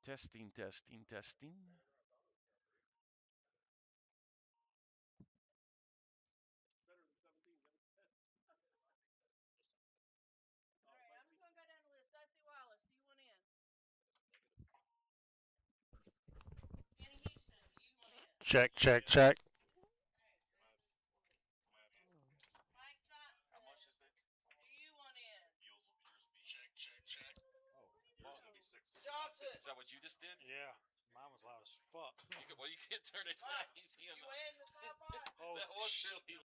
Testing, testing, testing. Check, check, check. Check, check, check. Is that what you just did? Yeah, mine was loud as fuck. Well, you can't turn it down easy enough. Oh, That was really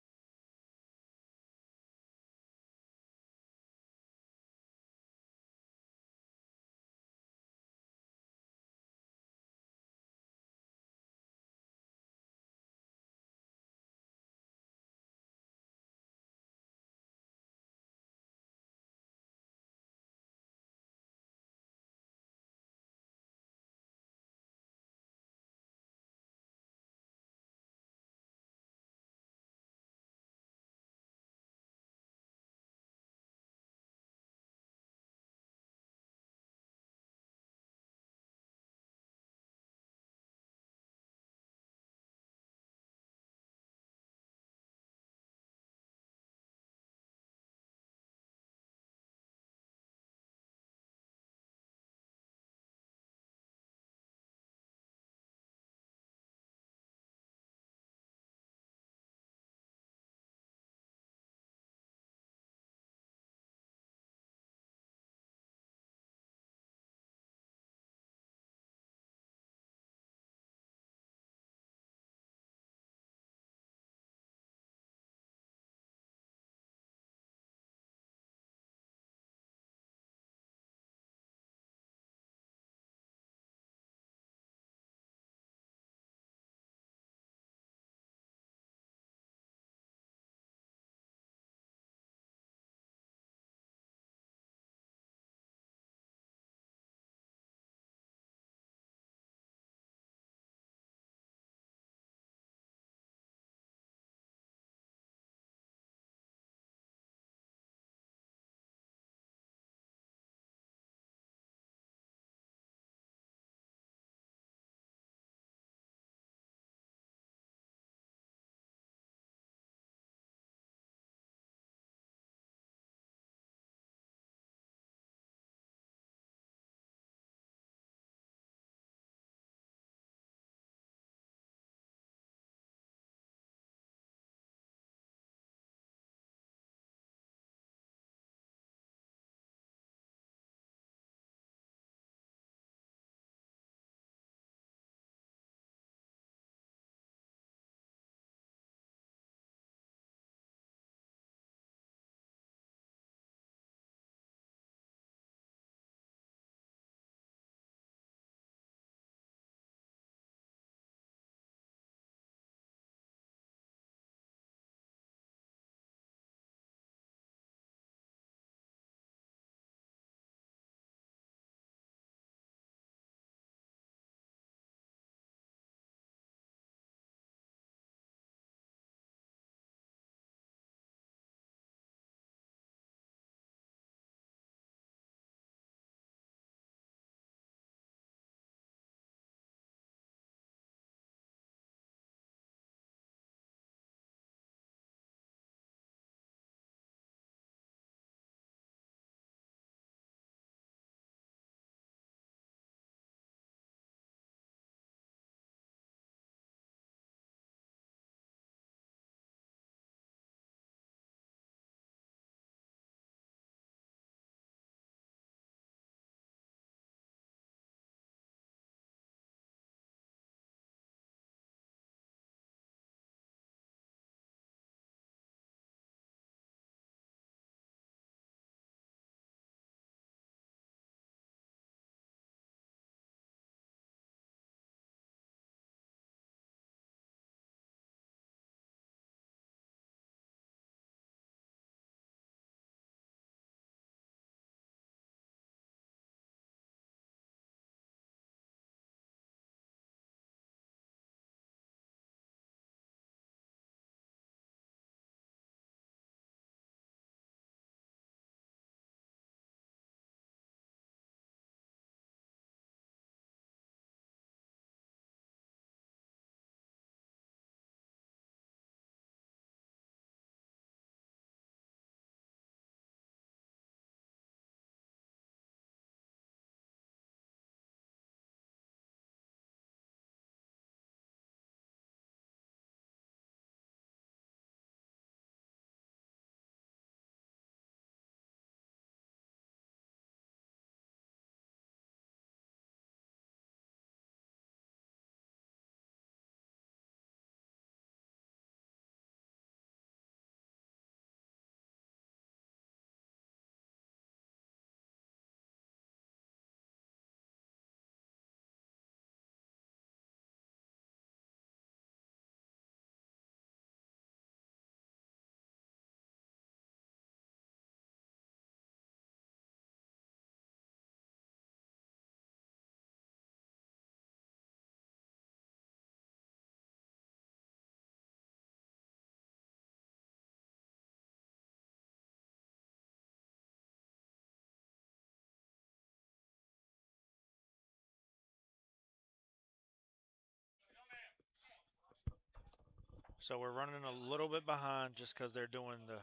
So we're running a little bit behind just because they're doing the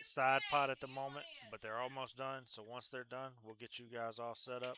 side pot at the moment, but they're almost done. So once they're done, we'll get you guys all set up.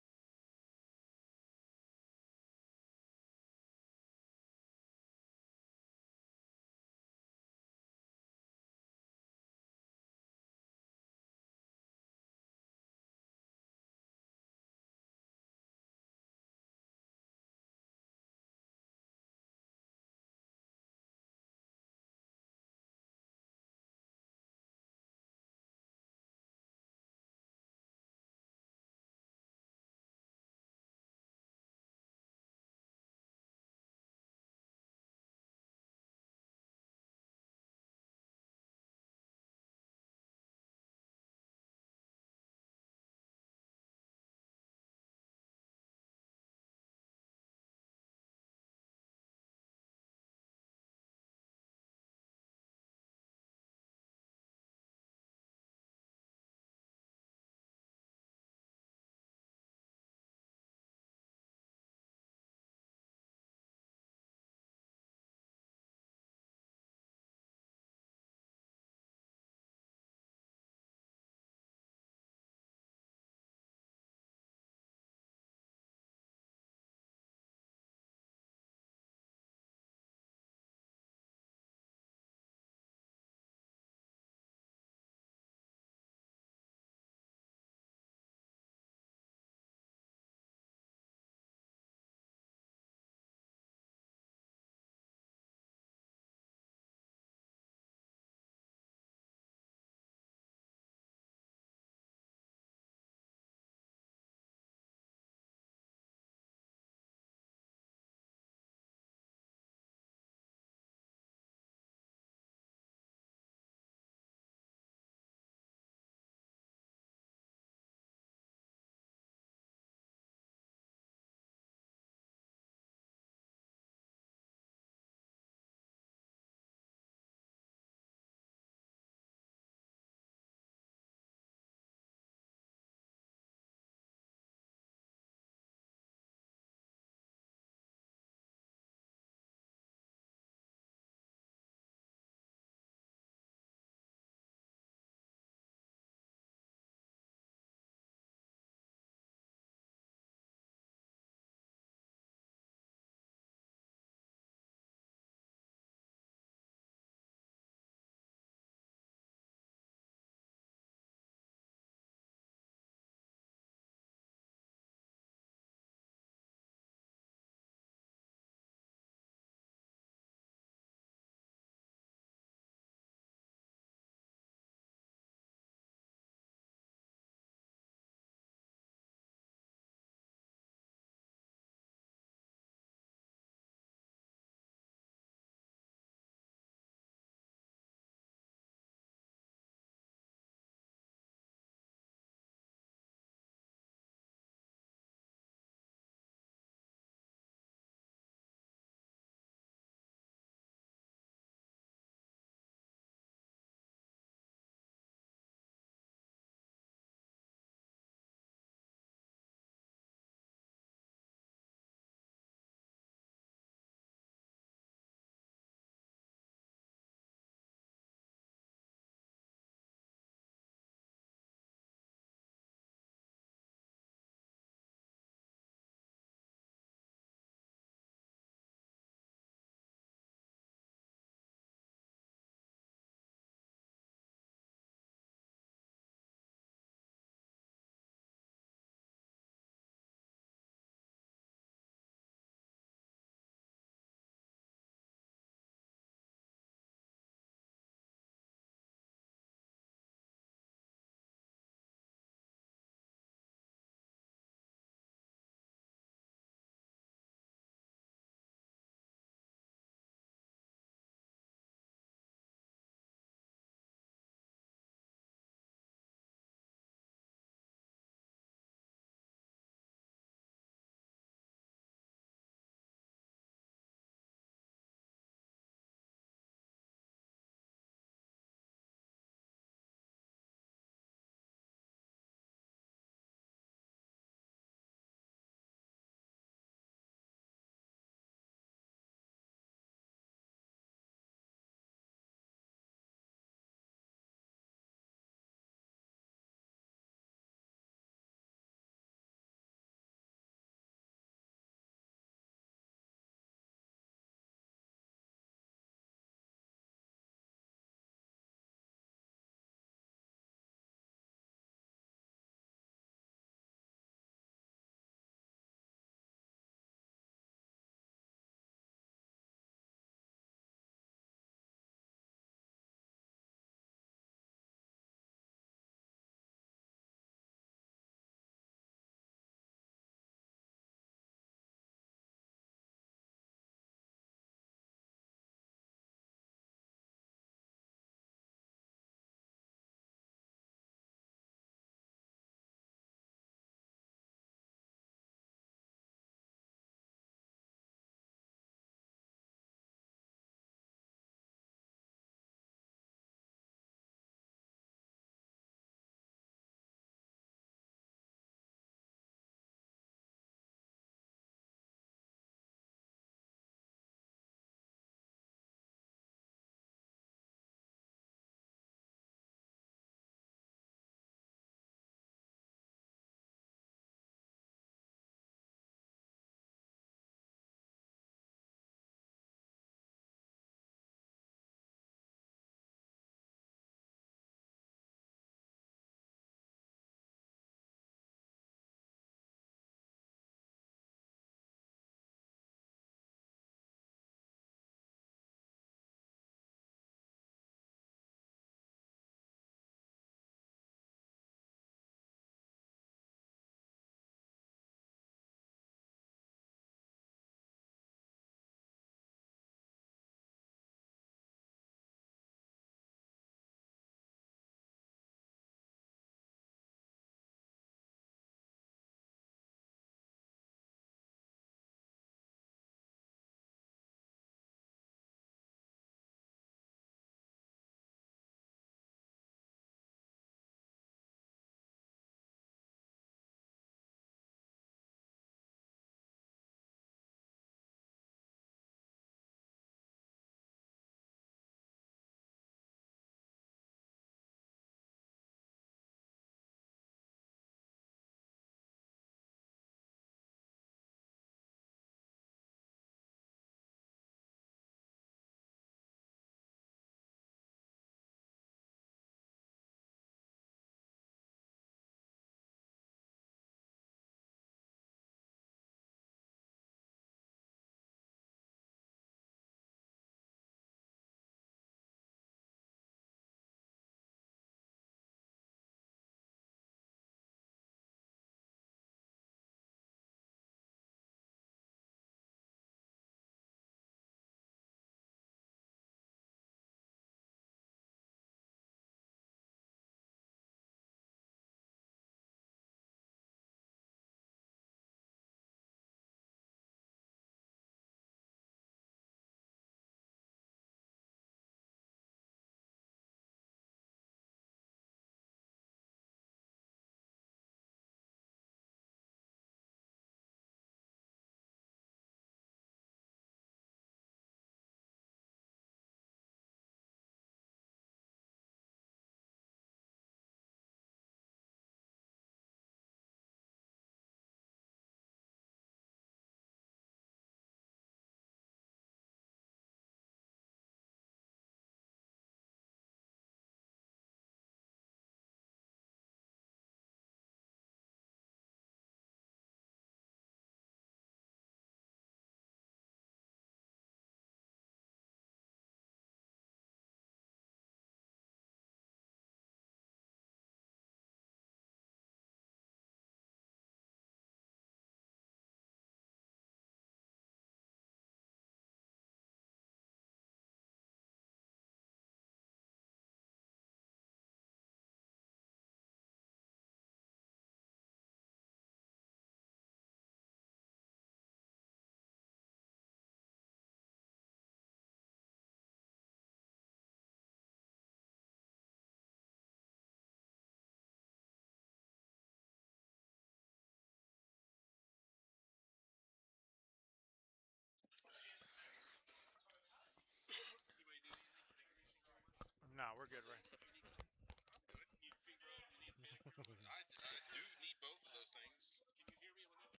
good, right? I'm good. You need feet rub. You need a manicure. I do need both of those things. Can you hear me?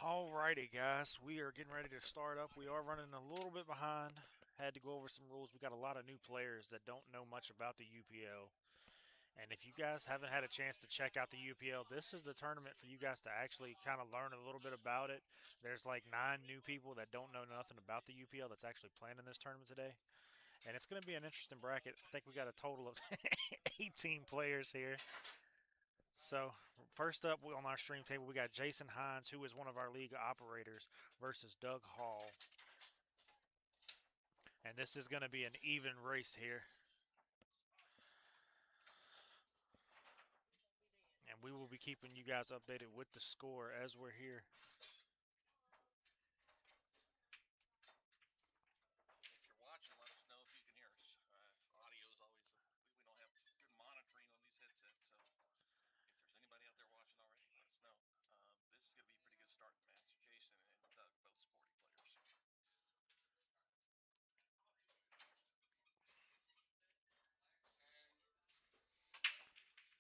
Alrighty, guys, we are getting ready to start up. We are running a little bit behind. Had to go over some rules. We got a lot of new players that don't know much about the UPL. And if you guys haven't had a chance to check out the UPL, this is the tournament for you guys to actually kind of learn a little bit about it. There's like 9 new people that don't know nothing about the UPL that's actually playing in this tournament today. And it's going to be an interesting bracket. I think we got a total of 18 players here. So, first up on our stream table, we got Jason Hines, who is one of our league operators, versus Doug Hall. And this is going to be an even race here. And we will be keeping you guys updated with the score as we're here. If you're watching, let us know if you can hear us. Audio is always, we don't have good monitoring on these headsets, so if there's anybody out there watching already, let us know. This is going to be a pretty good start in the match. Jason and Doug, both sporty players.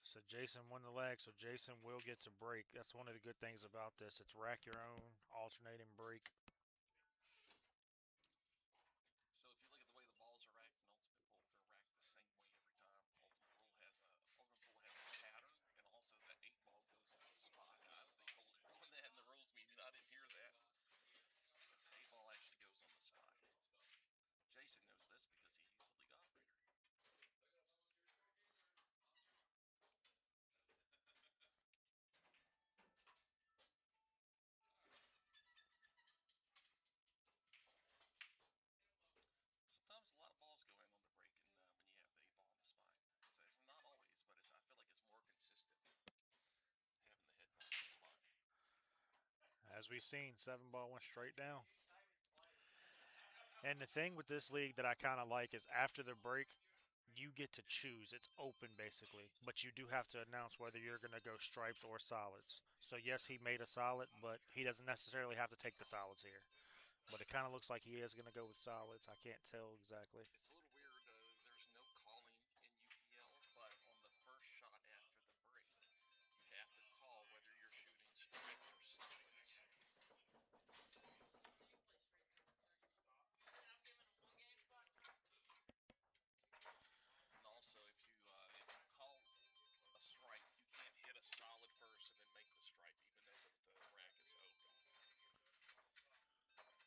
So Jason won the leg, so Jason will get to break. That's one of the good things about this. It's rack your own, alternating break. So if you look at the way the balls are racked in Ultimate Pool, they're racked the same way every time. Ultimate Pool has a pattern, and also that 8 ball goes on the spot. They told everyone that in the rules meeting. I didn't hear that. But the 8 ball actually goes on the spot. Jason knows this because he's the league operator. Sometimes a lot of balls go in on the break, and when you have the 8 ball on the spine, so it's not always, but I feel like it's more consistent having the head ball on the spine. As we've seen, 7 ball went straight down. And the thing with this league that I kind of like is after the break, you get to choose. It's open basically, but you do have to announce whether you're going to go stripes or solids. So yes, he made a solid, but he doesn't necessarily have to take the solids here. But it kind of looks like he is going to go with solids. I can't tell exactly. It's a little weird. There's no calling in UPL, but on the first shot after the break, you have to call whether you're shooting stripes or solids. And also, if you call a stripe, you can't hit a solid first and then make the stripe, even though the rack is open. Bobby,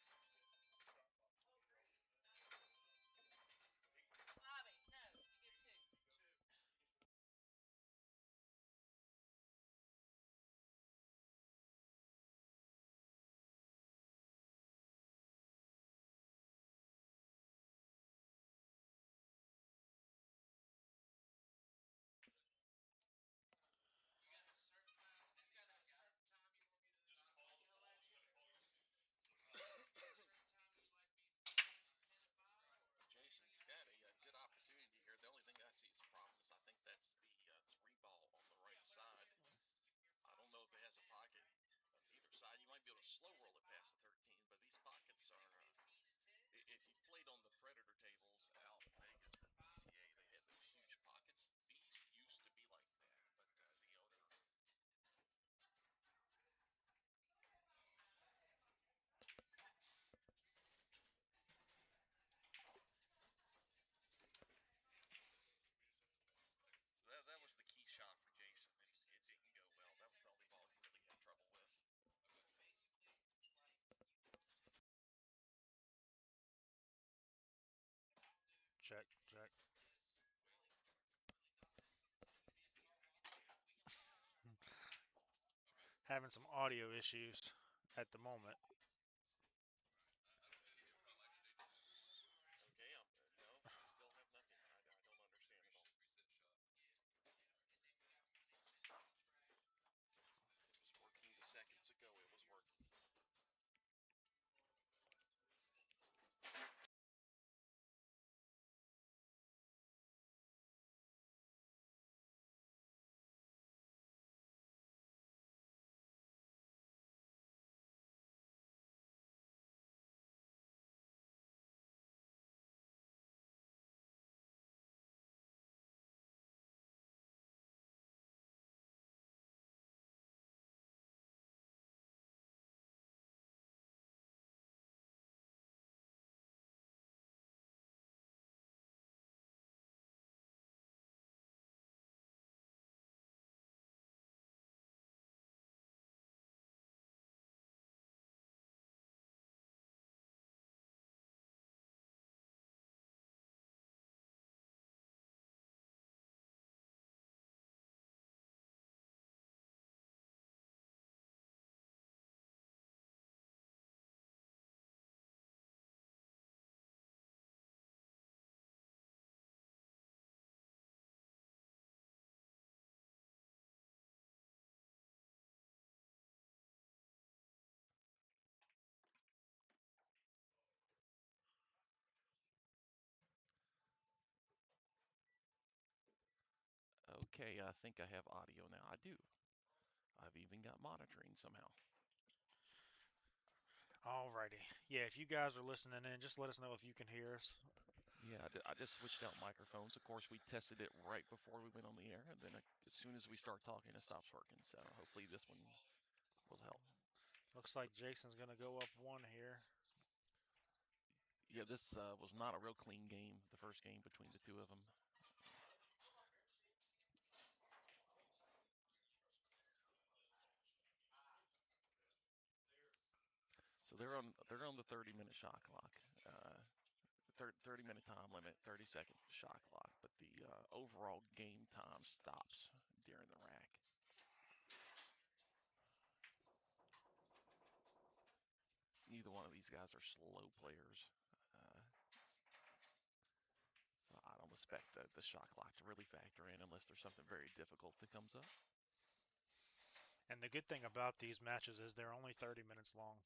no, you give 2. Jason's got a good opportunity here. The only thing I see as a problem is I think that's the 3 ball on the right side. I don't know if it has a pocket on either side. You might be able to slow roll it past the 13, but these pockets are. If you played on the Predator tables out in Vegas for PCA, they had those huge pockets. These used to be like that, but the owner. So that was the key shot for Jason, and it didn't go well. That was the only ball he really had trouble with. Check, check. Having some audio issues at the moment. Okay, no, we still have nothing. I don't understand at all. Okay, I think I have audio now. I do. I've even got monitoring somehow. Alrighty. Yeah, if you guys are listening in, just let us know if you can hear us. Yeah, I just switched out microphones. Of course, we tested it right before we went on the air, and then as soon as we start talking, it stops working. So hopefully this one will help. Looks like Jason's going to go up one here. Yeah, this was not a real clean game, the first game between the two of them. So they're on the 30-minute shot clock. 30-minute time limit, 30-second shot clock, but the overall game time stops during the rack. Neither one of these guys are slow players. So I don't expect the shot clock to really factor in unless there's something very difficult that comes up. And the good thing about these matches is they're only 30 minutes long.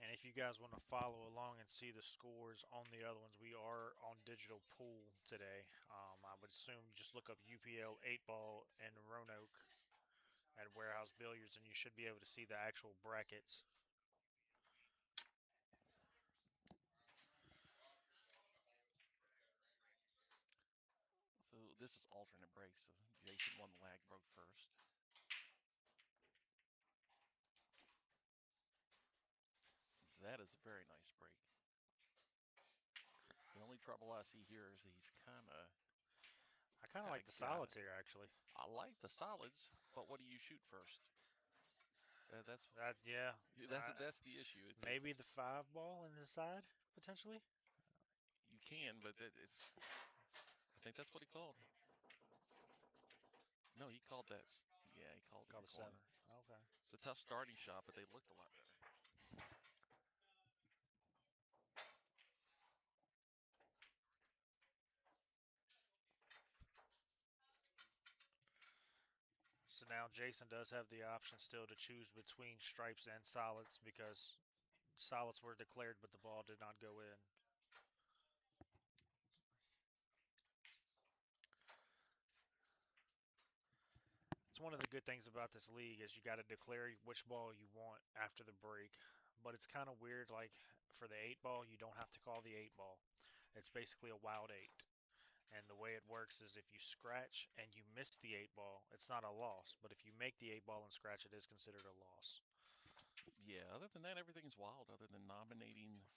And if you guys want to follow along and see the scores on the other ones, we are on digital pool today. I would assume you just look up UPL 8 ball in Roanoke at Warehouse Billiards, and you should be able to see the actual brackets. So this is alternate breaks. So Jason won the lag broke first. That is a very nice break. The only trouble I see here is he's kind of. I kind of like the solids here, actually. I like the solids, but what do you shoot first? That's Yeah. That's the issue. Maybe the 5 ball in the side potentially. You can, but it's. I think that's what he called. No, he called that. Yeah, he called it Called the the 7. corner. Okay. It's a tough starting shot, but they looked a lot better. So now Jason does have the option still to choose between stripes and solids because solids were declared, but the ball did not go in. It's one of the good things about this league is you got to declare which ball you want after the break. But it's kind of weird, like for the 8 ball, you don't have to call the 8 ball. It's basically a wild 8. And the way it works is if you scratch and you miss the 8 ball, it's not a loss. But if you make the 8 ball and scratch, it is considered a loss. Yeah, other than that, everything's wild, other than nominating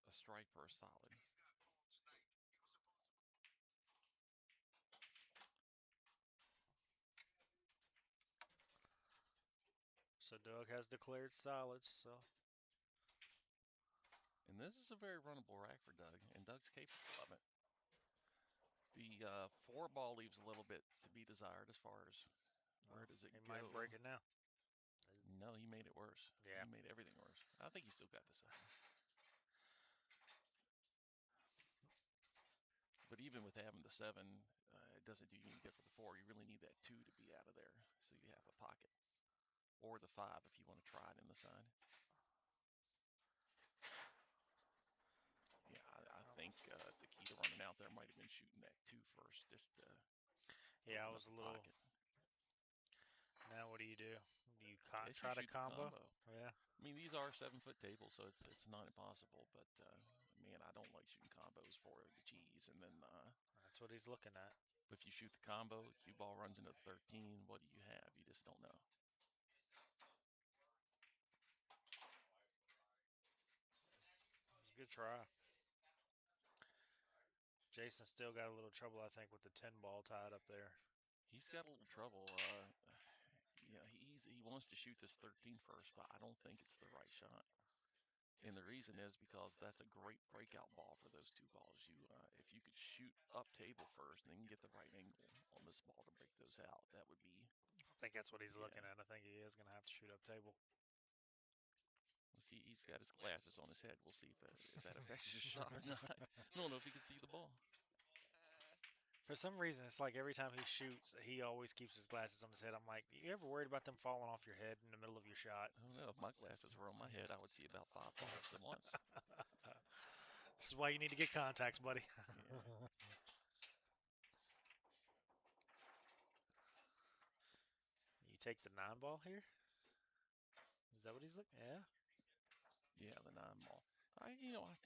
a stripe or a solid. So Doug has declared solids. So And this is a very runnable rack for Doug, and Doug's capable of it. The 4 ball leaves a little bit to be desired as far as where does it he go. might break it now. No, he made it worse. Yeah. He made everything worse. I think he still got the 7. But even with having the 7, it doesn't do you any good for the 4. You really need that 2 to be out of there so you have a pocket. Or the 5 if you want to try it in the side. Yeah, I think the key to running out there might have been shooting that 2 first, just to Yeah, I open was up a the little. pocket. Now what do you do? Do you Guess try you to shoot the combo? combo. Yeah. I mean, these are 7-foot tables, so it's not impossible. But man, I don't like shooting combos for the cheese. And then That's what he's looking at. if you shoot the combo, the cue ball runs into the 13. What do you have? You just don't know. It was a good try. Jason still got a little trouble, I think, with the 10 ball tied up there. He's got a little trouble. Yeah, he wants to shoot this 13 first, but I don't think it's the right shot. And the reason is because that's a great breakout ball for those 2 balls. If you could shoot up table first and then get the right angle on this ball to break those out, that would be. I think that's what he's looking at. I think he is going to have to shoot up table. He's got his glasses on his head. We'll see if that affects his shot or not. I don't know if he can see the ball. For some reason, it's like every time he shoots, he always keeps his glasses on his head. I'm like, you ever worried about them falling off your head in the middle of your shot? I don't know. If my glasses were on my head, I would see about 5 balls at once. This is why you need to get contacts, buddy. Yeah. You take the 9 ball here? Is that what he's looking? Yeah. Yeah, the 9 ball. I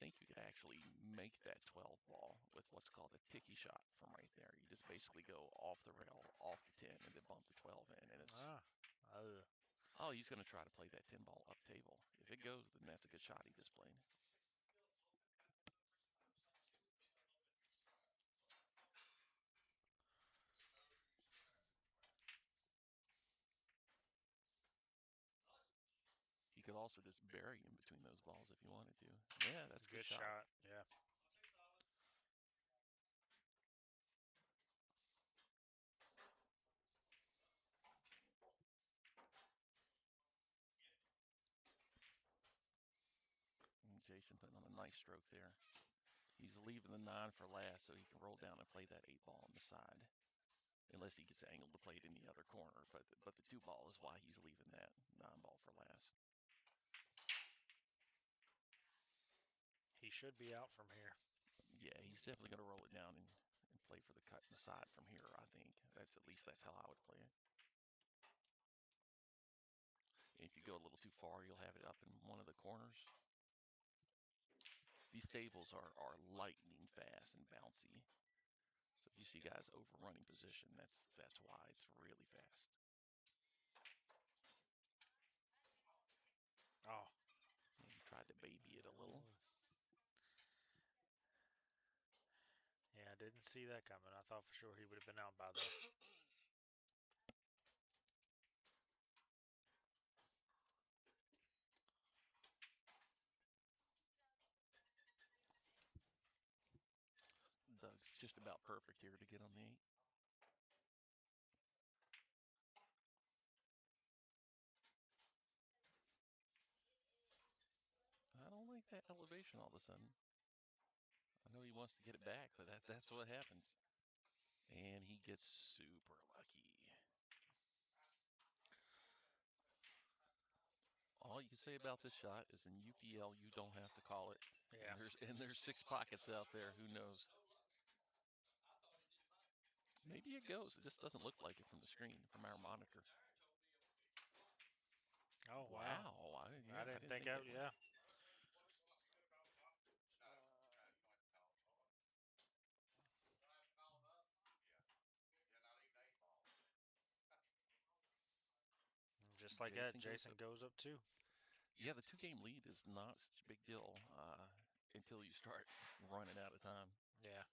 think you could actually make that 12 ball with what's called a ticky shot from right there. You just basically go off the rail, off the 10, and then bump the 12 in. And it's, Ah. oh, he's going to try to play that 10 ball up table. If it goes, then that's a good shot he just played. He could also just bury in between those balls if you wanted to. Yeah, that's a good shot. Yeah. And Jason putting on a nice stroke there. He's leaving the 9 for last so he can roll down and play that 8 ball on the side. Unless he gets angled to play it in the other corner. But the 2 ball is why he's leaving that 9 ball for last. He should be out from here. Yeah, he's definitely going to roll it down and play for the cut in the side from here, I think. That's how I would play it. And if you go a little too far, you'll have it up in one of the corners. These tables are lightning fast and bouncy. So if you see guys overrunning position, that's why it's really fast. Oh. And he tried to baby it a little. Yeah, I didn't see that coming. I thought for sure he would have been out by then. Doug's just about perfect here to get on the 8. I don't like that elevation all of a sudden. I know he wants to get it back, but that's what happens. And he gets super lucky. All you can say about this shot is in UPL you don't have to call it. Yeah. And there's 6 pockets out there. Who knows? Maybe it goes. It just doesn't look like it from the screen, from our monitor. Oh, wow. I didn't think out. Yeah. Just like that, Jason goes up too. Yeah, the 2-game lead is not such a big deal until you start running out of time. Yeah.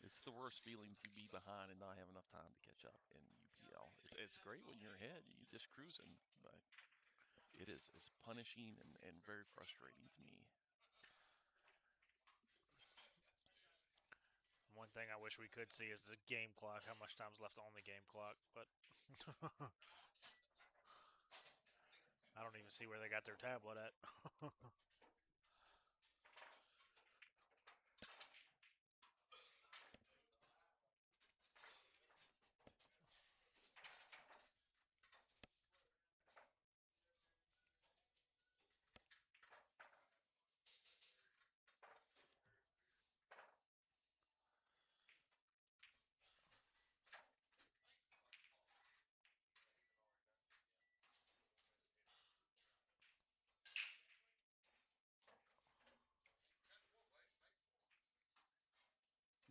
It's the worst feeling to be behind and not have enough time to catch up in UPL. It's great when you're ahead, you're just cruising, but it's punishing and very frustrating to me. One thing I wish we could see is the game clock, how much time's left on the game clock, but I don't even see where they got their tablet at.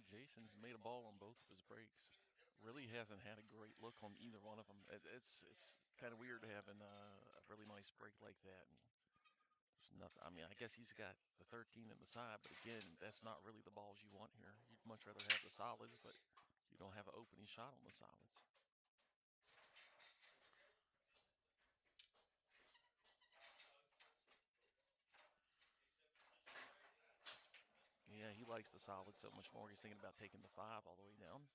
Jason's made a ball on both of his breaks. Really hasn't had a great look on either one of them. It's kind of weird having a really nice break like that. And there's nothing. I mean, I guess he's got the 13 in the side, but again, that's not really the balls you want here. You'd much rather have the solids, but you don't have an opening shot on the solids. Yeah, he likes the solids so much more. He's thinking about taking the 5 all the way down.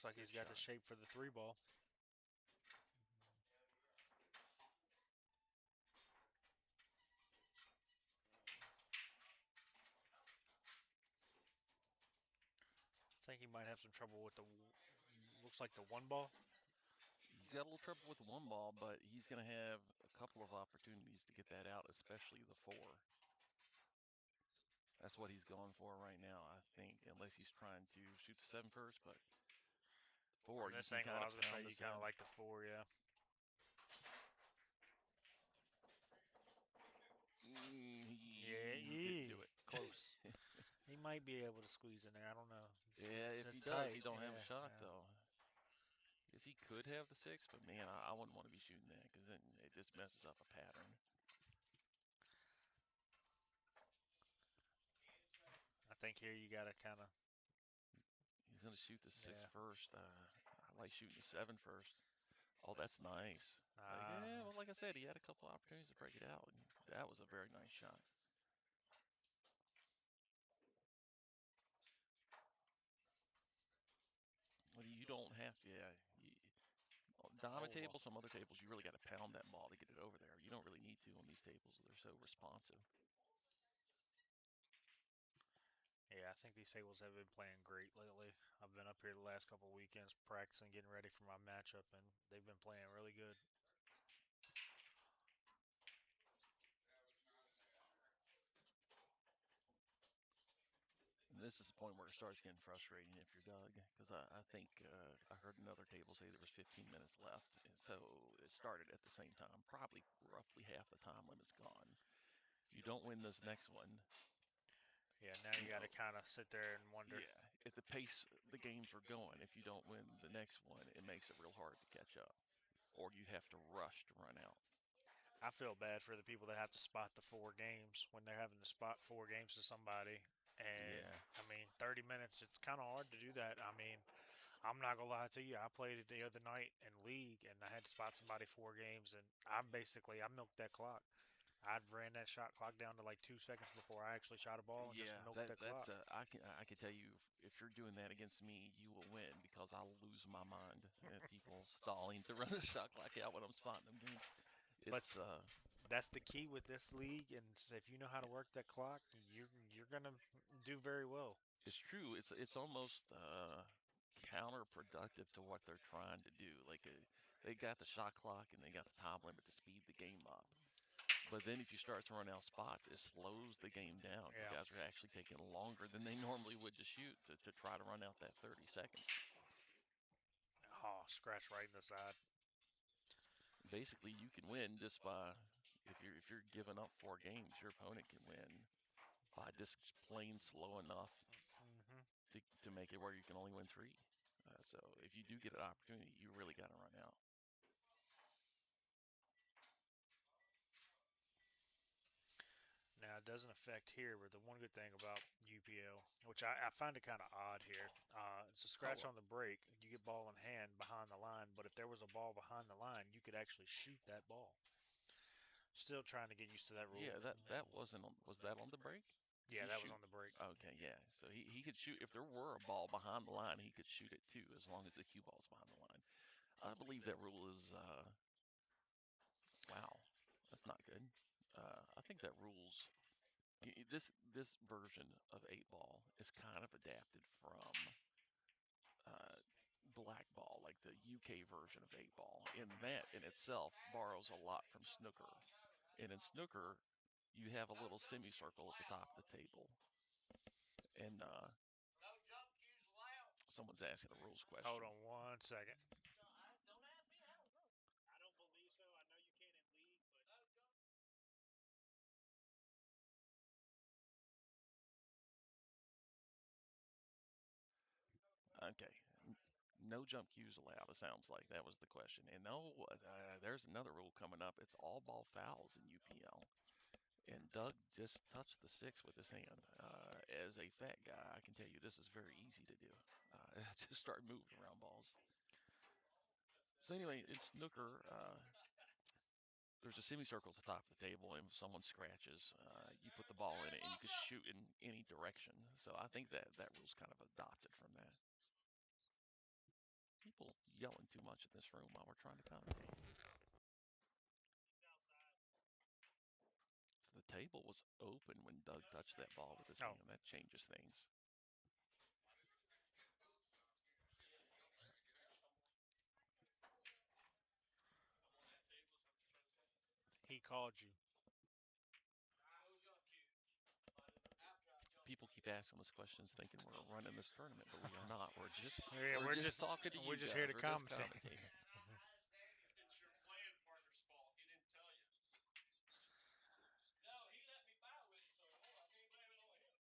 like Good he's got the shot. shape for the 3 ball. I think he might have some trouble with the. Looks like the 1 ball. He's got a little trouble with the 1 ball, but he's going to have a couple of opportunities to get that out, especially the 4. That's what he's going for right now, I think, unless he's trying to shoot the 7 first. But From 4, you this can angle, kind I of was gonna say pound the you kind of 7. like the 4, yeah. He didn't do it. Close. He might be able to squeeze in there. I don't know. Yeah, if he It's does, he tight. don't have a Yeah, shot yeah. though. Guess he could have the 6, but man, I wouldn't want to be shooting that because then it just messes up a pattern. I think here you gotta kind of. He's going to shoot the 6 Yeah. first. I like shooting the 7 first. Oh, that's nice. Uh, Yeah, well, like I said, he had a couple opportunities to break it out, and that was a very nice shot. Well, you don't have to. Yeah, diamond well, tables, some other tables, you really got to pound that ball to get it over there. You don't really need to on these tables; they're so responsive. yeah, I think these tables have been playing great lately. I've been up here the last couple weekends practicing, getting ready for my matchup, and they've been playing really good. And this is the point where it starts getting frustrating if you're Doug, because I think I heard another table say there was 15 minutes left, and so it started at the same time. Probably roughly half the time limit's gone. If you don't win this next one, Yeah, now you got to know, kind of sit there and wonder. yeah, at the pace the games are going, if you don't win the next one, it makes it real hard to catch up, or you have to rush to run out. I feel bad for the people that have to spot the 4 games when they're having to spot 4 games to somebody. And Yeah, I mean, 30 minutes, it's kind of hard to do that. I mean, I'm not going to lie to you. I played it the other night in league and I had to spot somebody 4 games. And I milked that clock. I ran that shot clock down to like 2 seconds before I actually shot a ball and just yeah, milked that that's clock. I can tell you if you're doing that against me, you will win because I'll lose my mind at people stalling to run the shot clock out when I'm spotting them games. But It's that's the key with this league. And if you know how to work that clock, you're going to do very well. it's true. It's almost counterproductive to what they're trying to do. Like they got the shot clock and they got the time limit to speed the game up. But then if you start throwing out spots, it slows the game down because Yeah. guys are actually taking longer than they normally would to shoot to try to run out that 30 seconds. Oh, scratch right in the side. Basically, you can win just by if you're giving up 4 games, your opponent can win by just playing slow enough Hmm. to make it where you can only win 3. So if you do get an opportunity, you really got to run out. Now, it doesn't affect here, but the one good thing about UPL, which I find it kind of odd here, it's a scratch Oh, on the break. You get ball in hand behind the line, but if there was a ball behind the line, you could actually shoot that ball. Still trying to get used to that rule. yeah, that wasn't on. Was that on the break? Yeah, Just that was shoot. on the break. Okay, yeah. So he could shoot if there were a ball behind the line, he could shoot it too, as long as the cue ball's behind the line. I believe that rule is wow, that's not good. I think that rules this version of 8 ball is kind of adapted from uh, black ball, like the UK version of 8 ball. And that in itself borrows a lot from snooker. And in snooker, you have a little semicircle at the top of the table. And someone's asking a rules question. Hold on 1 second. I don't believe so. I know you can in league, but Okay. No jump cues allowed, it sounds like. That was the question. And no, there's another rule coming up. It's all ball fouls in UPL. And Doug just touched the 6 with his hand. As a fat guy, I can tell you this is very easy to do. Just start moving around balls. So anyway, in snooker, there's a semicircle at the top of the table, and if someone scratches, you put the ball in it, and you can shoot in any direction. So I think that rule's kind of adopted from that. people yelling too much in this room while we're trying to commentate. So the table was open when Doug touched that ball with his Oh. hand. That changes things. He called you. People keep asking us questions thinking we're running this tournament, but we are not. We're just Yeah, we're just talking to you we're just guys. here to We're just commentate. commentating. It's your playing partner's fault. He didn't tell you. No, he let me battle with it, so I can't blame it on him.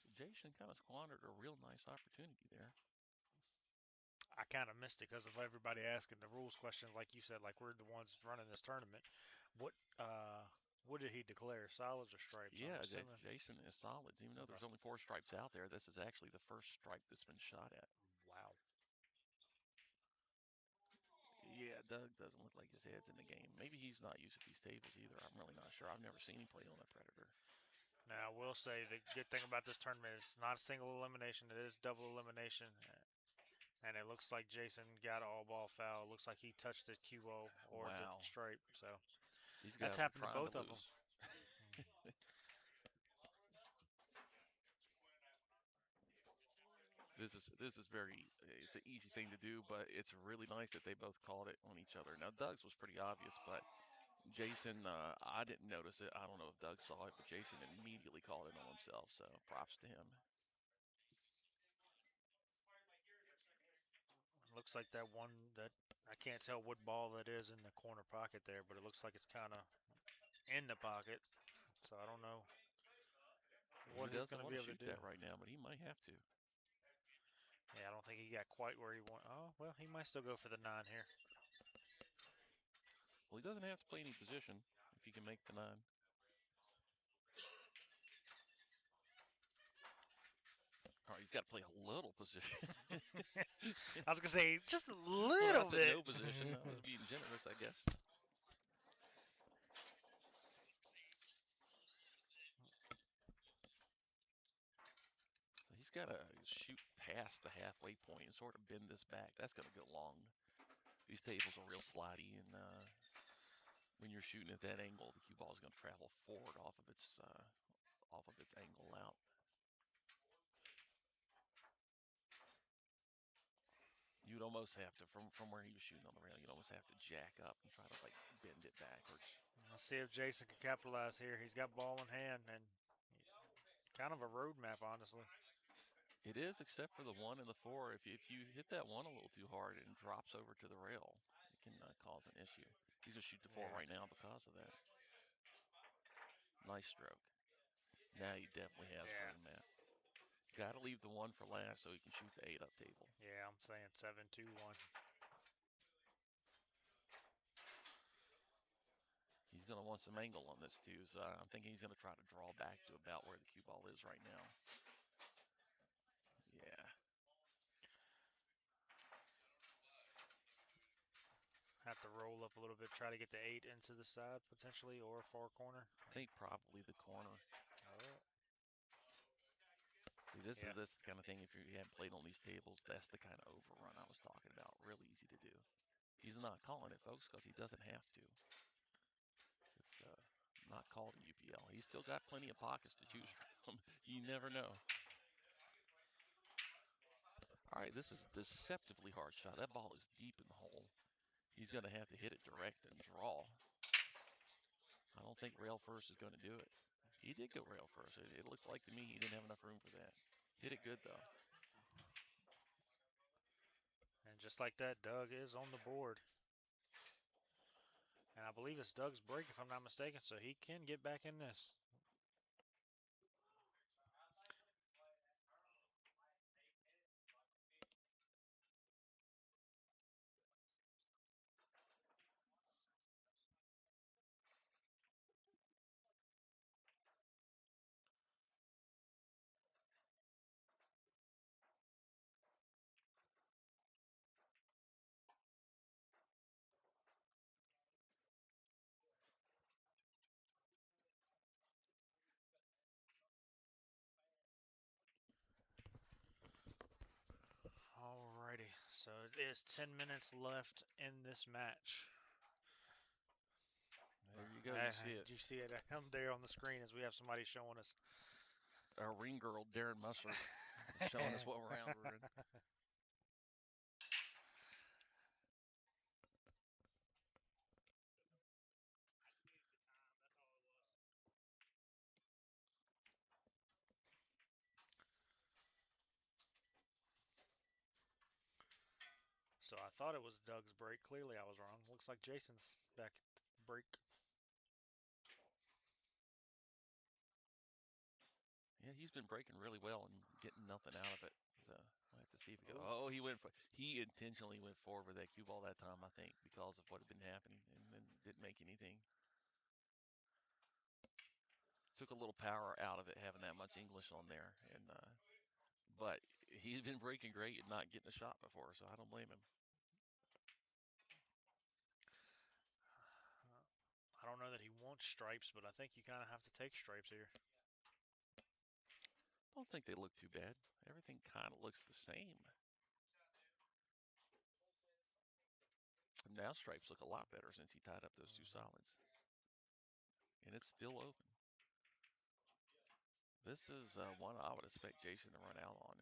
So Jason kind of squandered a real nice opportunity there. I kind of missed it because of everybody asking the rules questions, like you said, like we're the ones running this tournament. What what did he declare? Solids or stripes? I'm Yeah, assuming. Jason is solids. Even though Okay. there's only 4 stripes out there, this is actually the first stripe that's been shot at. Wow. Yeah, Doug doesn't look like his head's in the game. Maybe he's not used to these tables either. I'm really not sure. I've never seen him play on a Predator. Now, I will say the good thing about this tournament is it's not a single elimination. It is double elimination. And it looks like Jason got an all ball foul. It looks like he touched the QO or the Wow. stripe. So These that's guys are happened to trying both to of them. lose. This is very it's an easy thing to do, but it's really nice that they both called it on each other. Now Doug's was pretty obvious, but Jason, I didn't notice it. I don't know if Doug saw it, but Jason immediately called it on himself. So props to him. Looks like that one that I can't tell what ball that is in the corner pocket there, but it looks like it's kind of in the pocket. So I don't know what He he's doesn't going to want be to able to shoot do. that right now, but he might have to. Yeah, I don't think he got quite where he want. Oh, well, he might still go for the 9 here. Well, he doesn't have to play any position if he can make the 9. All right, he's got to play a little position. I was going to say just a Well, I little said bit. no position. I was being generous, I guess. So he's got to shoot past the halfway point and sort of bend this back. That's going to go long. These tables are real slidey, and when you're shooting at that angle, the cue ball is going to travel forward off of its angle out. You'd almost have to, from where he was shooting on the rail, you'd almost have to jack up and try to like bend it backwards. Let's see if Jason can capitalize here. He's got ball in hand and kind of a roadmap, honestly. It is, except for the 1 and the 4. If you hit that 1 a little too hard and it drops over to the rail, it can cause an issue. He's going to shoot the 4 Yeah. right now because of that. Nice stroke. Now he definitely has Yeah. room, Matt. Got to leave the 1 for last so he can shoot the 8 up table. Yeah, I'm saying 7-2-1. He's going to want some angle on this too, so I'm thinking he's going to try to draw back to about where the cue ball is right now. Yeah. Have to roll up a little bit, try to get the 8 into the side potentially, or far corner. I think probably the corner. Oh. See, this Yeah. is the kind of thing, if you haven't played on these tables, that's the kind of overrun I was talking about. Real easy to do. He's not calling it, folks, because he doesn't have to. It's not called a UPL. He's still got plenty of pockets to choose from. You never know. All right, this is a deceptively hard shot. That ball is deep in the hole. He's going to have to hit it direct and draw. I don't think rail first is going to do it. He did go rail first. It looked like to me he didn't have enough room for that. Hit it good, though. And just like that, Doug is on the board. And I believe it's Doug's break, if I'm not mistaken, so he can get back in this. So it is 10 minutes left in this match. There you go. You see it. Did you see it there on the screen as we have somebody showing us? Our ring girl, Darren Musser, showing us what round we're in. So I thought it was Doug's break. Clearly I was wrong. Looks like Jason's back at the break. Yeah, he's been breaking really well and getting nothing out of it. So we'll have to see if he goes. Oh, he intentionally went forward with that cue ball that time, I think, because of what had been happening, and then didn't make anything. Took a little power out of it having that much English on there, and but he's been breaking great and not getting a shot before, so I don't blame him. I don't know that he wants stripes, but I think you kind of have to take stripes here. Don't think they look too bad. Everything kind of looks the same. Now stripes look a lot better since he tied up those two solids. And it's still open. This is one I would expect Jason to run out on.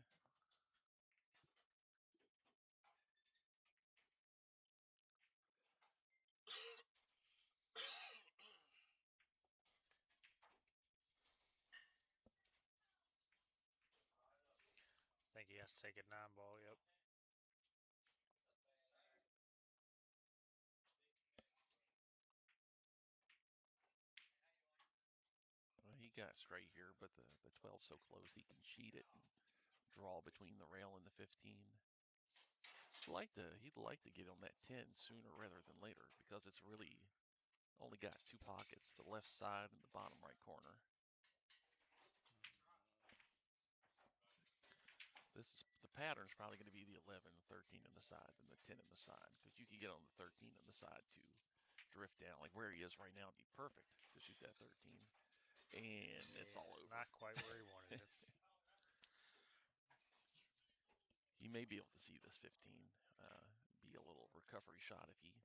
I think he has to take a 9-ball, yep. Well, he got straight here, but the 12's so close he can cheat it and draw between the rail and the 15. He'd like to get on that 10 sooner rather than later because it's really only got two pockets, the left side and the bottom right corner. The pattern's probably going to be the 11, the 13 in the side, and the 10 in the side, because you can get on the 13 in the side to drift down. Like where he is right now would be perfect to shoot that 13. And it's all over. Not quite where he wanted it. You may be able to see this 15 be a little recovery shot if he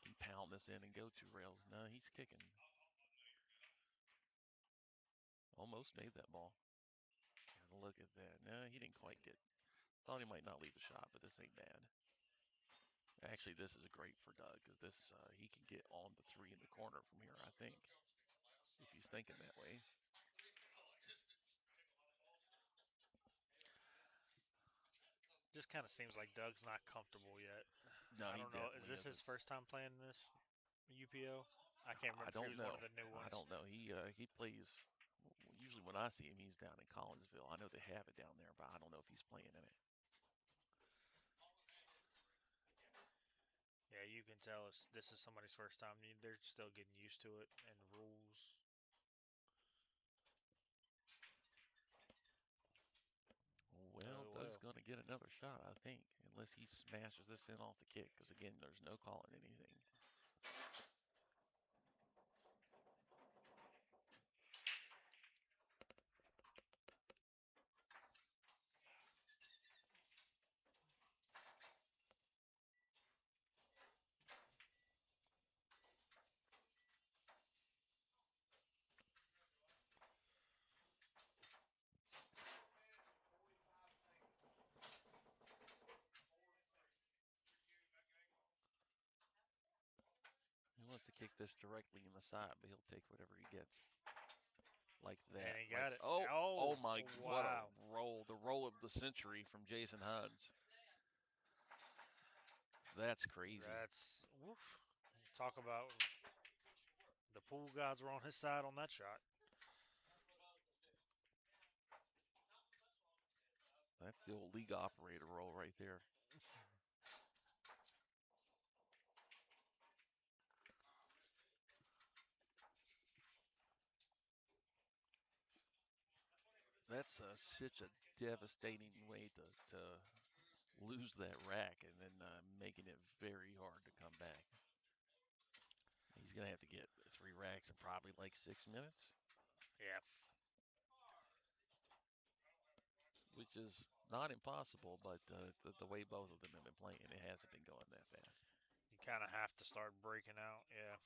can pound this in and go two rails. No, he's kicking. Almost made that ball. And look at that. No, he didn't quite get. Thought he might not leave the shot, but this ain't bad. Actually, this is great for Doug because he can get on the 3 in the corner from here, I think, if he's thinking that way. Just kind of seems like Doug's not comfortable yet. No, I don't know. Is this isn't. his first time playing this UPO? I can't remember I don't if he was know. one of the new ones. I don't know. He plays. Usually when I see him, he's down in Collinsville. I know they have it down there, but I don't know if he's playing in it. Yeah, you can tell if this is somebody's first time. They're still getting used to it and the rules. Well, Doug's going to get another shot, I think, unless he smashes this in off the kick, because, again, there's no calling anything. He wants to kick this directly in the side, but he'll take whatever he gets. Like that. And he got it. Oh my, wow. What a roll. The roll of the century from Jason Huds. That's crazy. That's, woof. Talk about the pool gods were on his side on that shot. That's the old league operator roll right there. That's such a devastating way to lose that rack and then making it very hard to come back. He's going to have to get 3 racks in probably like 6 minutes. Yeah. which is not impossible, but the way both of them have been playing, it hasn't been going that fast. You kind of have to start breaking out. Yeah.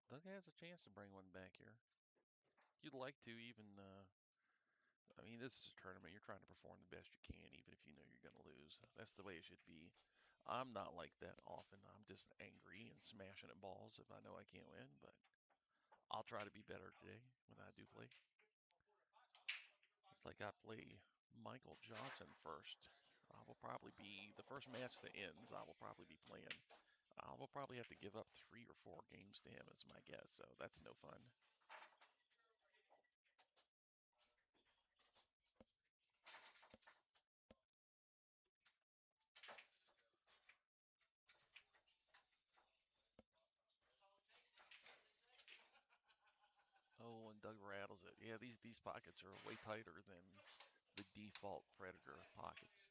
Doug has a chance to bring one back here. You'd like to even. I mean, this is a tournament. You're trying to perform the best you can, even if you know you're going to lose. That's the way it should be. I'm not like that often. I'm just angry and smashing at balls if I know I can't win, but I'll try to be better today when I do play. It's like I play Michael Johnson first. I will probably be the first match that ends. I will probably be playing. I will probably have to give up 3 or 4 games to him, is my guess. So that's no fun. Oh, and Doug rattles it. Yeah, these pockets are way tighter than the default Predator pockets.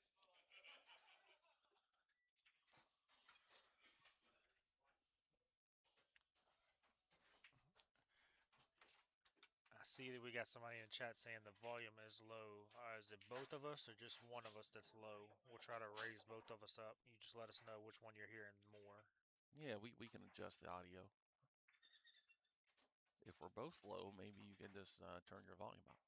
I see that we got somebody in the chat saying the volume is low. Is it both of us or just one of us that's low? We'll try to raise both of us up. You just let us know which one you're hearing more. Yeah, we can adjust the audio. If we're both low, maybe you can just turn your volume up.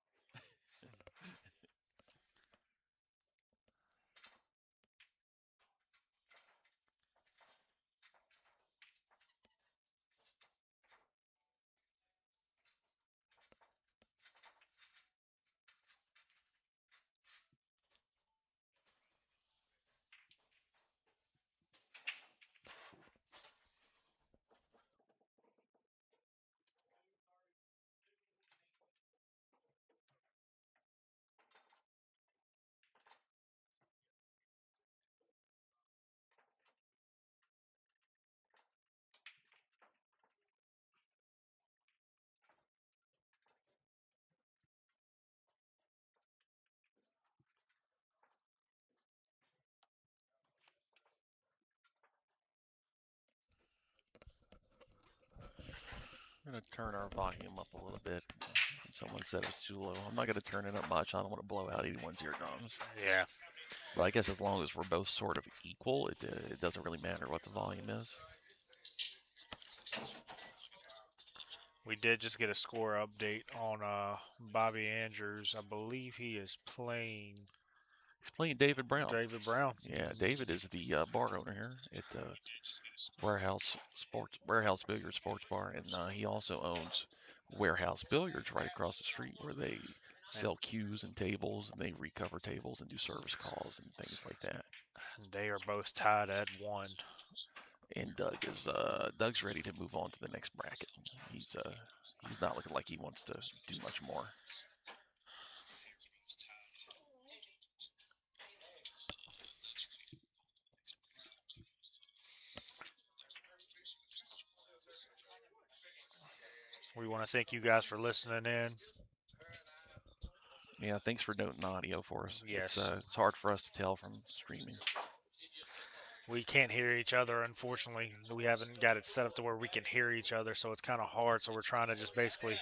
We're going to turn our volume up a little bit. Someone said it's too low. I'm not going to turn it up much. I don't want to blow out anyone's eardrums. Yeah. But I guess as long as we're both sort of equal, it doesn't really matter what the volume is. We did just get a score update on Bobby Andrews. I believe he is playing He's playing David Brown. David Brown. Yeah, David is the bar owner here at Warehouse Billiards Sports Bar, and he also owns Warehouse Billiards right across the street, where they sell cues and tables, and they recover tables and do service calls and things like that. They are both tied at 1. And Doug's ready to move on to the next bracket. He's not looking like he wants to do much more. We want to thank you guys for listening in. Yeah, thanks for noting audio for us. Yes. It's hard for us to tell from streaming. We can't hear each other, unfortunately. We haven't got it set up to where we can hear each other, so it's kind of hard. So we're trying to just basically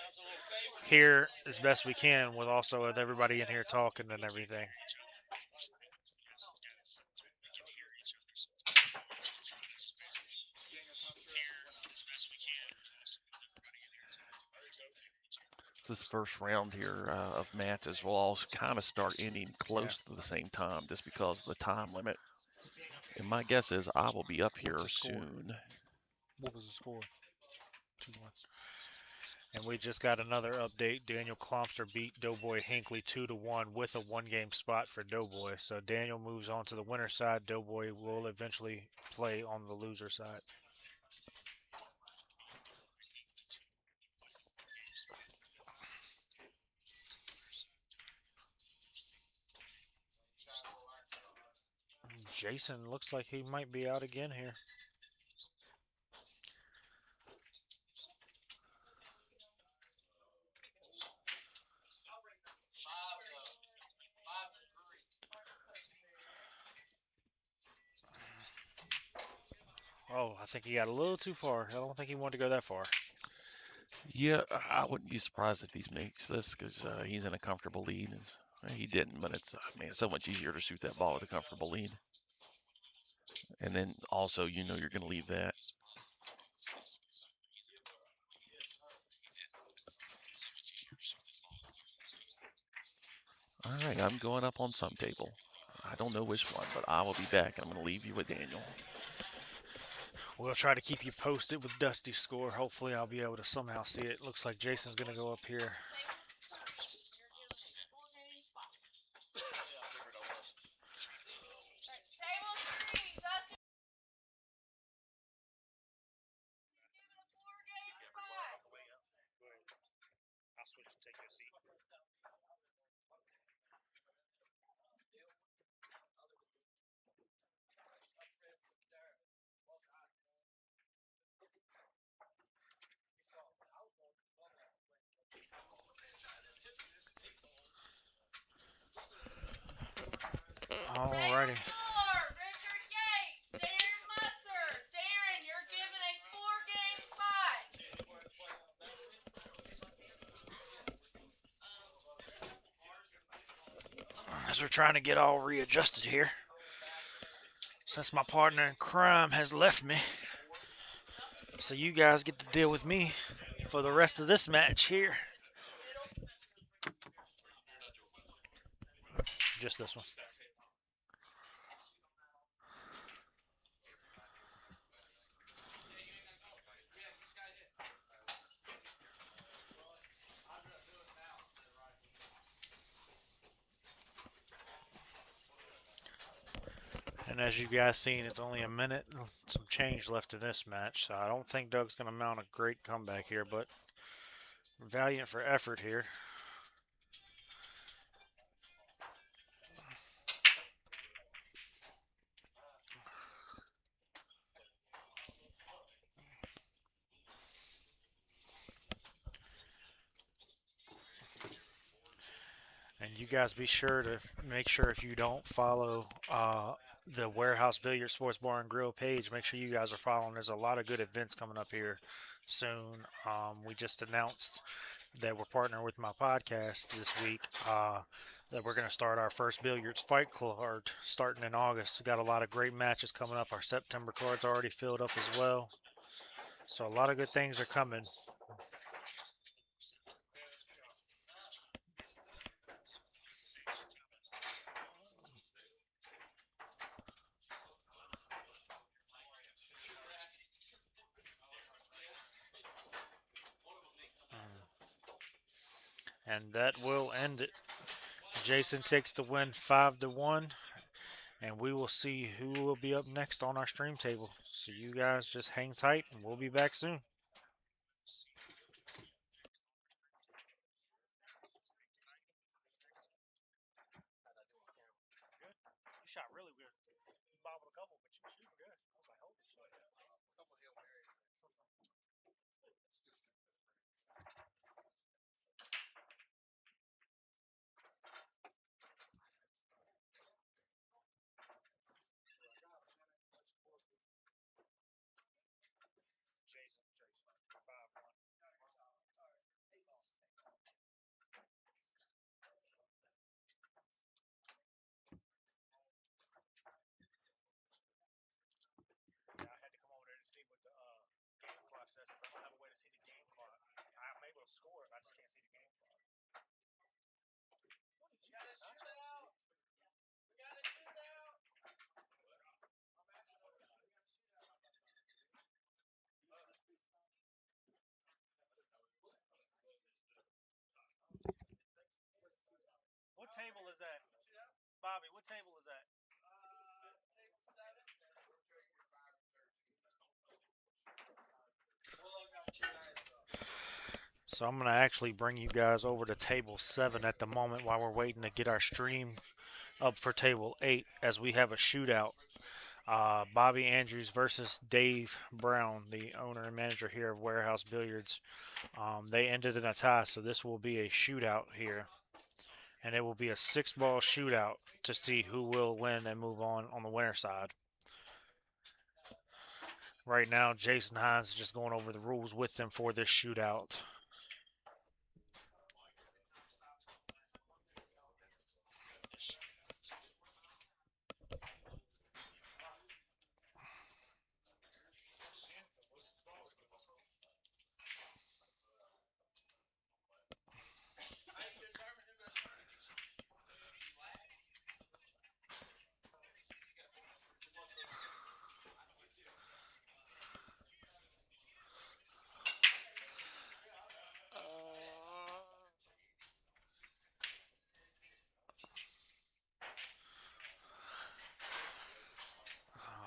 hear as best we can with everybody in here talking and everything. This first round here of matches will all kind of start ending close to the same time, just because of the time limit. And my guess is I will be up here soon. What was the score? 2-1. And we just got another update. Daniel Klomster beat Doughboy Hinckley 2-1 with a one-game spot for Doughboy. So Daniel moves on to the winner side. Doughboy will eventually play on the loser side. Jason looks like he might be out again here. Oh, I think he got a little too far. I don't think he wanted to go that far. Yeah, I wouldn't be surprised if he makes this because he's in a comfortable lead. He didn't, but it's man, so much easier to shoot that ball with a comfortable lead. And then also, you're going to leave that. All right, I'm going up on some table. I don't know which one, but I will be back. I'm going to leave you with Daniel. We'll try to keep you posted with Dusty's score. Hopefully, I'll be able to somehow see it. Looks like Jason's going to go up here. Alrighty. As we're trying to get all readjusted here, since my partner in crime has left me, so you guys get to deal with me for the rest of this match here. Just this one. And as you guys seen, it's only a minute and some change left in this match. So I don't think Doug's going to mount a great comeback here, but valiant for effort here. And you guys be sure to make sure if you don't follow the Warehouse Billiard Sports Bar and Grill page, make sure you guys are following. There's a lot of good events coming up here soon. We just announced that we're partnering with my podcast this week. That we're going to start our first Billiards Fight card starting in August. We got a lot of great matches coming up. Our September card's already filled up as well. So a lot of good things are coming. And that will end it. Jason takes the win 5-1. And we will see who will be up next on our stream table. So you guys just hang tight and we'll be back soon. You shot really weird. You bobbled a couple, but you were shooting good. I was like, holy shit. Jason. table is that? Bobby, what table is that? So I'm going to actually bring you guys over to table 7 at the moment while we're waiting to get our stream up for table 8 as we have a shootout. Bobby Andrews versus Dave Brown, the owner and manager here of Warehouse Billiards. They ended in a tie, so this will be a shootout here. And it will be a 6-ball shootout to see who will win and move on the winner side. Right now, Jason Hines is just going over the rules with them for this shootout.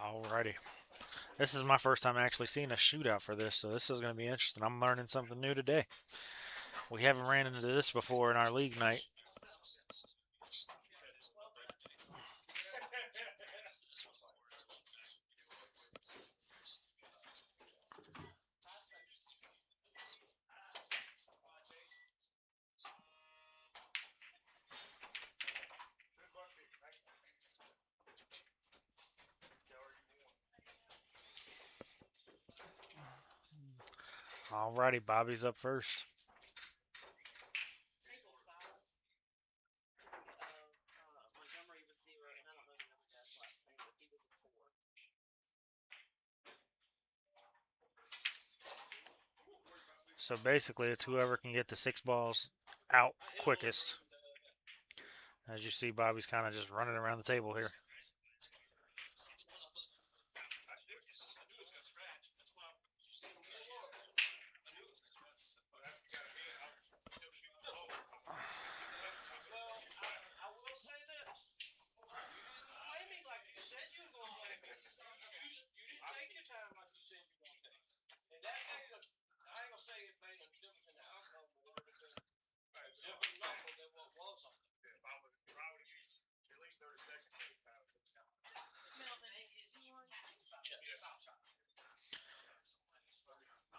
Alrighty. This is my first time actually seeing a shootout for this, so this is going to be interesting. I'm learning something new today. We haven't ran into this before in our league night. Alrighty, Bobby's up first. So basically, it's whoever can get the 6 balls out quickest. As you see, Bobby's kind of just running around the table here.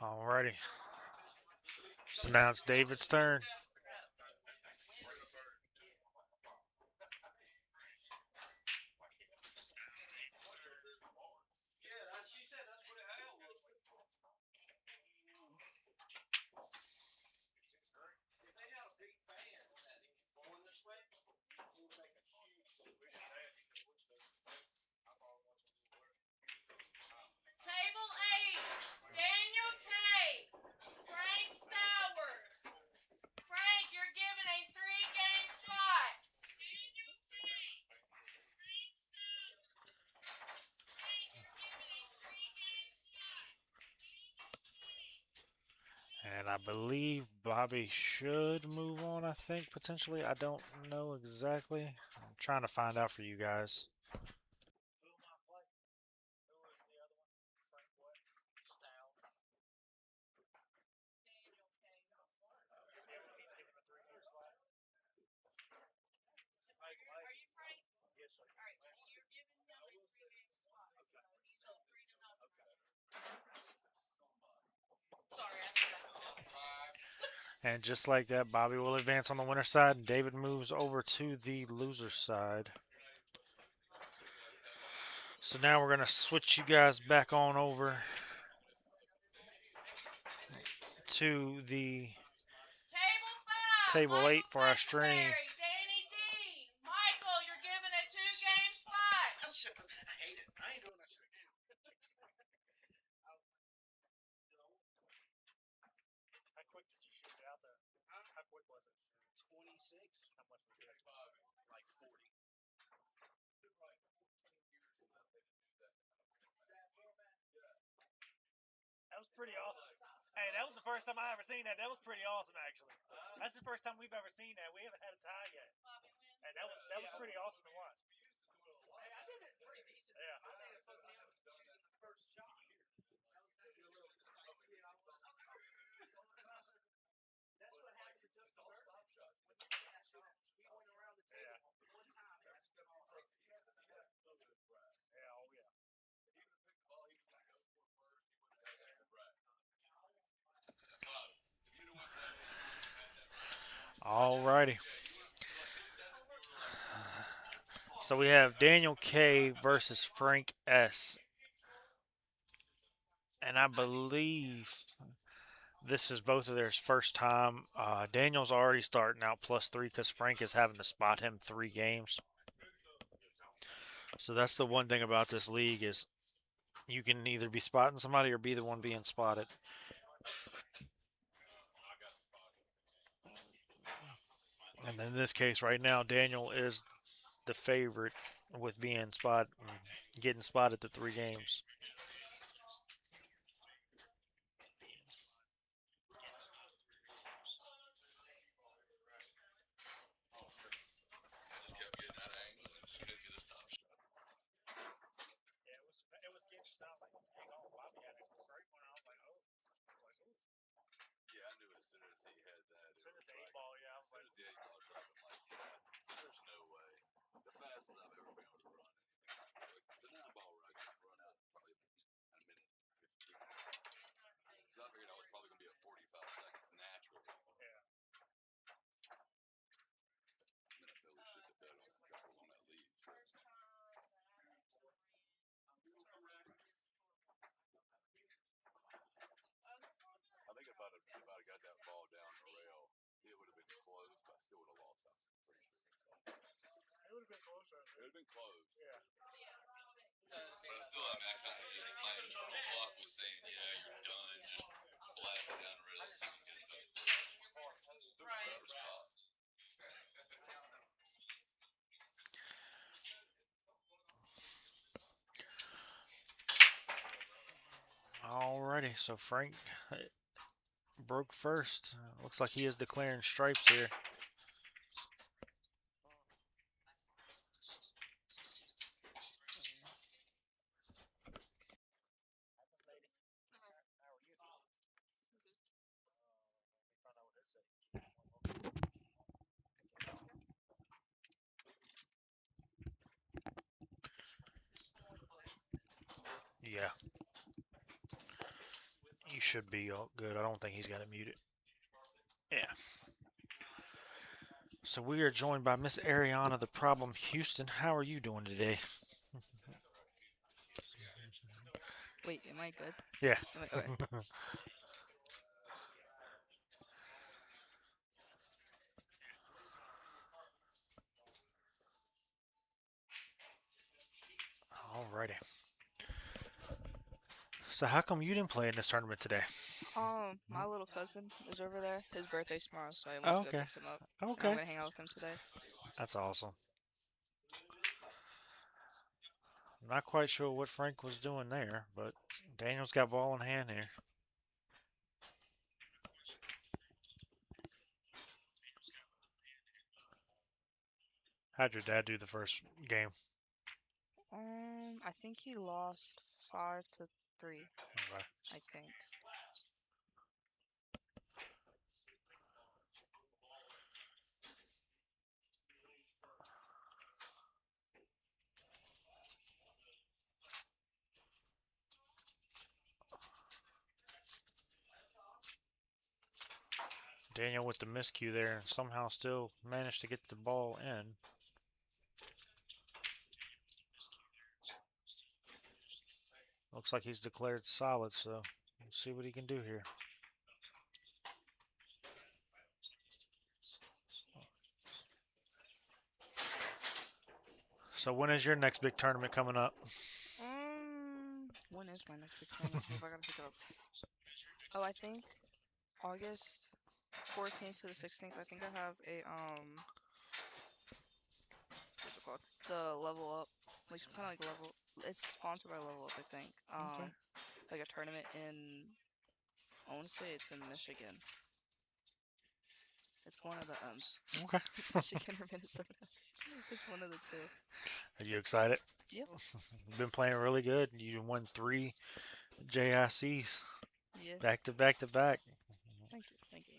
Alrighty. So now it's David's turn. Table 8, Daniel K. Frank Stowers. Frank, you're given a 3-game spot. Daniel K. Frank Stowers. Frank, you're given a 3-game spot. And I believe Bobby should move on, I think, potentially. I don't know exactly. I'm trying to find out for you guys. Are you Frank? Yes, sir. All right, so you're giving him a 3-game spot. So he's up 3-0. Sorry, I forgot to tell you. And just like that, Bobby will advance on the winner side, and David moves over to the loser side. So now we're going to switch you guys back on over to the Table 5. table 8 for our stream. Danny D. Michael, you're given a 2-game spot. I hate it. I ain't doing that shit again. How quick did you shoot it out there? How quick was it? 26. How much was it? Like 40. That was pretty awesome. Hey, that was the first time I ever seen that. That was pretty awesome, actually. That's the first time we've ever seen that. We haven't had a tie yet. Bobby wins. And that was pretty awesome to watch. Hey, I did it pretty decent. Yeah. I think it's something else. Choosing the first shot. That's your little decisive. That's what happened to Justin Verlander. He went around the table one time. That's good. Yeah, oh yeah. Alrighty. So we have Daniel K versus Frank S. And I believe this is both of theirs first time. Daniel's already starting out +3 because Frank is having to spot him 3 games. So that's the one thing about this league is you can either be spotting somebody or be the one being spotted. And in this case, right now, Daniel is the favorite with being getting spotted the 3 games. Yeah, it was sketchy. Sounds like, hang on, Bobby had a great one. I was like, oh, Yeah, I knew as soon as he had that. as soon as the 8 ball, yeah, I As was soon like, as the 8 ball dropped, I'm like, yeah, there's no way. The fastest I've ever been was a run. The 9 ball run, I could run out probably a minute 15. So I figured I was probably going to be at 45 seconds naturally. yeah. And then I totally shit the bed on the couple on that lead. So. I think if I'd have got that ball down the rail, it would have been close, but I still would have lost. I'm pretty sure. It would have been closer. It would have been close. Yeah. But I still, I mean, I kind of just, my internal thought was saying, yeah, you're done. Just blast it down the rail and see if you can get it. The forever spot. Alrighty, so Frank broke first. Looks like he is declaring stripes here. Yeah. You should be all good. I don't think he's got it muted. Yeah. So we are joined by Miss Ariana, the Problem Houston. How are you doing today? Wait, am I good? Yeah. Okay. Alrighty. So how come you didn't play in this tournament today? My little cousin is over there. His birthday's tomorrow, so I went Oh, to go okay. pick him up. And I'm Okay. gonna hang out with him today. That's awesome. I'm not quite sure what Frank was doing there, but Daniel's got ball in hand here. How'd your dad do the first game? I think he lost 5-3. Okay. I think. Daniel with the miscue there and somehow still managed to get the ball in. Looks like he's declared solid, so we'll see what he can do here. So when is your next big tournament coming up? When is my next big tournament? If I gotta pick it up. Oh, I think August 14th to the 16th. I think I have a what's it called? The Level Up, like kind of like Level. It's sponsored by Level Up, I think. Okay. Like a tournament in. I want to say it's in Michigan. It's one of the ums. Okay. Michigan or Minnesota. It's one of the two. Are you excited? Yep. You've been playing really good. You won 3 JICs Yeah. back to back to back. Thank you. Thank you.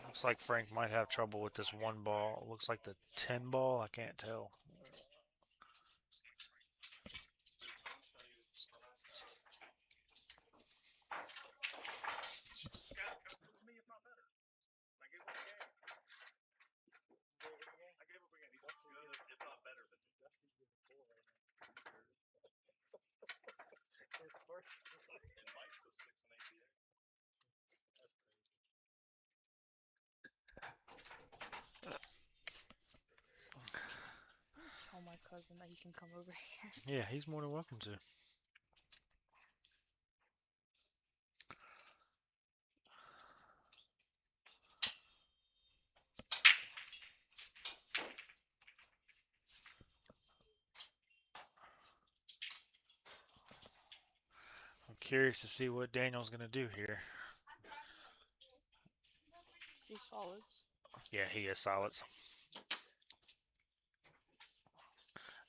Looks like Frank might have trouble with this one ball. Looks like the 10 ball. I can't tell. Tell my cousin that he can come over here. Yeah, he's more than welcome to. I'm curious to see what Daniel's going to do here. Is he solids? Yeah, he is solids.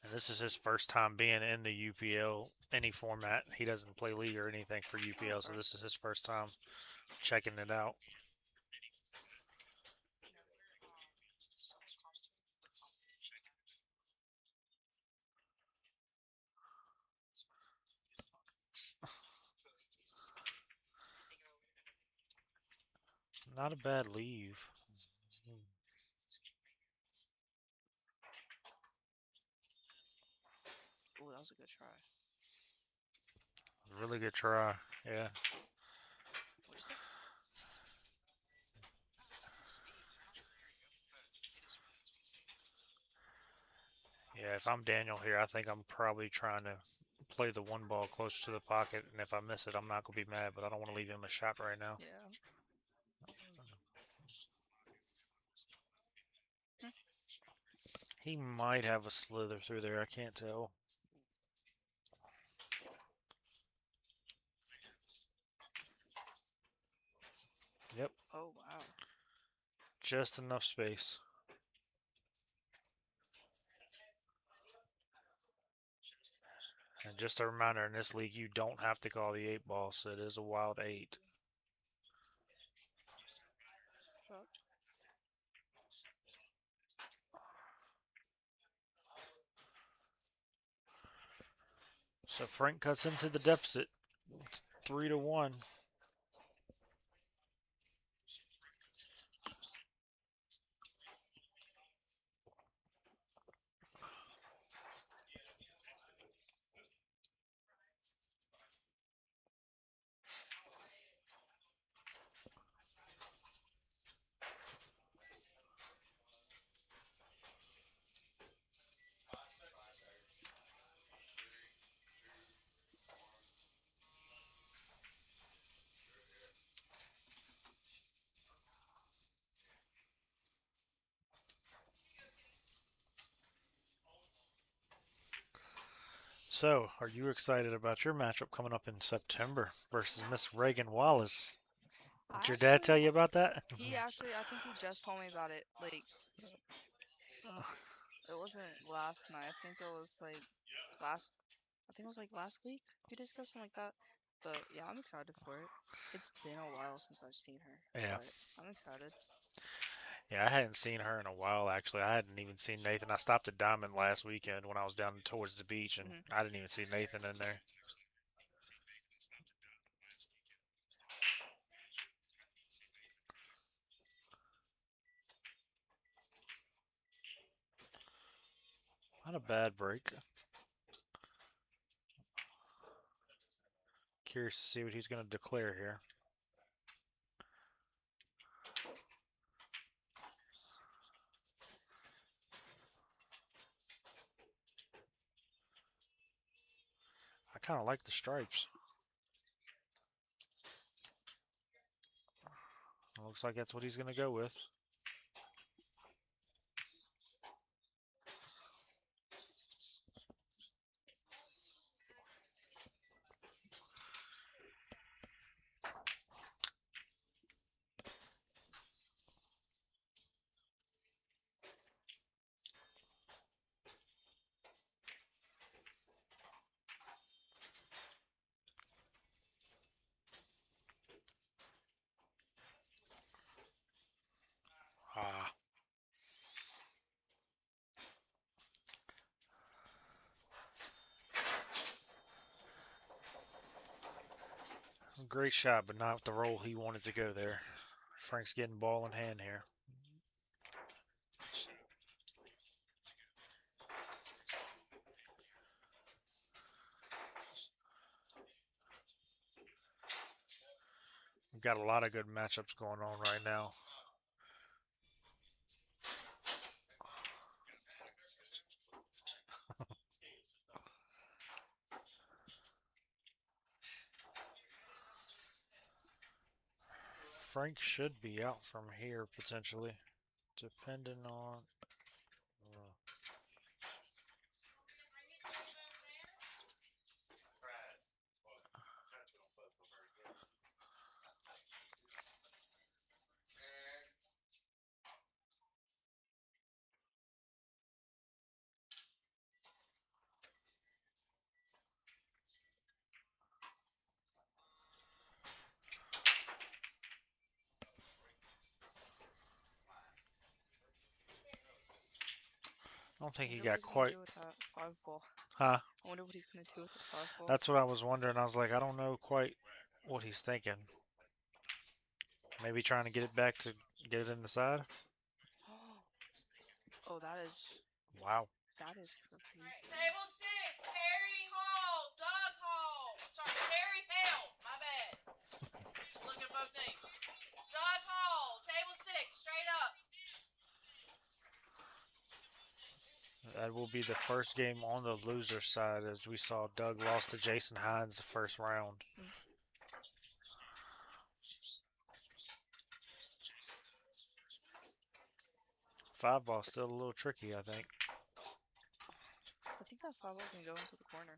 And this is his first time being in the UPL, any format. He doesn't play league or anything for UPL, so this is his first time checking it out. Not a bad leave. Oh, that was a good try. Really good try. Yeah. What'd you say? Yeah, if I'm Daniel here, I think I'm probably trying to play the one ball close to the pocket, and if I miss it, I'm not going to be mad, but I don't want to leave him a shot right now. Yeah. He might have a slither through there. I can't tell. Yep. Oh, wow. Just enough space. And just a reminder, in this league, you don't have to call the 8 ball, so it is a wild 8. Shot. So Frank cuts into the deficit. It's 3-1. So, are you excited about your matchup coming up in September versus Miss Reagan Wallace? Did your dad tell you about that? He actually, I think he just told me about it. Like, it wasn't last night. I think it was like last week, a few days ago, something like that. But yeah, I'm excited for it. It's been a while since I've seen her. Yeah. But I'm excited. Yeah, I hadn't seen her in a while, actually. I hadn't even seen Nathan. I stopped at Diamond last weekend when I was down towards the beach, and I didn't even see Nathan in there. Not a bad break. Curious to see what he's going to declare here. kind of like the stripes. Looks like that's what he's going to go with. Ah. Great shot, but not the roll he wanted to go there. Frank's getting ball in hand here. We've got a lot of good matchups going on right now. Frank should be out from here potentially, depending on. I don't think he got quite. Do with that 5 ball. Huh? I wonder what he's gonna do with the 5 ball. That's what I was wondering. I was like, I don't know quite what he's thinking. Maybe trying to get it back to get it in the side. Oh, that is. Wow. That is crazy. Table 6, Perry Hall, Doug Hall. Sorry, Perry Hale. My bad. Look at both names. Doug Hall, table 6, straight up. That will be the first game on the loser side, as we saw Doug lost to Jason Hines the first round. 5 ball still a little tricky, I think. I think that 5 ball can go into the corner.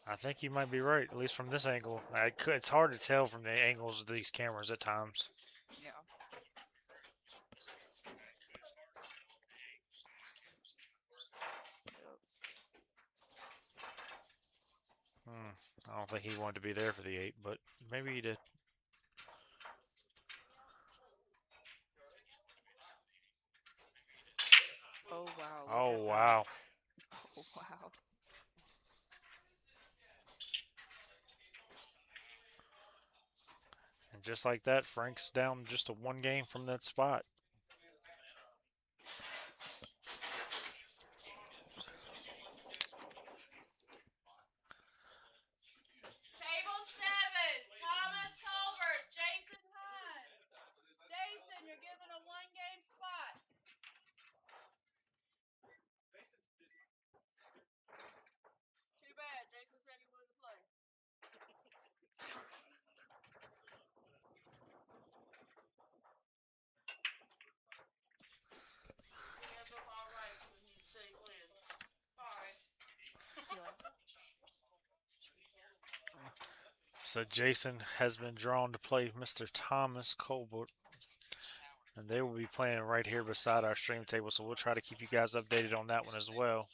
I think you might be right, at least from this angle. It's hard to tell from the angles of these cameras at times. Yeah. I don't think he wanted to be there for the 8, but maybe he did. Oh, wow. Oh, wow. Oh, wow. And just like that, Frank's down just a 1 game from that spot. Table 7, Thomas Tolbert, Jason Hines. Jason, you're given a 1-game spot. Too bad. Jason said he wanted to play. He has up all rights when he said he win. Alright. So Jason has been drawn to play Mr. Thomas Colbert. And they will be playing right here beside our stream table, so we'll try to keep you guys updated on that one as well.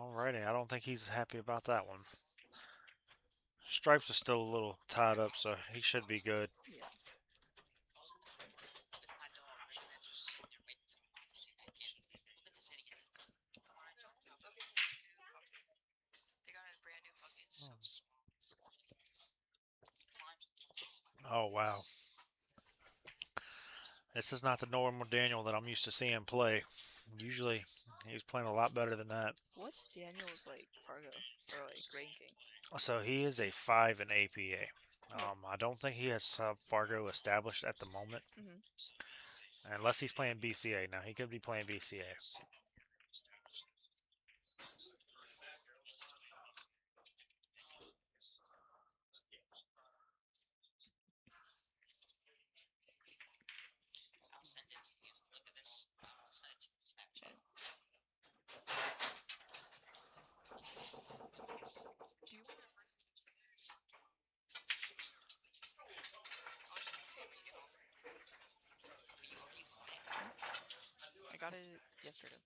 Alrighty, I don't think he's happy about that one. Stripes are still a little tied up, so he should be good. Yeah. Oh, wow. This is not the normal Daniel that I'm used to seeing play. Usually, he's playing a lot better than that. What's Daniel's like Fargo or like ranking? So he is a 5 in APA. Oh. I don't think he has Fargo established at the moment, Mhm. unless he's playing BCA. Now, he could be playing BCA. Do you I got it yesterday.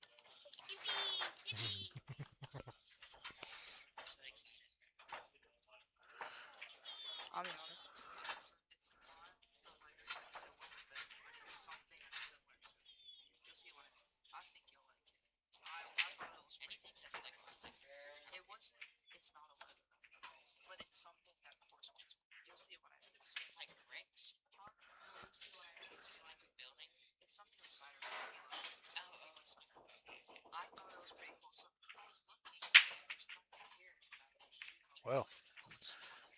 I'll be honest. Well,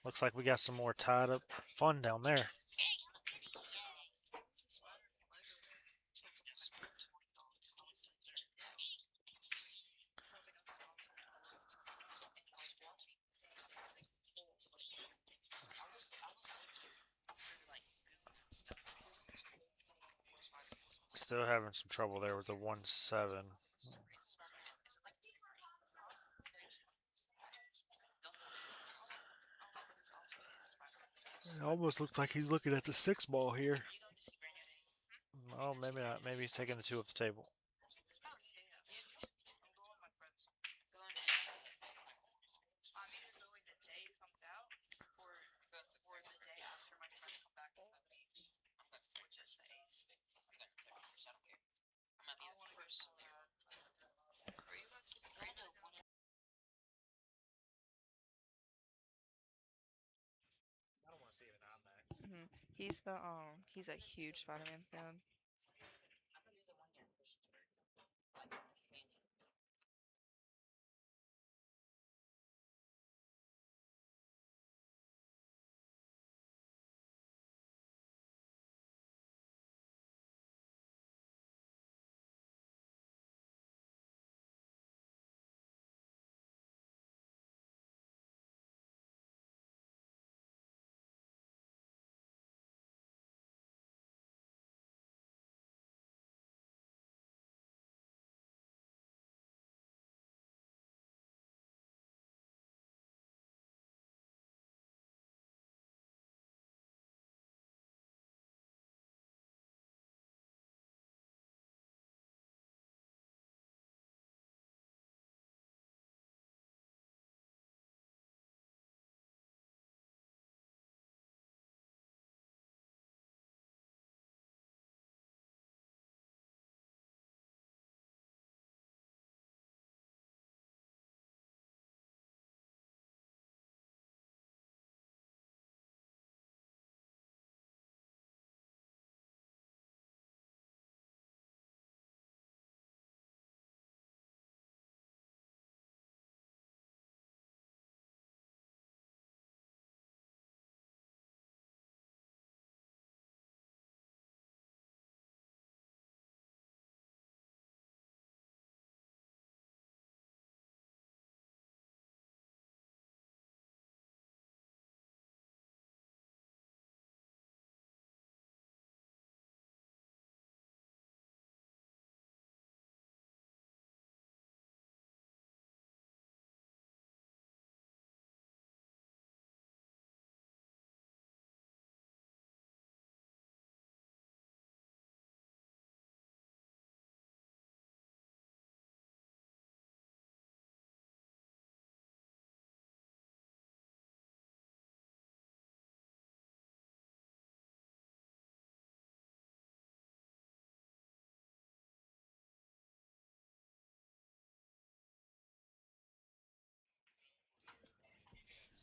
looks like we got some more tied up fun down there. Still having some trouble there with the 1-7. It almost looks like he's looking at the 6 ball here. Oh, maybe not. Maybe he's taking the 2 off the table. He's a huge Spider-Man fan.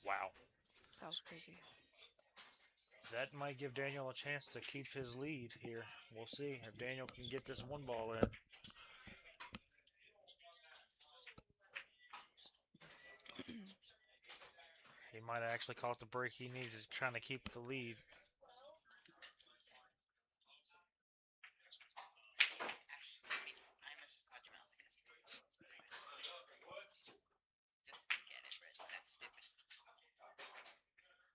Wow. That was crazy. That might give Daniel a chance to keep his lead here. We'll see if Daniel can get this one ball in. He might have actually caught the break he needed, trying to keep the lead. I almost just called you out because just think at it, Brett. So stupid.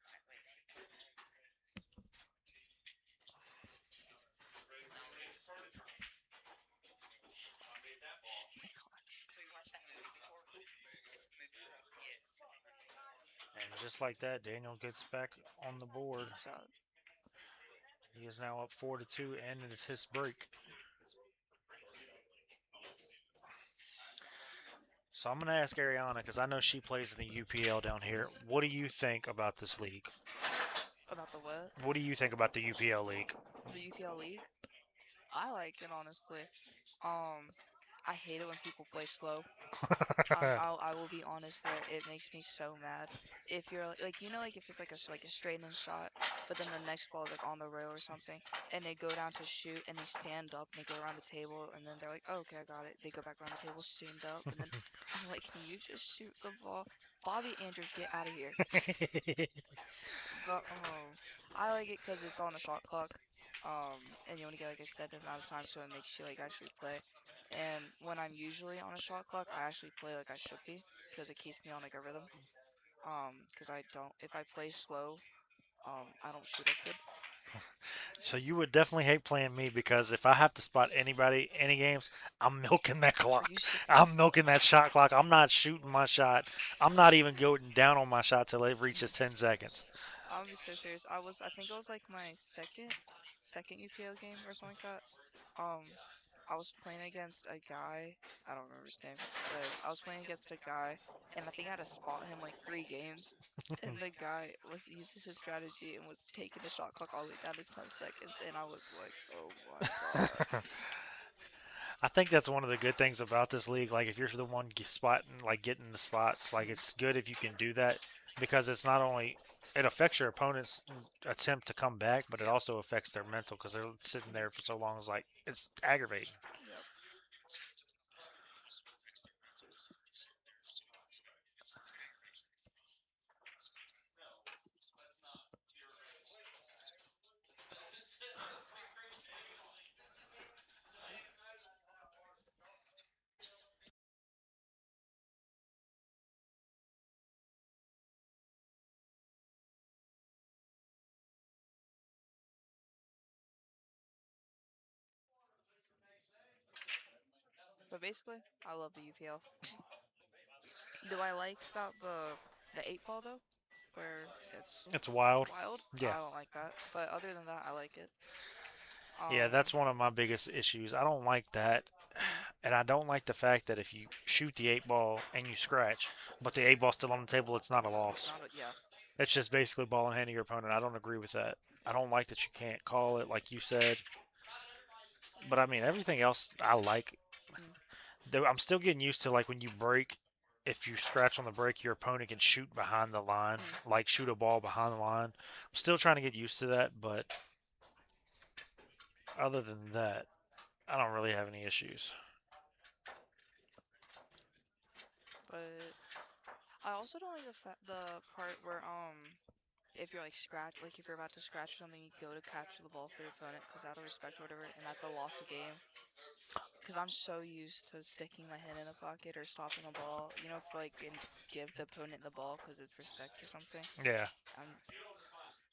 Alright, wait a second. Have you watched that movie before? It's a movie from kids. And just like that, Daniel gets back on the board. So He is now up 4-2, and it is his break. So I'm going to ask Ariana because I know she plays in the UPL down here. What do you think about this league? about the what? What do you think about the UPL league? The UPL League. I like it honestly. Um, I hate it when people play slow. I will be honest there. It makes me so mad. If you're like you know like if it's like like a straight in shot, but then the next ball is like on the rail or something, and they go down to shoot and they stand up and they go around the table and then they're like, oh, okay, I got it. They go back around the table, stand up, and then I'm like, can you just shoot the ball? Bobby Andrews, get out of here. But I like it because it's on a shot clock. And you want to get like extended amount of time, so it makes you like actually play. And when I'm usually on a shot clock, I actually play like I should be because it keeps me on like a rhythm. Because I don't if I play slow, I don't shoot as good. So you would definitely hate playing me because if I have to spot anybody, any games, I'm milking that Are clock. you serious? I'm milking that shot clock. I'm not shooting my shot. I'm not even going down on my shot till it reaches 10 seconds. I'll be so serious. I think it was like my second UPL game or something like that. Um, I was playing against a guy. I don't remember his name, but I was playing against a guy, and I think I had to spot him like 3 games. And the guy was using his strategy and was taking the shot clock all the way down to 10 seconds, and I was like, oh my god. I think that's one of the good things about this league. Like if you're the one spotting, like getting the spots, like it's good if you can do that because it's not only it affects your opponent's attempt to come back, but it Yep. also affects their mental because they're sitting there for so long. It's like it's aggravating. Yep. But basically, I love the UPL. Do I like about the 8 ball though, where it's It's wild. wild? Yeah. I don't like that. But other than that, I like it. Yeah, Um, that's one of my biggest issues. I don't like that. mm, And I don't like the fact that if you shoot the 8 ball and you scratch, but the 8 ball's still on the table, it's not a it's loss. not a yeah. It's just basically ball in hand of your opponent. I don't agree with that. I don't like that you can't call it like you said. But I mean, everything else I like. Mm, Though I'm still getting used to like when you break, if you scratch on the break, your opponent can shoot behind the line, mm. like shoot a ball behind the line. I'm still trying to get used to that, but other than that, I don't really have any issues. But I also don't like the part where if you're like scratch like if you're about to scratch something, you go to capture the ball for your opponent because out of respect or whatever, and that's a loss of game. Because I'm so used to sticking my hand in the pocket or stopping a ball, for like and give the opponent the ball because it's respect or something. Yeah. I'm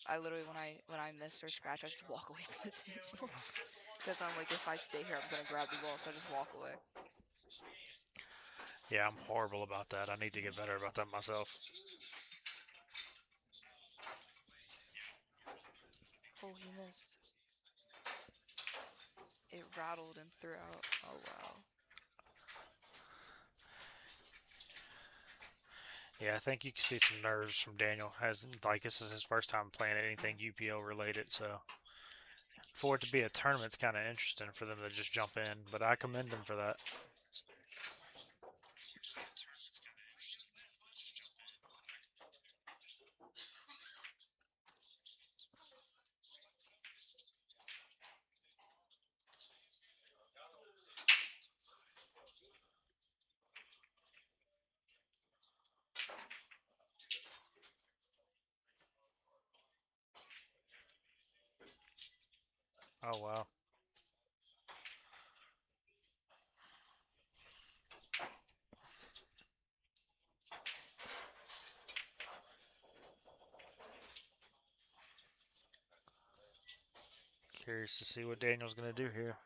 I literally when I miss or scratch, I just walk away from the table because I'm like if I stay here, I'm gonna grab the ball, so I just walk away. Yeah, I'm horrible about that. I need to Mm. get better about that myself. Oh, he missed. It rattled and threw out. Oh wow. Yeah, I think you can see some nerves from Daniel. Has like this is his first time playing anything UPO related, so for it to be a tournament's kind of interesting for them to just jump in. But I commend them for that. Oh wow. Curious to see what Daniel's gonna do here.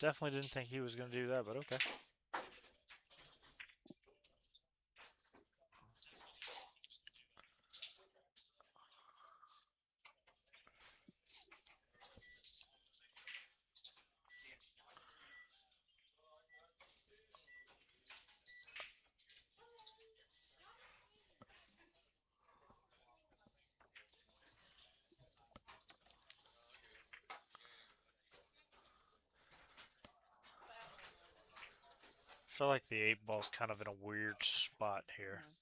Definitely didn't think he was gonna do that, but okay. I feel like the 8 ball's kind of in a weird spot here. Mhm.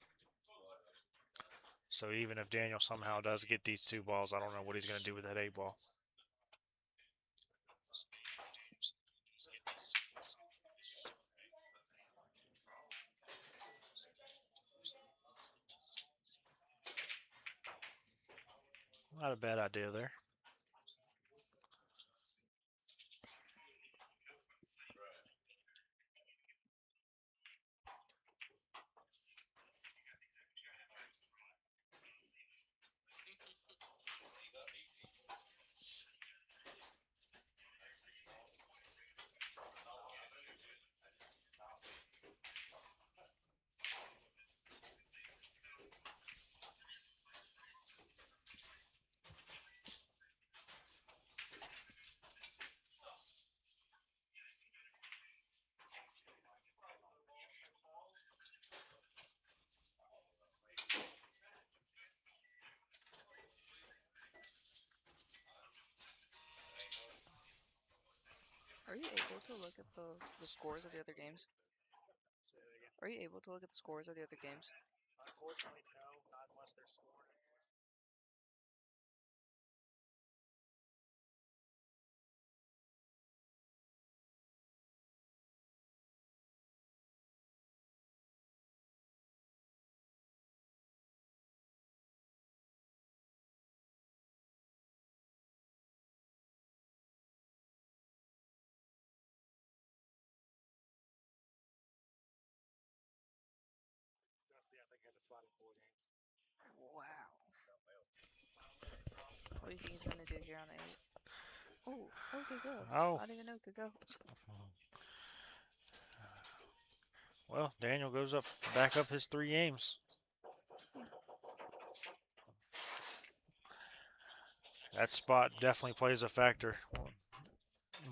So even if Daniel somehow does get these 2 balls, I don't know what he's gonna do with that 8 ball. Not a bad idea there. Are you able to look at the scores of the other games? Are you able to look at the scores of the other games? Unfortunately, no, not unless they're scored. Dusty, I think, has a spot in 4 games. Wow. What do you think he's gonna do here on the 8? Oh, okay, go. Oh, I didn't even know it could go. well, Daniel goes up, back up his 3 games. That spot definitely plays a factor,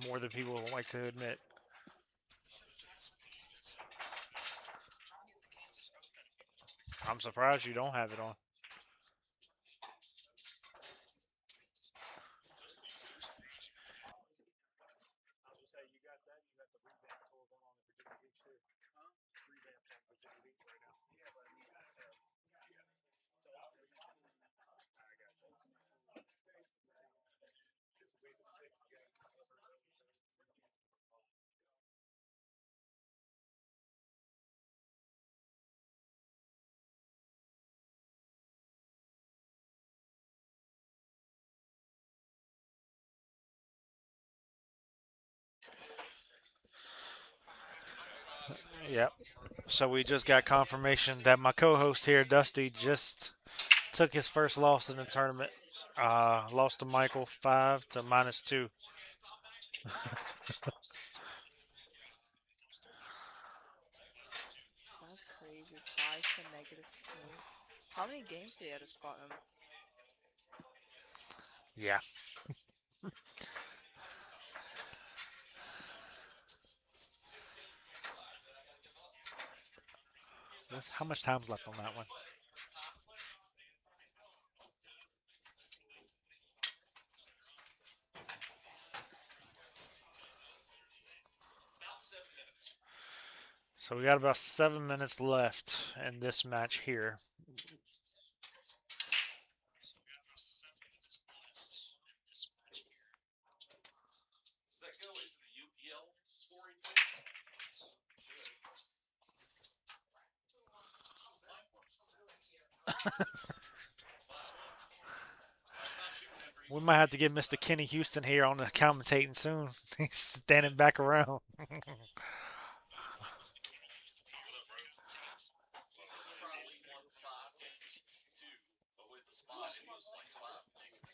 more than people would like to admit. I'm surprised you don't have it on. I'll just say you got that. You got the revamp tour going on in Virginia Beach too. Huh? Revamp's on Virginia Beach right now. Yeah, but I mean that's it's all free. I got you. Just wait for 6 games. Yep. So we just got confirmation that my co-host here, Dusty, just took his first loss in the tournament. Lost to Michael 5 to -2. That's crazy. 5 to -2. How many games did he have to spot him? Yeah. How much time's left on that one? So we got about 7 minutes left in this match here. Does that go into the UPL scoring too? Should. Stop shooting after We might have to get Mr. Kenny Houston here on the commentating soon. He's standing back around. only won 5 games, 2, but with the spot he was playing 5 games.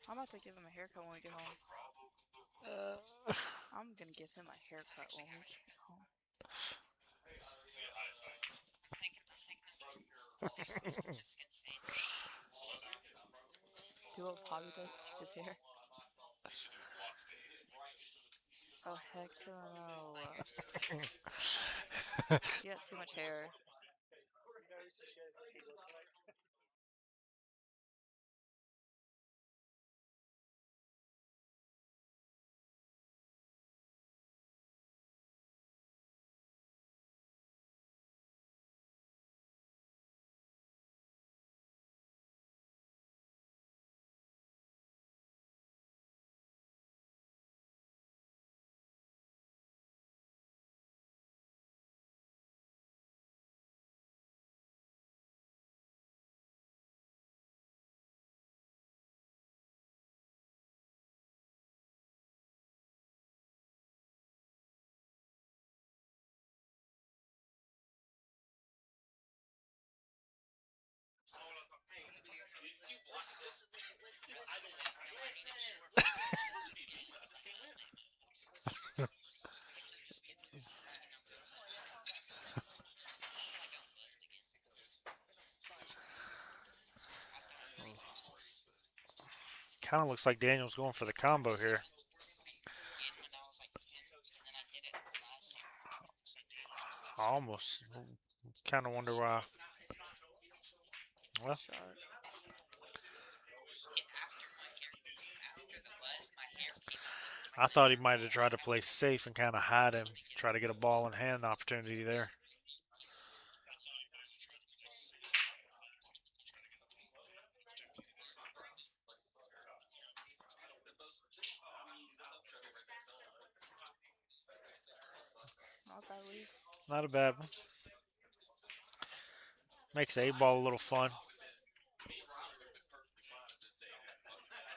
I'm about to give him a haircut when we get home. I'm gonna give him a haircut when we get home. Do what Bobby does to his hair. Oh heck to no. He got too much hair. Kind of looks like Daniel's going for the combo here. I almost kind of wonder why. Well, Shot. I thought he might have tried to play safe and kind of hide him, try to get a ball in hand opportunity there. Not bad lead. Not a bad one. Makes A ball a little fun. Me and Riley would have been perfectly fine if his dad had fucked that.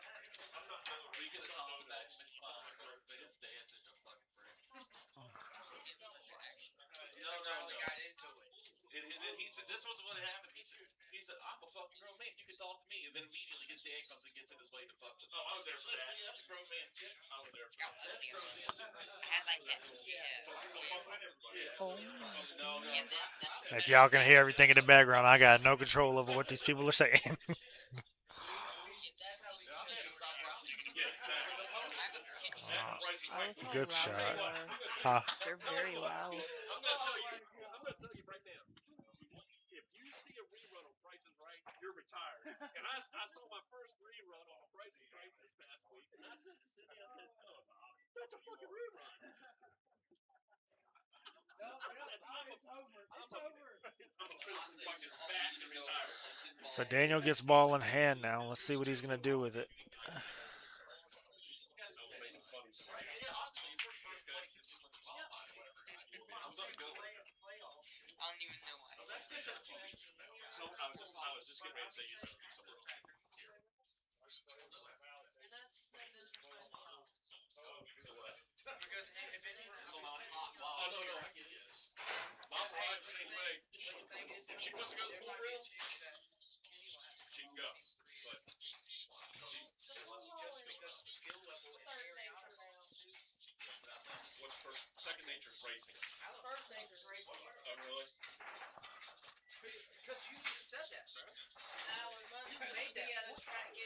We could have talked about it and been fine, but his dad's such a fucking prick. No, no, no. Got into it. And then he said, this was what happened. He said, I'm a fucking grown man. You can talk to me. And then immediately his dad comes and gets in his way to fuck with. Oh, I was there for that. That's a grown man shit. I was there for that. That's grown man shit. Yeah. Oh. No, no. If y'all can hear everything in the background, I got no control over what these people are saying. I love how Good loud shot. they are. Huh? They're very loud. I'm gonna tell you right now. If you see a rerun on Price is Right, you're retired. And I saw my first rerun on Price is Right this past week, and I said to Cindy, I said, that's a fucking rerun. So Daniel gets ball in hand now. Let's see what he's gonna do with it. So I was just getting ready to say you know somewhere else. Oh no, no, I get it. My wife same thing. If she wants to go to the pool room, she can go. But what's first? Second nature is racing. First nature's racing. Oh really? Because you said that, bro. Alan Munson made that. Yeah, that's right.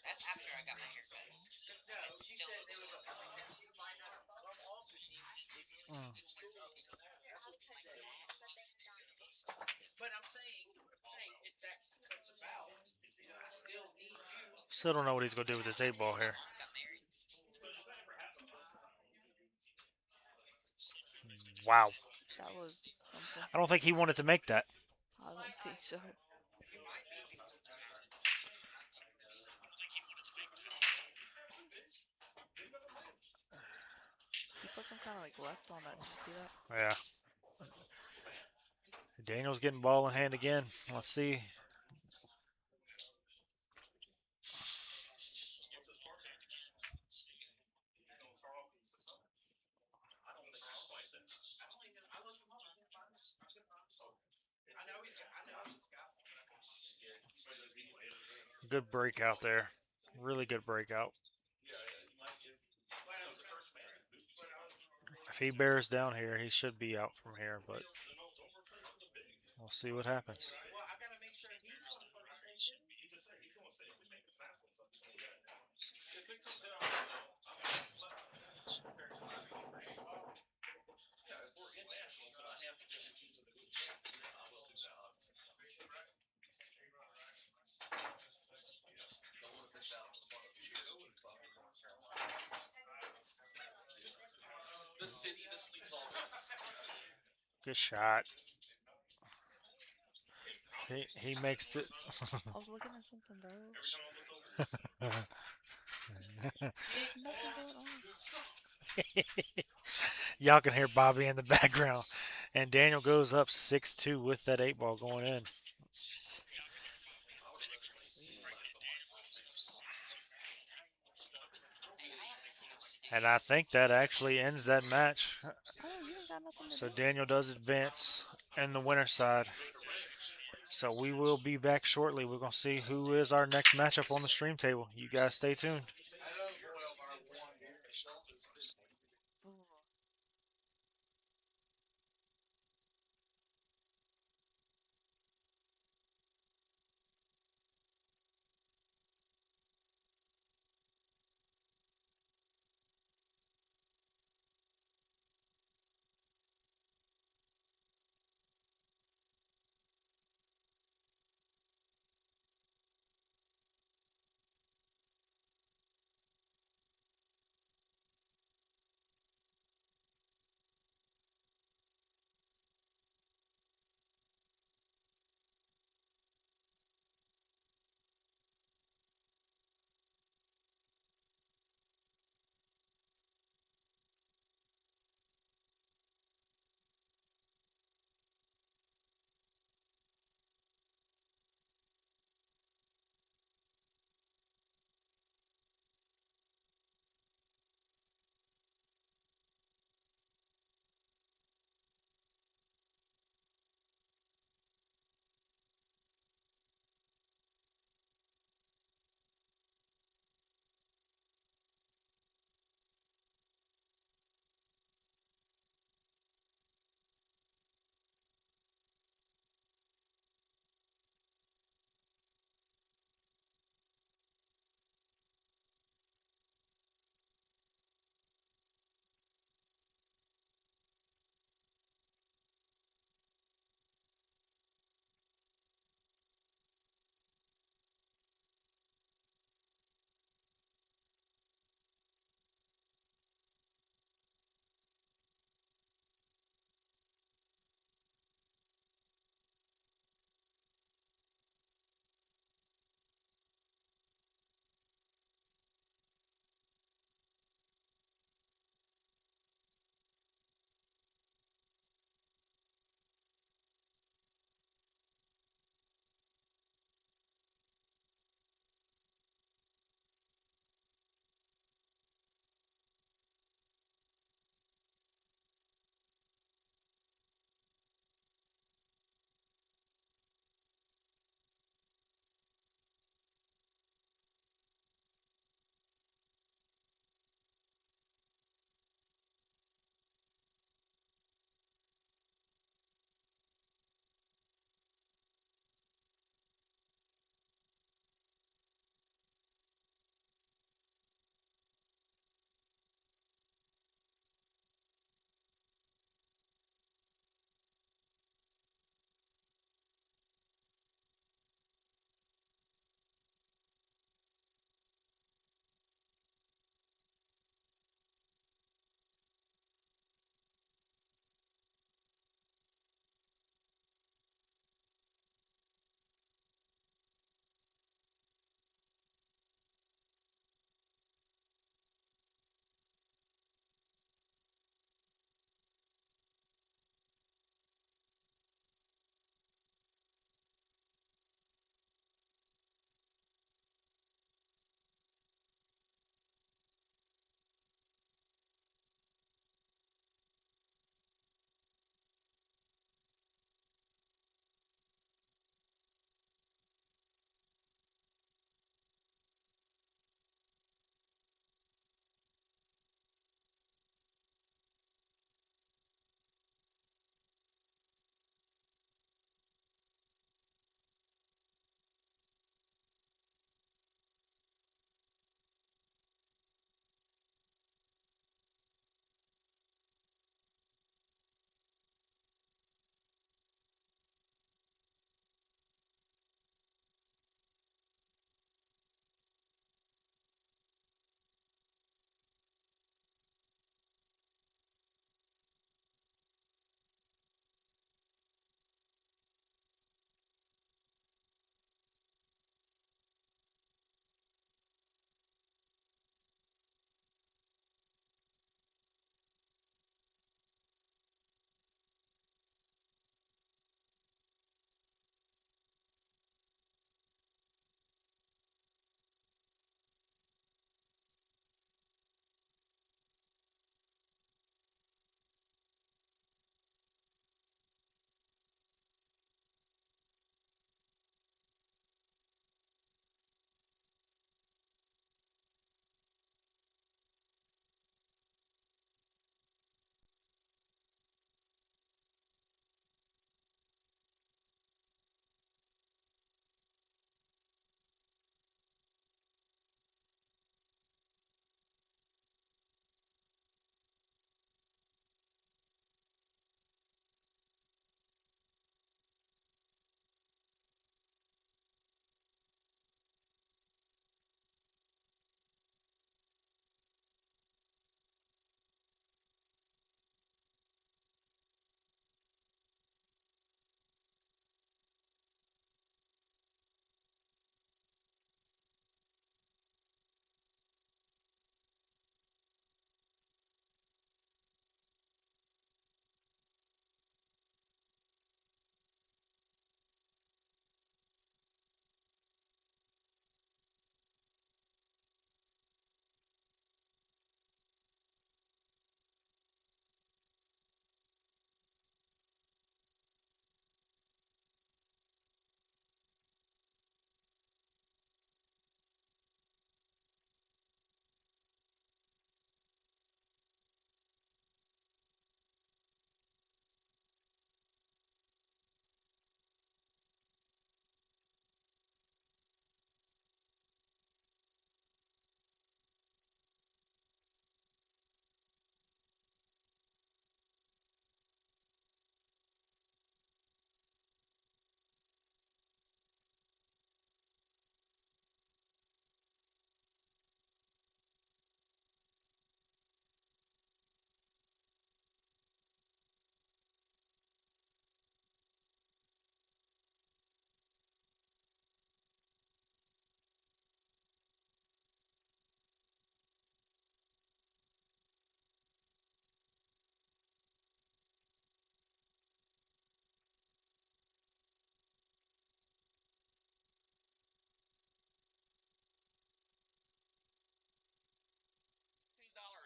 That's after I got my haircut. No, she said there was a you might not come off the team if you Mm. That's what she said. Still don't know what he's gonna do with this 8 ball here. Got married. Wow. That was something. I don't think he wanted to make that. I don't think so. It might be. He put some kind of like left on that. Did you see that? Yeah. Daniel's getting ball in hand again. Let's see. Good breakout there. Really good breakout. If he bears down here, he should be out from here, but we'll see what happens. The city that sleeps always. Good shot. He makes it. I was looking at something, bro. Nothing going on. Y'all can hear Bobby in the background. And Daniel goes up 6-2 with that 8 ball going in. Hey, I have nothing else to do. And I think that actually ends that match. Oh, you ain't got nothing to So do. Daniel does advance in the winner's side. So we will be back shortly. We're going to see who is our next matchup on the stream table. You guys stay tuned.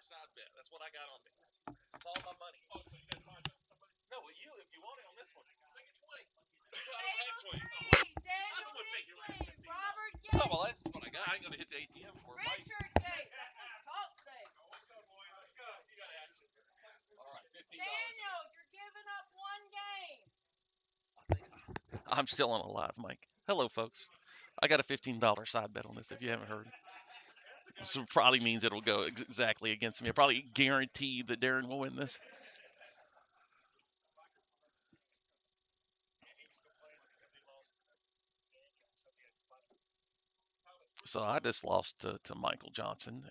side bet. That's what I got on me. It's all my money. Oh, so you got side bet? No, well, you, if you want it on this one. Make it 20. I don't have 20. Daniel I don't want to take your Hinckley, $15. Robert So, Gates, well, that's what I got. I ain't going to hit the ATM for it. Mike. Richard Gates. Talk today. Let's go, boys. Let's go. You got action. All right, $15. Daniel, you're giving up one game. I'm still on a live mic. Hello, folks. I got a $15 side bet on this if you haven't heard. So probably means it'll go exactly against me. I probably guarantee that Darren will win this. So I just lost to Michael Johnson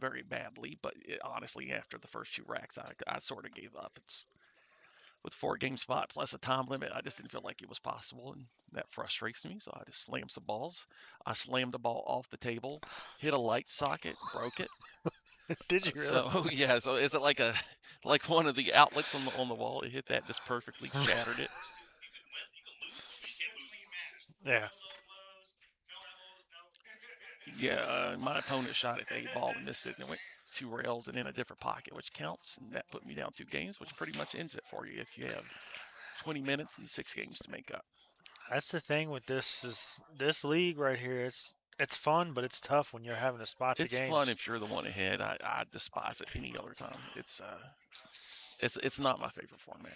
very badly, but honestly, after the first 2 racks, I sort of gave up. It's with 4-game spot plus a time limit, I just didn't feel like it was possible, and that frustrates me. So I just slammed some balls. I slammed a ball off the table, hit a light socket, broke it. Did you really? So yeah, so is it like one of the outlets on the wall? It hit that just perfectly, shattered it. Yeah. Yeah, my opponent shot at the 8 ball and missed it, and it went 2 rails and in a different pocket, which counts, and that put me down 2 games, which pretty much ends it for you if you have 20 minutes and 6 games to make up. That's the thing with this league right here. It's fun, but it's tough when you're having to spot the It's games. fun if you're the one ahead. I despise it any other time. It's not my favorite format.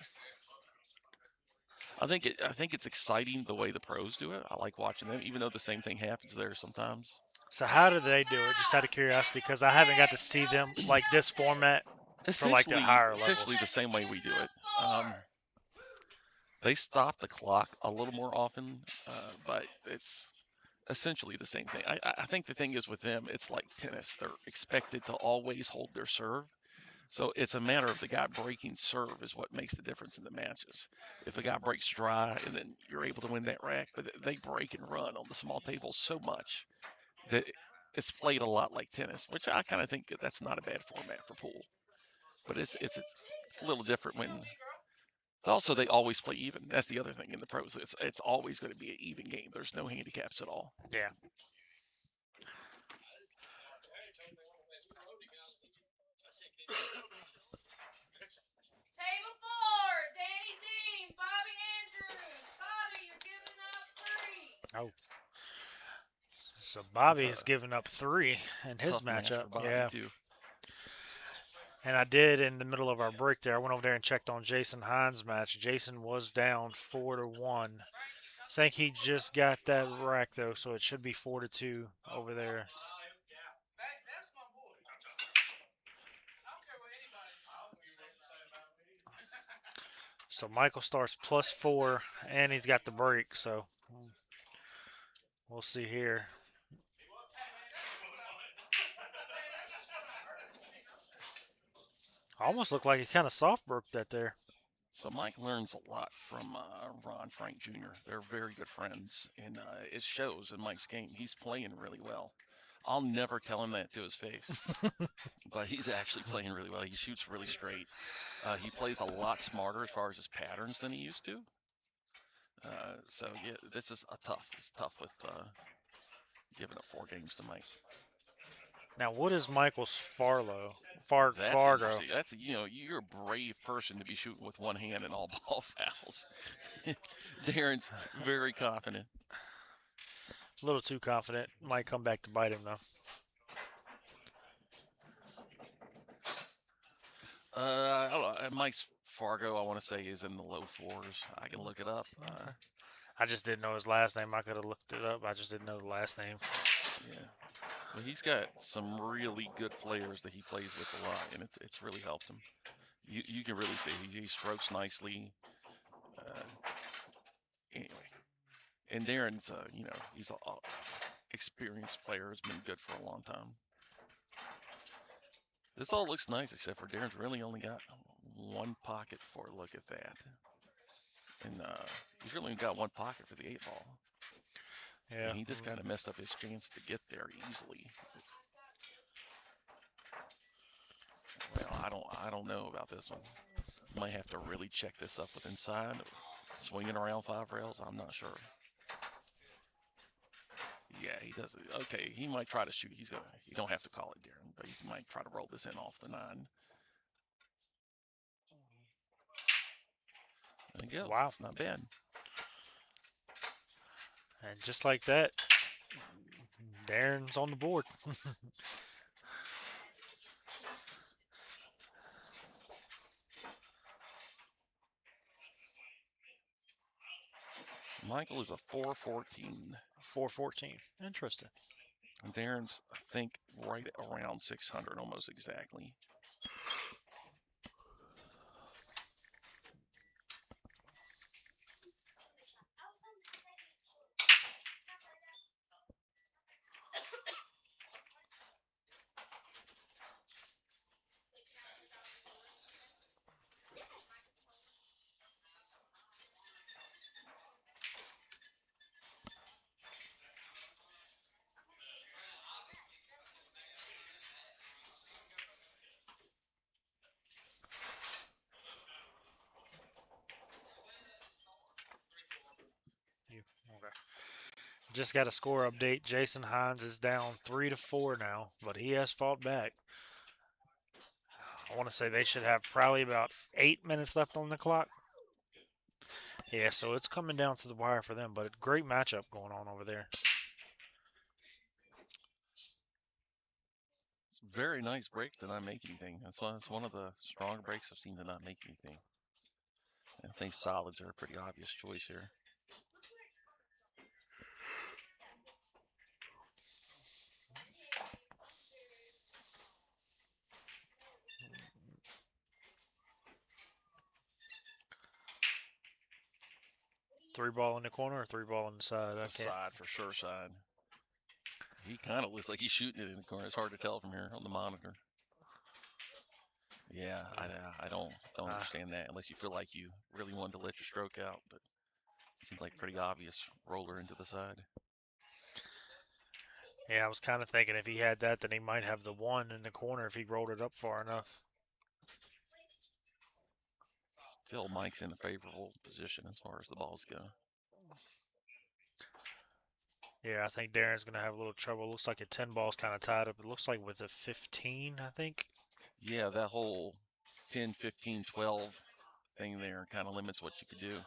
I think it's exciting the way the pros do it. I like watching them, even though the same thing happens there sometimes. So how do they do it? Just out of curiosity, because I haven't got to see them like this format for like the higher levels. Essentially the same way we do it. They stop the clock a little more often, but it's essentially the same thing. I think the thing is with them, it's like tennis. They're expected to always hold their serve. So it's a matter of the guy breaking serve is what makes the difference in the matches. If a guy breaks dry and then you're able to win that rack, but they break and run on the small tables so much that it's played a lot like tennis, which I kind of think that's not a bad format for pool. But it's a little different when. Also, they always play even. That's the other thing in the pros. It's always going to be an even game. There's no handicaps at all. Yeah. Table 4, Danny Dean, Bobby Andrews. Bobby, you're giving up 3. Oh. So Bobby has given up 3 in his Tough match matchup. for Bobby, yeah. too. And I did in the middle of our break there. I went over there and checked on Jason Hines' match. Jason was down 4-1. I think he just got that rack though, so it should be 4-2 over there. That's my boy. I don't care what anybody So Michael starts +4, and he's got the break. So we'll see here. Almost looked like he kind of soft broke that there. So Mike learns a lot from Ron Frank Jr. They're very good friends, and it shows in Mike's game. He's playing really well. I'll never tell him that to his face, but he's actually playing really well. He shoots really straight. He plays a lot smarter as far as his patterns than he used to. So yeah, this is tough. It's tough with giving up 4 games to Mike. Now, what is Michael's Fargo? Interesting. That's you're a brave person to be shooting with one hand and all ball fouls. Darren's very confident. A little too confident. Might come back to bite him though. I don't know. Mike's Fargo, I want to say, is in the low 4s. I can look it up. I just didn't know his last name. I could have looked it up. I just didn't know the last name. Yeah. Well, he's got some really good players that he plays with a lot, and it's really helped him. You can really see he strokes nicely. Anyway, and Darren's he's an experienced player. Has been good for a long time. This all looks nice, except for Darren's really only got 1 pocket for. Look at that, and he's really only got 1 pocket for the 8 ball. Yeah. And he just kind of messed up his chance to get there easily. Well, I don't know about this one. Might have to really check this up with inside. Swinging around 5 rails, I'm not sure. Yeah, he does. Okay, he might try to shoot. He's gonna. You don't have to call it, Darren, but he might try to roll this in off the 9. There you go. Wow. It's not bad. And just like that, Darren's on the board. Michael is a 414. 414. Interesting. And Darren's, I think, right around 600, almost exactly. Okay. Just got a score update. Jason Hines is down 3-4 now, but he has fought back. I want to say they should have probably about 8 minutes left on the clock. Yeah, so it's coming down to the wire for them, but a great matchup going on over there. Very nice break to not make anything. That's one of the stronger breaks I've seen to not make anything. I think solids are a pretty obvious choice here. Three ball in the corner or three ball in the side? I can't. Side for sure, side. He kind of looks like he's shooting it in the corner. It's hard to tell from here on the monitor. Yeah, I don't understand that unless you feel like you really wanted to let your stroke out, but it seems like pretty obvious roller into the side. Yeah, I was kind of thinking if he had that, then he might have the one in the corner if he rolled it up far enough. Still, Mike's in a favorable position as far as the balls go. Yeah, I think Darren's going to have a little trouble. Looks like a 10 ball's kind of tied up. It looks like with a 15, I think. Yeah, that whole 10, 15, 12 thing there kind of limits what you could do.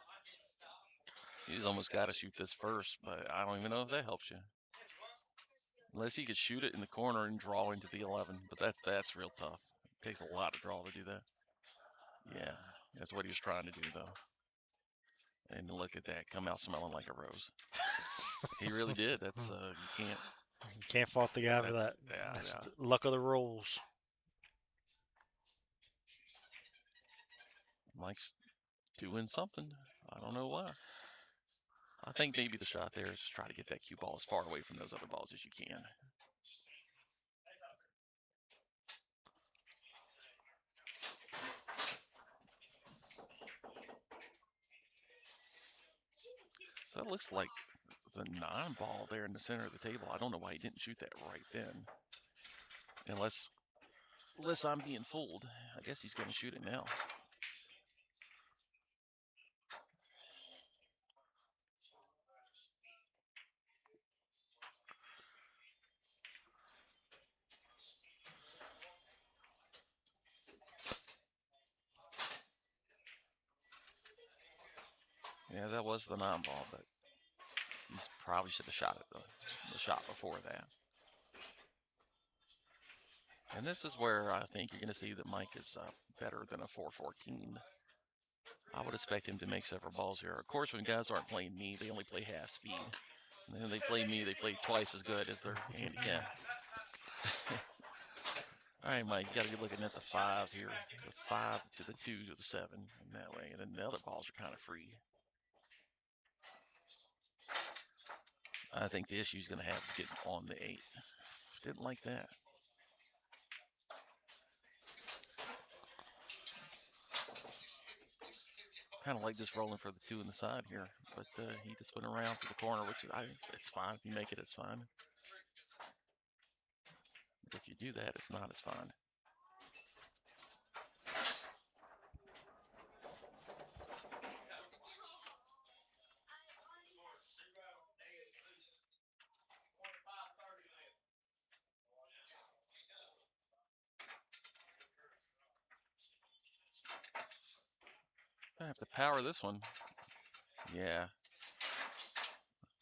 He's almost got to shoot this first, but I don't even know if that helps you. Unless he could shoot it in the corner and draw into the 11, but that's real tough. It takes a lot of draw to do that. Yeah, that's what he was trying to do, though. And look at that, come out smelling like a rose. He really did. That's you can't fault the guy for that. Yeah, that's luck of the rolls. Mike's doing something. I don't know why. I think maybe the shot there is to try to get that cue ball as far away from those other balls as you can. So that looks like the 9 ball there in the center of the table. I don't know why he didn't shoot that right then. Unless I'm being fooled. I guess he's going to shoot it now. Yeah, that was the 9 ball, but he probably should have shot it the shot before that. And this is where I think you're going to see that Mike is better than a 414. I would expect him to make several balls here. Of course, when guys aren't playing me, they only play half speed. And then they play me, they play twice as good as their handicap. All right, Mike, you got to be looking at the 5 here. The 5 to the 2 to the 7 in that way. And then the other balls are kind of free. I think the issue he's going to have is getting on the 8. Didn't like that. Kind of like just rolling for the 2 in the side here, but he just went around to the corner, which it's fine. If you make it, it's fine. But if you do that, it's not as fine. power this one. Yeah.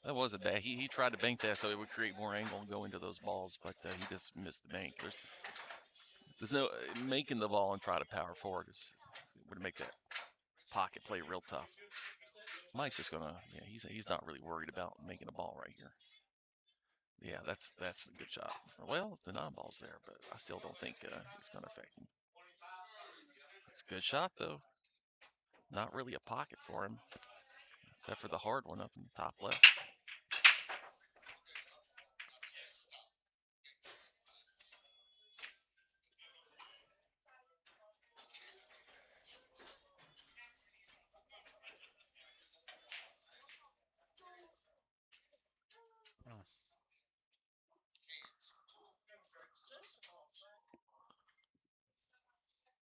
That wasn't bad. He tried to bank that so it would create more angle and go into those balls, but he just missed the bank. There's no making the ball and try to power forward would make that pocket play real tough. Mike's just gonna, yeah, he's not really worried about making a ball right here. Yeah, that's a good shot. Well, the non-ball's there, but I still don't think it's gonna affect him. It's a good shot though. Not really a pocket for him, except for the hard one up in the top left.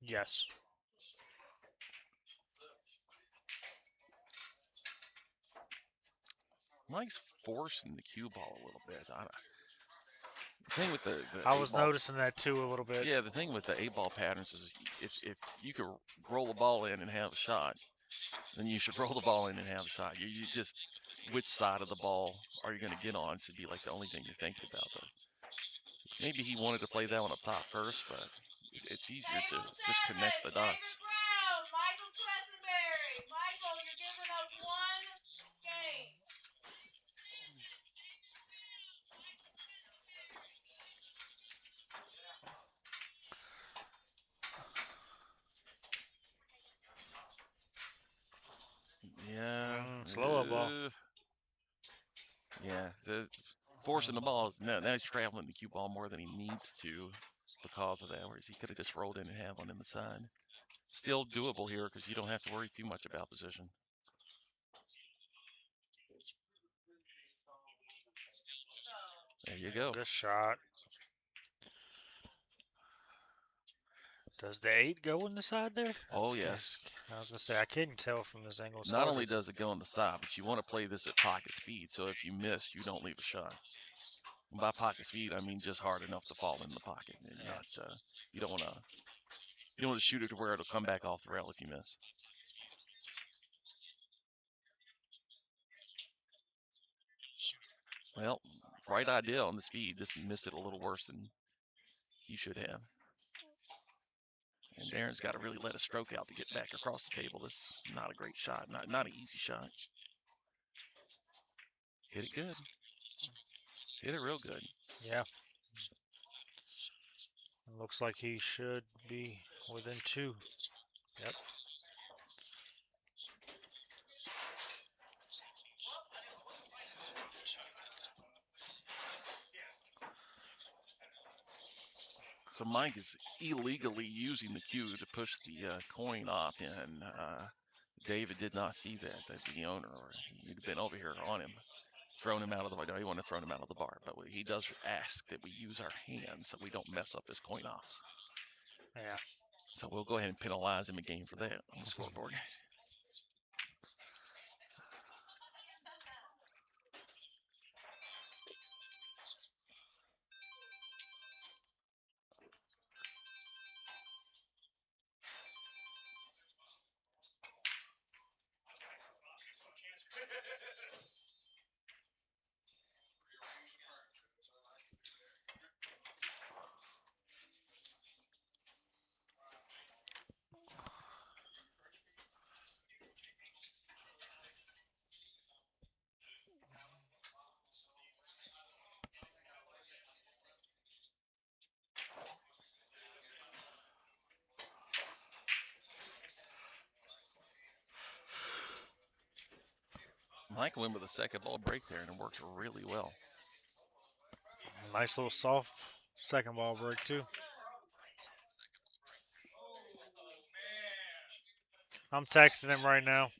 Yes. Mike's forcing the cue ball a little bit. The thing with the I was eight-ball, noticing that too a little bit. yeah, the thing with the 8-ball patterns is if you could roll the ball in and have a shot, then you should roll the ball in and have a shot. You just which side of the ball are you going to get on should be like the only thing you're thinking about. Though maybe he wanted to play that one up top first, but it's easier to just connect the dots. David Brown, Michael Questenberry. Michael, you're giving up one game. Yeah. Slow up ball. Yeah. Forcing the ball is now he's traveling the cue ball more than he needs to because of that. Whereas he could have just rolled in and had one in the side. Still doable here because you don't have to worry too much about position. There you go. Good shot. Does the 8 go in the side there? Oh, yes. I was going to say, I couldn't tell from this angle. It's Not hard only to- does it go on the side, but you want to play this at pocket speed. So if you miss, you don't leave a shot. And by pocket speed, I mean just hard enough to fall in the pocket. And not, you don't want to shoot it to where it'll come back off the rail if you miss. Well, right idea on the speed. Just missed it a little worse than he should have. And Darren's got to really let a stroke out to get back across the table. This is not a great shot. Not an easy shot. Hit it good. Hit it real good. Yeah. It looks like he should be within 2. Yep. So Mike is illegally using the cue to push the coin off, and David did not see that the owner, or he'd have been over here on him, thrown him out of the bar. No, he wanted to throw him out of the bar, but he does ask that we use our hands so we don't mess up his coin offs. Yeah. So we'll go ahead and penalize him again for that on the scoreboard. Mike went with a second ball break there, and it worked really well. Nice little soft second ball break, too. I'm texting him right now.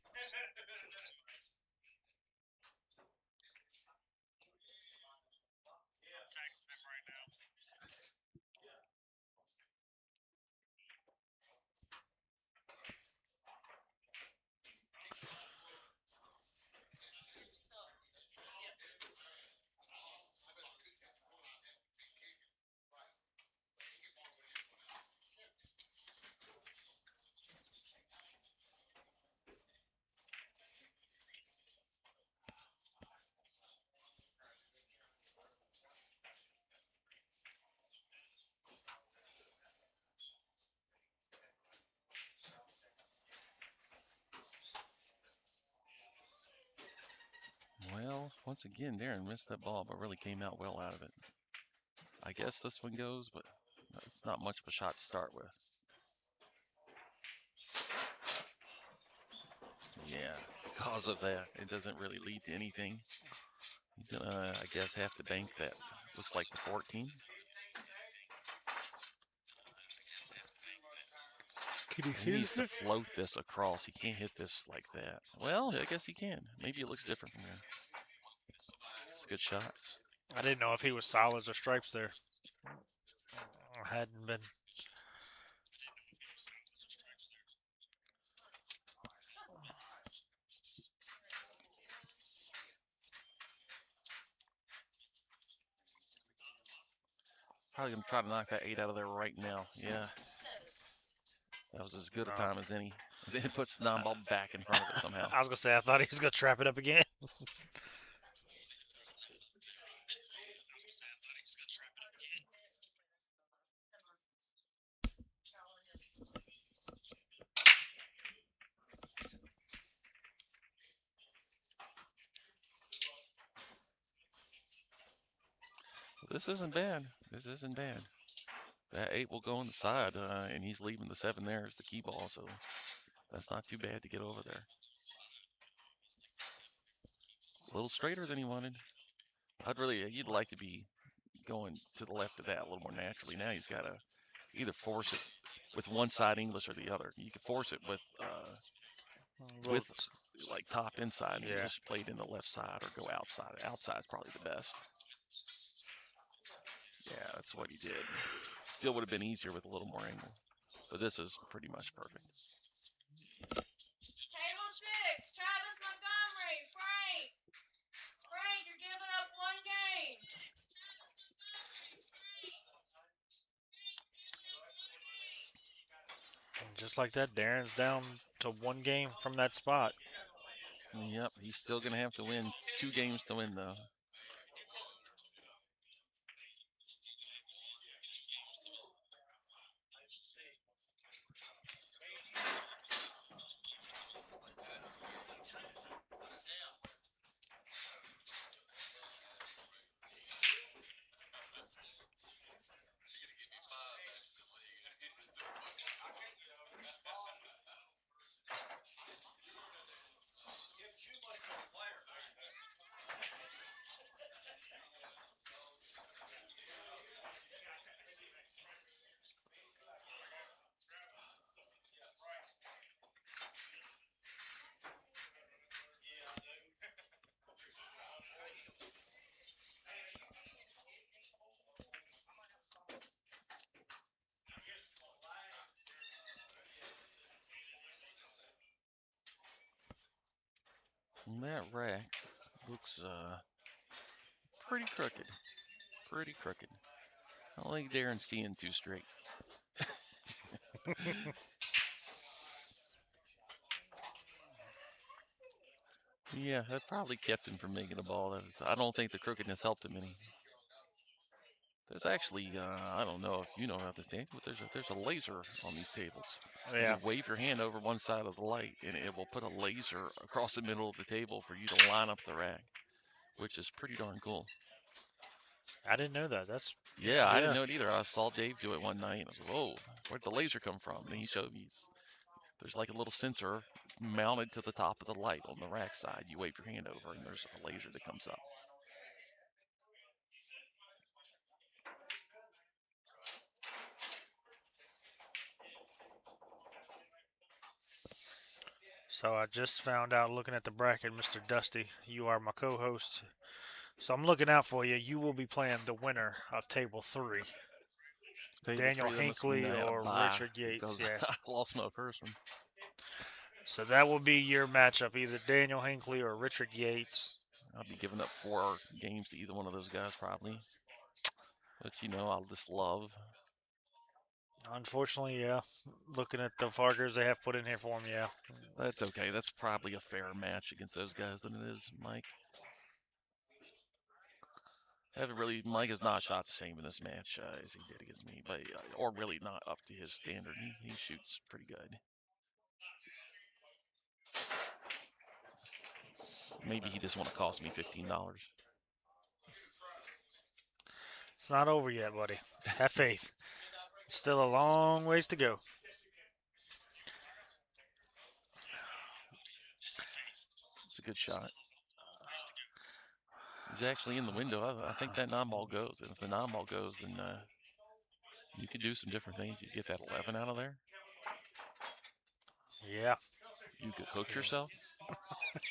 Well, once again, Darren missed that ball, but really came out well out of it. I guess this one goes, but it's not much of a shot to start with. Yeah, because of that, it doesn't really lead to anything. He's gonna, I guess, have to bank that. Looks like the 14. Can you He see needs this? to float this across. He can't hit this like that. Well, I guess he can. Maybe it looks different from there. It's a good shot. I didn't know if he was solids or stripes there. I hadn't been. Probably gonna try to knock that 8 out of there right now. Yeah. That was as good a time as any. Then it puts the non-ball back in front of it somehow. I was gonna say I thought he was gonna trap it up again. This isn't bad. This isn't bad. That 8 will go on the side, and he's leaving the 7 there as the key ball, so that's not too bad to get over there. A little straighter than he wanted. You'd like to be going to the left of that a little more naturally. Now he's got to either force it with one side English or the other. You can force it with like top inside. Yeah. You just play it in the left side or go outside. Outside's probably the best. Yeah, that's what he did. Still would have been easier with a little more angle. But this is pretty much perfect. Table 6, Travis Montgomery, Frank. Frank, you're giving up one game. And just like that, Darren's down to one game from that spot. Yep, he's still going to have to win 2 games to win, though. And that rack looks pretty crooked. Pretty crooked. I don't think Darren's seeing too straight. Yeah, that probably kept him from making a ball. I don't think the crookedness helped him any. There's actually, I don't know if you know about this, Dave, but there's a laser on these tables. Yeah. You can wave your hand over one side of the light, and it will put a laser across the middle of the table for you to line up the rack, which is pretty darn cool. I didn't know that. Yeah, I didn't know it either. I saw Dave do it one night, and I was like, whoa, where'd the laser come from? And he showed me there's like a little sensor mounted to the top of the light on the rack side. You wave your hand over, and there's a laser that comes up. So I just found out looking at the bracket, Mr. Dusty, you are my co-host. So I'm looking out for you. You will be playing the winner of Table 3. Daniel Hinckley or Richard Yates. Yeah. I lost my first one. So that will be your matchup, either Daniel Hinckley or Richard Yates. I'll be giving up 4 games to either one of those guys probably. But, I'll just love. Unfortunately, yeah. Looking at the Fargers they have put in here for him, yeah. That's okay. That's probably a fair match against those guys than it is Mike. Mike has not shot the same in this match as he did against me, but or really not up to his standard. He shoots pretty good. Maybe he just want to cost me $15. It's not over yet, buddy. Have faith. Still a long ways to go. It's a good shot. He's actually in the window. I think that 9 ball goes. And if the 9 ball goes, then you could do some different things. You get that 11 out of there. Yeah. You could hook yourself.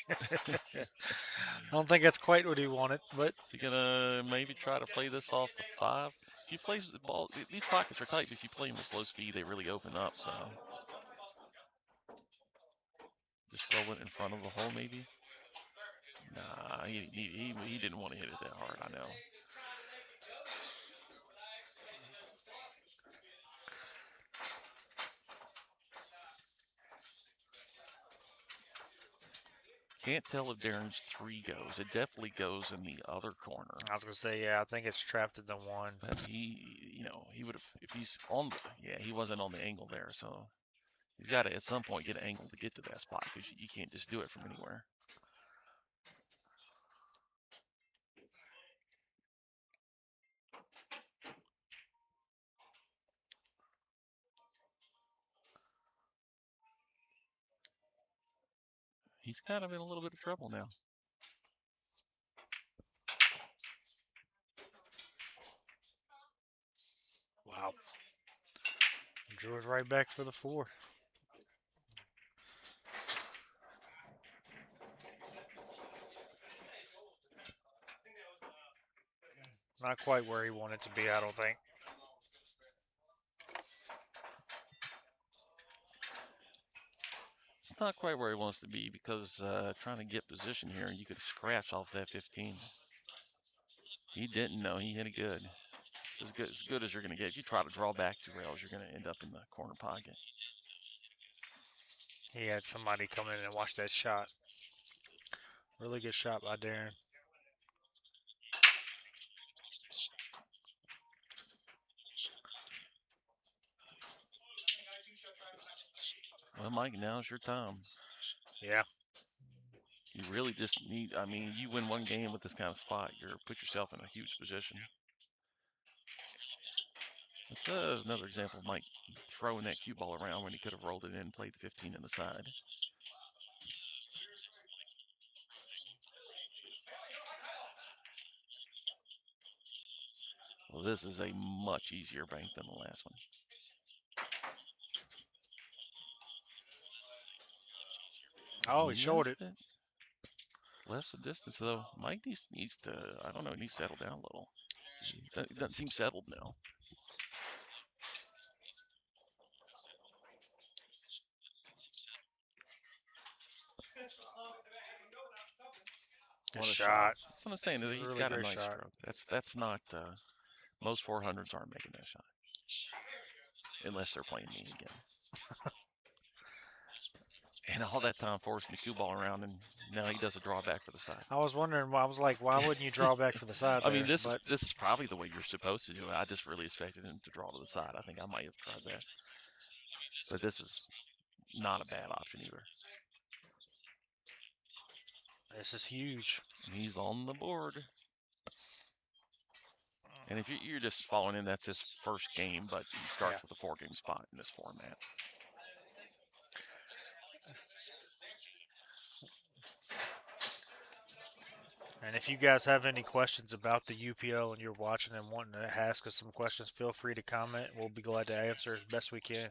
I don't think that's quite what he wanted, but You're gonna maybe try to play this off the 5. If you play the ball, these pockets are tight. But if you play them with slow speed, they really open up. So just roll it in front of the hole, maybe. Nah, he didn't want to hit it that hard. I know. Can't tell if Darren's 3 goes. It definitely goes in the other corner. I was gonna say, yeah, I think it's trapped in the 1. But he would have, if he's on the, yeah, he wasn't on the angle there. So he's got to, at some point, get an angle to get to that spot because you can't just do it from anywhere. He's kind of in a little bit of trouble now. Wow. Drew it right back for the 4. Not quite where he wanted to be, I don't think. It's not quite where he wants to be because trying to get position here, you could scratch off that 15. He didn't know. He hit it good. It's as good as you're going to get. If you try to draw back 2 rails, you're going to end up in the corner pocket. He had somebody come in and watch that shot. Really good shot by Darren. Well, Mike, now's your time. Yeah. You really just need, I mean, you win one game with this kind of spot, you're put yourself in a huge position. That's another example of Mike throwing that cue ball around when he could have rolled it in and played the 15 in the side. Well, this is a much easier bank than the last one. Oh, he showed it. Less the distance, though. Mike needs to, I don't know, needs to settle down a little. He doesn't seem settled now. Good shot. That's what I'm saying. He's really got a great nice shot. stroke. That's not, most 400s aren't making that shot. Unless they're playing me again. And all that time forcing the cue ball around, and now he does a drawback for the side. I was wondering, I was like, why wouldn't you draw back for the side I mean, there? this is probably the way you're supposed to do it. I just really expected him to draw to the side. I think I might have tried that. But this is not a bad option either. This is huge. He's on the board. And if you're just following in, that's his first game, but he starts with a 4-game spot in this format. And if you guys have any questions about the UPL and you're watching and wanting to ask us some questions, feel free to comment. We'll be glad to answer as best we can.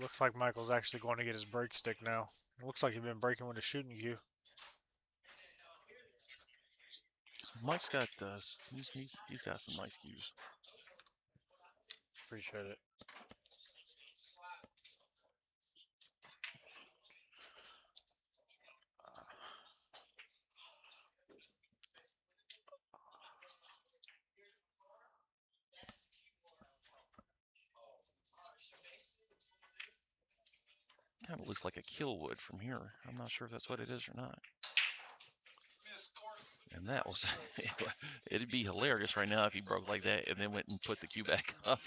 Looks like Michael's actually going to get his break stick now. Looks like he's been breaking with a shooting cue. Mike's got he's got some nice cues. Appreciate it. Kind of looks like a kill wood from here. I'm not sure if that's what it is or not. And that was, it'd be hilarious right now if he broke like that and then went and put the cue back up.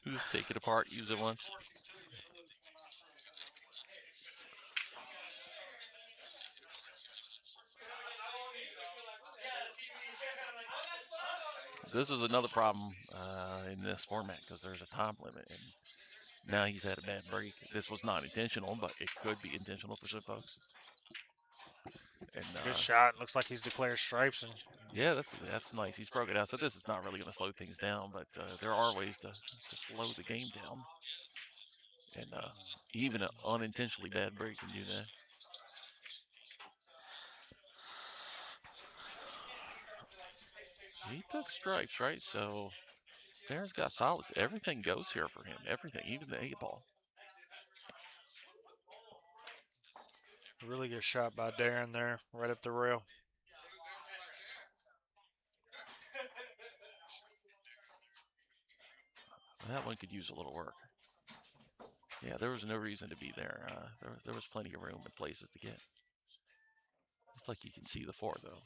Just take it apart, use it once. This is another problem in this format because there's a time limit, and now he's had a bad break. This was not intentional, but it could be intentional for some folks. And Good shot. Looks like he's declared stripes. And yeah, that's nice. He's broke it out. So this is not really going to slow things down, but there are ways to slow the game down. And even an unintentionally bad break can do that. He took stripes, right? So Darren's got solids. Everything goes here for him. Everything, even the 8-ball. really good shot by Darren there, right at the rail. That one could use a little work. Yeah, there was no reason to be there. There was plenty of room and places to get. It's like you can see the 4, though.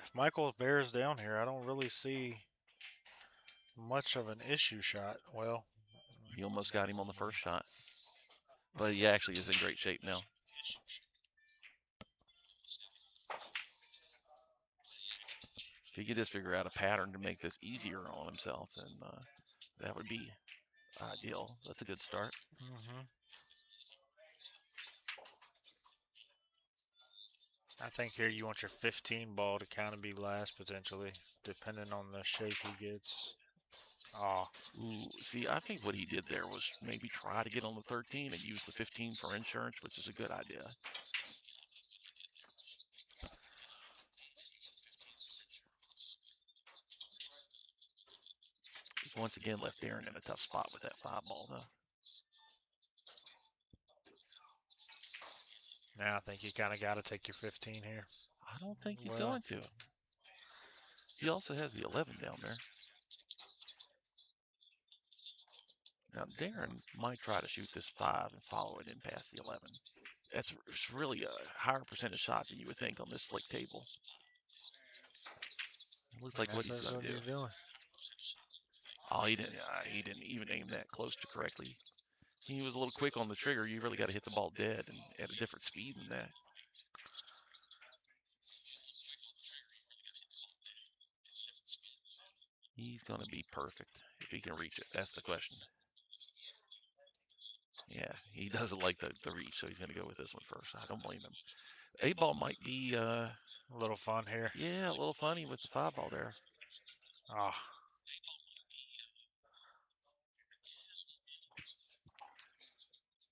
If Michael bears down here, I don't really see much of an issue shot. Well, He almost got him on the first shot. But he actually is in great shape now. If he could just figure out a pattern to make this easier on himself, then that would be ideal. That's a good start. I think here you want your 15 ball to kind of be last potentially, depending on the shape he gets. Oh, Ooh, see, I think what he did there was maybe try to get on the 13 and use the 15 for insurance, which is a good idea. He's once again left Darren in a tough spot with that 5-ball, though. now I think you kind of got to take your 15 here. I don't think he's going to. He also has the 11 down there. Now, Darren might try to shoot this 5 and follow it in past the 11. It's really a higher percentage shot than you would think on this slick table. It looks like what he's going to do. Doing. Oh, he didn't even aim that close to correctly. He was a little quick on the trigger. You really got to hit the ball dead and at a different speed than that. He's going to be perfect if he can reach it. That's the question. Yeah, he doesn't like the reach, so he's going to go with this one first. I don't blame him. 8-ball might be a little fun here. Yeah, a little funny with the 5-ball there. Oh.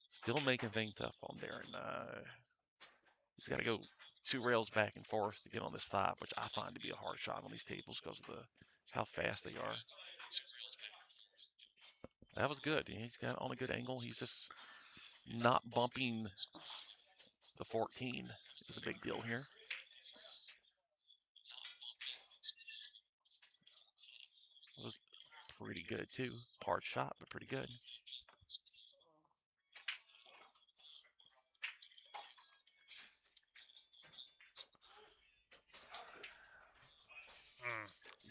Still making things tough on Darren. He's got to go 2 rails back and forth to get on this 5, which I find to be a hard shot on these tables because of how fast they are. That was good. He's got on a good angle. He's just not bumping the 14 is a big deal here. It was pretty good too. Hard shot, but pretty good.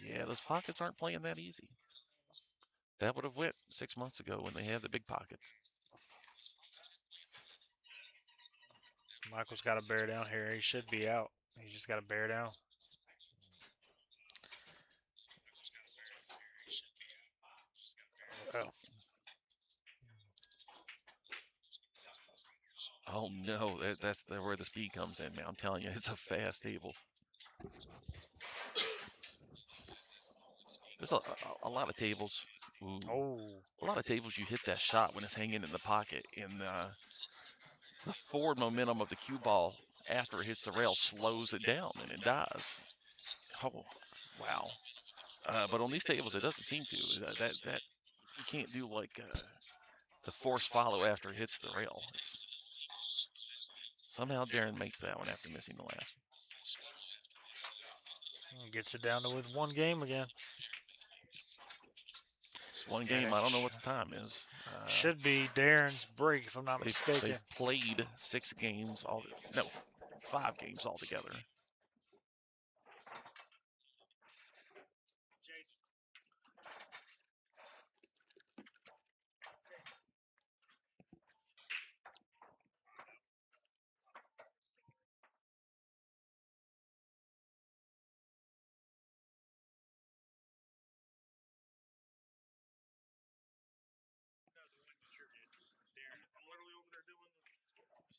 Yeah, those pockets aren't playing that easy. That would have went 6 months ago when they had the big pockets. Michael's got to bear down here. He should be out. He's just got to bear down. Oh. Oh no, that's where the speed comes in, man. I'm telling you, it's a fast table. There's a lot of tables. Ooh, Oh, a lot of tables you hit that shot when it's hanging in the pocket, and the forward momentum of the cue ball after it hits the rail slows it down and it dies. Oh, wow. But on these tables, it doesn't seem to. That you can't do like the force follow after it hits the rail. Somehow Darren makes that one after missing the last. gets it down to with one game again. It's one And game. it I don't know what the time is. should be Darren's break, if I'm not mistaken. They've played 6 games all. No, 5 games altogether.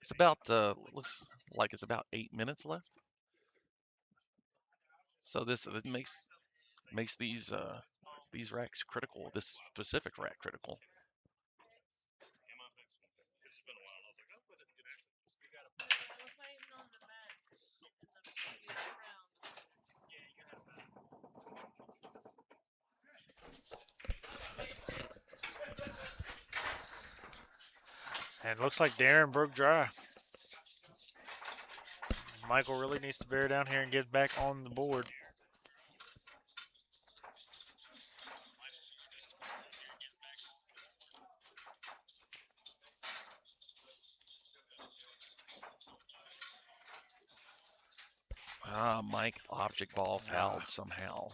It's about looks like it's about 8 minutes left. So this makes these racks critical. This specific rack critical. It's been a while. I was like, oh, but it could actually. I was waiting on the mat in the previous round. And it looks like Darren broke dry. Michael really needs to bear down here and get back on the board. Mike object ball fouled somehow.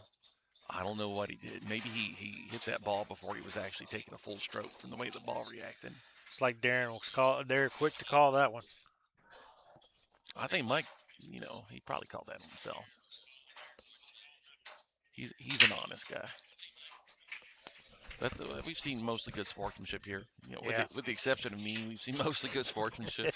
I don't know what he did. Maybe he hit that ball before he was actually taking a full stroke from the way the ball reacted. It's like Darren was they're quick to call that one. I think Mike, he probably called that himself. He's an honest guy. We've seen mostly good sportsmanship here. With the exception of me, we've seen mostly good sportsmanship.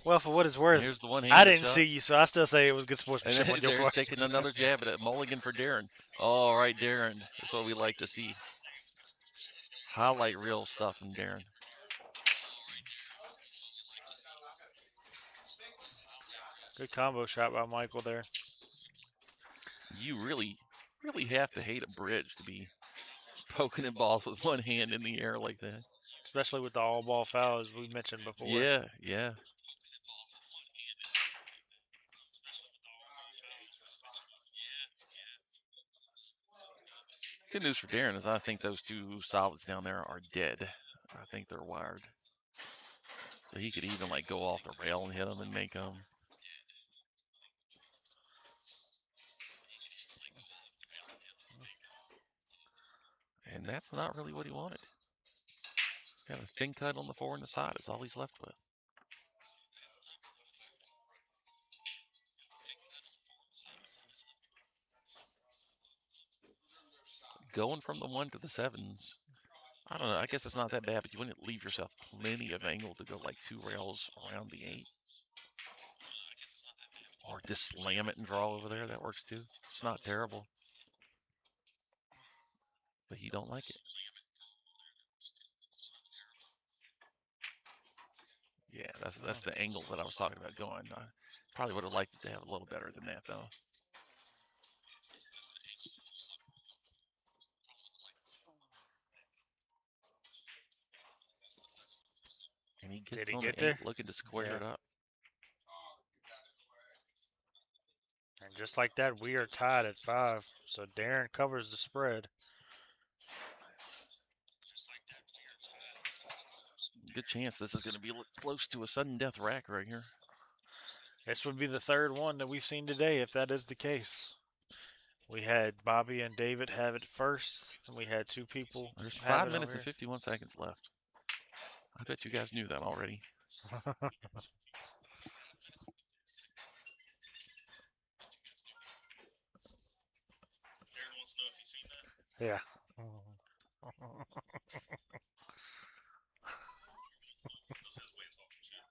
Well, for what it's worth, Here's the one I handed didn't shot. see you, so I still say it was good sportsmanship And on your there's part. taking another jab at it. Mulligan for Darren. All right, Darren. That's what we like to see. Highlight real stuff from Darren. Good combo shot by Michael there. You really, really have to hate a bridge to be poking at balls with one hand in the air like that. Especially with the all ball foul, as we mentioned before. Yeah. Good news for Darren is I think those two solids down there are dead. I think they're wired. So he could even go off the rail and hit them and make them. And that's not really what he wanted. Got a thin cut on the 4 and the side. It's all he's left with. Going from the 1 to the 7s, I don't know. I guess it's not that bad, but you wouldn't leave yourself plenty of angle to go 2 rails around the 8. Or just slam it and draw over there. That works too. It's not terrible. But you don't like it. Yeah, that's the angle that I was talking about going. I probably would have liked it to have a little better than that, though. And he gets on the 8 looking to square it up. And just like that, we are tied at 5. So Darren covers the spread. Good chance this is going to be close to a sudden death rack right here. This would be the third one that we've seen today, if that is the case. We had Bobby and David have it first, and we had 2 people. There's 5 minutes and 51 seconds left. I bet you guys knew that already. Darren wants to know if you've seen that. Yeah. That's his way of talking shit.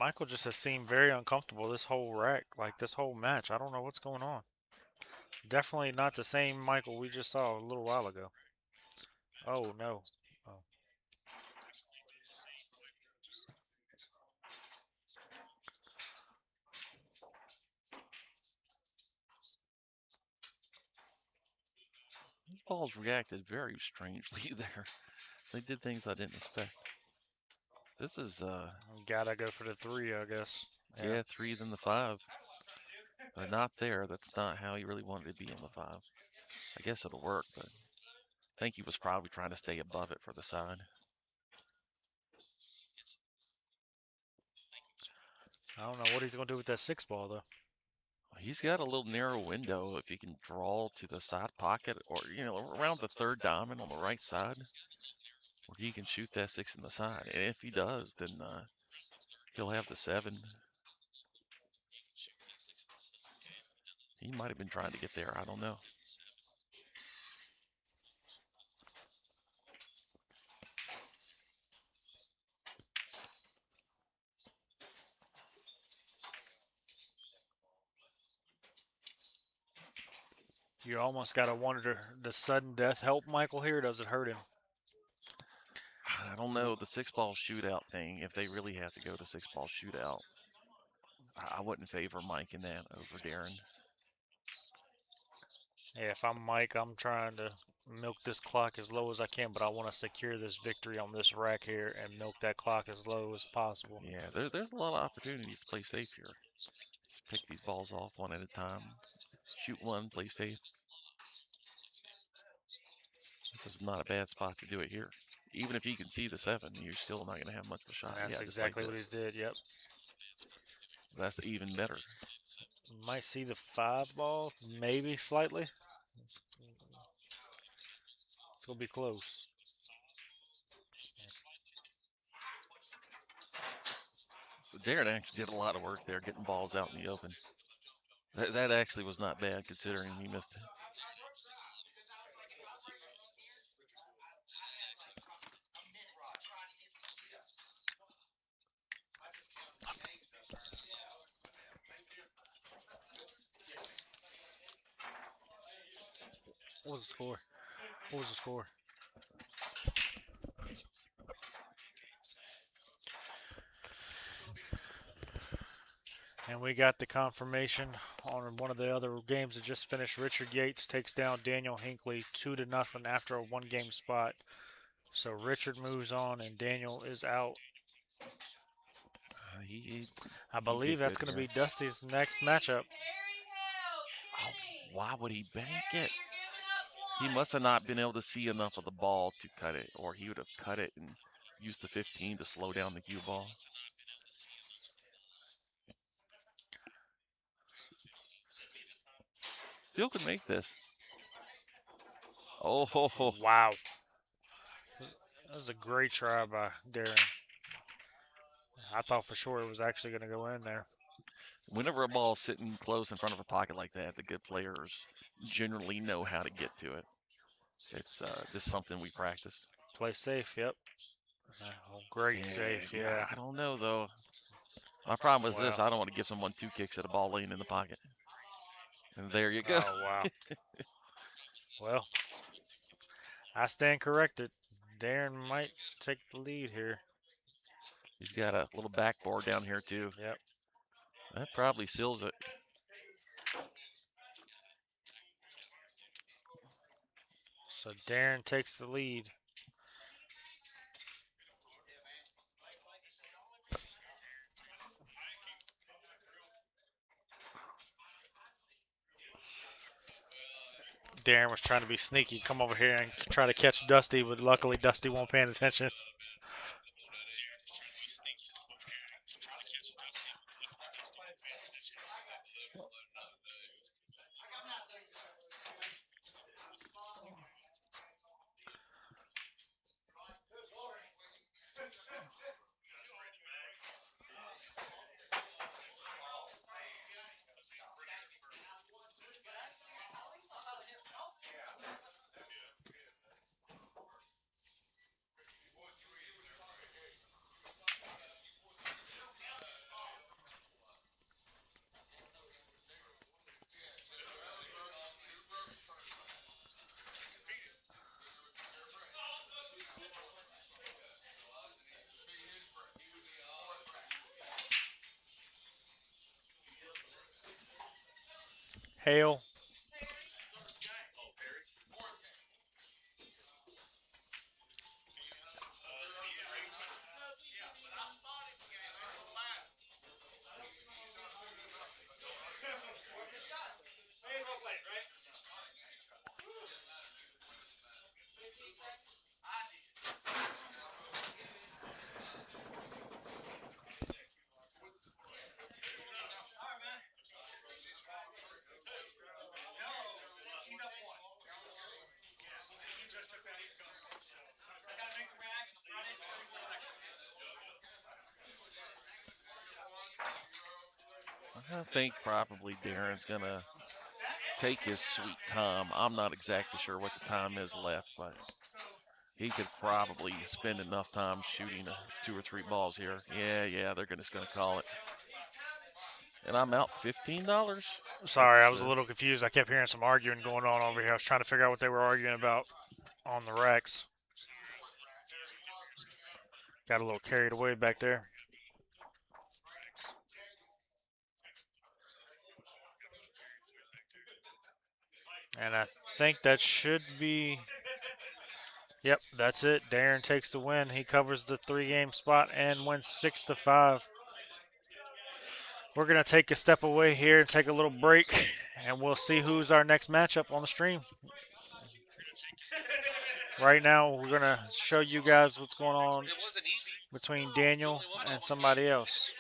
Michael just has seemed very uncomfortable this whole wreck, like this whole match. I don't know what's going on. Definitely not the same Michael we just saw a little while ago. Oh no. Oh. These balls reacted very strangely there. They did things I didn't expect. This is Gotta go for the three, I guess. yeah, 3 than the 5. But not there. That's not how he really wanted to be on the 5. I guess it'll work, but I think he was probably trying to stay above it for the side. I don't know what he's gonna do with that six ball though. He's got a little narrow window if he can draw to the side pocket or, around the third diamond on the right side where he can shoot that 6 in the side. And if he does, then he'll have the 7. He might have been trying to get there. I don't know. You almost gotta wonder, does sudden death help Michael here? Or does it hurt him? I don't know. The 6-ball shootout thing, if they really have to go to 6-ball shootout, I wouldn't favor Mike in that over Darren. Yeah, if I'm Mike, I'm trying to milk this clock as low as I can, but I want to secure this victory on this rack here and milk that clock as low as possible. Yeah, there's a lot of opportunities to play safe here. Just pick these balls off one at a time. Shoot one, play safe. This is not a bad spot to do it here. Even if you can see the 7, you're still not going to have much of a shot. And that's Yeah, just like exactly what he this. did, yep. That's even better. Might see the 5 ball, maybe slightly. It's going to be close. So Darren actually did a lot of work there, getting balls out in the open. That actually was not bad considering he missed it. What was the score? What was the score? And we got the confirmation on one of the other games that just finished. Richard Yates takes down Daniel Hinckley 2-0 after a one-game spot. So Richard moves on and Daniel is out. I believe that's going to be Dusty's next matchup. Oh, why would he bank it? He must have not been able to see enough of the ball to cut it, or he would have cut it and used the 15 to slow down the cue ball. Still could make this. Oh, ho, ho. Wow. That was a great try by Darren. I thought for sure it was actually going to go in there. Whenever a ball's sitting close in front of a pocket like that, the good players generally know how to get to it. It's just something we practice. Play safe, yep. Oh, great safe, yeah. I don't know, though. My problem with this, I don't want to give someone 2 kicks at a ball laying in the pocket. And there you go. Oh, wow. Well, I stand corrected. Darren might take the lead here. He's got a little backboard down here, too. Yep. That probably seals it. So Darren takes the lead. Darren was trying to be sneaky, come over here and try to catch Dusty, but luckily Dusty won't pay attention. Hale. I think probably Darren's gonna take his sweet time. I'm not exactly sure what the time is left, but he could probably spend enough time shooting 2 or 3 balls here. Yeah, they're just gonna call it. And I'm out $15. Sorry, I It's was a little confused. I kept hearing some arguing going on over here. I was trying to figure out what they were arguing about on the Rex. Got a little carried away back there. And I think that should be. Yep, that's it. Darren takes the win. He covers the 3-game spot and wins 6-5. We're going to take a step away here and take a little break, and we'll see who's our next matchup on the stream. Right now, we're going to show you guys what's going on between Daniel and somebody else.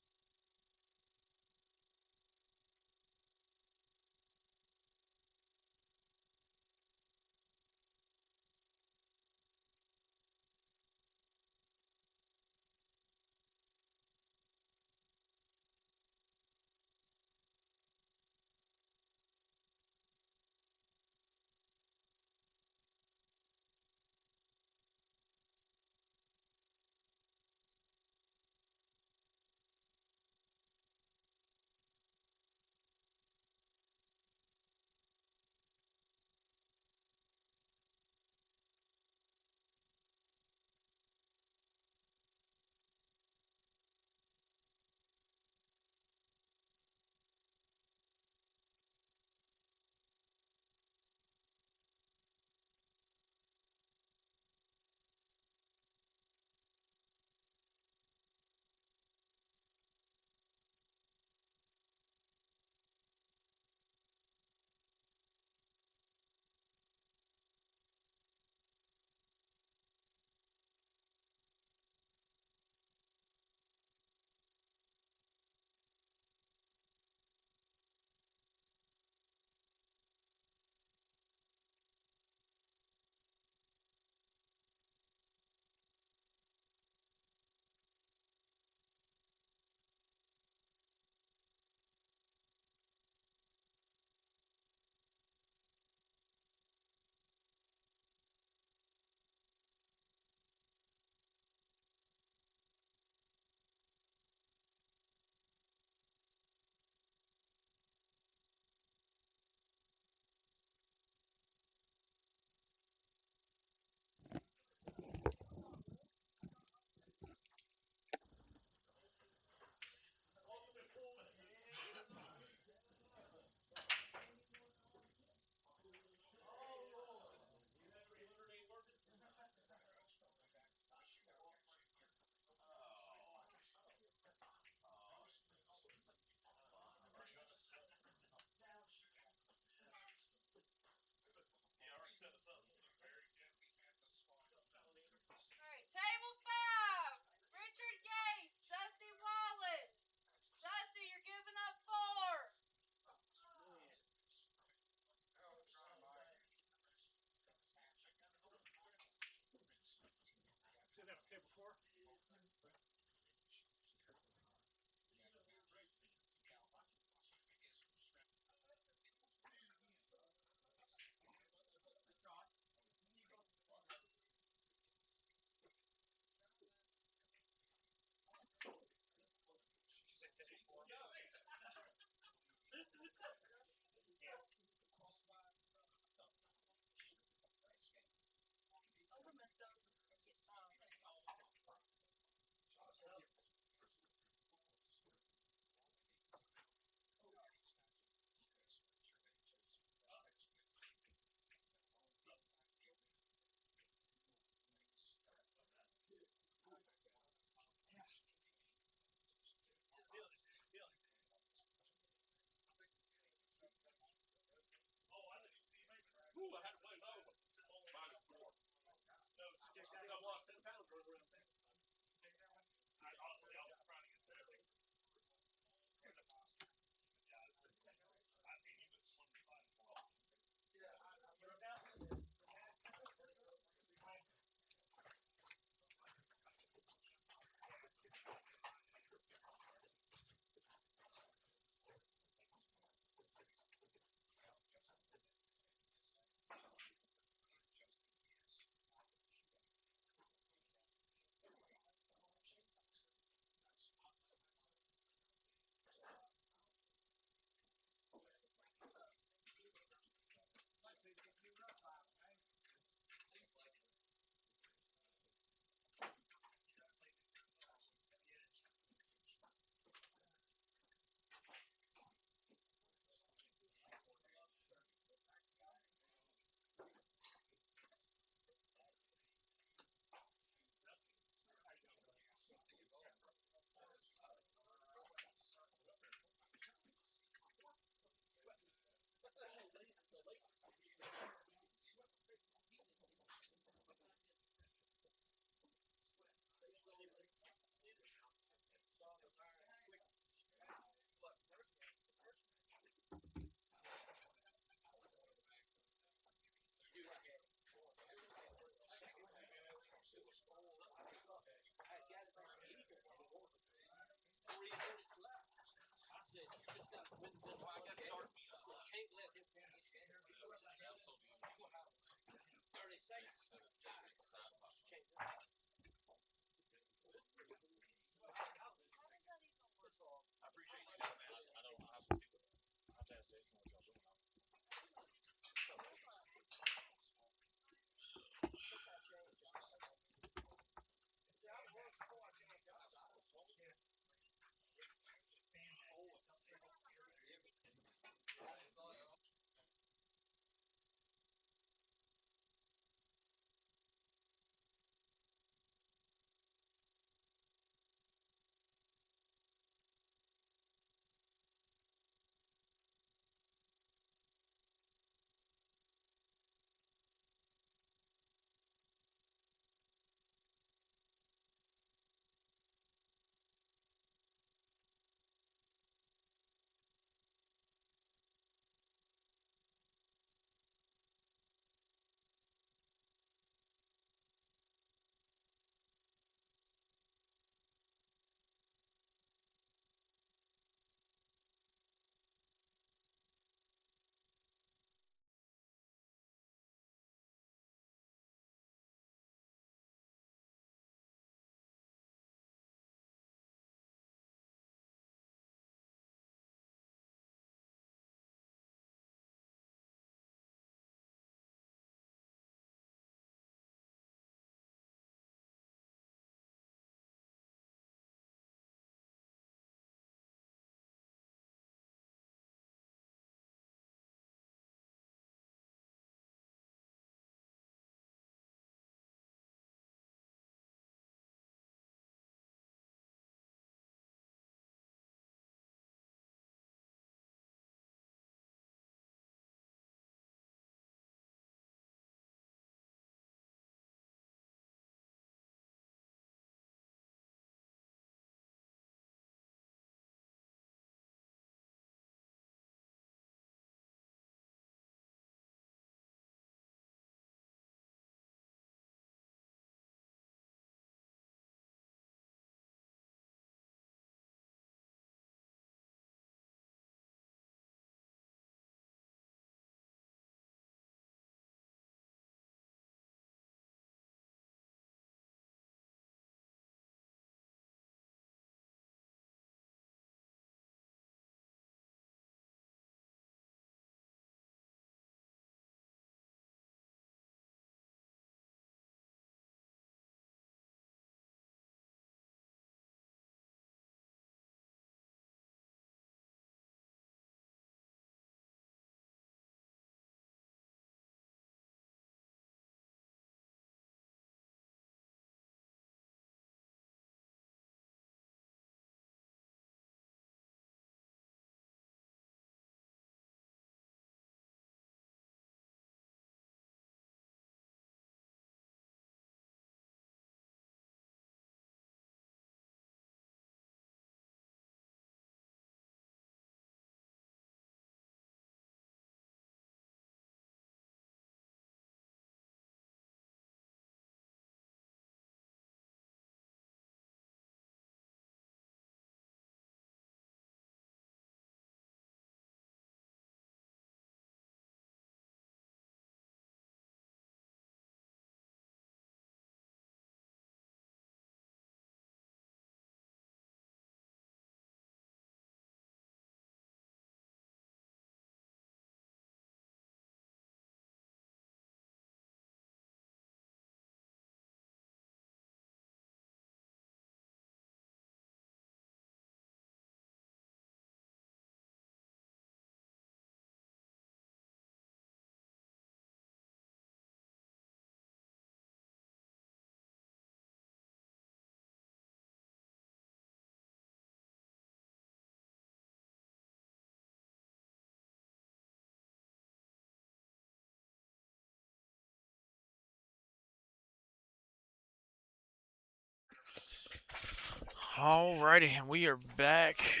Alrighty, and we are back.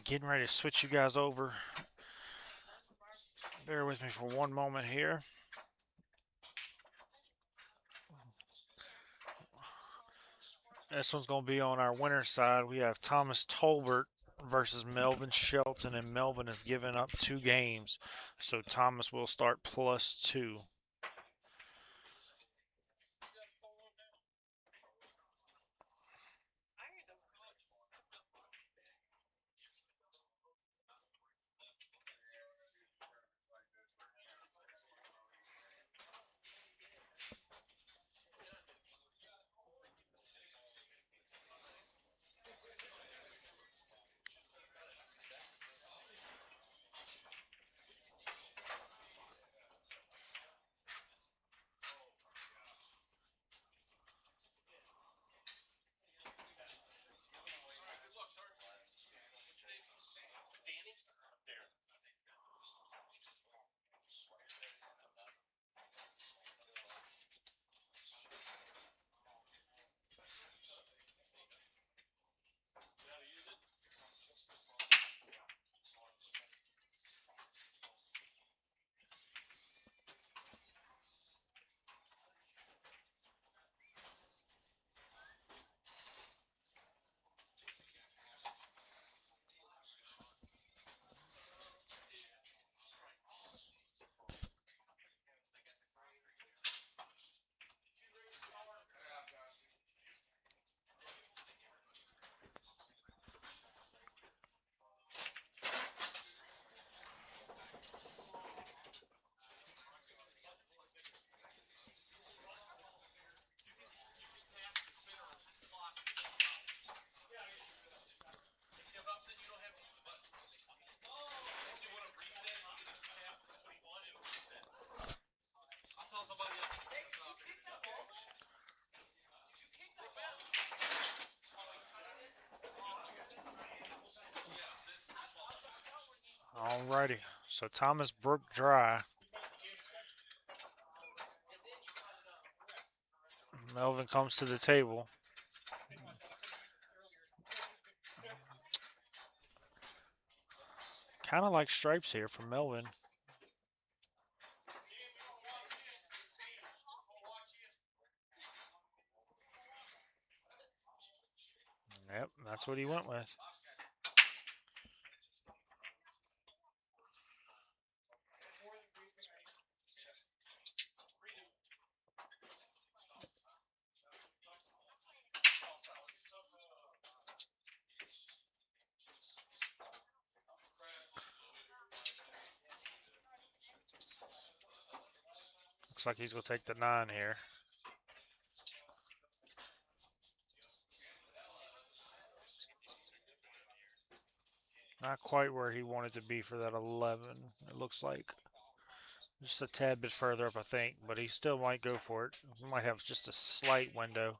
Getting ready to switch you guys over. Bear with me for one moment here. This one's going to be on our winner's side. We have Thomas Tolbert versus Melvin Shelton, and Melvin has given up 2 games. So Thomas will start +2. Alrighty. So Thomas broke dry. Melvin comes to the table. Kind of like stripes here from Melvin. Yep, that's what he went with. Looks like he's going to take the 9 here. Not quite where he wanted to be for that 11, it looks like. Just a tad bit further up, I think, but he still might go for it. He might have just a slight window.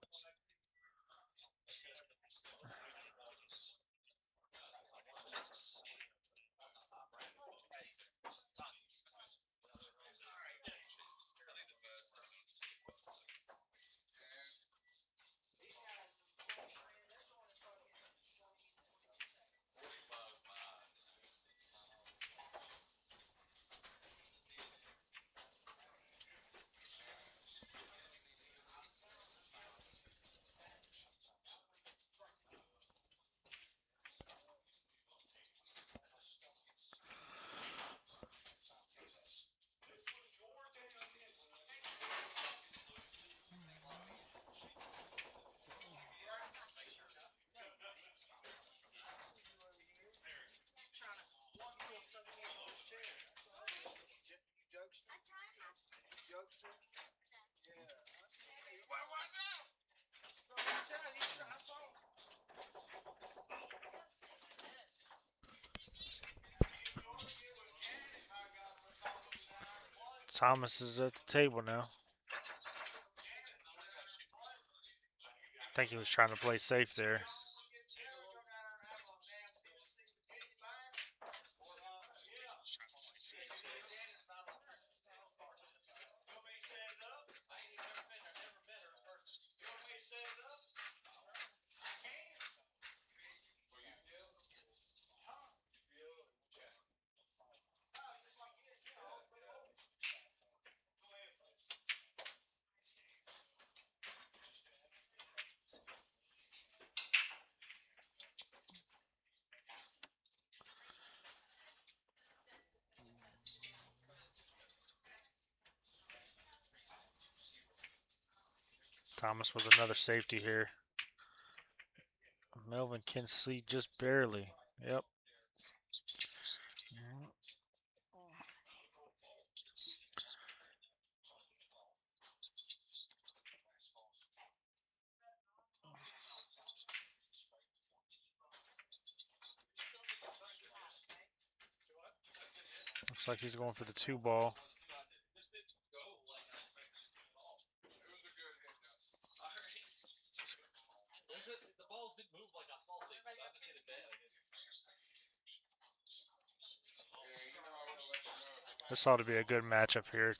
Thomas is at the table now. I think he was trying to play safe there. Thomas with another safety here. Melvin can see just barely. Yep. Looks like he's going for the 2 ball. This ought to be a good matchup here.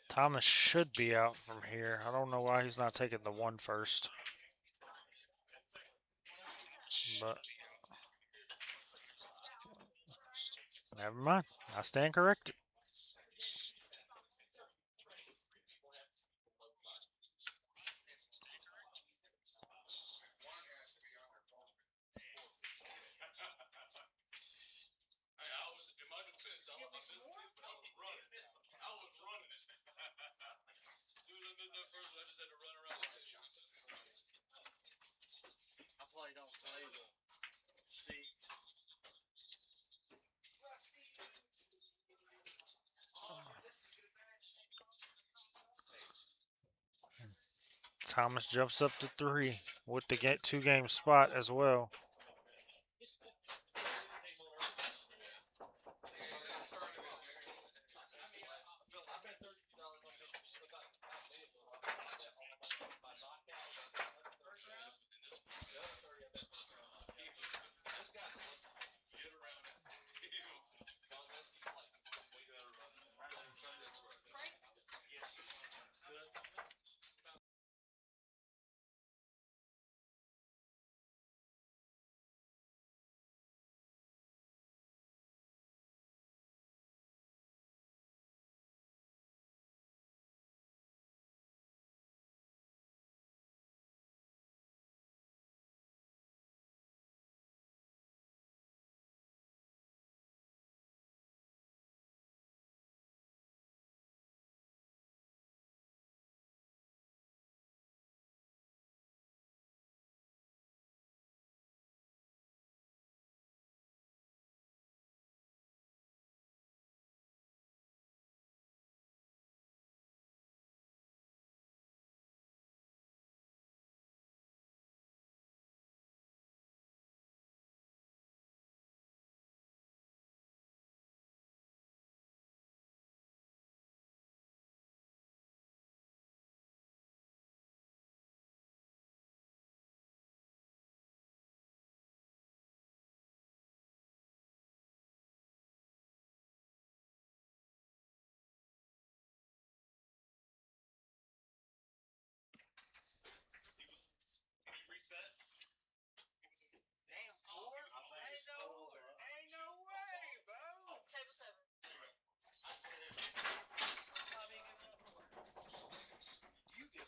Thomas should be out from here. I don't know why he's not taking the 1 first. But never mind. I stand corrected. Hey, in my defense, I'm just stiff, but I was running it. I was running it. As soon as I missed that first one, I just had to run around like this. I played on table 6. Thomas jumps up to 3 with the 2-game spot as well. Get around it. Damn, 4? Ain't no way, bro. Table 7. You get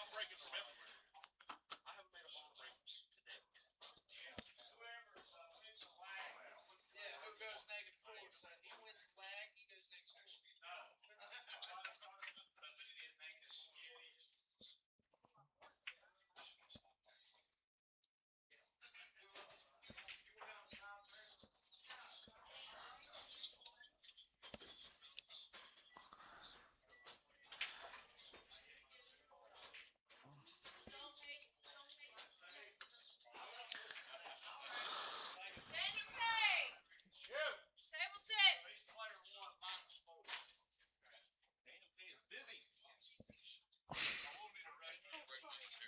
I'm breaking from everywhere. I haven't made a ball break today. Yeah, who goes -4? So he wins flag, he goes next door. Daniel K. Table 6. Player 1 -4. Daniel K is busy. I won't need a rush to break this here.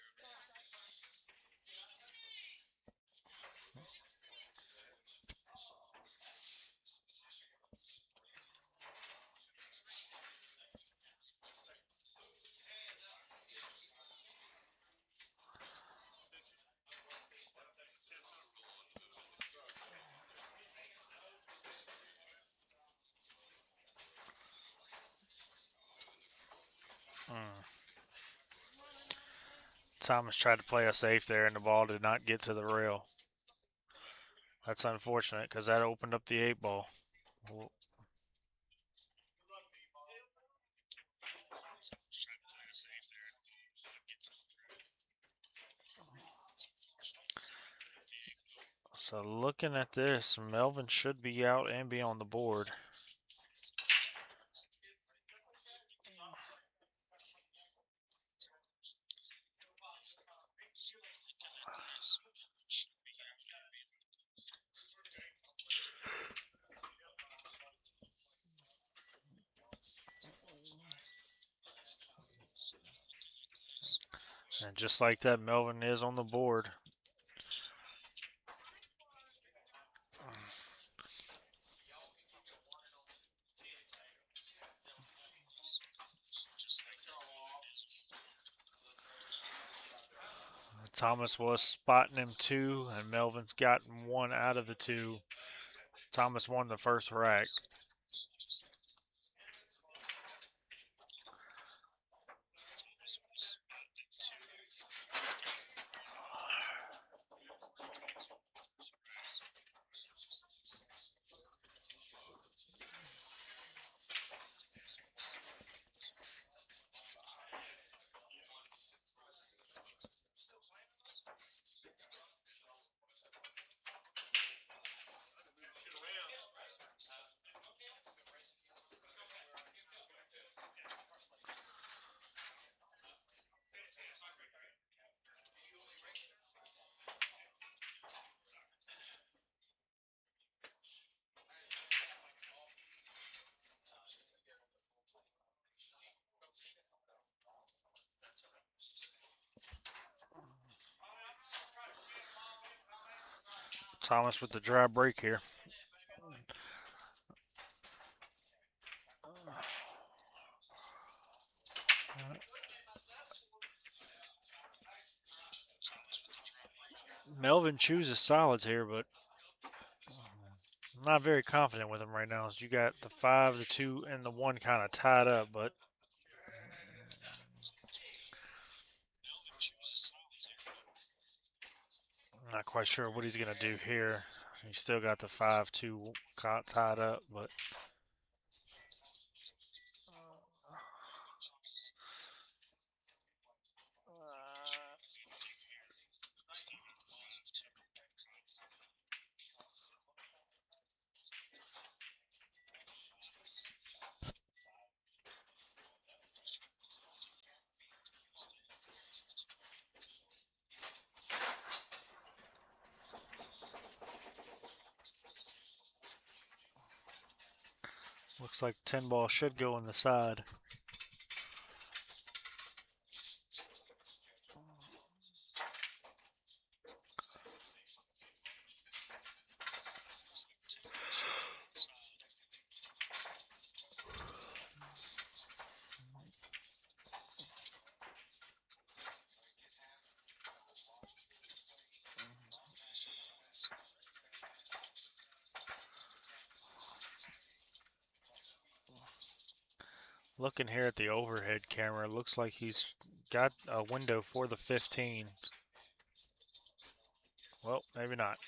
Thomas tried to play a safe there, and the ball did not get to the rail. That's unfortunate because that opened up the 8 ball. So looking at this, Melvin should be out and be on the board. And just like that, Melvin is on the board. Thomas was spotting him two, and Melvin's gotten one out of the two. Thomas won the first rack. Thomas with the dry break here. Melvin chooses solids here, but I'm not very confident with him right now. As you got the 5, the 2, and the 1 kind of tied up, but I'm not quite sure what he's going to do here. He's still got the 5, 2 tied up, but looks like 10 ball should go in the side. Looking here at the overhead camera, looks like he's got a window for the 15. Well, maybe not.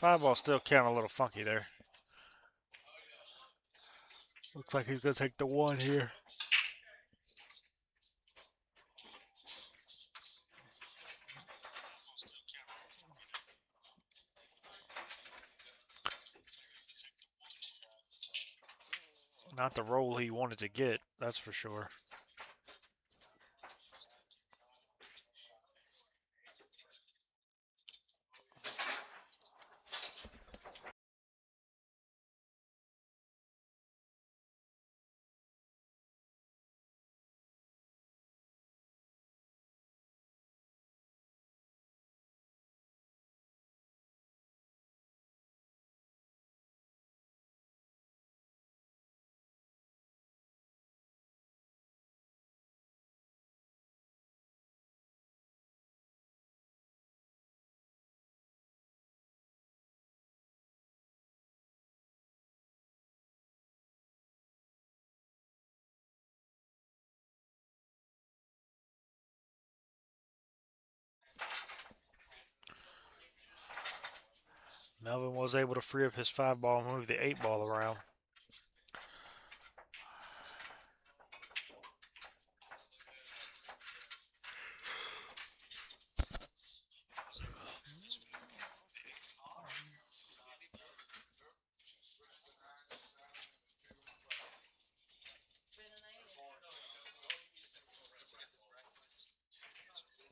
Five ball still count a little funky there. Looks like he's going to take the 1 here. Not the roll he wanted to get, that's for sure. Melvin was able to free up his 5 ball and move the 8 ball around.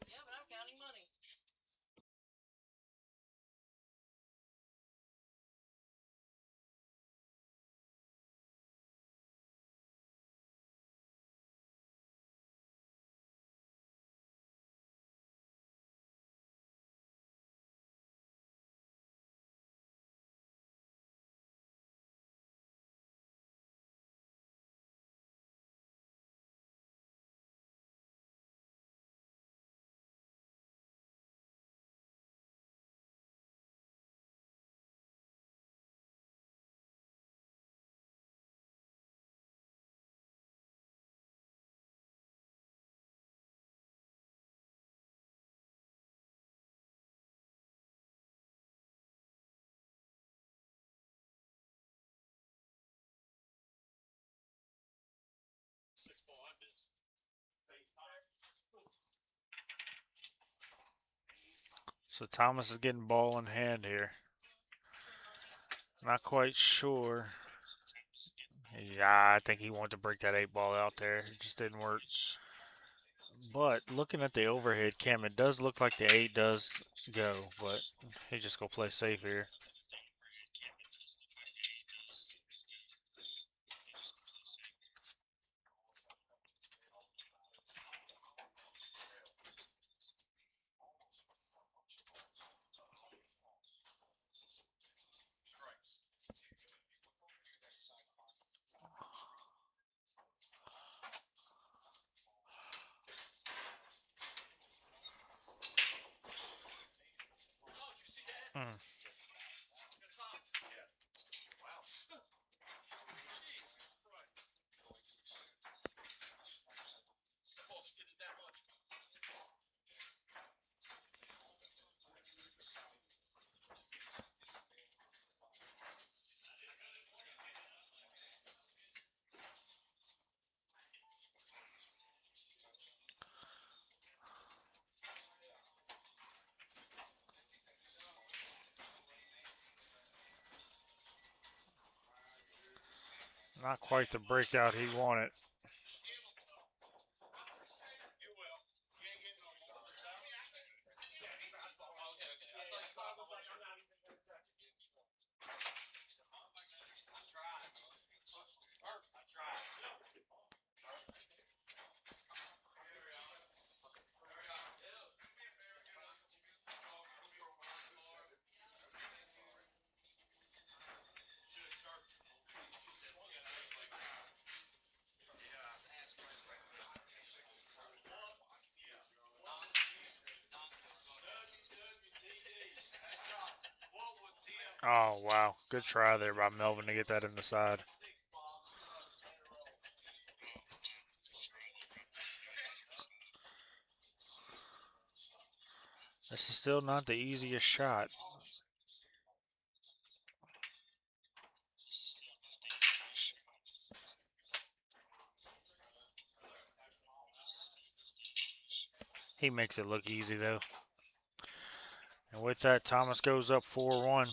Yeah, but I'm counting money. So Thomas is getting ball in hand here. Not quite sure. Yeah, I think he wanted to break that 8 ball out there. It just didn't work. But looking at the overhead cam, it does look like the 8 does go, but he just go play safe here. Mm. Not quite the breakout he wanted. Oh, wow. Good try there by Melvin to get that in the side. This is still not the easiest shot. He makes it look easy, though. And with that, Thomas goes up 4-1.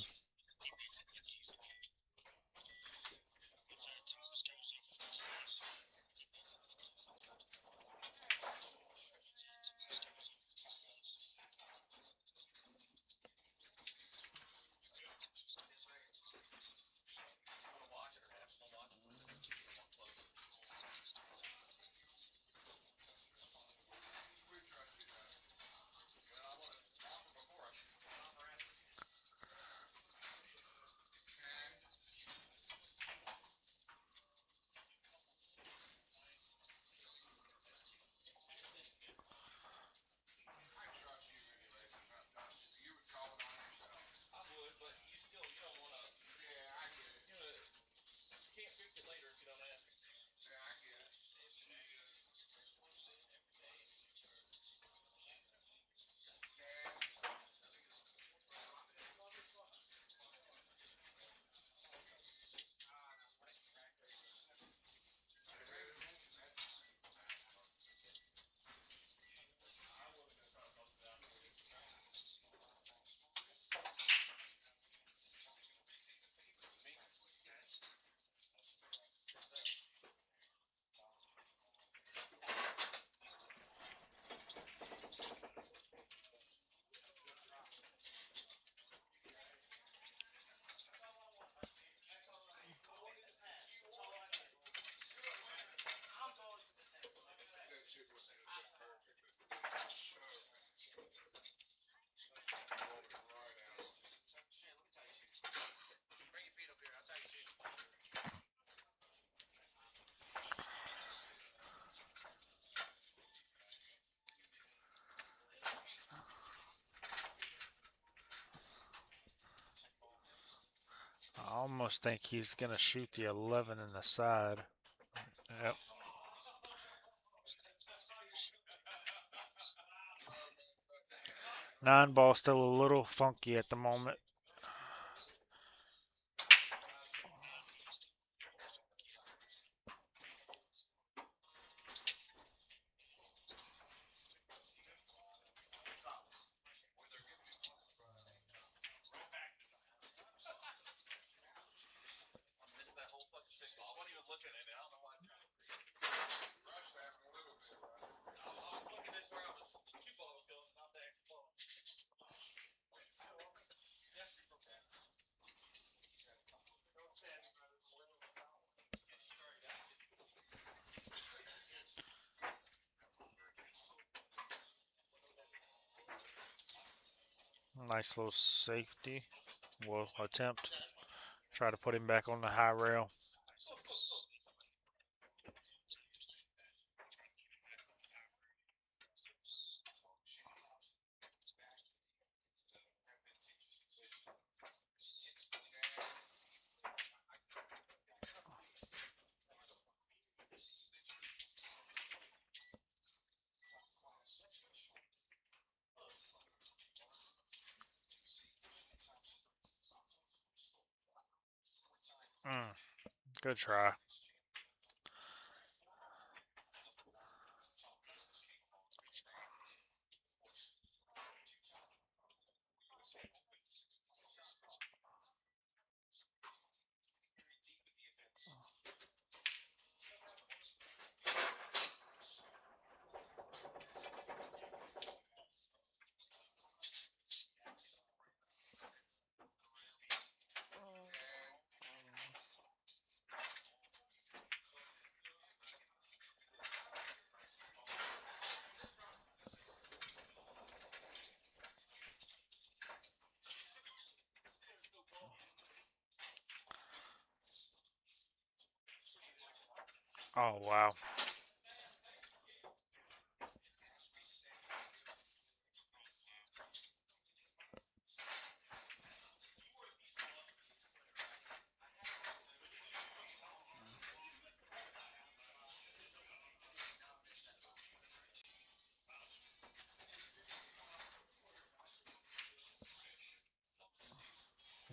almost think he's going to shoot the 11 in the side. Yep. 9 ball still a little funky at the moment. Missed that whole fucking 6 ball. I wasn't even looking at it. I don't know why. I was looking at where I was. The cue ball was going, not the extra ball. Nice little safety. Well, attempt. Try to put him back on the high rail. Good try. Oh, wow.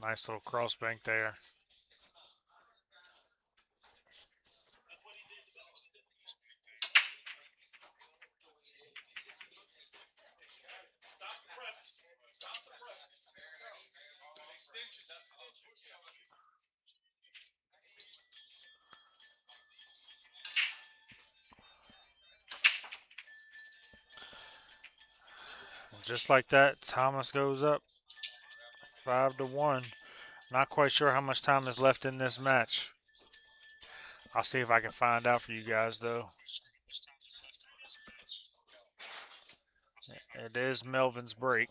Nice little cross bank there. Stop the press. Stop the press. Extension, not extension. And just like that, Thomas goes up 5-1. Not quite sure how much time is left in this match. I'll see if I can find out for you guys, though. It is Melvin's break.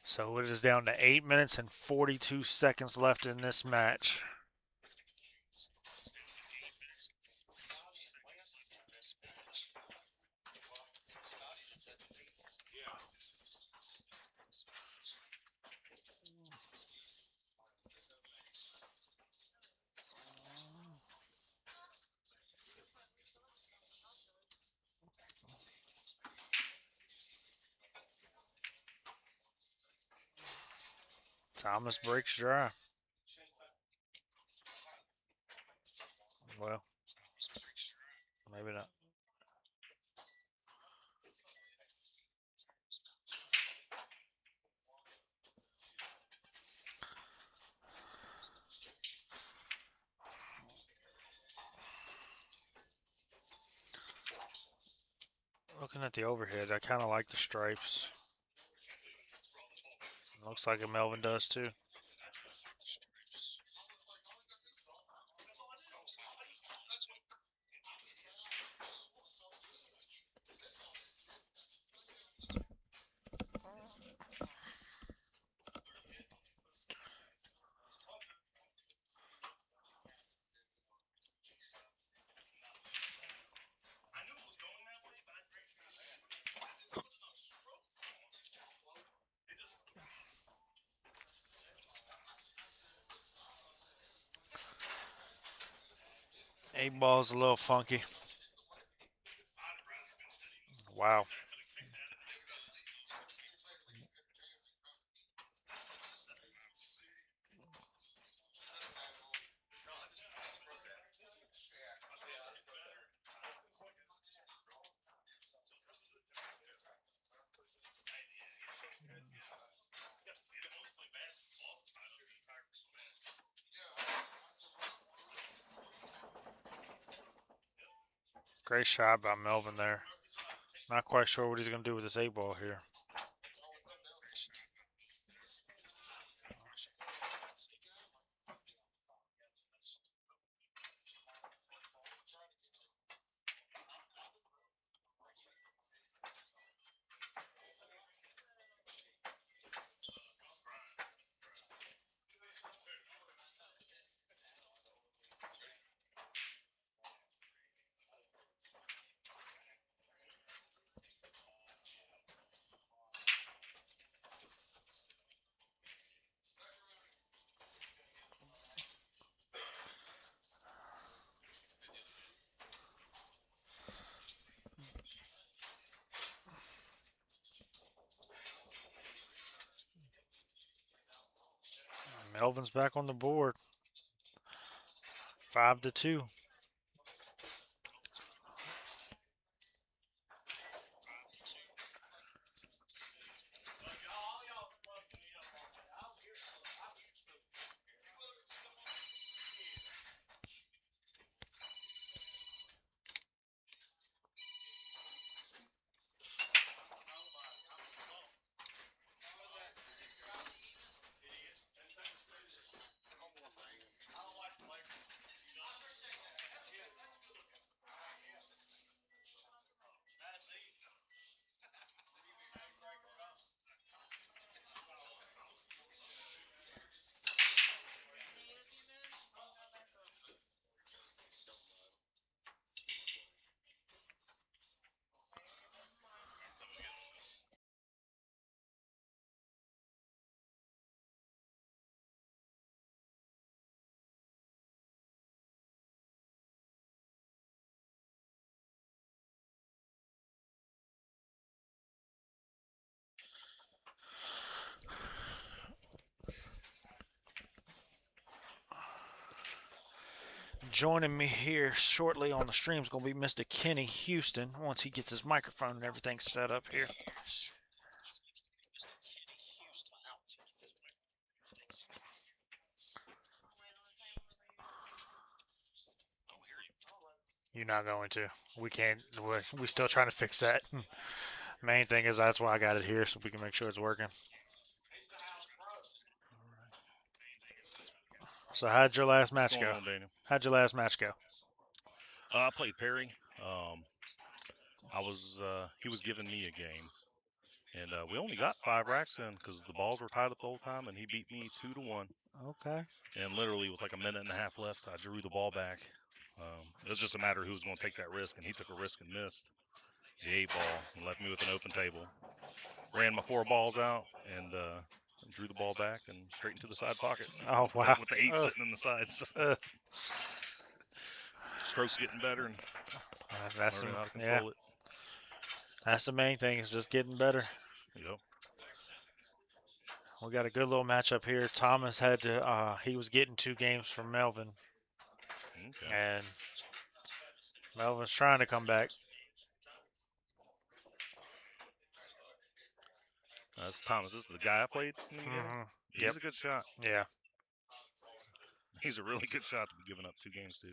So it is down to 8 minutes and 42 seconds left in this match. Thomas breaks dry. Well, maybe not. Looking at the overhead, I kind of like the stripes. Looks like a Melvin does too. Eight ball's a little funky. Wow. Great shot by Melvin there. Not quite sure what he's going to do with this eight ball here. Melvin's back on the board. 5-2. Joining me here shortly on the stream is going to be Mr. Kenny Houston once he gets his microphone and everything set up here. You're not going to. We can't. We're still trying to fix that. Main thing is that's why I got it here so we can make sure it's working. So how'd your last match What's going go? on, Daniel? How'd your last match go? I played Perry. He was giving me a game, and we only got 5 racks in because the balls were tied up the whole time, and he beat me 2-1. Okay. And literally with like a minute and a half left, I drew the ball back. It was just a matter of who was going to take that risk, and he took a risk and missed the 8 ball and left me with an open table. Ran my 4 balls out and drew the ball back and straight into the side pocket. Oh wow. With the 8 sitting in the side. So. Stroke's getting better and learning how to control it. That's the main thing is just getting better. Yep. We got a good little matchup here. Thomas had to. He was getting 2 games from Melvin, Okay. and Melvin's trying to come back. That's Thomas. This is the guy I played in the beginning. Mm-hmm. He's a good shot. Yeah. He's a really good shot to be giving up 2 games to.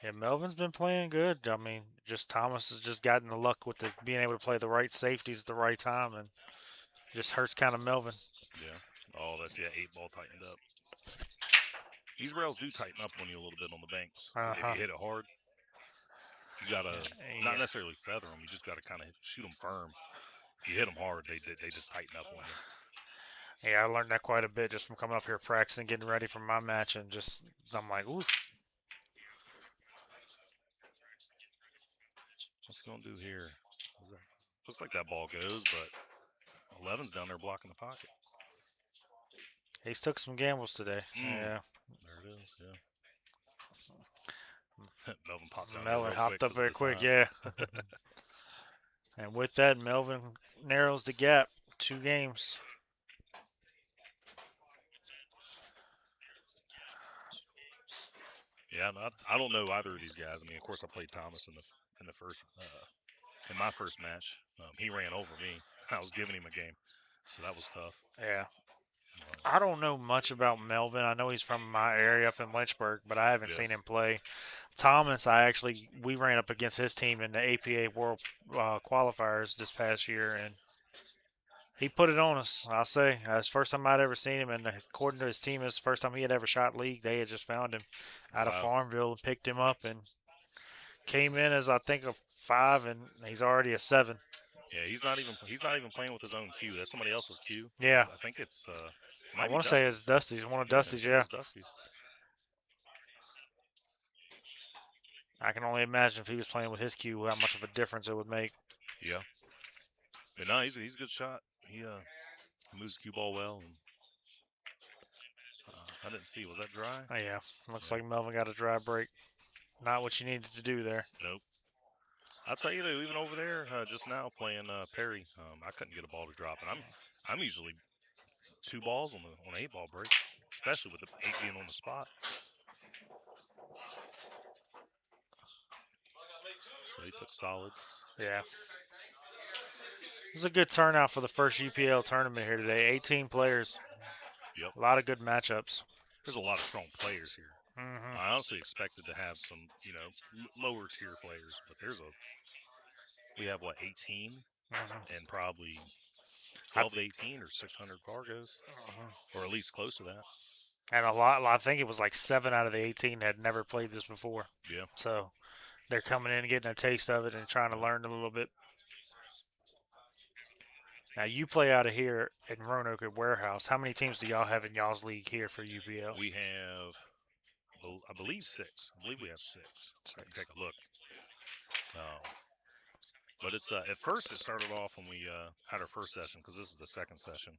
Yeah, Melvin's been playing good. I mean, just Thomas has just gotten the luck with being able to play the right safeties at the right time, and just hurts kind of Melvin. Yeah. Oh, that's 8 ball tightened up. These rails do tighten up when you're a little bit on the banks. If you hit it hard, you gotta not necessarily feather them. You just gotta kind of shoot them firm. If you hit them hard, they just tighten up on you. Yeah, I learned that quite a bit just from coming up here practicing, getting ready for my match, and just I'm like, ooh. What's he gonna do here? Looks like that ball goes, but 11's down there blocking the pocket. He's took some gambles today. Yeah. There it is. Yeah. Melvin popped out there Melvin real hopped quick up 'cause of very the quick, time. yeah. And with that, Melvin narrows the gap. 2 games. Yeah, I don't know either of these guys. I mean, of course, I played Thomas in the first in my first match. He ran over me. I was giving him a game, so that was tough. Yeah. Um, I don't know much about Melvin. I know he's from my area up in Lynchburg, but I haven't Yeah. seen him play. Thomas, we ran up against his team in the APA World qualifiers this past year, and he put it on us. I'll say that's the first time I'd ever seen him, and according to his team, it's the first time he had ever shot league. They had just found him out of Wow. Farmville and picked him up, and came in as I think a 5, and he's already a 7. Yeah, he's not even playing with his own cue. That's somebody else's cue. Yeah, I think it I might be want to say it's Dusty's. Dusty's, one of Yeah, I Dusty's. think it Yeah, was Dusty's. I can only imagine if he was playing with his cue, how much of a difference it would make. Yeah, but no, he's a good shot. He moves the cue ball well, and I didn't see. Was that dry? Oh, yeah, looks Yeah. like Melvin got a dry break. Not what you needed to do there. Nope. I'll tell you though, even over there just now playing Perry, I couldn't get a ball to drop, and I'm usually 2 balls on an 8-ball break, especially with the 8 being on the spot. So he took solids. Yeah. It was a good turnout for the first UPL tournament here today. 18 players. Yep. A lot of good matchups. There's a lot of strong players here. Mm-hmm. I honestly expected to have some, lower tier players, but we have what 18, Mm-hmm. and probably 12 to 18 or 600 Fargos, or at least close to that. And a lot, I think it was like 7 out of the 18 had never played this before. Yeah. So they're coming in and getting a taste of it and trying to learn a little bit. Now, you play out of here in Roanoke at Warehouse. How many teams do y'all have in y'all's league here for UPL? We have, I believe 6. I believe we have 6. I can take a look. But it's at first it started off when we had our first session, because this is the second session.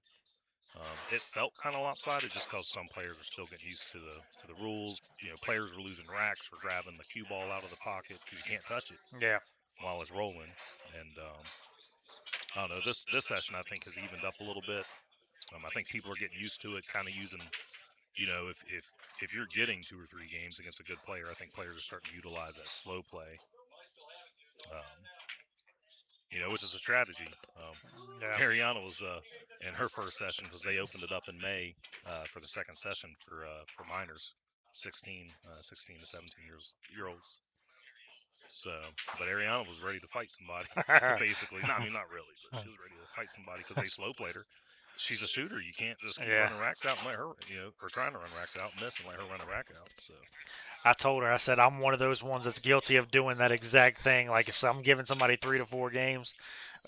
It felt kind of lopsided just because some players are still getting used to the rules. Players were losing racks for grabbing the cue ball out of the pocket because you can't touch it Yeah. while it's rolling. And I don't know. This session I think has evened up a little bit. I think people are getting used to it, kind of using. If you're getting 2 or 3 games against a good player, I think players are starting to utilize that slow play. Which is a strategy. Yeah. Ariana was in her first session because they opened it up in May for the second session for minors, 16 to 17 year olds. So, but Ariana was ready to fight somebody, basically. No, I mean, not really, but she was ready to fight somebody because they slow played her. She's a shooter. You can't just keep running racks out and let her, or trying to run racks out and miss and let her run a rack out. So. I told her, I said, I'm one of those ones that's guilty of doing that exact thing. Like, if I'm giving somebody 3 to 4 games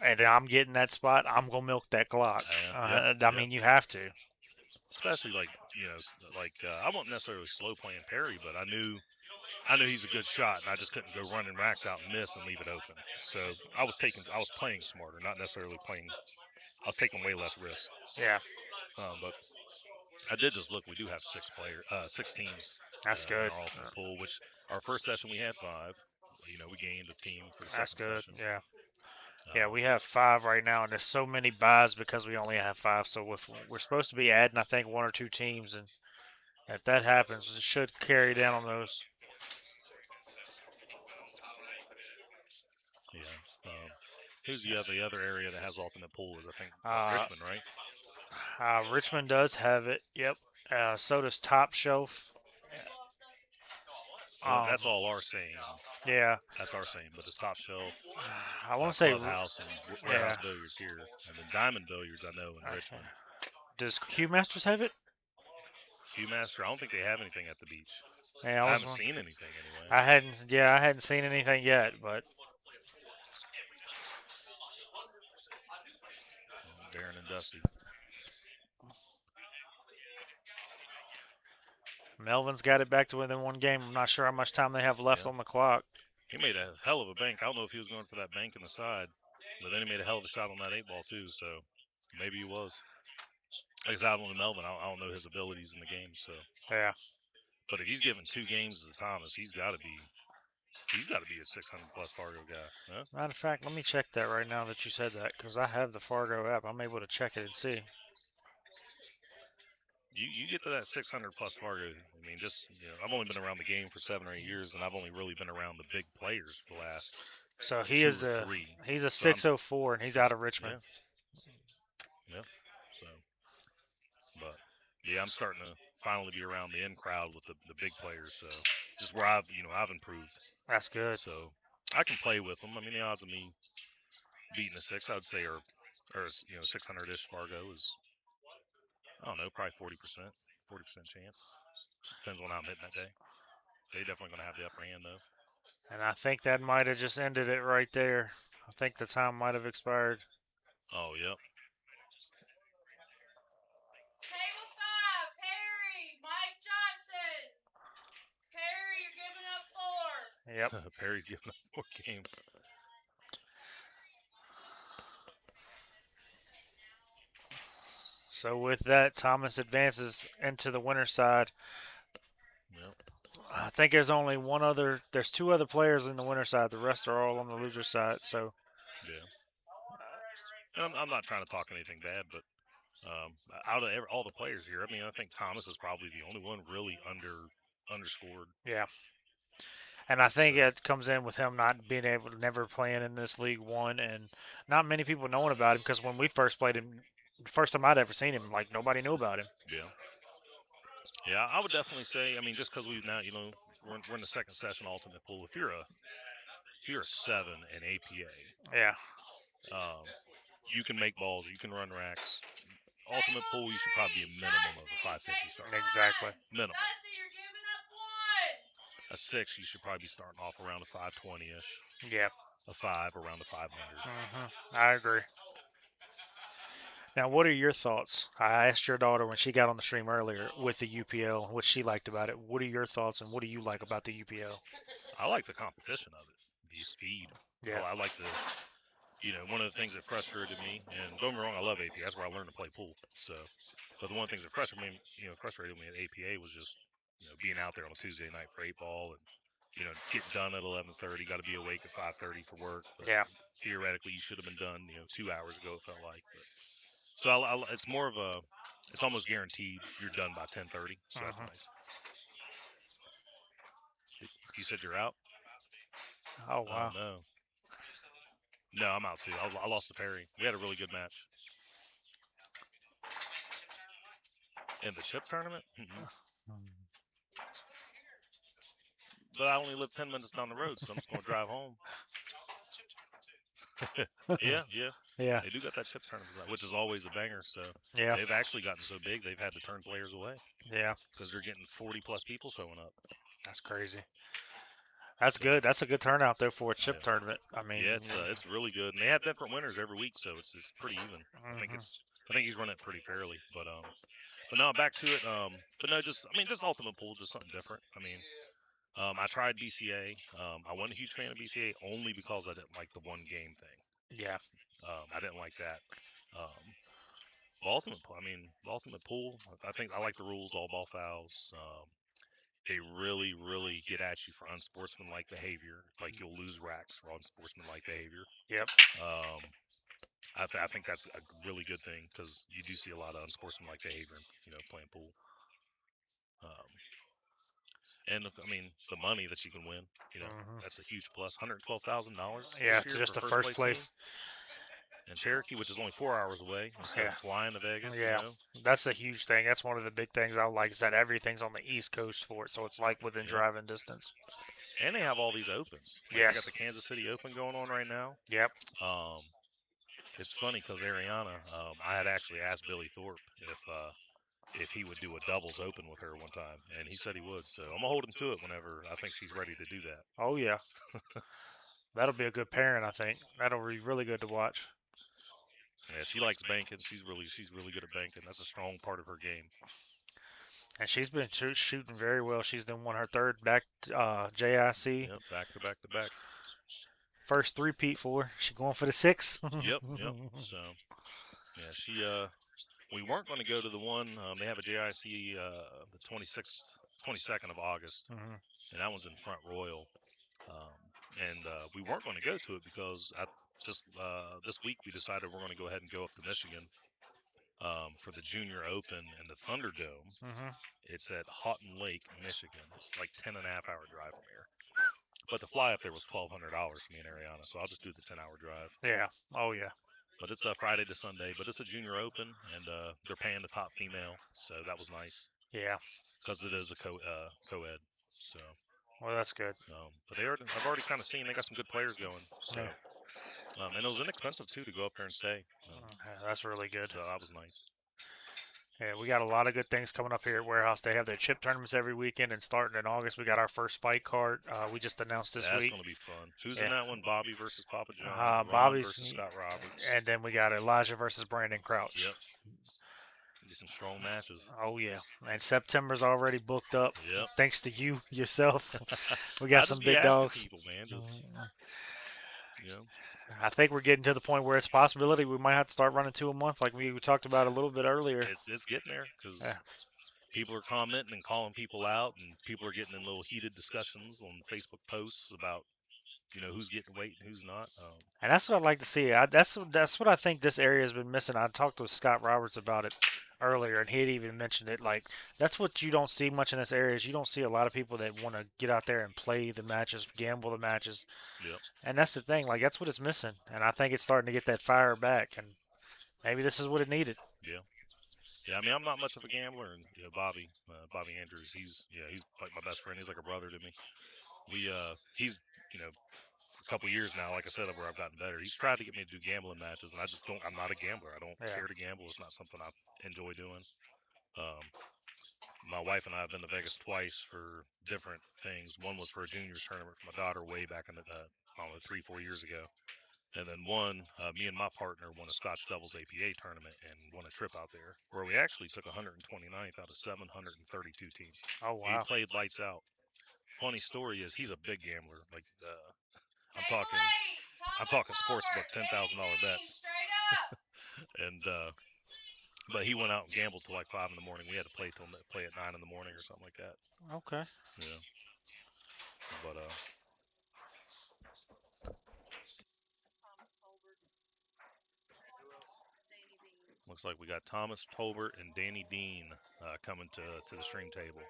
and I'm getting that spot, I'm going to milk that clock. I mean, you have to. Especially, I wasn't necessarily slow playing Perry, but I knew he's a good shot, and I just couldn't go running racks out and miss and leave it open. So I was playing smarter, not necessarily playing. I was taking way less risk. Yeah. But I did just look. We do have 6 teams. That's good. In our ultimate pool, which our first session we had 5. We gained a team for the second session. Yeah. Yeah, we have 5 right now, and there's so many buys because we only have 5. So we're supposed to be adding, I think, 1 or 2 teams, and if that happens, it should carry down on those. Yeah. Who's the other area that has ultimate pool? Is I think Richmond, right? Richmond does have it. Yep. So does Top Shelf. That's all our same. Yeah. That's our same, but it's Top Shelf. I want to say Clubhouse and Warehouse Billiards here, and then Diamond Billiards I know in Richmond. Does Q Masters have it? Q Master, I don't think they have anything at the beach. Yeah, I haven't seen anything anyway. I hadn't seen anything yet, but Darren and Dusty. Melvin's got it back to within 1 game. I'm not sure how much time they have left on the clock. He made a hell of a bank. I don't know if he was going for that bank in the side, but then he made a hell of a shot on that 8-ball too. So maybe he was. He's out on Melvin. I don't know his abilities in the game. So yeah. But if he's given 2 games to Thomas, he's got to be a 600 plus Fargo guy. Huh? Matter of fact, let me check that right now that you said that because I have the Fargo app. I'm able to check it and see. You get to that 600 plus Fargo. I mean, just I've only been around the game for 7 or 8 years, and I've only really been around the big players for the last So he 2 is or a 3. he's a So I'm 604 and he's out of Richmond. yeah. So, but yeah, I'm starting to finally be around the in crowd with the big players. So just where I've improved. That's good. So I can play with them. I mean, the odds of me beating a 6, I'd say, are 600-ish Fargo is, I don't know, probably 40%, 40% chance. Just depends on how I'm hitting that day. They definitely going to have the upper hand though. And I think that might have just ended it right there. I think the time might have expired. Oh, yep. Table 5, Perry, Mike Johnson. Perry, you're giving up 4. Yep. Perry's giving up 4 games. So with that, Thomas advances into the winner's side. Yep. I think there's only one other. There's 2 other players in the winner's side. The rest are all on the loser's side. So yeah. And I'm not trying to talk anything bad, but out of all the players here, I mean, I think Thomas is probably the only one really underscored. Yeah. And I think it comes in with him not being able to never playing in this League One and not many people knowing about him because when we first played him, the first time I'd ever seen him, like nobody knew about him. Yeah. Yeah, I would definitely say, I mean, just because we've now, we're in the second session ultimate pool. If you're a 7 in APA, Yeah. You can make balls, you can run racks. Ultimate pool, you should probably be a minimum of a 550 start. Exactly. Minimum. Dusty, you're giving up 1. A 6, you should probably be starting off around a 520-ish. Yeah. A 5 around the 500. I agree. Now, what are your thoughts? I asked your daughter when she got on the stream earlier with the UPL what she liked about it. What are your thoughts and what do you like about the UPL? I like the competition of it, the speed. Yeah. I like the, one of the things that frustrated me, and don't get me wrong, I love APA. That's where I learned to play pool. So, but the one of the things that frustrated me at APA was just, being out there on a Tuesday night for 8-ball and, get done at 11:30. Got to be awake at 5:30 for work. But Yeah. theoretically, you should have been done, 2 hours ago. It felt like. But, so it's more of a, it's almost guaranteed you're done by 10:30. So that's nice. You said you're out? Oh, wow. Oh, no. No, I'm out too. I lost to Perry. We had a really good match. In the chip tournament? But I only live 10 minutes down the road, so I'm just going to drive home. Yeah. Yeah. They do got that chip tournament, which is always a banger. So Yeah. they've actually gotten so big, they've had to turn players away. Yeah. Because they're getting 40-plus people showing up. That's crazy. That's good. That's a good turnout, though, for a chip Yeah. tournament. I mean, yeah, it's really good. And they have different winners every week, so it's pretty even. I think he's running it pretty fairly. But no, back to it. But no, just Ultimate Pool, just something different. I mean, I tried BCA. I wasn't a huge fan of BCA only because I didn't like the one game thing. Yeah. I didn't like that. Ultimate Pool. I think I like the rules, all ball fouls. They really, really get at you for unsportsmanlike behavior. Like you'll lose racks for unsportsmanlike behavior. Yep. I think that's a really good thing because you do see a lot of unsportsmanlike behavior, playing pool. And I mean, the money that you can win, that's a huge plus. $112,000. Yeah, just the first place. And Cherokee, which is only 4 hours away, instead of flying to Vegas. Yeah, that's a huge thing. That's one of the big things I like is that everything's on the East Coast for it, so it's like within driving distance. And they have all these opens. Like Yes. They got the Kansas City Open going on right now. Yep. It's funny because Ariana, I had actually asked Billy Thorpe if he would do a doubles open with her one time, and he said he would. So I'm gonna hold him to it whenever I think she's ready to do that. Oh yeah, that'll be a good pairing. I think that'll be really good to watch. Yeah, she likes banking. She's really good at banking. That's a strong part of her game. And she's been shooting very well. She's then won her third back JIC. Yep, back to back. First three-peat for her. She going for the 6. Yep. So yeah, we weren't going to go to the one. They have a JIC the 26th 22nd of August, Mhm. and that one's in Front Royal. And we weren't going to go to it because this week we decided we're going to go ahead and go up to Michigan for the Junior Open and the Thunderdome. Mhm. It's at Houghton Lake, Michigan. It's like 10.5 hour drive from here. But the fly up there was $1,200 for me and Ariana, so I'll just do the 10-hour drive. Yeah. Oh yeah. But it's a Friday to Sunday, but it's a Junior Open, and they're paying the top female, so that was nice Yeah. because it is a co-ed. So, Well, that's good. but I've already kind of seen they got some good players going. So, Yeah. and it was inexpensive too to go up there and stay. Yeah, that's really good. So that was nice. Yeah, we got a lot of good things coming up here at Warehouse. They have their chip tournaments every weekend, and starting in August, we got our first fight card. We just announced this That's week. going to be fun. Who's Yeah. in that one? Bobby versus Papa John. Ron Bobby's versus Scott Roberts. and then we got Elijah versus Brandon Crouch. Yep. Be some strong matches. Oh yeah, and September's already booked up. Yep. Thanks to you yourself. We got some big dogs. People, man. Just, you know. I think we're getting to the point where it's a possibility we might have to start running 2 a month, like we talked about a little bit earlier. It's getting there because Yeah. people are commenting and calling people out, and people are getting in little heated discussions on Facebook posts about who's getting weight and who's not. And that's what I'd like to see. That's what I think this area has been missing. I talked with Scott Roberts about it earlier, and he had even mentioned it. Like, that's what you don't see much in this area is you don't see a lot of people that want to get out there and play the matches, gamble the matches. Yep. And that's the thing. Like, that's what it's missing. And I think it's starting to get that fire back. And maybe this is what it needed. Yeah. Yeah, I mean, I'm not much of a gambler, and Bobby Andrews, he's like my best friend. He's like a brother to me. He's for a couple years now, like I said, where I've gotten better. He's tried to get me to do gambling matches, and I just don't. I'm not a gambler. I don't care to gamble. It's not something I enjoy doing. My wife and I have been to Vegas twice for different things. One was for a juniors tournament for my daughter way back in the I don't know 3-4 years ago. And then me and my partner won a Scotch Doubles APA tournament and won a trip out there where we actually took 129th out of 732 teams. Oh, wow. He played lights out. Funny story is he's a big gambler. Like I'm talking sportsbook $10,000 bets. Straight up. And but he went out and gambled till like 5 in the morning. We had to play at 9 in the morning or something like that. Okay. Yeah. But looks like we got Thomas Tolbert and Danny Dean coming to the stream table.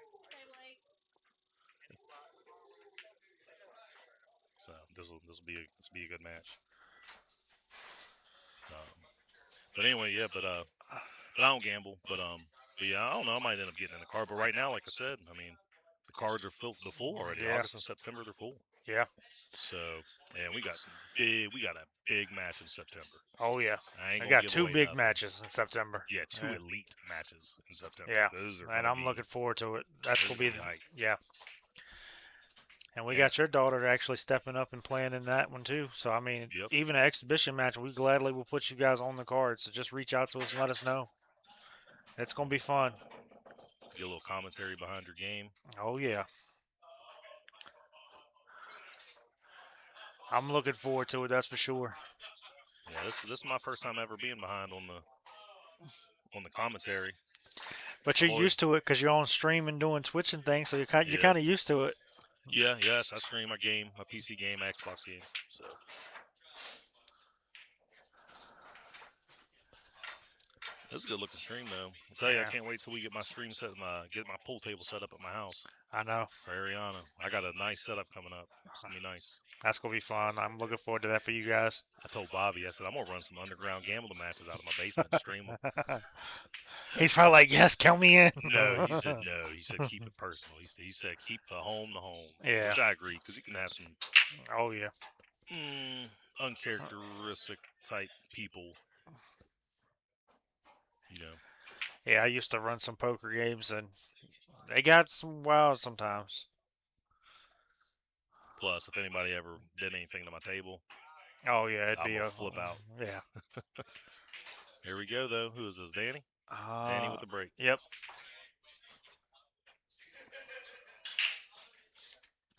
So this will be a good match. But anyway, yeah. But I don't gamble. But yeah, I don't know. I might end up getting in the car. But right now, like I said, I mean, the cards are full already. Yeah. August and September, they're full. Yeah. So, and we got a big match in September. Oh yeah. I got 2 big matches in September. Yeah, 2 elite matches in September. Yeah. Those are and I'm looking forward to it. That's gonna be yeah. And we got your daughter actually stepping up and playing in that one too. So I mean, Yep. even an exhibition match, we gladly will put you guys on the card. So just reach out to us and let us know. It's gonna be fun. Get a little commentary behind your game. Oh yeah. I'm looking forward to it. That's for sure. Yeah, this is my first time ever being behind on the commentary. But you're used to it because you're on stream and doing Twitch and things, so you're kind of used to it. Yeah, yes, I stream my game, my PC game, my Xbox game. So this is a good looking stream though. I'll tell you, I can't wait till we get my stream set, get my pool table set up at my house. I know. For Ariana, I got a nice setup coming up. It's gonna be nice. That's gonna be fun. I'm looking forward to that for you guys. I told Bobby, I said I'm gonna run some underground gambling matches out of my basement and stream them. He's probably like, yes, count me in. No, he said no. He said keep it personal. He said keep the home. Yeah. Which I agree because you can have some. Oh yeah. Uncharacteristic type people. Yeah, I used to run some poker games and they got some wild sometimes. Plus, if anybody ever did anything to my table, oh yeah, it'd be a flip out. Yeah. Here we go though. Who is this? Danny? Danny with the break. Yep.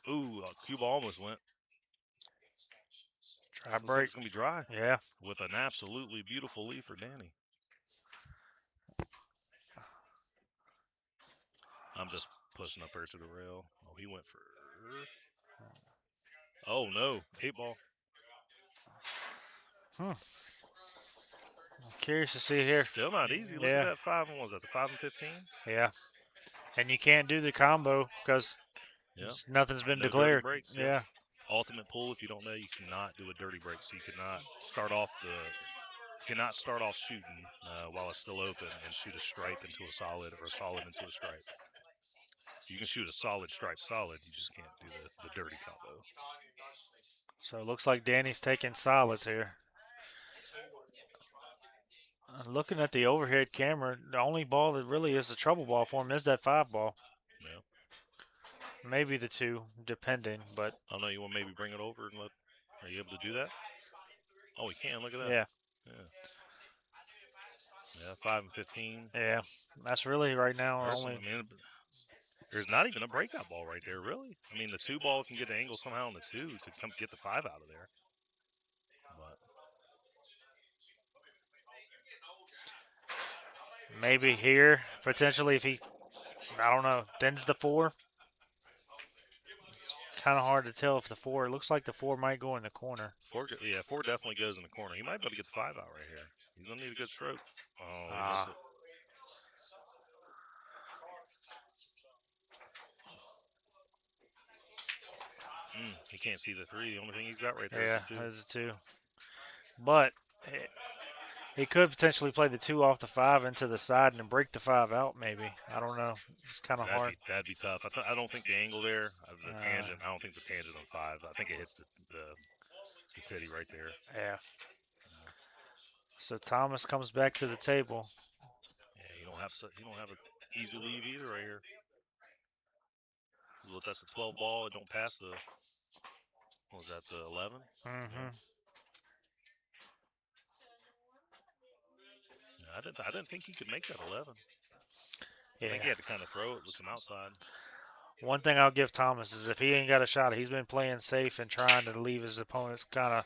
Ooh, Cuba almost went. Dry break. It's gonna be dry. Yeah. With an absolutely beautiful lead for Danny. I'm just pushing up there to the rail. Oh, he went for. Oh no, 8 ball. I'm curious to see here. Still not easy. Look at Yeah, that 5 and what was that the 5 and 15? yeah. And you can't do the combo because Yeah. nothing's been No dirty declared. breaks. Yep. Yeah. Ultimate pull. If you don't know, you cannot do a dirty break. So you cannot start off shooting while it's still open and shoot a stripe into a solid or a solid into a stripe. You can shoot a solid stripe solid. You just can't do the dirty combo. So it looks like Danny's taking solids here. Looking at the overhead camera, the only ball that really is a trouble ball for him is that 5 ball. Yeah. Maybe the 2, depending, but I don't know. You want to maybe bring it over and let. Are you able to do that? Oh, we can. Look at that. yeah. Yeah, 5 and 15. Yeah. That's really right now Personally, only. I mean, there's not even a breakout ball right there, really. I mean, the 2 ball can get an angle somehow on the 2 to come get the 5 out of there. But Maybe here, potentially, if he, I don't know, thins the 4. Kind of hard to tell if the 4, it looks like the 4 might go in the corner. 4 definitely goes in the corner. He might be able to get the 5 out right here. He's going to need a good stroke. Oh, he missed it. He can't see the 3. The only thing he's got right there is the 2. There's a 2. But he could potentially play the 2 off the 5 into the side and break the 5 out, maybe. I don't know. It's kind of hard. That'd be tough. I don't think the angle there, the tangent, I don't think the tangent on 5. I think it hits the city right there. Yeah. So Thomas comes back to the table. Yeah, you don't have an easy leave either right here. Look, that's a 12 ball. It don't pass the. What was that, the 11? Mm-hmm. Yeah, I didn't think he could make that 11. Yeah. I think he had to kind of throw it with some outside. One thing I'll give Thomas is if he ain't got a shot, he's been playing safe and trying to leave his opponents, kind of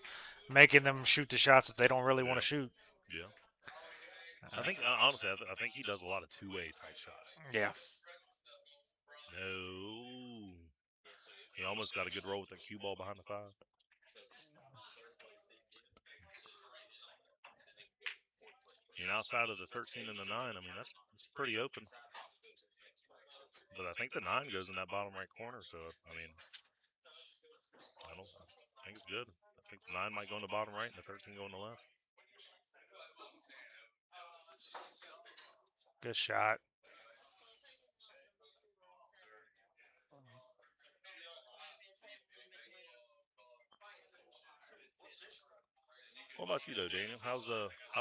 making them shoot the shots that they don't really want to shoot. Yeah. I think, honestly, I think he does a lot of two-way type shots. Yeah. No. He almost got a good roll with that cue ball behind the 5. And outside of the 13 and the 9, I mean, that's pretty open. But I think the 9 goes in that bottom right corner, so, I mean, I think it's good. I think the 9 might go in the bottom right and the 13 go in the left. Good shot. What about you, though, Daniel? How's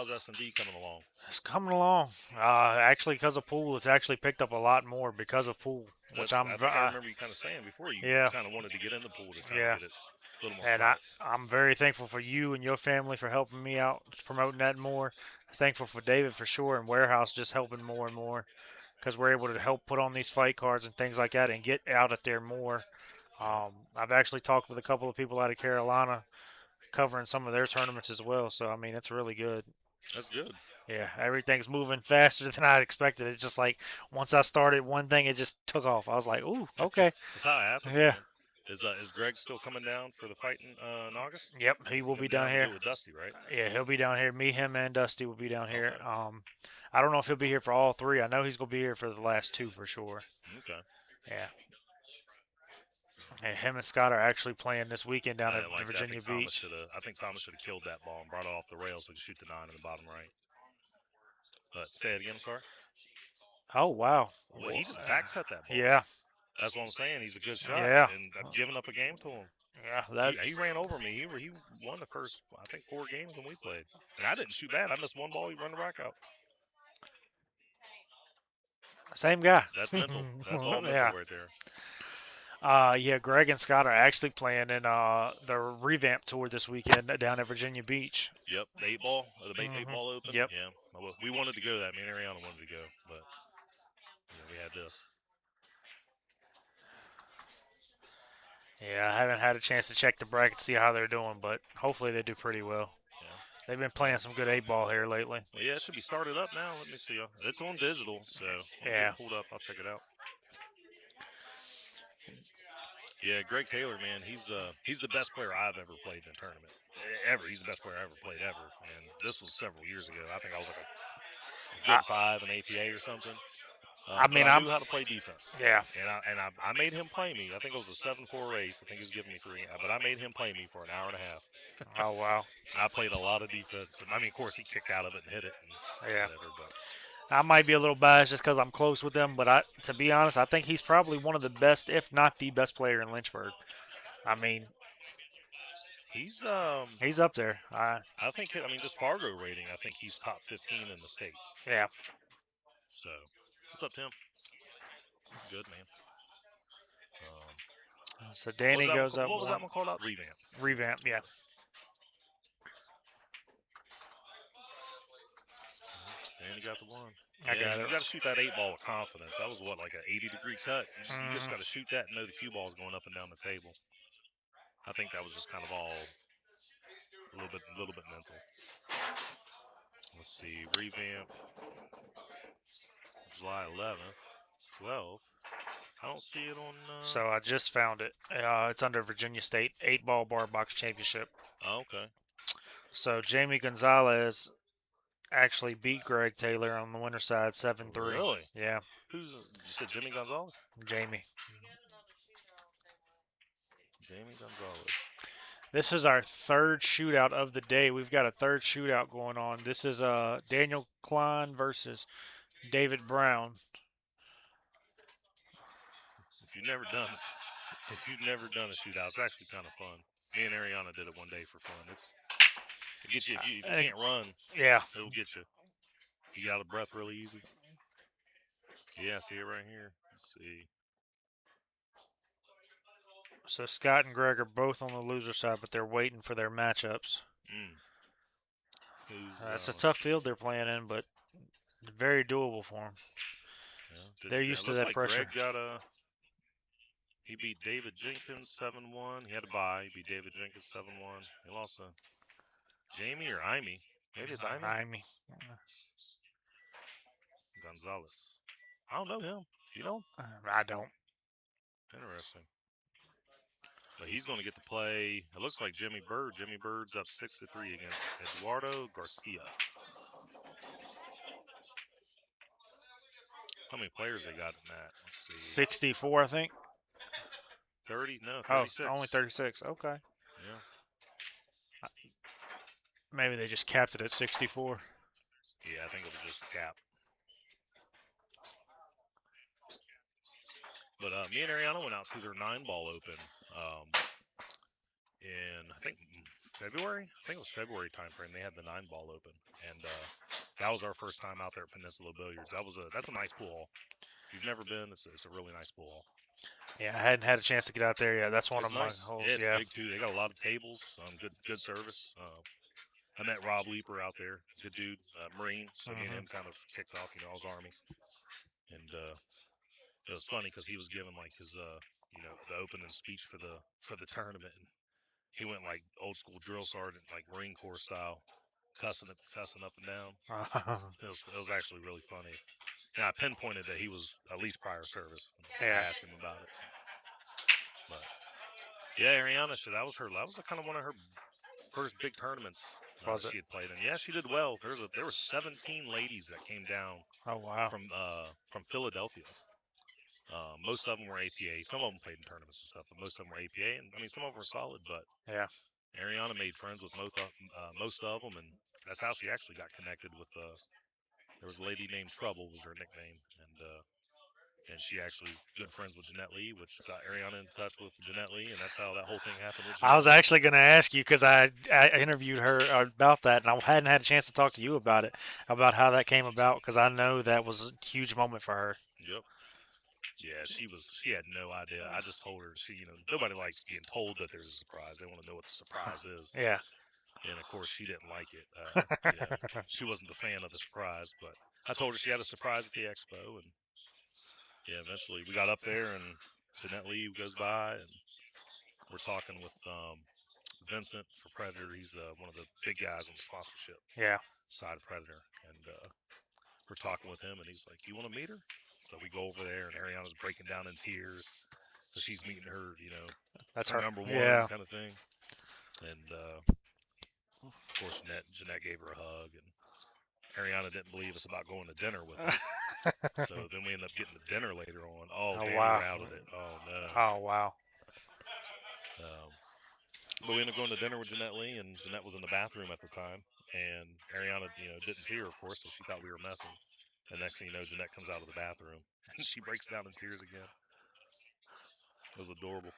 S&D coming along? It's coming along. Actually, because of pool, it's actually picked up a lot more because of pool. Which I think I remember you kind of saying before you kind of wanted to get in the pool to try to get it a little more. And I'm very thankful for you and your family for helping me out, promoting that more. Thankful for David for sure, and Warehouse just helping more and more because we're able to help put on these fight cards and things like that and get out at there more. I've actually talked with a couple of people out of Carolina covering some of their tournaments as well. So, I mean, it's really good. That's good. Yeah, everything's moving faster than I expected. It's just like once I started one thing, it just took off. I was like, ooh, okay. That's how it happens. Yeah. Man. Is Greg still coming down for the fight in August? Yep, he will be down here. With Dusty, right? Yeah, he'll be down here. Me, him, and Dusty will be down here. I don't know if he'll be here for all 3. I know he's going to be here for the last 2 for sure. Okay. Yeah. And him and Scott are actually playing this weekend down at Virginia Beach. I think Thomas should have killed that ball and brought it off the rails so he could shoot the 9 in the bottom right. But say it again, sorry. Oh, wow. Well, he just back cut that ball. Yeah. That's what I'm saying. He's a good shot. Yeah. And I've given up a game to him. Yeah. He ran over me. He won the first, I think, 4 games when we played. And I didn't shoot bad. I missed one ball. He run the rack out. Same guy. That's mental. That's all mental right there. Yeah, Greg and Scott are actually playing in the revamp tour this weekend down at Virginia Beach. Yep, the 8-ball, the 8-ball open. Yep. Yeah, we wanted to go to that. Me and Ariana wanted to go, but we had this. Yeah, I haven't had a chance to check the bracket to see how they're doing, but hopefully they do pretty well. Yeah. They've been playing some good 8-ball here lately. Well, yeah, it should be started up now. Let me see. It's on digital, so I'll get it pulled up. I'll check it out. Yeah, Greg Taylor, man, he's the best player I've ever played in a tournament. Ever. He's the best player I ever played ever. And this was several years ago. I think I was like a I, good five in APA or something. I But mean, I I'm knew how to play defense. yeah. And I made him play me. I think it was a 7-4 race. I think he was giving me three, but I made him play me for an hour and a half. Oh wow. I played a lot of defense. I mean, of course, he kicked out of it and hit it and Yeah. whatever. But I might be a little biased just because I'm close with them, but to be honest, I think he's probably one of the best, if not the best player in Lynchburg. I mean, he's he's up there. I think I mean just Fargo rating. I think he's top 15 in the state. Yeah. So what's up, Tim? Good man. So Danny goes up What was that one. one called out? Revamp. Revamp. Yeah. And you got the one. I got you it. got to shoot that 8 ball with confidence. That was what, like an 80-degree cut. You just got to shoot that and know the cue ball's going up and down the table. I think that was just kind of all a little bit mental. Let's see, revamp, July 11th, 12th. I don't see it on. So I just found it. It's under Virginia State 8-ball bar box championship. Oh, okay. So Jamie Gonzalez actually beat Greg Taylor on the winner side 7-3. Really? Yeah. You said Jimmy Gonzalez? Jamie. Jamie Gonzalez. This is our third shootout of the day. We've got a third shootout going on. This is Daniel Klein versus David Brown. If you've never done a shootout, it's actually kind of fun. Me and Ariana did it one day for fun. It gets you if you can't run. Yeah. It'll get you. You got out of breath really easy. Yeah, see it right here. Let's see. So Scott and Greg are both on the loser side, but they're waiting for their matchups. It's a tough field they're playing in, but very doable for them. Yeah, they're used to that pressure. Greg he beat David Jenkins 7-1. He had a bye. He beat David Jenkins 7-1. He lost to Jamie or Imy. Maybe it's Imy. Imy. Gonzalez. I don't know him. You know? I don't. Interesting. But he's going to get to play. It looks like Jimmy Bird. Jimmy Bird's up 6-3 against Eduardo Garcia. How many players they got in that? Let's see. 64, I think. 30? No, 36. Oh, only 36. Okay. Yeah. Maybe they just capped it at 64. Yeah, I think it was just a cap. But me and Ariana went out to their 9-ball open in, I think, February. I think it was February timeframe. They had the 9-ball open, and that was our first time out there at Peninsula Billiards. That's a nice pool hall. If you've never been, it's a really nice pool hall. Yeah, I hadn't had a chance to get out there yet. That's one of my holes. Yeah, it's big too. They got a lot of tables. Good service. I met Rob Leeper out there. Good dude, Marine. So me and him kind of kicked off. I was Army, and it was funny because he was giving like his the opening speech for the tournament, and he went like old school drill sergeant, like Marine Corps style, cussing up and down. It was actually really funny. And I pinpointed that he was at least prior service. I asked him about it. But yeah, Ariana, that was kind of one of her first big tournaments she had played in. Yeah, she did well. There were 17 ladies that came down. Oh wow. From Philadelphia. Most of them were APA. Some of them played in tournaments and stuff, but most of them were APA. And I mean, some of them were solid, but yeah, Ariana made friends with most of them, and that's how she actually got connected with. There was a lady named Trouble was her nickname, and she actually good friends with Jeanette Lee, which got Ariana in touch with Jeanette Lee, and that's how that whole thing happened. I was actually going to ask you because I interviewed her about that, and I hadn't had a chance to talk to you about it, about how that came about, because I know that was a huge moment for her. Yep. Yeah, she had no idea. I just told her nobody likes being told that there's a surprise. They want to know what the surprise is. Yeah. And of course, she didn't like it. She wasn't the fan of the surprise, but I told her she had a surprise at the expo, and yeah, eventually we got up there, and Jeanette Lee goes by, and we're talking with Vincent for Predator. He's one of the big guys on the sponsorship side of Predator, and we're talking with him, and he's like, "You want to meet her?" So we go over there, and Ariana's breaking down in tears. So she's meeting her, That's her her. number one Yeah. kind of thing. And of course, Jeanette gave her a hug, and Ariana didn't believe us about going to dinner with her. So then we ended up getting to dinner later on. Oh, Oh Danny wow. routed it. Oh no. Oh wow. Um, but we ended up going to dinner with Jeanette Lee, and Jeanette was in the bathroom at the time, and Ariana, didn't see her, of course, so she thought we were messing. And next thing you know, Jeanette comes out of the bathroom, and she breaks down in tears again. It was adorable.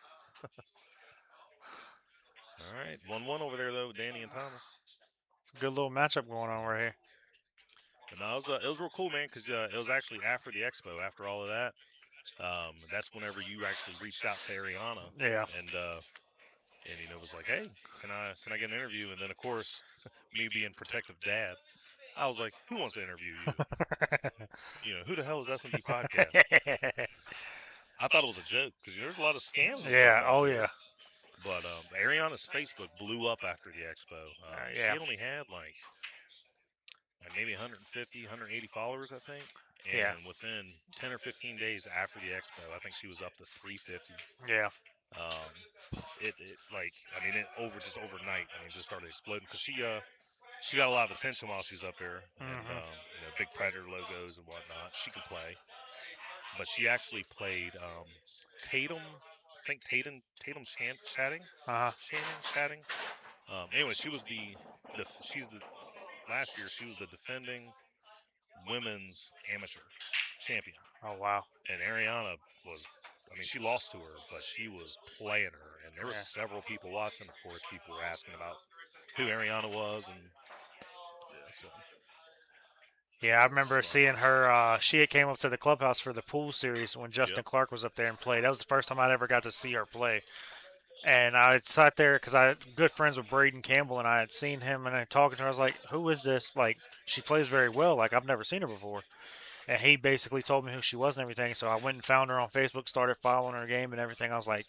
All right, 1-1 over there though, Danny and Thomas. It's a good little matchup going on right here. But no, it was real cool, man, because it was actually after the expo, after all of that. That's whenever you actually reached out to Ariana, Yeah. and was like, hey, can I get an interview? And then of course, me being protective dad, I was like, who wants to interview you? Who the hell is S&D Podcast? I thought it was a joke because there's a lot of scams and stuff Yeah. out Oh there. yeah. But Ariana's Facebook blew up after the expo. Yeah. She only had like maybe 150, 180 followers, I think. Yeah. And within 10 or 15 days after the expo, I think she was up to 350. Yeah. It just overnight. Just started exploding because she got a lot of attention while she's up there, and big Predator logos and whatnot. She can play, but she actually played Tatum. I think Chatting. Uh huh. Shannon Chatting. Anyway, she was she's the last year she was the defending women's amateur champion, Oh wow. and Ariana was. She lost to her, but she was playing her, and there were Yeah. several people watching. Of course, people were asking about who Ariana was, and yeah, so Yeah, I remember So- seeing her. She had came up to the clubhouse for the pool series when Justin Yep. Clark was up there and played. That was the first time I'd ever got to see her play. And I sat there because I had good friends with Braden Campbell, and I had seen him, and I talking to her. I was like, "Who is this? Like, she plays very well. Like, I've never seen her before." And he basically told me who she was and everything. So I went and found her on Facebook, started following her game and everything. I was like,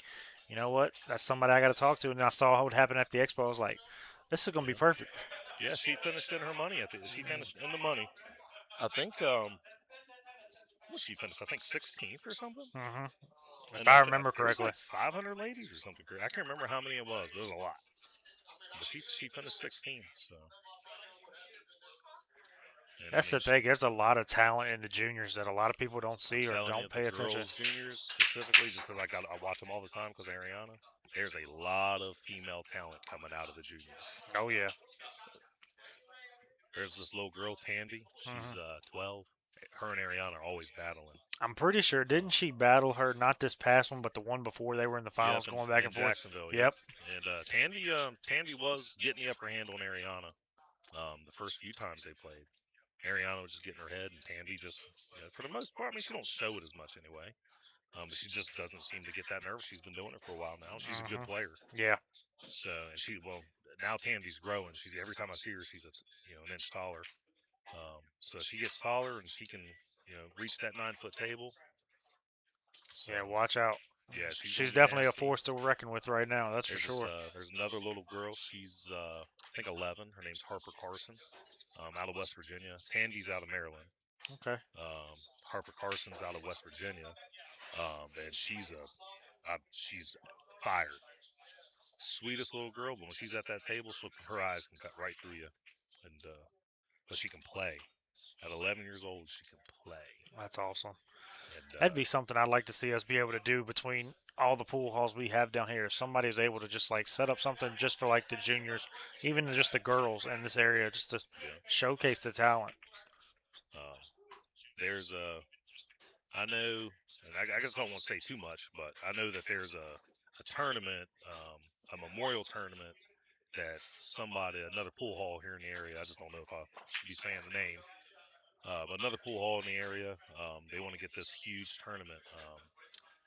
you know what? That's somebody I got to talk to. And I saw what happened at the expo. I was like, this is gonna be perfect. yeah, she finished in her money. She finished in the money. I think what she finished? I think 16th or something. Hmm. If And I remember there was correctly. like 500 ladies or something. I can't remember how many it was, but it was a lot. But she finished 16th. So. And That's the thing. There's a lot of talent in the juniors that a lot of people don't see or telling don't you, pay the attention. girls, juniors specifically, just because I watch them all the time because of Ariana. There's a lot of female talent coming out of the juniors. Oh yeah. There's this little girl, Tanvi. She's 12. Her and Ariana are always battling. I'm pretty sure didn't she battle her not this past one but the one before they were in the finals going back in and forth. Jacksonville. Yep. And Tanvi was getting the upper hand on Ariana. The first few times they played, Ariana was just getting her head, and Tanvi just, for the most part, she don't show it as much anyway. But she just doesn't seem to get that nervous. She's been doing it for a while now. She's a good player. Yeah. So, and now Tanvi's growing. Every time I see her, she's an inch taller. So she gets taller and she can, reach that 9-foot table. So, Yeah, watch out. Yeah, she's definitely a force to reckon with right now. That's for sure. There's another little girl. She's I think 11. Her name's Harper Carson, out of West Virginia. Tanvi's out of Maryland. Okay. Harper Carson's out of West Virginia, and she's fired. Sweetest little girl, but when she's at that table, her eyes can cut right through you, and but she can play. At 11 years old, she can play. That's awesome. And, that'd be something I'd like to see us be able to do between all the pool halls we have down here. If somebody is able to just like set up something just for like the juniors, even just the girls in this area, just to showcase the talent. There's I know, and I guess I don't want to say too much, but I know that there's a tournament, a memorial tournament that another pool hall here in the area, I just don't know if I should be saying the name, but another pool hall in the area, they want to get this huge tournament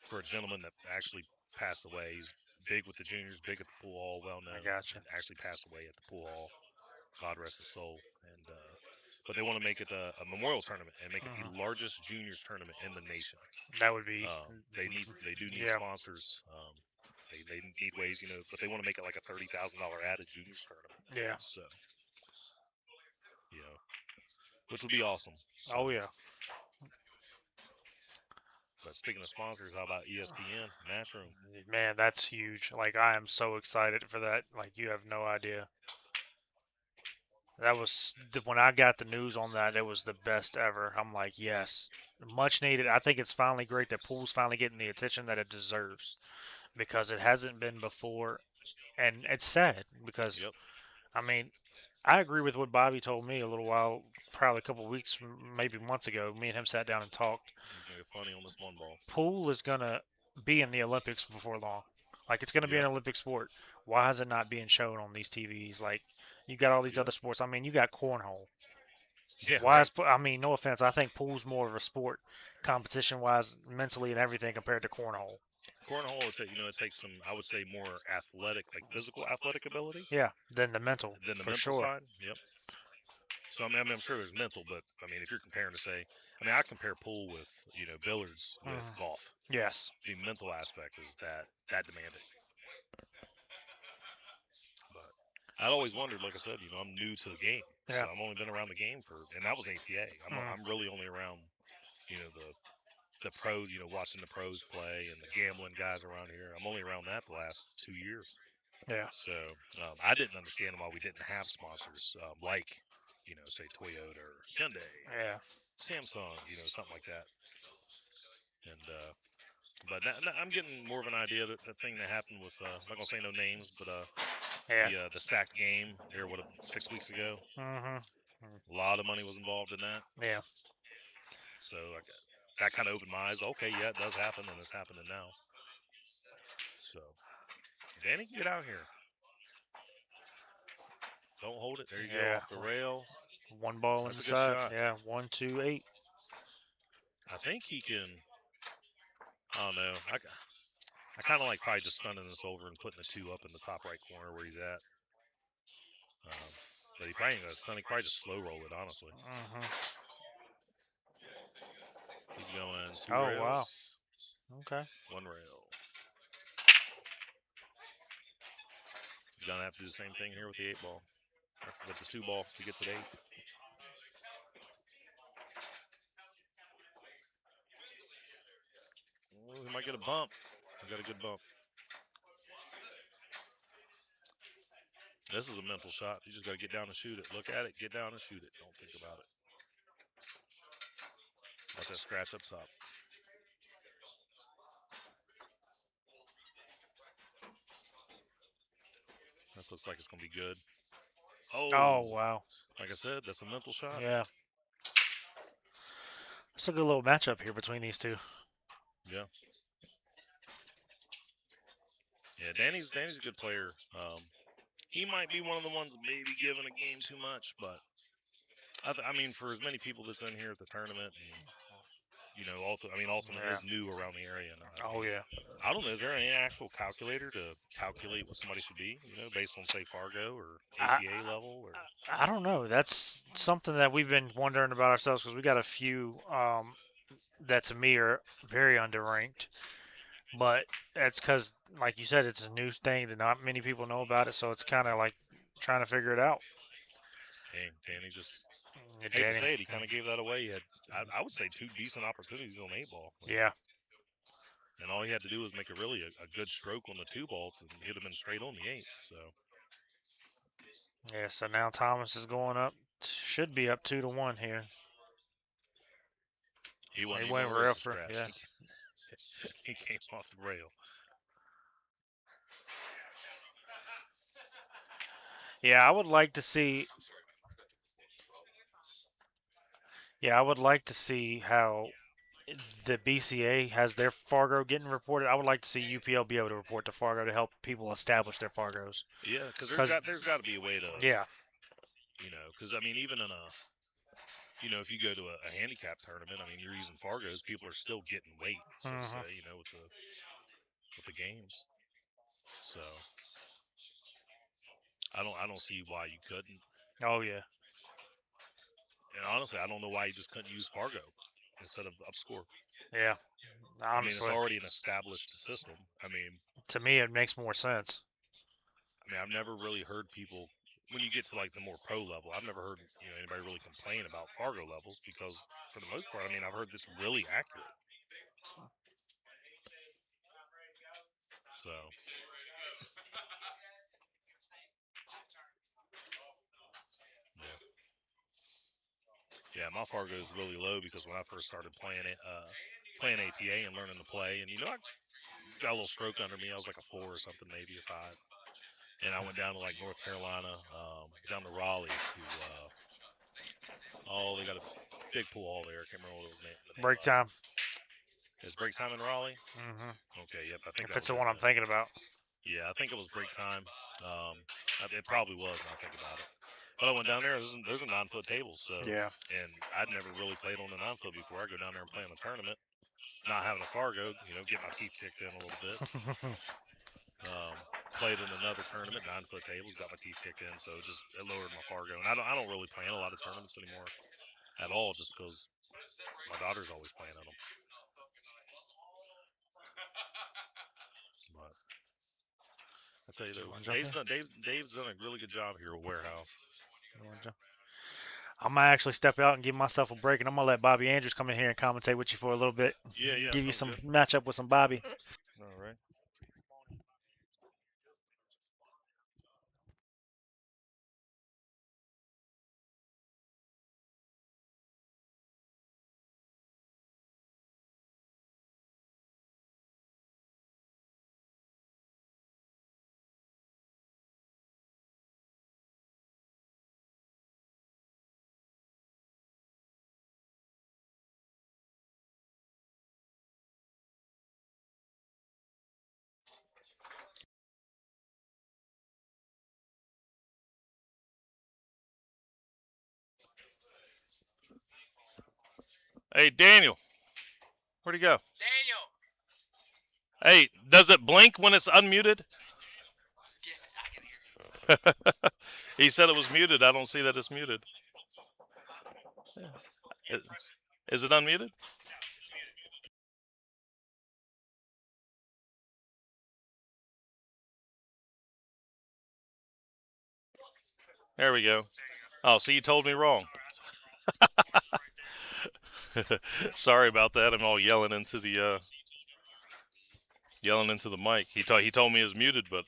for a gentleman that actually passed away. He's big with the juniors, big at the pool hall, well known. I gotcha. And actually passed away at the pool hall. God rest his soul. And but they want to make it a memorial tournament and make it the largest juniors tournament in the nation. That would be. They do need sponsors. They need ways, but they want to make it like a $30,000 added juniors tournament. Yeah. So, which would be awesome. So, oh yeah. But speaking of sponsors, how about ESPN Match Room? Man, that's huge. Like I am so excited for that. Like you have no idea. That was when I got the news on that. It was the best ever. I'm like, yes, much needed. I think it's finally great that pool's finally getting the attention that it deserves because it hasn't been before, and it's sad because Yep. I mean, I agree with what Bobby told me a little while, probably a couple of weeks, maybe months ago. Me and him sat down and talked. He's gonna get funny on this one ball. Pool is gonna be in the Olympics before long. Like it's gonna be an Yep. Olympic sport. Why is it not being shown on these TVs? Like you got all these Yep. other sports. I mean, you got cornhole. Yeah. Why Right. is I mean, no offense, I think pool's more of a sport, competition wise, mentally and everything compared to cornhole. Cornhole, it takes some, I would say, more athletic, like physical athletic ability Yeah, than the mental than the for mental sure. side. Yep. So I'm sure there's mental, but I mean, if you're comparing to say, I mean, I compare pool with billiards with golf. Yes. The mental aspect is that demanding. But I'd always wondered, like I said, I'm new to the game, so Yeah. I've only been around the game and that was APA. I'm really only around, the pro, watching the pros play and the gambling guys around here. I'm only around that the last 2 years. Yeah. So I didn't understand why we didn't have sponsors like, say Toyota or Hyundai, Yeah. Samsung, something like that. And but now I'm getting more of an idea that the thing that happened with I'm not gonna say no names, but Yeah. the stacked game here, what 6 weeks ago, Mhm. a lot of money was involved in that. Yeah. So that kind of opened my eyes. Okay, yeah, it does happen, and it's happening now. So Danny can get out here. Don't hold it. There you go, Yeah. off the rail. One ball That's a good inside. shot. Yeah. 1, 2, 8. I think he can. I don't know. I kind of like probably just stunning this over and putting the 2 up in the top right corner where he's at. But he probably ain't gonna stun. He probably just slow roll it, honestly. He's going 2 Oh rails. wow. Okay. 1 rail. He's gonna have to do the same thing here with the 8 ball, with the 2 ball to get to the 8. Oh, he might get a bump. He got a good bump. This is a mental shot. You just got to get down and shoot it. Look at it, get down and shoot it. Don't think about it. Let that scratch up top. This looks like it's going to be good. Oh wow. Like I said, that's a mental shot. Yeah. It's a good little matchup here between these two. Yeah. Yeah, Danny's a good player. He might be one of the ones that maybe giving a game too much, but I mean, for as many people that's in here at the tournament, and Ultimate Yeah. is new around the area. Oh yeah. I don't know. Is there any actual calculator to calculate what somebody should be? Based on say Fargo or APA level, or I don't know. That's something that we've been wondering about ourselves because we got a few that to me are very underranked. But that's because, like you said, it's a new thing that not many people know about it. So it's kind of like trying to figure it out. dang, Danny just hate Danny. to say it, he kind of gave that away. He had, I would say, 2 decent opportunities on 8 ball. Yeah. And all he had to do was make a good stroke on the 2 balls, and he'd have been straight on the 8. So Yeah. So now Thomas is going up. Should be up 2-1 here. he wasn't He even went on real the for scratch. yeah. He came off the rail. Yeah, I would like to see. Yeah, I would like to see how the BCA has their Fargo getting reported. I would like to see UPL be able to report to Fargo to help people establish their Fargos. Yeah, because there's got to be a way to. Yeah. Because I mean, even in a. If you go to a handicap tournament, I mean, you're using Fargos. People are still getting weight, so to say, with the games. So I don't see why you couldn't. Oh yeah. And honestly, I don't know why you just couldn't use Fargo instead of Upscore. Yeah. Honestly, I mean, it's already an established system. I mean, to me, it makes more sense. I've never really heard people when you get to like the more pro level. I've never heard anybody really complain about Fargo levels because for the most part, I mean, I've heard this really accurate. So yeah, my Fargo is really low because when I first started playing it, playing APA and learning to play, and I got a little stroke under me. I was like a 4 or something, maybe a 5. And I went down to like North Carolina, down to Raleigh to they got a big pool hall there. I can't remember what it was the name Break of it. time. Is break time in Raleigh? Hmm. Okay, yep, I think If that it's was the it one I'm then. thinking about. Yeah, I think it was break time. It probably was when I think about it. But I went down there. There's a 9-foot table, so Yeah. and I'd never really played on a 9-foot before. I go down there and play in a tournament, not having a Fargo, get my teeth kicked in a little bit. Played in another tournament, 9-foot tables, got my teeth kicked in, so it lowered my Fargo. And I don't really play in a lot of tournaments anymore at all, just because my daughter's always playing in them. But I tell you though, Dave's done a really good job here at Warehouse. I'm gonna actually step out and give myself a break, and I'm gonna let Bobby Andrews come in here and commentate with you for a little bit. Yeah, Give you sounds some good. matchup with some Bobby. All right. Hey, Daniel, where'd he go? Daniel. Hey, does it blink when it's unmuted? Yeah, I can hear you. He said it was muted. I don't see that it's muted. Is it unmuted? There we go. Oh, so you told me wrong. Sorry about that. I'm all yelling into the mic. He told me it was muted, but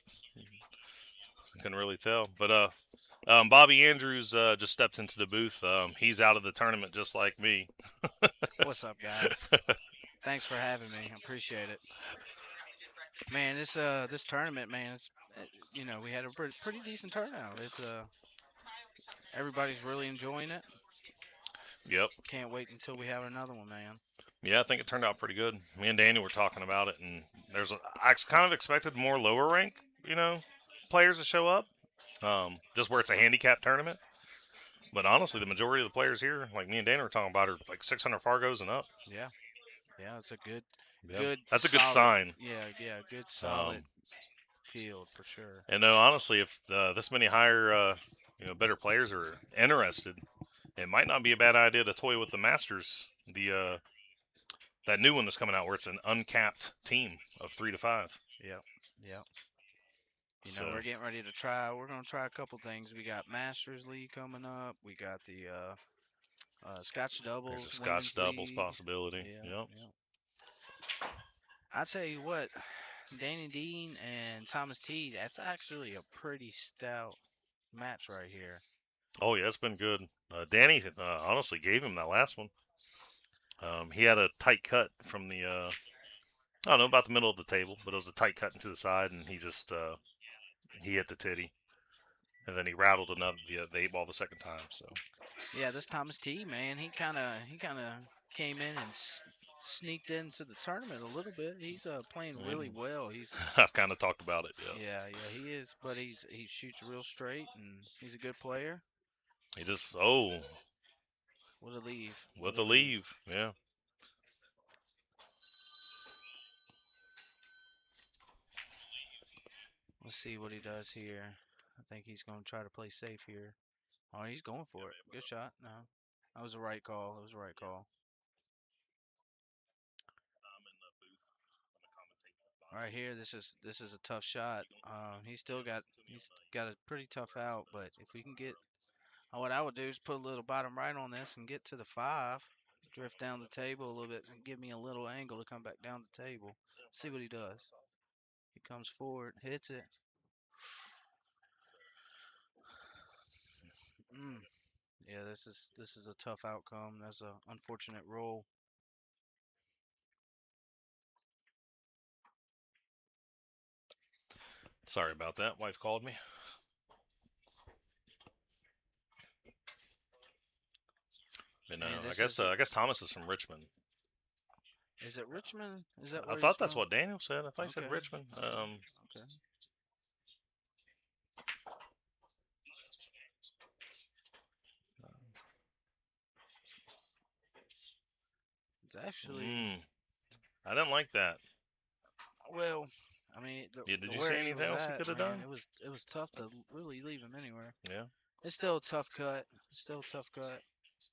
I couldn't really tell. But Bobby Andrews just stepped into the booth. He's out of the tournament just like me. What's up, guys? Thanks for having me. I appreciate it. Man, this tournament, man, we had a pretty decent turnout. It's everybody's really enjoying it. Yep. Can't wait until we have another one, man. Yeah, I think it turned out pretty good. Me and Daniel were talking about it, and I kind of expected more lower rank, players to show up, just where it's a handicap tournament. But honestly, the majority of the players here, like me and Daniel were talking about, are like 600 Fargos and up. Yeah, yeah, it's a good, Yeah, good, that's a good solid. sign. Yeah, good solid field for sure. And no, honestly, if this many higher, better players are interested, it might not be a bad idea to toy with the Masters, that new one that's coming out where it's an uncapped team of 3 to 5. Yep, yep. So We're getting ready to try. We're gonna try a couple things. We got Masters League coming up. We got the Scotch there's Doubles a Scotch Women's doubles League. possibility. Yeah, Yep. yeah. I tell you what, Danny Dean and Thomas T. That's actually a pretty stout match right here. Oh yeah, it's been good. Danny honestly gave him that last one. He had a tight cut from the I don't know, about the middle of the table, but it was a tight cut into the side, and he just he hit the titty, and then he rattled another the 8 ball the second time. So Yeah, this Thomas T. Man, he kind of came in and sneaked into the tournament a little bit. He's playing really well. He's I've kind of talked about it. Yeah. yeah, he is. But he shoots real straight and he's a good player. He just What a leave. with What a the leave. Yeah. Let's see what he does here. I think he's going to try to play safe here. Oh, he's going for it. Good shot. No, that was the right call. It was the right call. Right here, this is a tough shot. He's got a pretty tough out, but if we can get, what I would do is put a little bottom right on this and get to the 5, drift down the table a little bit, and give me a little angle to come back down the table. See what he does. He comes forward, hits it. Yeah, this is a tough outcome. That's an unfortunate roll. Sorry about that. Wife called me. And Man, I this guess is. I guess Thomas is from Richmond. Is it Richmond? Is that I where thought he's that's from? what Daniel said. I thought he said Okay. Richmond. Okay. It's actually I didn't like that. well. I mean, Yeah, did you where see he anything was else he at, could have man, done? it was tough to really leave him anywhere. Yeah. It's still a tough cut. It's still a tough cut.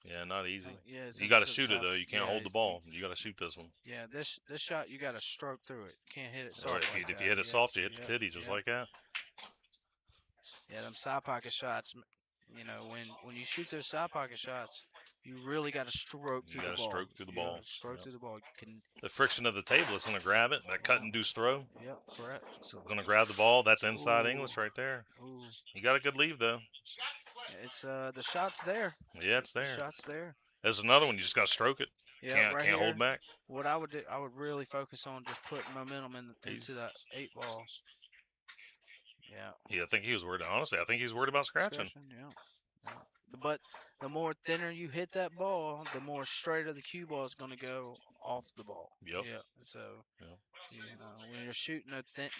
Yeah, not easy. Yeah, it's You got to it's shoot it tough. though. You can't Yeah, hold the ball. You got to shoot this one. yeah. This shot you got to stroke through it. You can't hit it Or soft if you like if that. you hit it Yeah, soft, you hit the yeah, titty just yeah. like that. Yeah, them side pocket shots. You know, when you shoot those side pocket shots, you really got to stroke You through got the to ball. stroke through the You gotta ball. stroke Yep. through the ball. You can. The friction of the table is going to grab it. That cut Yeah. induced throw. Yep, correct. It's going to grab the ball. That's inside Ooh. English right there. Ooh. You got a good leave though. It's the shot's there. Yeah, it's The there. shot's there. There's another one. You just got to stroke it. Yeah, right Can't here. hold back. What I would do, I would really focus on just putting momentum into that 8 ball. Yeah. Yeah, I think he was worried. Honestly, I think he's worried about scratching. Yeah. But the more thinner you hit that ball, the more straighter the cue ball is going to go off the ball. Yep. Yeah. So, Yep. you know, when you're shooting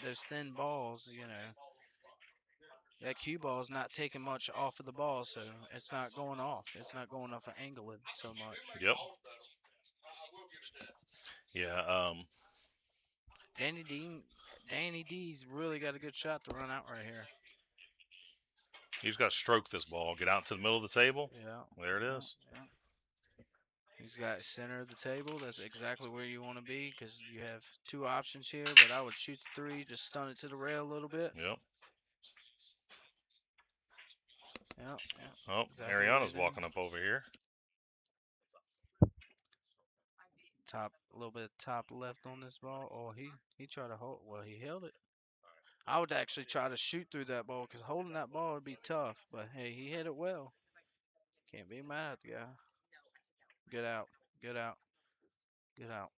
those thin balls, you know, that cue ball is not taking much off of the ball, so it's not going off. It's not going off an angle so much. Yep. Yeah. Danny D's really got a good shot to run out right here. He's got to stroke this ball. Get out to the middle of the table. Yeah. There it is. Yeah. He's got center of the table. That's exactly where you want to be because you have two options here. But I would shoot the 3, just stun it to the rail a little bit. Yep. Yeah. Oh, Exactly Ariana's walking up over here. A little bit of top left on this ball. Oh, he tried to hold. Well, he held it. I would actually try to shoot through that ball because holding that ball would be tough. But hey, he hit it well. Can't be mad at the guy. Get out. Get out. Get out.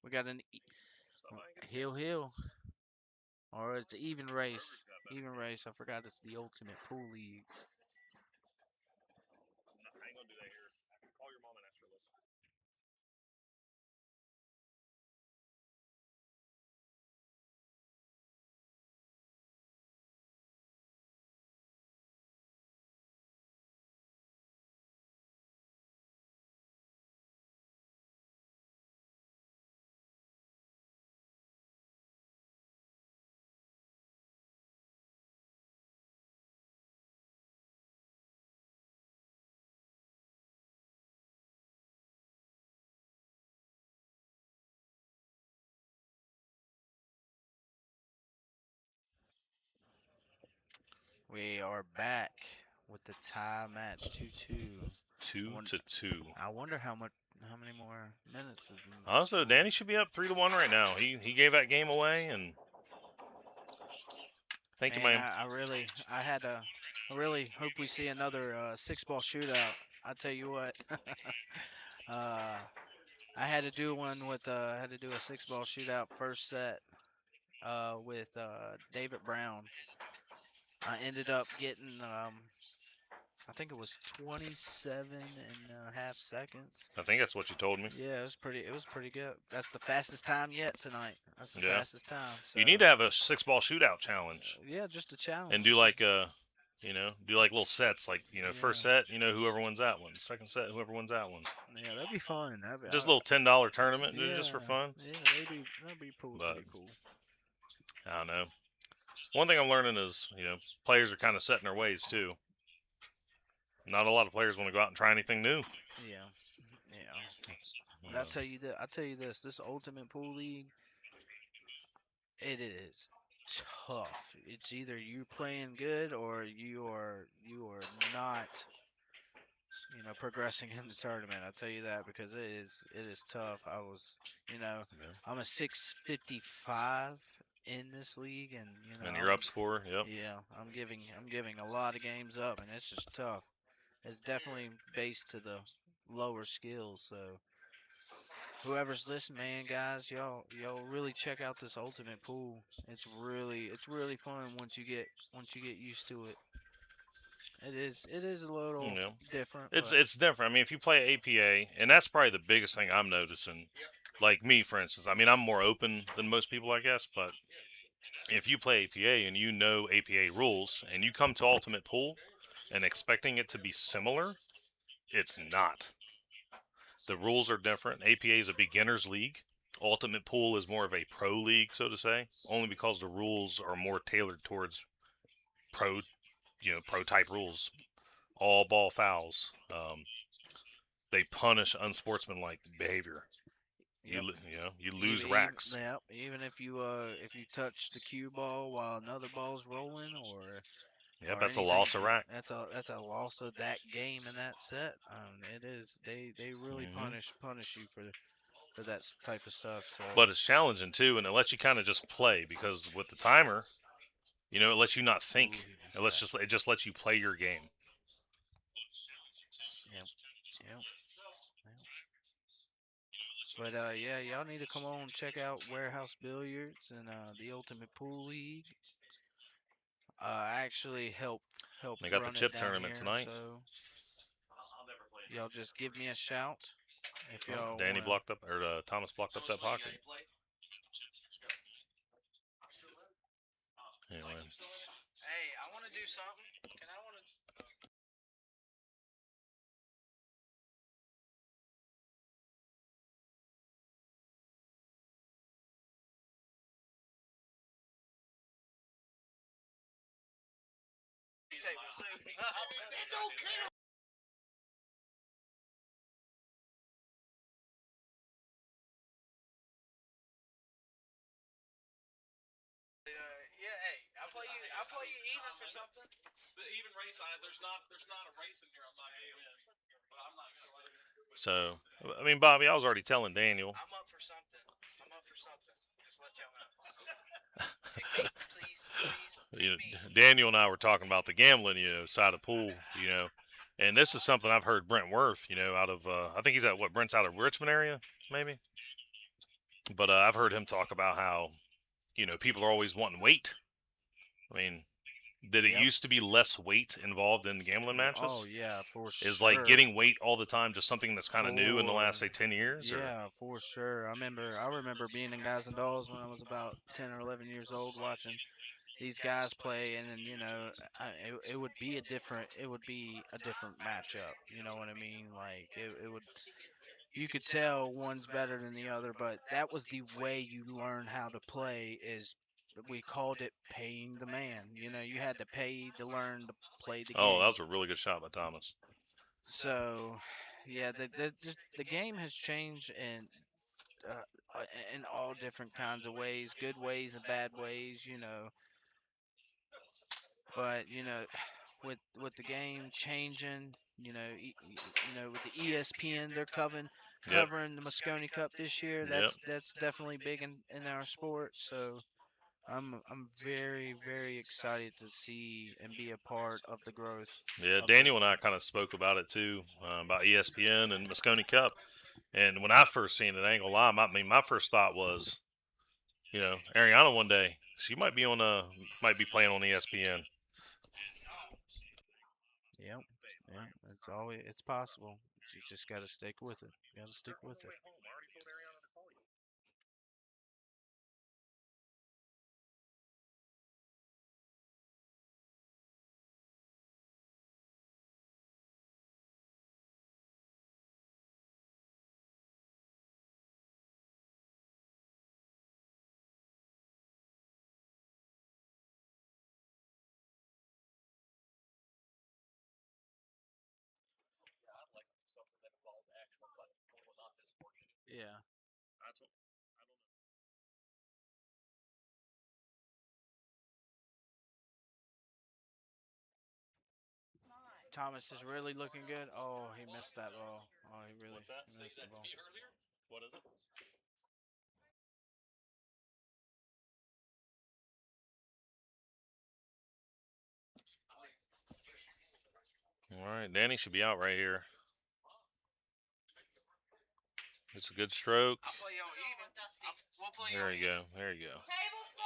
We got an heel. Or it's an even race. Even race. I forgot it's the ultimate pool league. I ain't gonna do that here. Call your mom and ask her. We are back with the tie match 2-2. 2-2. I wonder how many more minutes. Also, Danny should be up 3-1 right now. He gave that game away, and thank you, man. I really hope we see another 6-ball shootout. I tell you what, I had to do one with I had to do a 6-ball shootout first set with David Brown. I ended up getting I think it was 27.5 seconds. I think that's what you told me. Yeah, it was pretty good. That's the fastest time yet tonight. That's the fastest time. So. You need to have a 6-ball shootout challenge. Yeah, just a challenge. And do like do like little sets, like first set, whoever wins that one. Second set, whoever wins that one. Yeah, that'd be fun. Just a little $10 tournament, just for fun. Yeah, that'd be cool. But, pretty cool. I don't know. One thing I'm learning is, players are kind of set in their ways too. Not a lot of players want to go out and try anything new. Yeah. But I'll tell you this. This Ultimate Pool League, it is tough. It's either you playing good or you are not, progressing in the tournament. I'll tell you that because it is tough. I was, I'm a 655 in this league, and And you're up score. Yep. yeah, I'm giving a lot of games up, and it's just tough. It's definitely based to the lower skills. So whoever's listening, man, guys, y'all really check out this ultimate pool. It's really fun once you get used to it. It is a You little know, different, it's but it's different. I mean, if you play APA, and that's probably the biggest thing I'm noticing. Like me, for instance, I mean, I'm more open than most people, I guess. But if you play APA and you know APA rules, and you come to Ultimate Pool and expecting it to be similar, it's not. The rules are different. APA is a beginners league. Ultimate Pool is more of a pro league, so to say, only because the rules are more tailored towards pro, pro type rules. All ball fouls. They punish unsportsmanlike behavior. yep. You lose racks. Even if you touch the cue ball while another ball's rolling, Yep, or that's a anything, loss of rack. that's a loss of that game and that set. It is they really Hmm. punish you for that type of stuff. So But it's challenging too, and it lets you kind of just play because with the timer, it lets you not ooh, think. he It missed lets that. just it just lets you play your game. Yep, yep. But yeah, y'all need to come on and check out Warehouse Billiards and the Ultimate Pool League. I actually helped They got the run it chip down tournament here, tonight. so y'all just give me a shout if Oh, y'all Danny wanna. blocked up, or Thomas blocked up that pocket. Anyway, Hey, I want to do something. Can I want to? Table soon. It don't count. Yeah, hey, I'll play you even for something. The even race, there's not a race in here. I'm not gonna win, but I'm not gonna win. so I mean, Bobby, I was already telling Daniel. I'm up for something. I'm up for something. Just let y'all know. Pick me, please, please. Pick me. Daniel and I were talking about the gambling, side of pool, and this is something I've heard Brent Worth, out of I think he's at Brent's out of Richmond area, maybe. But I've heard him talk about how, people are always wanting weight. I mean, did it Yep. used to be less weight involved in gambling Oh matches? yeah, for Is like sure. getting weight all the time just something that's kind of new in the last, say, 10 years? Or Yeah, for sure. I remember being in Guys and Dolls when I was about 10 or 11 years old, watching these guys play, and then it would be a different matchup. You know what I mean? Like it would you could tell one's better than the other, but that was the way you learn how to play. Is we called it paying the man. You had to pay to learn to play the oh, that game. was a really good shot by Thomas. So, yeah, the game has changed uh, uh, in all different kinds of ways, good ways and bad ways. But with the game changing, with the ESPN, they're Yep. covering the Moscone Cup this year. Yep. That's definitely big in our sport. So I'm very very excited to see and be a part of the growth Yeah, of Daniel this. and I kind of spoke about it too, about ESPN and Moscone Cup. And when I first seen it, I ain't gonna lie, my first thought was, Ariana one day she might be playing on ESPN. Yep, yeah, it's possible. You just got to stick with it. You got to stick with it. Yeah. Thomas is really looking good. Oh, he missed that ball. Oh, he missed the ball. What is it? All right, Danny should be out right here. It's a good stroke. I'll play y'all even. We'll play There y'all you go. There you go. Table 4,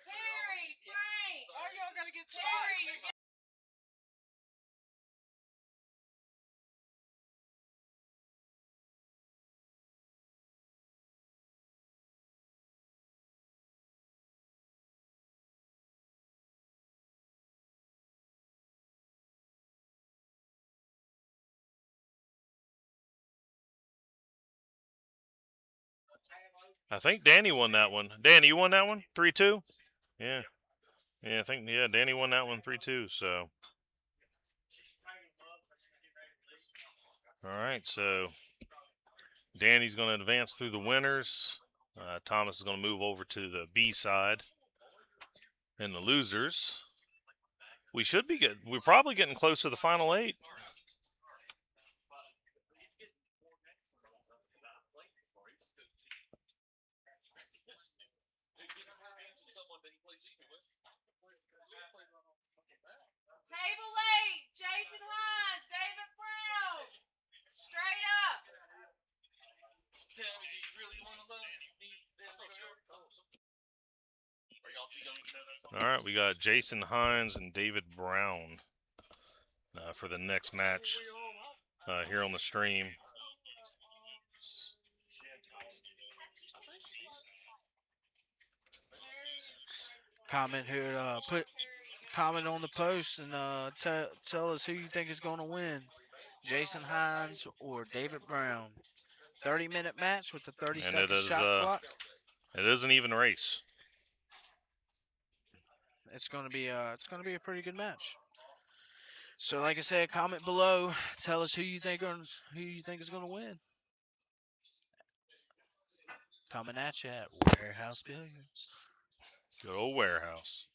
Perry, Frank. Why y'all gotta get Perry, spots? you're I think Danny won that one. Danny, you won that one? 3-2? Yeah. Yeah, I think, Danny won that one 3-2, so. All right, so Danny's going to advance through the winners. Thomas is going to move over to the B side. And the losers, we're probably getting close to the final 8. Table 8, Jason Hines, David Brown. Straight up. Tell me, do you really want to love me? Are y'all too young to know that song? All right, we got Jason Hines and David Brown for the next match here on the stream. Comment here. Put comment on the post and tell us who you think is going to win, Jason Hines or David Brown. 30-minute match with the 30-second shot clock. It is an even race. It's going to be a pretty good match. So, like I said, comment below. Tell us who you think is going to win. Coming at you at Warehouse Billiards. Good old Warehouse.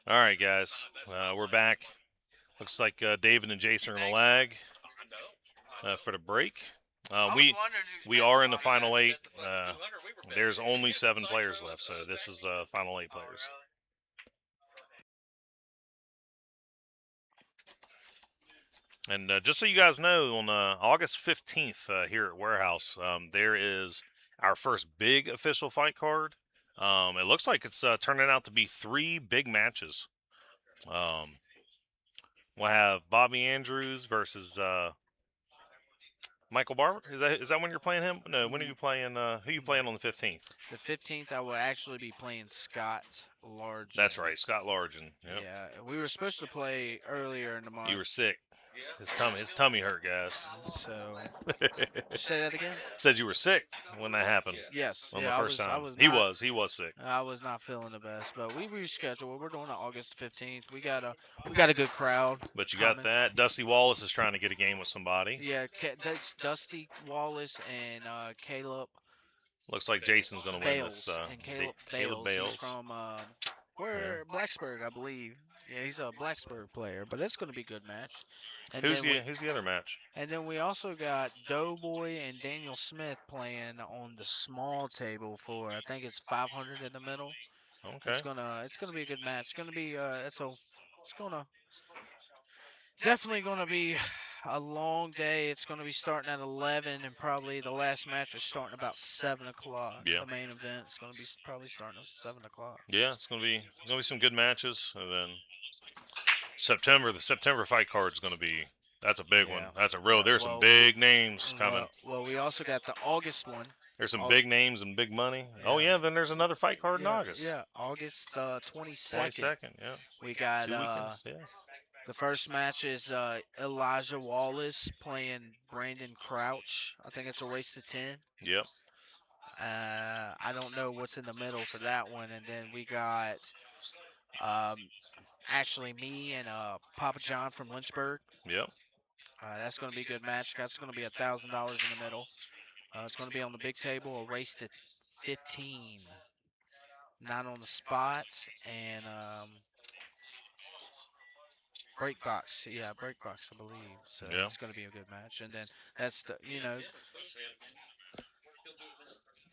All right, guys, we're back. Looks like David and Jason are in the lag for the break. We are in the final 8. There's only 7 players left, so this is final 8 players. And just so you guys know, on August 15th here at Warehouse, there is our first big official fight card. It looks like it's turning out to be 3 big matches. We'll have Bobby Andrews versus Michael Barber. Is that when you're playing him? No, when are you playing? Who you playing on the 15th? The 15th, I will actually be playing Scott Large. That's right, Scott Largen. Yep. Yeah, we were supposed to play earlier in the month. You were sick. His tummy hurt, guys. So, say that again. Said you were sick when that happened. Yes. On yeah, the first I time. was He not, was sick. I was not feeling the best, but we rescheduled. We're doing it August 15th. We got a good crowd. But you coming. got that. Dusty Wallace is trying to get a game with somebody. Yeah, that's Dusty Wallace and Caleb. Looks like Jason's going to win this. And Caleb Caleb Bales. Bales. He's from Blacksburg, I believe. Yeah, he's a Blacksburg player, but it's going to be a good match. And Who's the other match? And then we also got Doughboy and Daniel Smith playing on the small table for, I think it's 500 in the middle. Okay. It's gonna be a good match. It's gonna be definitely gonna be a long day. It's gonna be starting at 11, and probably the last match is starting about 7 o'clock. Yeah. The main event is gonna be probably starting at 7 o'clock. Yeah, it's gonna be some good matches, and then the September fight card is gonna be. That's a big one. That's a real. There's some big names coming. Well, we also got the August one. There's some big names and big money. Yeah. Oh yeah, then there's another fight card in August. Yeah, August 22nd. 22nd, yeah. We got 2 weekends, yeah. The first match is Elijah Wallace playing Brandon Crouch. I think it's a race to 10. Yep. I don't know what's in the middle for that one. And then we got actually me and Papa John from Lynchburg. Yep. That's going to be a good match. That's going to be $1,000 in the middle. It's going to be on the big table, a race to 15. Not on the spot. And Breakbox. Yeah, Breakbox, I believe. So it's going to be a good match. And then that's the,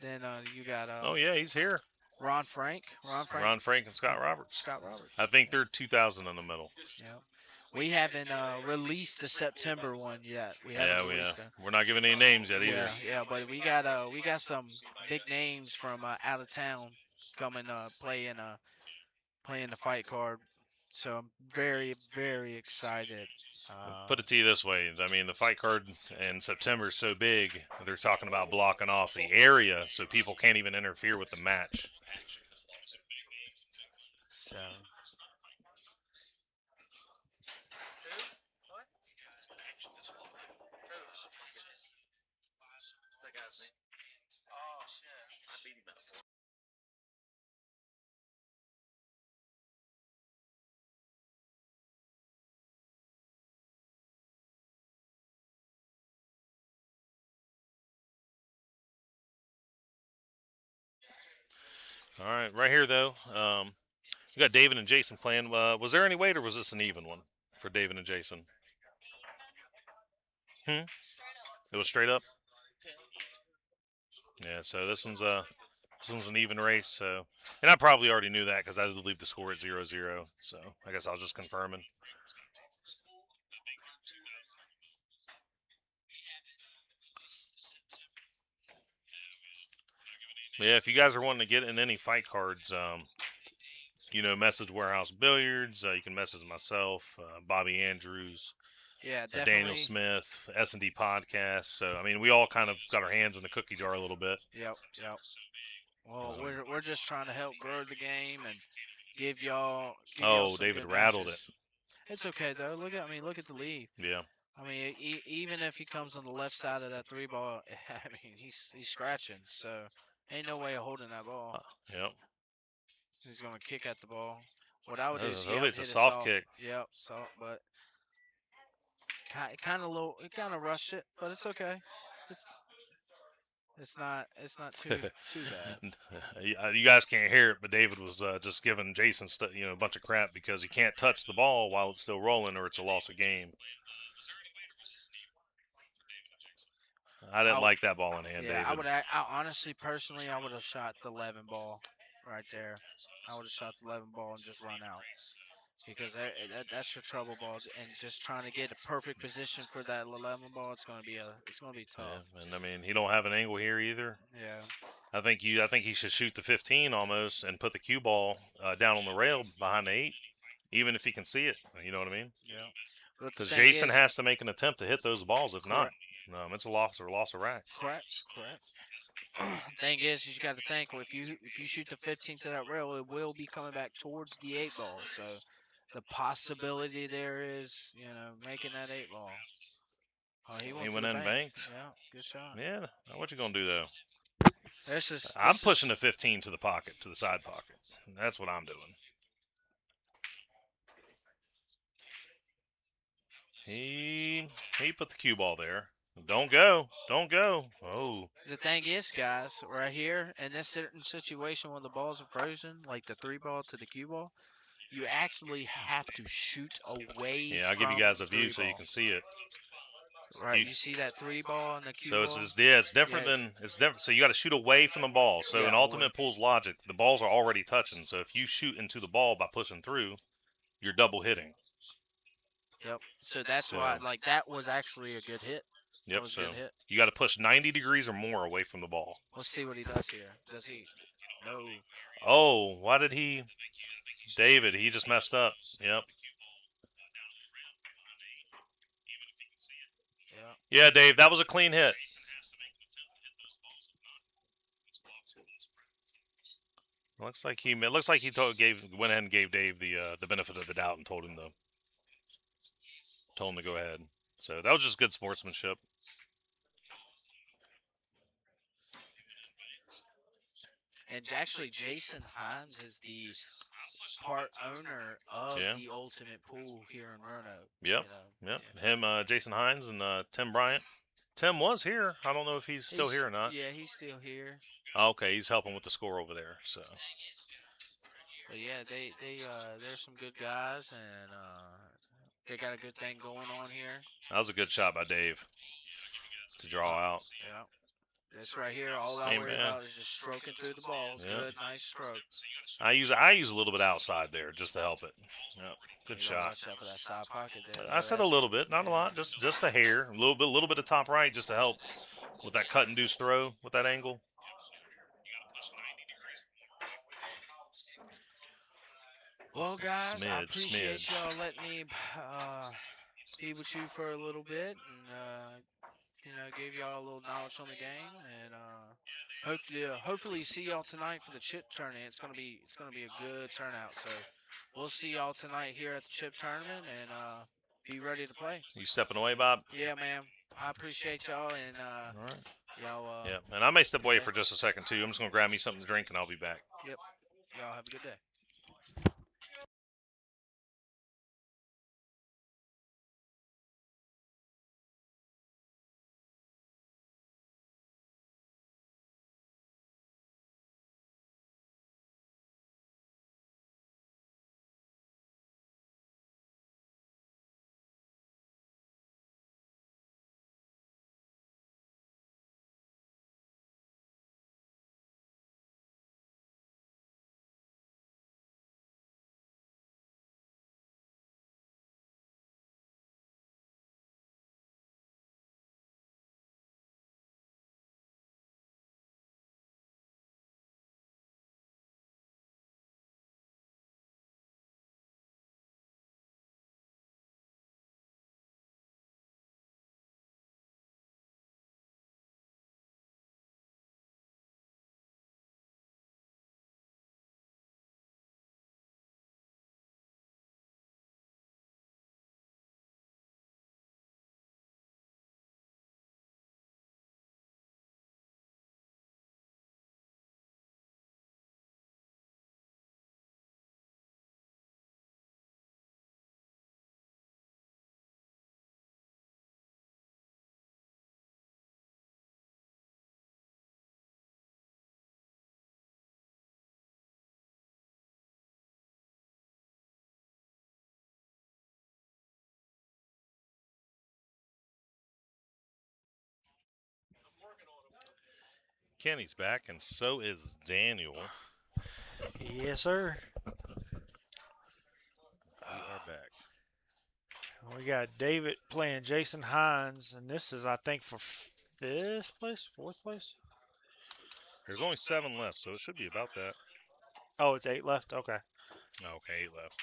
then you got. Oh, yeah, he's here. Ron Frank and Scott Roberts. I think they're 2,000 in the middle. Yeah. We haven't released the September one yet. We haven't released it. We're not giving any names yet either. Yeah, but we got some big names from out of town coming playing the fight card. So I'm very, very excited. Put it to you this way. I mean, the fight card in September is so big, they're talking about blocking off the area so people can't even interfere with the match. So. Oh, shit. I beat him at 4. All right, right here though, we got David and Jason playing. Was there any weight, or was this an even one for David and Jason? It was straight up. Yeah, so this one's an even race. So, and I probably already knew that because I did leave the score at 0-0. So I guess I was just confirming. Yeah, if you guys are wanting to get in any fight cards, message Warehouse Billiards. You can message myself, Bobby Andrews, Yeah, definitely. Daniel Smith, S&D Podcast. So, I mean, we all kind of got our hands in the cookie jar a little bit. Yep. Well, we're just trying to help grow the game and give y'all. Some David good rattled matches. It's okay though. Look at the lead. Yeah. I mean, even if he comes on the left side of that 3 ball, I mean, he's scratching. So ain't no way of holding that ball. Yep. He's gonna kick at the ball. What I would do is it's a soft kick. Yep, soft, but kind of low. It kind of rushed it, but it's okay. It's not too bad. You guys can't hear it, but David was just giving Jason a bunch of crap because you can't touch the ball while it's still rolling, or it's a loss of game. I didn't like that ball in hand, Yeah, David. I honestly, personally, I would have shot the 11 ball right there. I would have shot the 11 ball and just run out because that's your trouble ball, and just trying to get a perfect position for that 11 ball, it's gonna be tough. Yeah, and I mean, he don't have an angle here either. Yeah. I think he should shoot the 15 almost and put the cue ball down on the rail behind the 8, even if he can see it. You know what I mean? Yeah. But the Because thing Jason is, has to make an attempt to hit those balls. If not, correct, it's a loss of rack. correct. Thing is, you got to think if you shoot the 15 to that rail, it will be coming back towards the 8 ball. So the possibility there is, making that 8 ball. Oh, he went for went the in bank. banks. Yeah, good shot. Yeah. What you gonna do though? This I'm is pushing the 15 to the pocket, to the side pocket. That's what I'm doing. He put the cue ball there. Don't go. Oh. the thing is, guys, right here in this certain situation when the balls are frozen, like the 3 ball to the cue ball, you actually have to shoot away Yeah, I'll from give you guys a the view 3 so you ball. can see it. Right, you see that 3 ball and the cue So ball? it's different Yeah. than it's different. So you got to shoot away from the ball. So Yeah, in away. ultimate pool's logic, the balls are already touching. So if you shoot into the ball by pushing through, you're double hitting. Yep. So that's why, like, that was actually a good hit. That Yep. was a So good hit. you got to push 90 degrees or more away from the ball. Let's see what he does here. Does he? No. Oh, why did he? David, he just messed up. Yep. Yeah, Dave, that was a clean hit. Looks like he went ahead and gave Dave the benefit of the doubt and told him to go ahead. So that was just good sportsmanship. And actually, Jason Hines is the part owner of the Ultimate Pool here in Roanoke. Yep. Yep. Him, Jason Hines, and Tim Bryant. Tim was here. I don't know if he's still here or not. Yeah, he's still here. Okay, he's helping with the score over there. So. But yeah, they're some good guys, and they got a good thing going on here. That was a good shot by Dave to draw out. Yeah. This right here, all I worry about is just stroking through the balls. Yeah. Good, nice stroke. I use a little bit outside there just to help it. Yep. Good shot. Watch out for that side pocket there. I said a little bit, not a lot, just a hair, a little bit of top right, just to help with that cut induced throw with that angle. Well, guys, I appreciate y'all letting me be with you for a little bit, and give y'all a little knowledge on the game, and hopefully see y'all tonight for the chip tournament. It's gonna be a good turnout. So we'll see y'all tonight here at the chip tournament, and be ready to play. You stepping away, Bob? Yeah, man. I appreciate y'all, and all right. Y'all. Yeah, and I may step away for just a second too. I'm just gonna grab me something to drink, and I'll be back. Yep. Y'all have a good day. Kenny's back, and so is Daniel. Yes, sir. We are back. We got David playing Jason Hines, and this is, I think, for 5th place, 4th place. There's only 7 left, so it should be about that. Oh, it's 8 left. Okay. Okay, 8 left.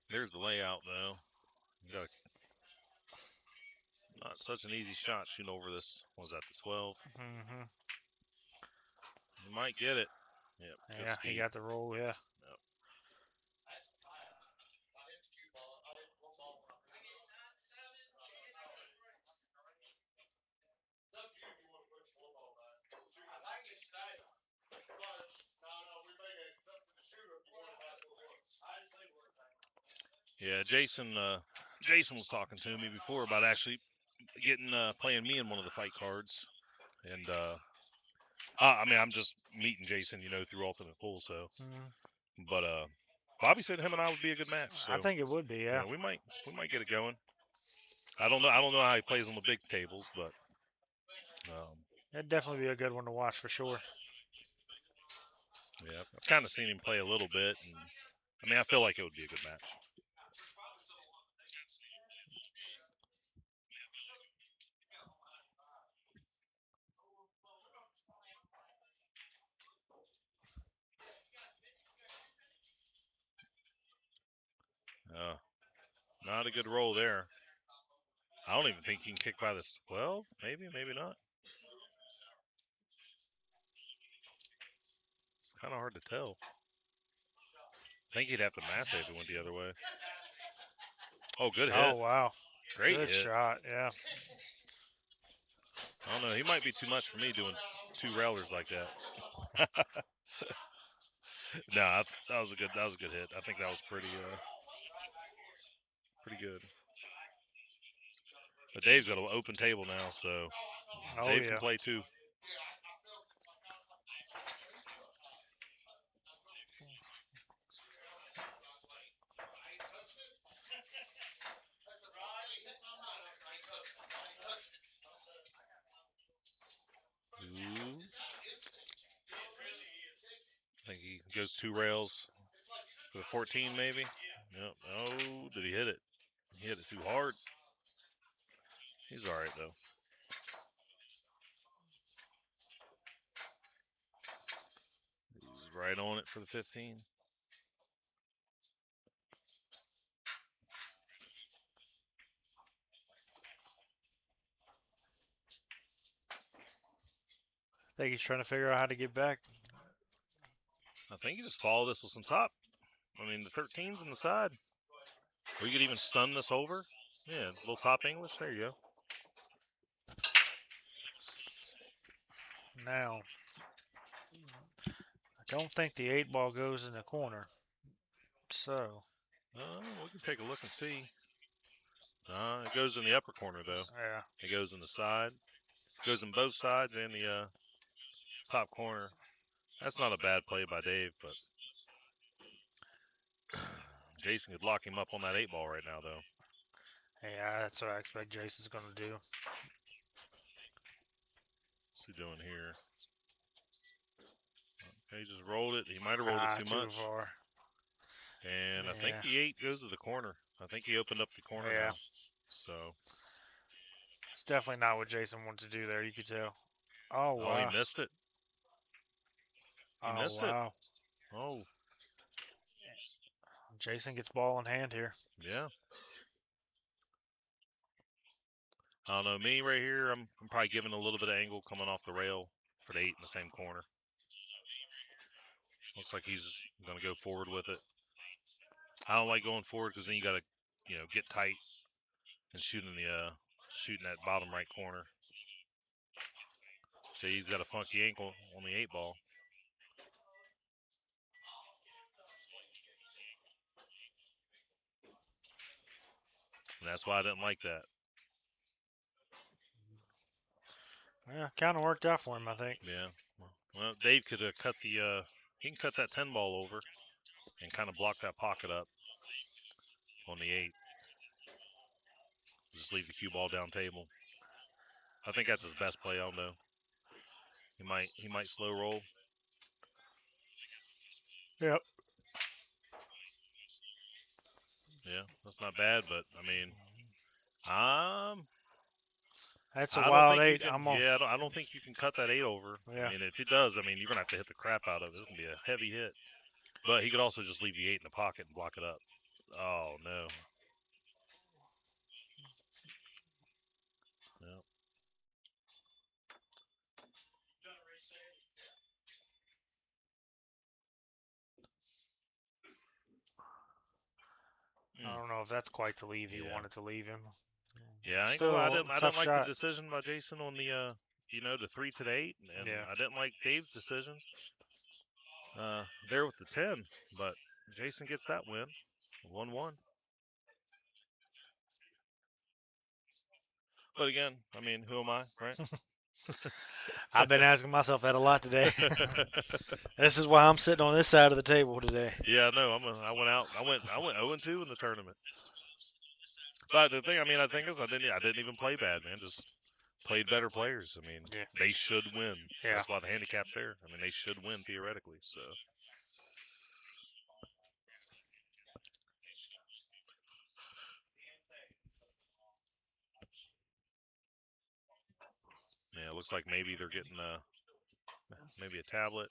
There's the layout, though. You got not such an easy shot shooting over this. What was that, the 12? Mm-hmm. You might get it. Yep, good Yeah, speed. he got the roll. Yeah. Yep. Yeah, Jason was talking to me before about actually getting playing me in one of the fight cards, and I mean I'm just meeting Jason, through Ultimate Pool, so. But Bobby said him and I would be a good match. So I think it would be. Yeah. we might get it going. I don't know how he plays on the big tables, but It'd definitely be a good one to watch for sure. yeah, I've kind of seen him play a little bit, and I mean I feel like it would be a good match. Not a good roll there. I don't even think he can kick by this 12. Maybe not. It's kind of hard to tell. I think he'd have to mass if it went the other way. Oh, good hit. Oh, wow. Great Good hit. shot. Yeah. I don't know. He might be too much for me doing 2 railers like that. No, that was a good hit. I think that was pretty good. But Dave's got an open table now, so Dave can play too. Ooh. I think he goes 2 rails for the 14, maybe. Yep. Oh, did he hit it? He hit it too hard. He's all right, though. He's right on it for the 15. I think he's trying to figure out how to get back. I think you just follow this with some top. I mean, the 13's on the side. Or you could even stun this over. Yeah, a little top English. There you go. Now, I don't think the 8 ball goes in the corner. So. We can take a look and see. It goes in the upper corner, though. Yeah. It goes in the side. It goes in both sides and the top corner. That's not a bad play by Dave, but Jason could lock him up on that 8 ball right now, though. Yeah, that's what I expect Jason's going to do. What's he doing here? Okay, he just rolled it. He might have rolled it too much. Far. And I think the 8 goes to the corner. I think he opened up the corner now. So. It's definitely not what Jason wanted to do there. You could tell. Oh, wow. Oh, he missed it. He missed it. Oh. Jason gets ball in hand here. Yeah. I don't know. Me right here, I'm probably giving a little bit of angle coming off the rail for the 8 in the same corner. Looks like he's going to go forward with it. I don't like going forward because then you got to, get tight and shooting that bottom right corner. See, he's got a funky ankle on the 8 ball. And that's why I didn't like that. Yeah, kind of worked out for him, I think. Yeah. Well, Dave could have cut he can cut that 10 ball over and kind of block that pocket up on the 8. Just leave the cue ball down table. I think that's his best play. I don't know. He might slow roll. Yep. Yeah, that's not bad. But I mean, um, That's a I don't wild think you eight. can. I'm off. Yeah, I don't think you can cut that 8 over. I Yeah. mean, if it does, I mean, you're gonna have to hit the crap out of it. It's gonna be a heavy hit. But he could also just leave the 8 in the pocket and block it up. Oh no. No. I don't know if that's quite the leave he Yeah. wanted to leave him. Yeah, I ain't Still gonna lie. a I tough didn't like the shot. decision by Jason on the the 3 to the 8, and Yeah. I didn't like Dave's decision there with the 10. But Jason gets that win, 1-1. But again, I mean, who am I, right? I've been asking myself that a lot today. This is why I'm sitting on this side of the table today. Yeah, no, I went 0-2 in the tournament. But the thing, I mean, I think is I didn't even play bad, man. Just played better players. I mean, Yeah. they should win. Yeah. That's why the handicap's there. I mean, they should win theoretically. So. Yeah, it looks like maybe they're getting maybe a tablet.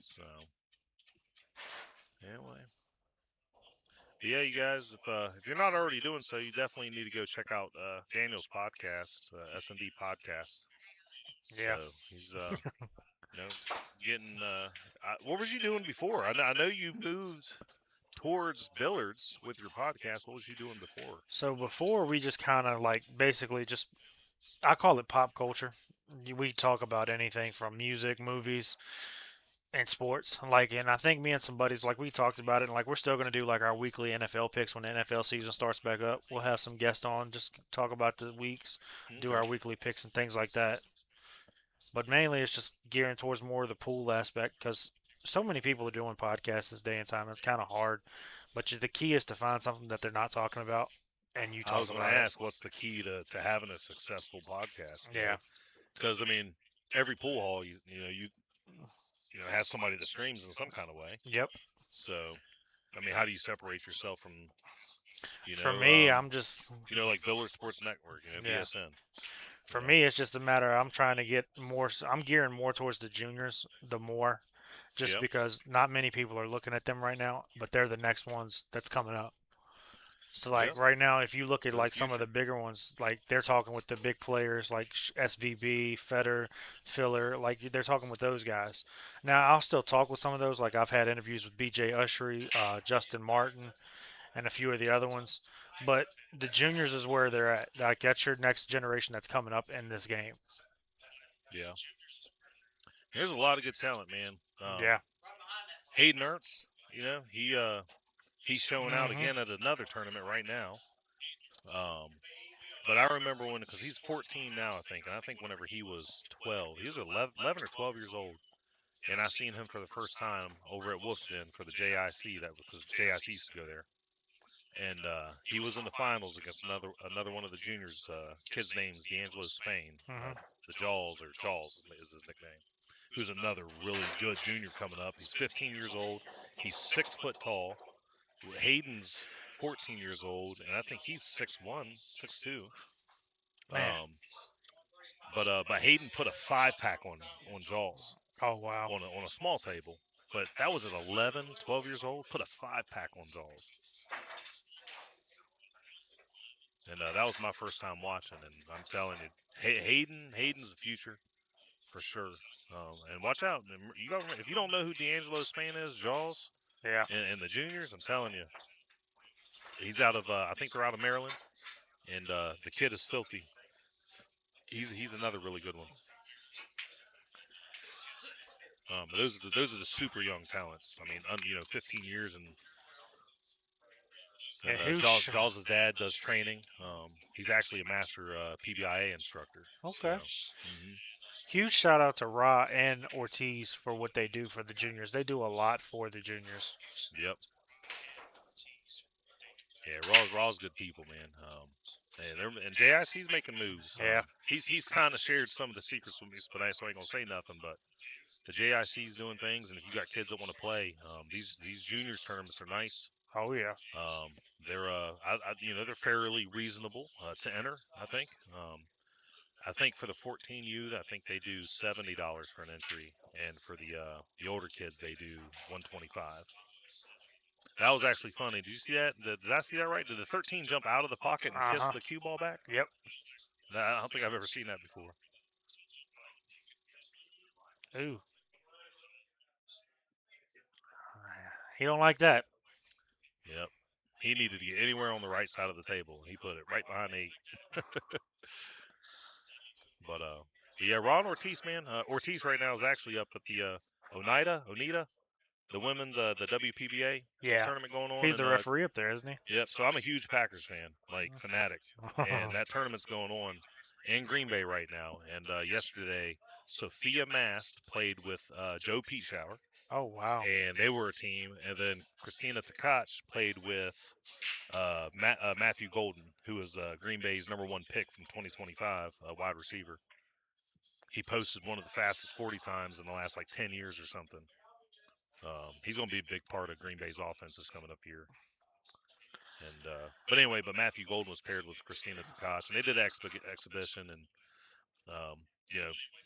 So anyway, but yeah, you guys, if you're not already doing so, you definitely need to go check out Daniel's podcast, S&D podcast. Yeah. So he's getting. What was you doing before? I know you moved towards billiards with your podcast. What was you doing before? So before we just kind of like basically just I call it pop culture. We talk about anything from music, movies, and sports. Like, and I think me and some buddies, like, we talked about it, and like, we're still gonna do like our weekly NFL picks when the NFL season starts back up. We'll have some guests on, just talk about the weeks, do our weekly picks and things like that. But mainly, it's just gearing towards more of the pool aspect because so many people are doing podcasts this day and time. It's kind of hard. But the key is to find something that they're not talking about, and you I talk was going to about it. ask, what's the key to having a successful podcast? Yeah. Because I mean, every pool hall, you has somebody that streams in some kind of way. Yep. So, I mean, how do you separate yourself from, For me, I'm just like Billiards Sports Network, Yeah. BSN. For me, it's just a matter. I'm trying to get more. I'm gearing more towards the juniors. The more, just Yep. because not many people are looking at them right now, but they're the next ones that's coming up. So like Yep. right now, if you look at They're the like some of the bigger ones, like they're talking with the big players like SVB, Feder, Filler, like they're talking with those guys. Now I'll still talk with some of those. Like I've had interviews with BJ Ushery, Justin Martin, and a few of the other ones. But the juniors is where they're at. Like that's your next generation that's coming up in this game. Yeah. There's a lot of good talent, man. Yeah. Hayden Ernst, he's showing out Mhm. again at another tournament right now. But I remember because he's 14 now, I think, and I think whenever he was 12, he was 11 or 12 years old, and I seen him for the first time over at Wolfsden for the JIC, because JIC used to go there, and he was in the finals against another one of the juniors. Kid's name's D'Angelo Spain, Mhm. the Jaws, or Jaws is his nickname, who's another really good junior coming up. He's 15 years old. He's 6 foot tall. Hayden's 14 years old, and I think he's 6'1", 6'2". Man. But Hayden put a 5-pack on Jaws Oh wow. on a small table. But that was at 11, 12 years old. Put a 5-pack on Jaws. And that was my first time watching, and I'm telling you, Hayden's the future for sure. And watch out, if you don't know who D'Angelo Spain is, Jaws, Yeah. and the juniors, I'm telling you, he's out of I think they're out of Maryland, and the kid is filthy. He's another really good one. But those are the super young talents. I mean, 15 years and Jaws' dad does training. He's actually a master PBIA instructor. Okay. So, Huge shout out to Ra and Ortiz for what they do for the juniors. They do a lot for the juniors. Yep. Yeah, Raw's good people, man. And JIC's making moves. Yeah. He's kind of shared some of the secrets with me, but so I ain't gonna say nothing. But the JIC's doing things, and if you got kids that want to play, these juniors tournaments are nice. Oh yeah. They're they're fairly reasonable to enter. I think for the 14 youth, I think they do $70 for an entry, and for the older kids, they do 125. That was actually funny. Did you see that? Did I see that right? Did the 13 jump out of the pocket and kiss Uh-huh. the cue ball back? Yep. I don't think I've ever seen that before. Ooh. He don't like that. Yep. He needed to get anywhere on the right side of the table. He put it right behind 8. But yeah, Ron Ortiz, man. Ortiz right now is actually up at the Oneida, the women's the WPBA Yeah. tournament going on. He's the referee up there, isn't he? Yep. So I'm a huge Packers fan, like fanatic, and that tournament's going on in Green Bay right now. And yesterday, Sophia Mast played with Joe Peatshower. Oh wow. And they were a team. And then Christina Tkach played with Matthew Golden, who is Green Bay's #1 pick from 2025, wide receiver. He posted one of the fastest 40 times in the last like 10 years or something. He's going to be a big part of Green Bay's offenses coming up here. And but Matthew Golden was paired with Christina Tkach, and they did exhibition, and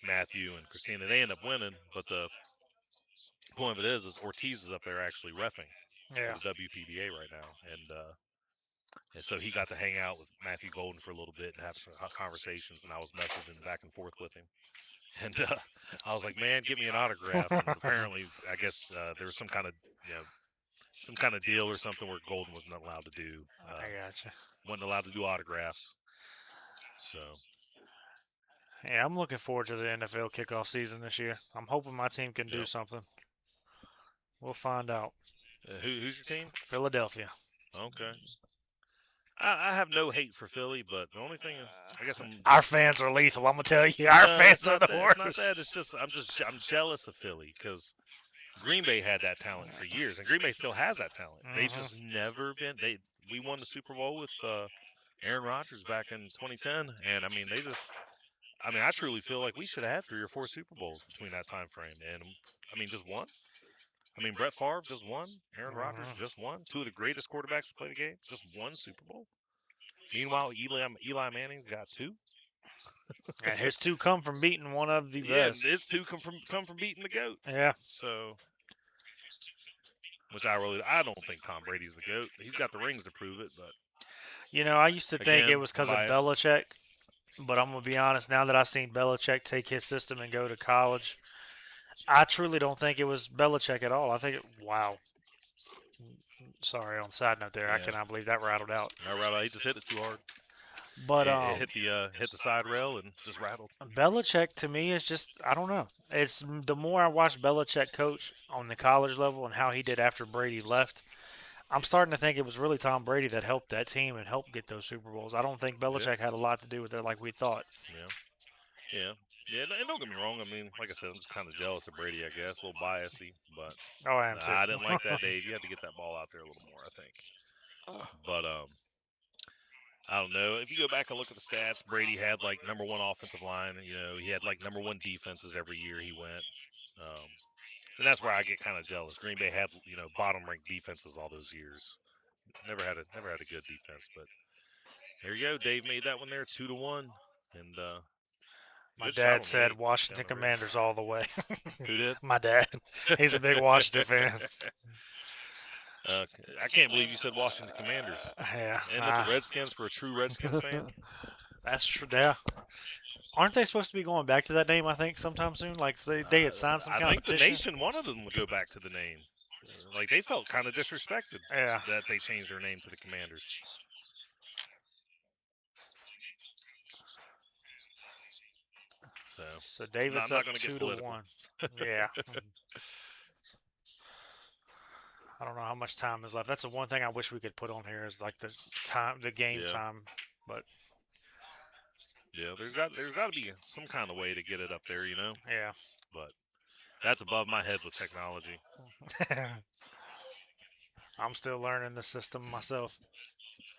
Matthew and Christina, they end up winning. But the point of it is Ortiz is up there actually reffing for the WPBA right now, and so he got to hang out with Matthew Golden for a little bit and have some conversations, and I was messaging back and forth with him. And I was like, man, get me an autograph. And apparently, I guess there was some kind of deal or something where Golden wasn't allowed to do. I gotcha. Wasn't allowed to do autographs. So. Yeah, I'm looking forward to the NFL kickoff season this year. I'm hoping my team can do something. We'll find out. Who's your team? Philadelphia. Okay. I have no hate for Philly, but the only thing is, I guess our fans are lethal. I'm gonna tell you, our fans are the worst. It's not that. It's just I'm jealous of Philly because Green Bay had that talent for years, and Green Bay still has that talent. Mm-hmm. They just never been. We won the Super Bowl with Aaron Rodgers back in 2010, and I mean I truly feel like we should have had 3 or 4 Super Bowls between that time frame, and I mean just one. I mean, Brett Favre just won. Aaron Rodgers just won. 2 of the greatest quarterbacks to play the game just won Super Bowl. Meanwhile, Eli Manning's got 2. And his 2 come from beating one of the best. Yeah, his 2 come from beating the GOAT. Yeah. So, which I don't think Tom Brady's the GOAT. He's got the rings to prove it, but. I used to think it was because of Belichick, but I'm going to be honest, now that I've seen Belichick take his system and go to college, I truly don't think it was Belichick at all. I think wow. Sorry, on side note there, I cannot believe that rattled out. He just hit it too hard. But it hit the side rail and just rattled. Belichick to me is just, I don't know. It's the more I watch Belichick coach on the college level and how he did after Brady left, I'm starting to think it was really Tom Brady that helped that team and helped get those Super Bowls. I don't think Belichick had a lot to do with it like we thought. Yeah, and don't get me wrong. I mean, like I said, I'm just kind of jealous of Brady, I guess. A little biasy, but I am too. I didn't like that, Dave. You had to get that ball out there a little more, I think. But I don't know. If you go back and look at the stats, Brady had like #1 offensive line. He had like #1 defenses every year he went. And that's where I get kind of jealous. Green Bay had bottom-ranked defenses all those years. Never had a good defense, but there you go. Dave made that one there 2-1, and my dad said Washington Commanders all the way. Who did? My dad. He's a big Washington fan. I can't believe you said Washington Commanders. Yeah. And the Redskins for a true Redskins fan? That's true. Yeah. Aren't they supposed to be going back to that name, I think, sometime soon? Like, they had signed some kind of petition? I think the nation wanted them to go back to the name. Like, they felt kind of disrespected that they changed their name to the Commanders. So David's up 2-1. Yeah. I don't know how much time is left. That's the one thing I wish we could put on here is like the game time. But yeah, there's got to be some kind of way to get it up there, Yeah. But that's above my head with technology. I'm still learning the system myself.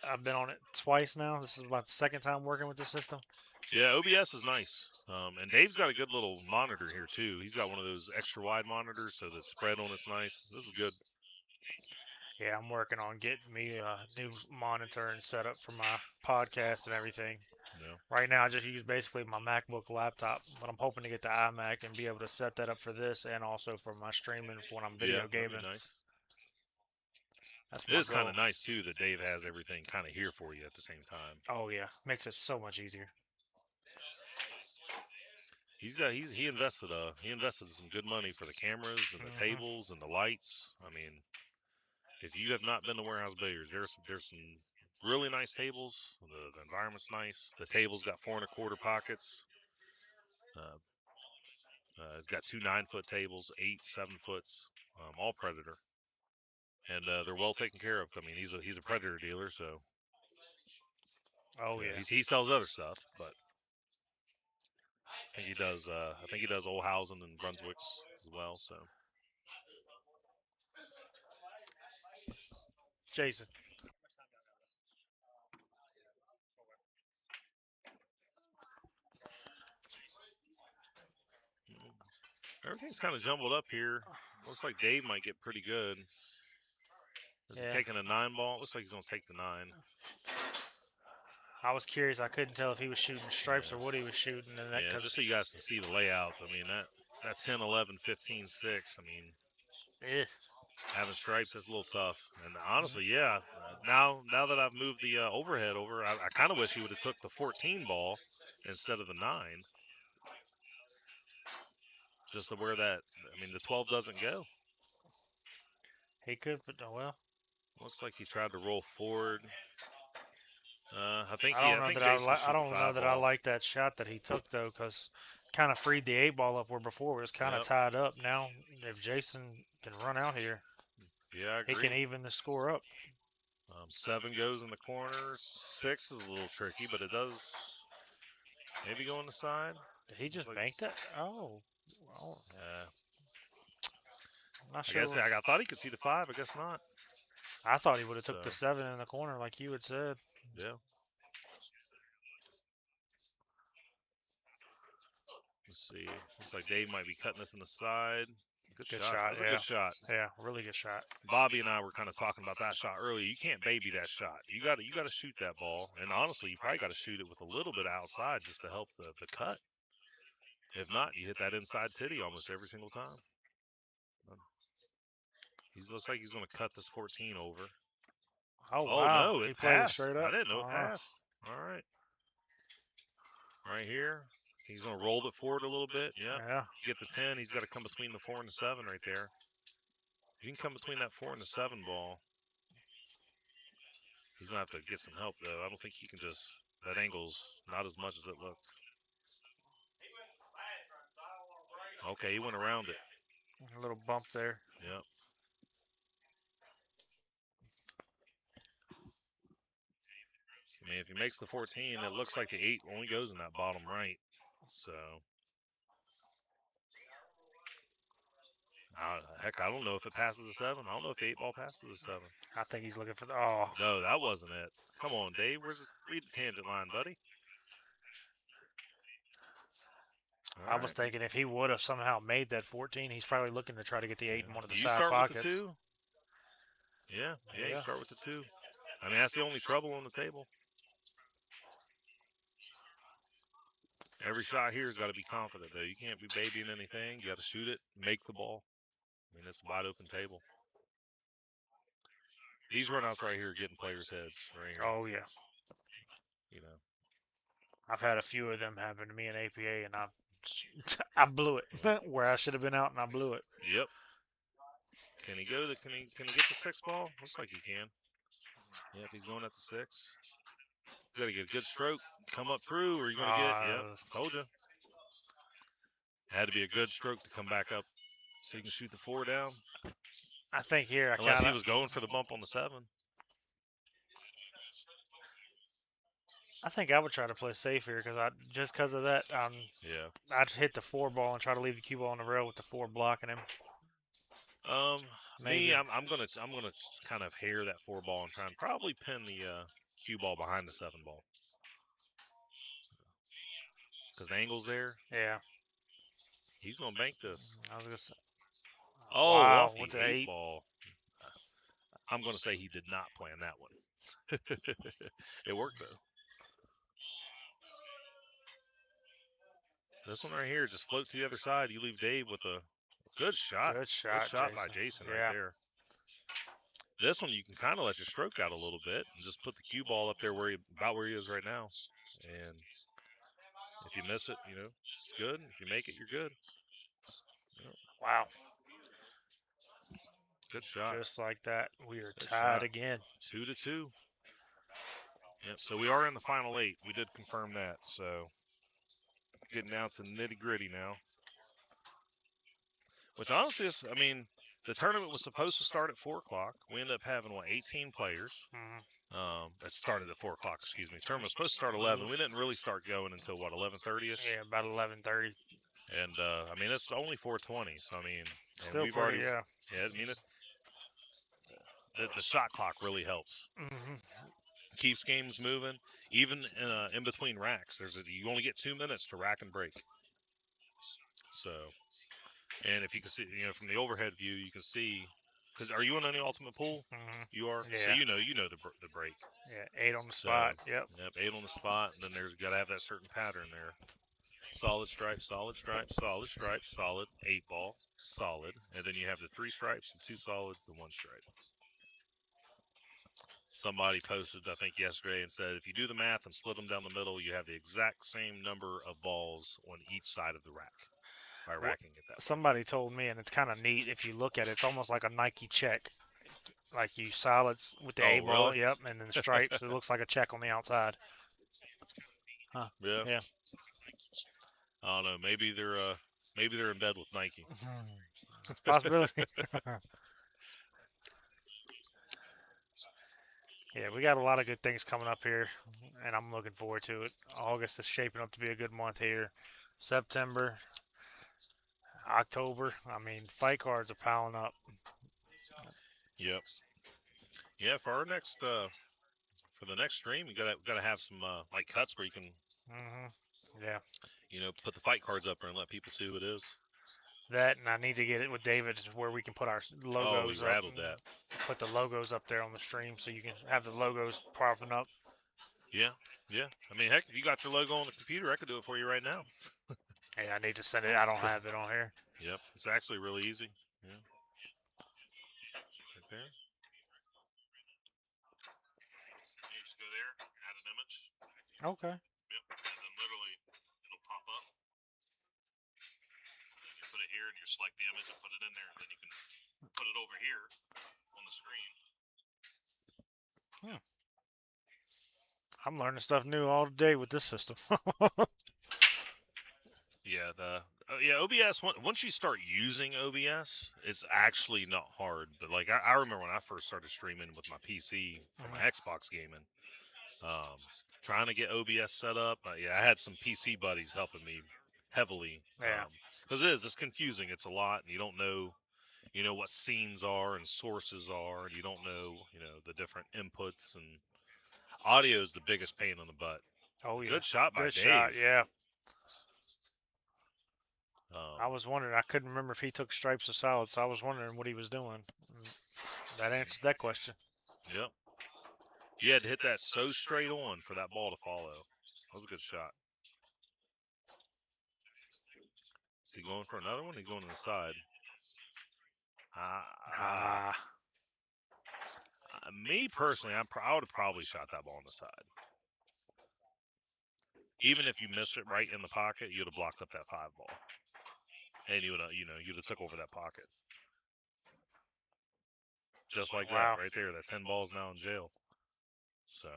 I've been on it twice now. This is about the second time working with the system. Yeah, OBS is nice. And Dave's got a good little monitor here too. He's got one of those extra wide monitors, so the spread on it's nice. This is good. Yeah, I'm working on getting me a new monitor and set up for my podcast and everything. Yeah. Right now, I just use basically my MacBook laptop, but I'm hoping to get the iMac and be able to set that up for this and also for my streaming for when I'm video Yeah, that'd gaming. be nice. That's It my is kind goal. of nice too that Dave has everything kind of here for you at the same time. Oh yeah, makes it so much easier. He invested some good money for the cameras and the tables and the lights. I mean, if you have not been to Warehouse Billiards, there's some really nice tables. The environment's nice. The table's got 4 1/4 pockets. It's got 2 9-foot tables, 8 7-foots, all Predator, and they're well taken care of. I mean, he's a Predator dealer, so Oh yeah. he sells other stuff, but I think he does. I think he does Olhausen and Brunswick's as well. So Jason. everything's kind of jumbled up here. Looks like Dave might get pretty good. Is he Yeah. taking a 9 ball? Looks like he's gonna take the 9. I was curious. I couldn't tell if he was shooting stripes or what he was shooting. And that, Yeah, just so you guys can see the layout. I mean, that 10, 11, 15, 6. I mean, having stripes is a little tough. And honestly, yeah, now that I've moved the overhead over, I kind of wish he would have took the 14 ball instead of the 9. Just to where that, I mean, the 12 doesn't go. He could, but oh well. Looks like he tried to roll forward. I think I don't know that I ball. like that shot that he took though, because kind of freed the 8 ball up where before it was kind of tied up. Now, if Jason can run out here, yeah, I agree. he can even the score up. 7 goes in the corner. 6 is a little tricky, but it does maybe go on the side. Did he just bank that? Oh. Yeah. I'm not sure. I thought he could see the 5. I guess not. I thought he would have took the 7 in the corner like you had said. Yeah. Let's see. Looks like Dave might be cutting this in the side. Good shot. That's a good shot. Yeah, really good shot. Bobby and I were kind of talking about that shot earlier. You can't baby that shot. You got to shoot that ball. And honestly, you probably got to shoot it with a little bit outside just to help the cut. If not, you hit that inside titty almost every single time. He looks like he's going to cut this 14 over. Oh, wow. No, He it played passed. straight up. I didn't know it passed. All right. Right here. He's going to roll it forward a little bit. Yep. Yeah. Get the 10. He's got to come between the 4 and the 7 right there. You can come between that 4 and the 7 ball. He's going to have to get some help, though. I don't think he can just... That angle's not as much as it looked. Okay, he went around it. A little bump there. Yep. I mean, if he makes the 14, it looks like the 8 only goes in that bottom right. So... heck, I don't know if it passes the 7. I don't know if the 8 ball passes the 7. I think he's looking for the... Oh. No, that wasn't it. Come on, Dave. Read the tangent line, buddy. I was thinking if he would have somehow made that 14, he's probably looking to try to get the 8 in one of the side pockets. You start with the 2? Yeah, you start with the 2. I mean, that's the only trouble on the table. Every shot here has got to be confident, though. You can't be babying anything. You got to shoot it, make the ball. I mean, it's a wide open table. These runouts right here are getting players' heads right here. Oh, yeah. You know. I've had a few of them happen to me in APA, and I blew it where I should have been out, and I blew it. Yep. Can he go? Can he get the 6 ball? Looks like he can. Yep, he's going at the 6. You got to get a good stroke, come up through, or you're going to get. Yep, told you. Had to be a good stroke to come back up, so you can shoot the 4 down. I think here Unless he was going for the bump on the 7. I think I would try to play safe here because of that. I'd hit the 4 ball and try to leave the cue ball on the rail with the 4 blocking him. Me, I'm gonna kind of hair that 4 ball and try and probably pin the cue ball behind the 7 ball. Because the angle's there. Yeah. He's going to bank this. I was gonna say. Oh, Wow, off with the the 8 8. ball. I'm going to say he did not plan that one. It worked, though. This one right here just floats to the other side. You leave Dave with a good shot. Good shot, by Jason. Jason Yeah. right there. This one you can kind of let your stroke out a little bit and just put the cue ball up there about where he is right now. And if you miss it, it's good. If you make it, you're good. Wow. Good shot. Just like that, we are Good tied shot. again. 2-2. Yep. So we are in the final 8. We did confirm that. So getting down to nitty gritty now. Which honestly is, the tournament was supposed to start at 4 o'clock. We ended up having 18 players. Mm-hmm. It started at 4 o'clock. Excuse me. The tournament was supposed to start at 11. We didn't really start going until 11:30ish. Yeah, about 11:30. And it's only 4:20. So Still we've pretty, already, yeah. The shot clock really helps. Mm-hmm. Keeps games moving. Even in between racks, you only get 2 minutes to rack and break. So, and if you can see, from the overhead view, you can see. Because are you in any ultimate pool? Mm-hmm. You are. Yeah. So you know the break. Yeah, 8 on the spot. Yep. 8 on the spot, and then there's got to have that certain pattern there. Solid stripe, solid stripe, solid stripe, solid 8 ball, solid, and then you have the 3 stripes, the 2 solids, the 1 stripe. Somebody posted, I think, yesterday and said, if you do the math and split them down the middle, you have the exact same number of balls on each side of the rack by racking it that way. Somebody told me, and it's kind of neat if you look at it, it's almost like a Nike check. Like you solids with the A ball, really? yep, and then stripes. It looks like a check on the outside. Huh. Yeah. Yeah. I don't know. Maybe they're in bed with Nike. It's a possibility. Yeah, we got a lot of good things coming up here, and I'm looking forward to it. August is shaping up to be a good month here. September, October. Fight cards are piling up. Yep. Yeah, for our next for the next stream, we gotta have some like cuts where you can Yeah. Put the fight cards up there and let people see who it is. That, and I need to get it with David where we can put our logos we rattled that. Put the logos up there on the stream so you can have the logos popping up. Yeah. Heck, if you got your logo on the computer, I could do it for you right now. Hey, I need to send it. I don't have it on here. Yep. It's actually really easy. Yeah. Right there. You just go there, add an image. Okay. Yep. And then literally it'll pop up. And then you put it here and you select the image and put it in there, and then you can put it over here on the screen. I'm learning stuff new all day with this system. Yeah, OBS. Once you start using OBS, it's actually not hard. But like I remember when I first started streaming with my PC for my Xbox gaming, trying to get OBS set up. I had some PC buddies helping me heavily. Yeah. Because it's confusing. It's a lot, and you don't know, what scenes are and sources are, and you don't know, the different inputs, and audio is the biggest pain in the butt. Oh yeah. Good shot by Good Dave. shot. Yeah. I was wondering. I couldn't remember if he took stripes or solids, so I was wondering what he was doing. That answered that question. Yep. You had to hit that so straight on for that ball to follow. That was a good shot. Is he going for another one? He's going to the side. Me personally, I would have probably shot that ball on the side. Even if you missed it right in the pocket, you'd have blocked up that 5 ball. And you'd have took over that pocket. Just like that, right there. That 10 ball's now in jail. So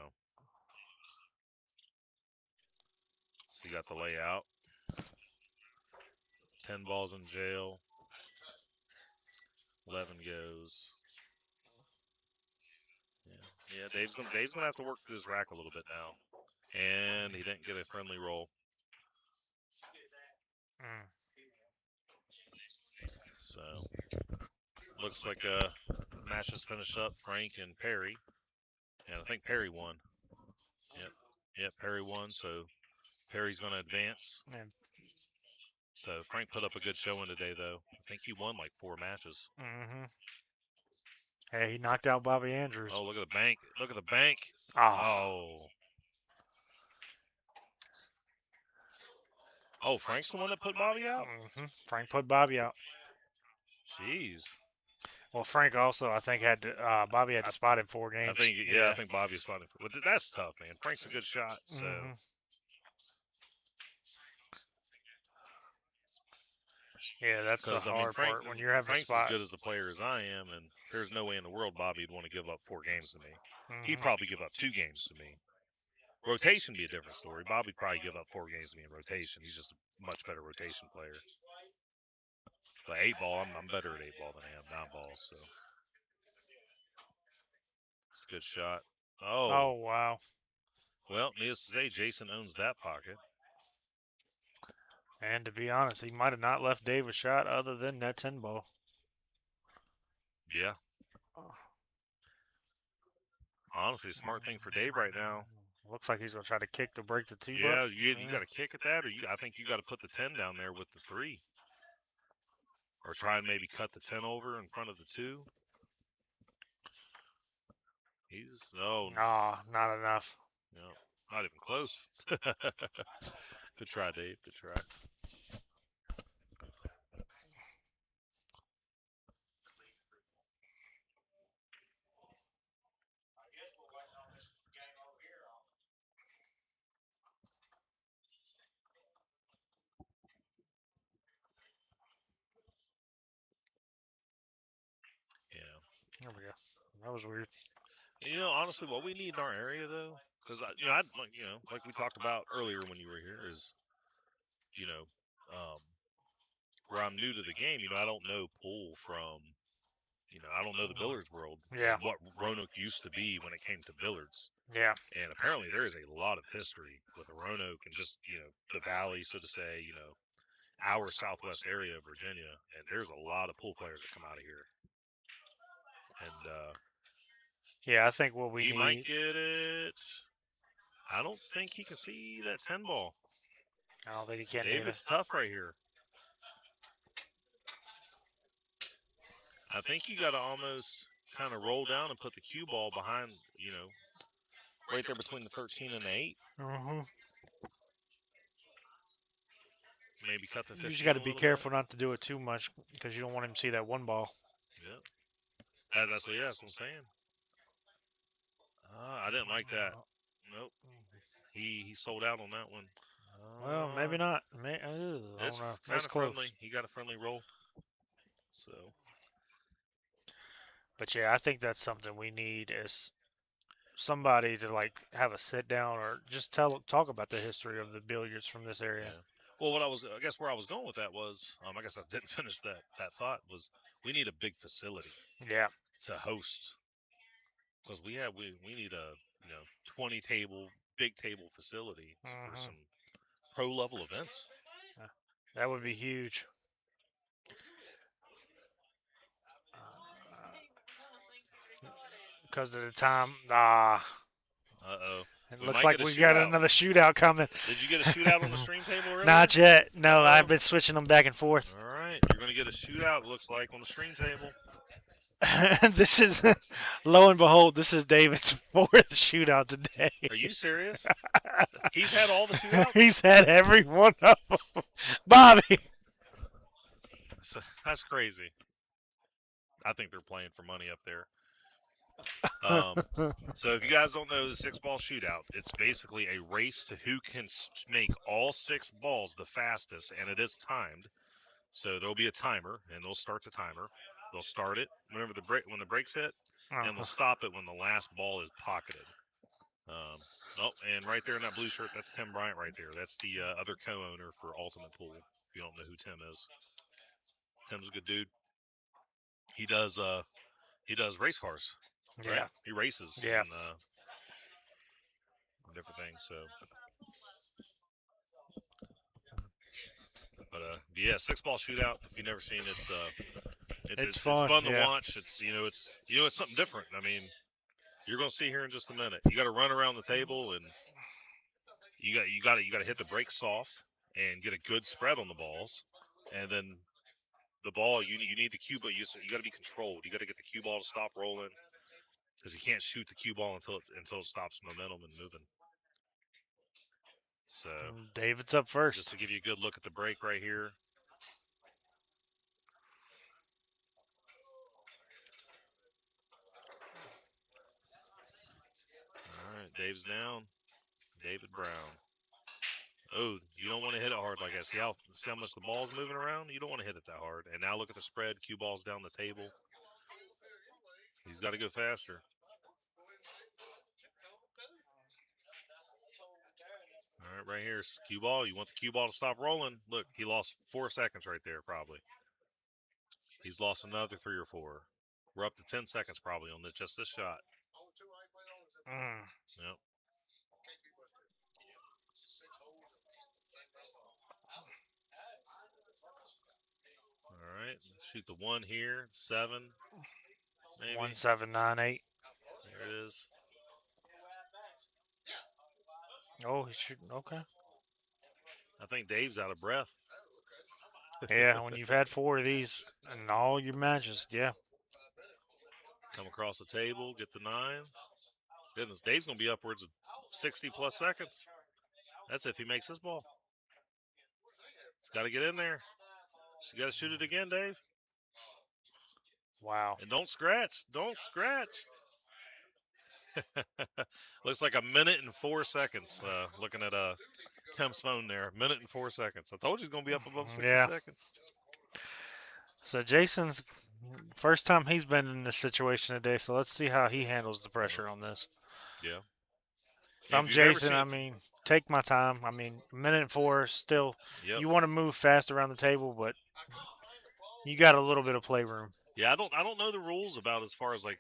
you got the layout. 10 balls in jail. 11 goes. Yeah. Dave's gonna have to work through his rack a little bit now. And he didn't get a friendly roll. So looks like match is finished up. Frank and Perry, and I think Perry won. Yeah, Perry won, so Perry's going to advance. And So Frank put up a good showing today, though. I think he won like 4 matches. Hey, he knocked out Bobby Andrews. Oh, look at the bank. Look at the bank. Oh. Oh, Frank's the one that put Bobby out? Frank put Bobby out. Jeez. Well, Frank also, I think, had to, Bobby had to spot in 4 games. I think Bobby's spotted. But that's tough, man. Frank's a good shot, so. Yeah, that's the hard part when you're having Frank's spots. as good as a player as I am, and there's no way in the world Bobby'd want to give up 4 games to me. He'd probably give up 2 games to me. Rotation be a different story. Bobby'd probably give up 4 games to me in rotation. He's just a much better rotation player. But 8-ball, I'm better at 8-ball than I am 9-ball, so. It's a good shot. Oh, wow. Well, needless to say, Jason owns that pocket. And to be honest, he might have not left Dave a shot other than that 10-ball. Yeah. Honestly, smart thing for Dave right now. Looks like he's going to try to kick to break the 2. Yeah, you got to kick at that, or I think you got to put the 10 down there with the 3. Or try and maybe cut the 10 over in front of the 2. He's, not enough. No, not even close. Good try, Dave. Good try. There we go. That was weird. Honestly, what we need in our area, though, because like we talked about earlier when you were here, is, where I'm new to the game. I don't know pool from, I don't know the billiards world. Yeah. And what Roanoke used to be when it came to billiards. Yeah. And apparently there is a lot of history with Roanoke and just, the valley, so to say, our southwest area of Virginia. And there's a lot of pool players that come out of here. And yeah, I think what we he need. might get it. I don't think he can see that 10 ball. I don't think he can. David's tough right here. I think you got to almost kind of roll down and put the cue ball behind, right there between the 13 and the 8. Maybe cut the 15. You just got to be careful not to do it too much because you don't want him to see that 1 ball. Yeah. That's what I'm saying. I didn't like that. Nope. He sold out on that one. Well, maybe not. It's kind of friendly. He got a friendly roll. So. But yeah, I think that's something we need is somebody to like have a sit down or just talk about the history of the billiards from this area. Yeah. Well, I guess where I was going with that was, I guess I didn't finish that thought, was we need a big facility. Yeah. To host. Because we need a 20 table, big table facility for some pro level events. That would be huge. Because of the time, Uh-oh. It looks like we got another shootout coming. Did you get a shootout on the stream table earlier? Not yet. No, I've been switching them back and forth. All right. You're going to get a shootout, looks like, on the stream table. This is, lo and behold, this is David's 4th shootout today. Are you serious? He's had all the shootouts? He's had every one of them. Bobby! That's crazy. I think they're playing for money up there. So if you guys don't know the 6-ball shootout, it's basically a race to who can make all 6 balls the fastest, and it is timed. So there'll be a timer, and they'll start the timer. They'll start it when the brakes hit, and they'll stop it when the last ball is pocketed. And right there in that blue shirt, that's Tim Bryant right there. That's the other co-owner for Ultimate Pool. If you don't know who Tim is, Tim's a good dude. He does race cars. Right? Yeah. He races. Yeah. And, different things. So, but yeah, 6-ball shootout. If you've never seen it, it's fun to watch. It's it's something different. I mean, you're gonna see here in just a minute. You got to run around the table and You got to hit the break soft and get a good spread on the balls, and then the ball you need the cue ball. You got to be controlled. You got to get the cue ball to stop rolling because you can't shoot the cue ball until it stops momentum and moving. So David's up first. just to give you a good look at the break right here. All right, Dave's down. David Brown. Oh, you don't want to hit it hard like that. See how much the ball's moving around? You don't want to hit it that hard. And now look at the spread. Cue ball's down the table. He's got to go faster. All right, right here, cue ball. You want the cue ball to stop rolling. Look, he lost 4 seconds right there, probably. He's lost another 3 or 4. We're up to 10 seconds probably on just this shot. Yep. All right, shoot the 1 here, 7, maybe. 1798. There it is. Oh, he's shooting. Okay. I think Dave's out of breath. Yeah, when you've had 4 of these in all your matches, yeah. Come across the table, get the 9. Goodness, Dave's going to be upwards of 60-plus seconds. That's if he makes his ball. He's got to get in there. You got to shoot it again, Dave. Wow. And don't scratch. Don't scratch. Looks like 1:04 seconds. Looking at Tim's phone there. 1:04 seconds. I told you he's going to be up above 60 seconds. So Jason's first time he's been in this situation today, so let's see how he handles the pressure on this. Yeah. If I'm Jason, I mean, take my time. I mean, 1:04 still. Yep. You want to move fast around the table, but you got a little bit of playroom. Yeah, I don't know the rules about as far as like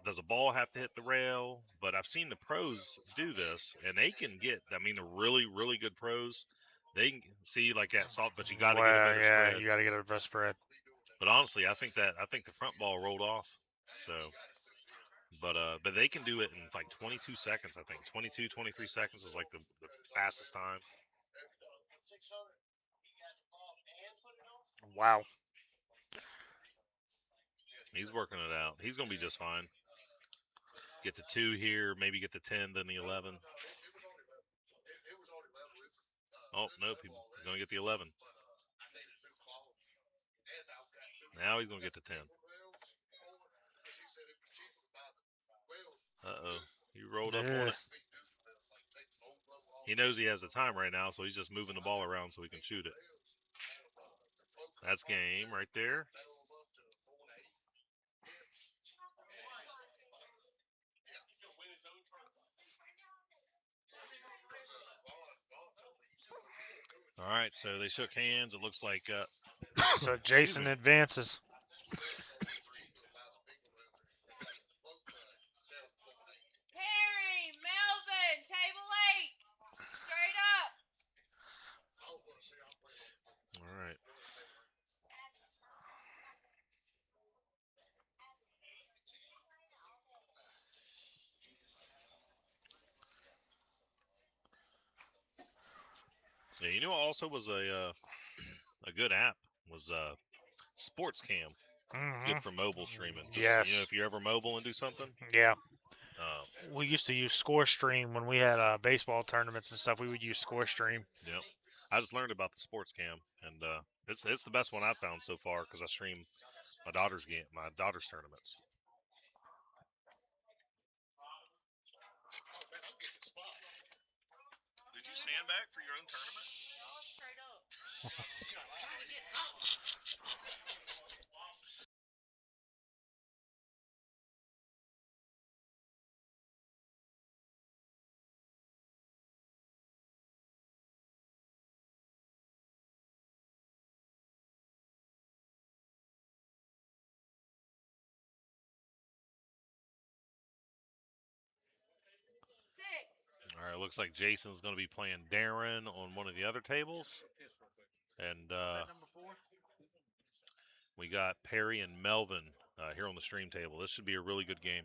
does a ball have to hit the rail? But I've seen the pros do this, and they can get. I mean, the really good pros, they can see like that soft, but you got to get a better spread. You got to get a better spread. But honestly, I think the front ball rolled off. So, but they can do it in like 22 seconds. I think 22, 23 seconds is like the fastest time. Wow. He's working it out. He's going to be just fine. Get the 2 here, maybe get the 10, then the 11. Oh, nope. He's going to get the 11. Now he's going to get the 10. Uh-oh. He rolled up on it. He knows he has the time right now, so he's just moving the ball around so he can shoot it. That's game right there. All right, so they shook hands. It looks like so Jason advances. Perry, Melvin, table 8. Straight up. All right. Yeah, you know what also was a good app was Sports Cam. Mm-hmm. Good for mobile streaming. Just, yes. You know, if you're ever mobile and do something. Yeah. We used to use ScoreStream when we had baseball tournaments and stuff. We would use ScoreStream. Yep. I just learned about the Sports Cam, and it's the best one I've found so far because I stream my daughter's tournaments. Did you sandbag for your own tournament? No, straight up. Trying to get something. All right, looks like Jason's going to be playing Darren on one of the other tables. And we got Perry and Melvin here on the stream table. This should be a really good game.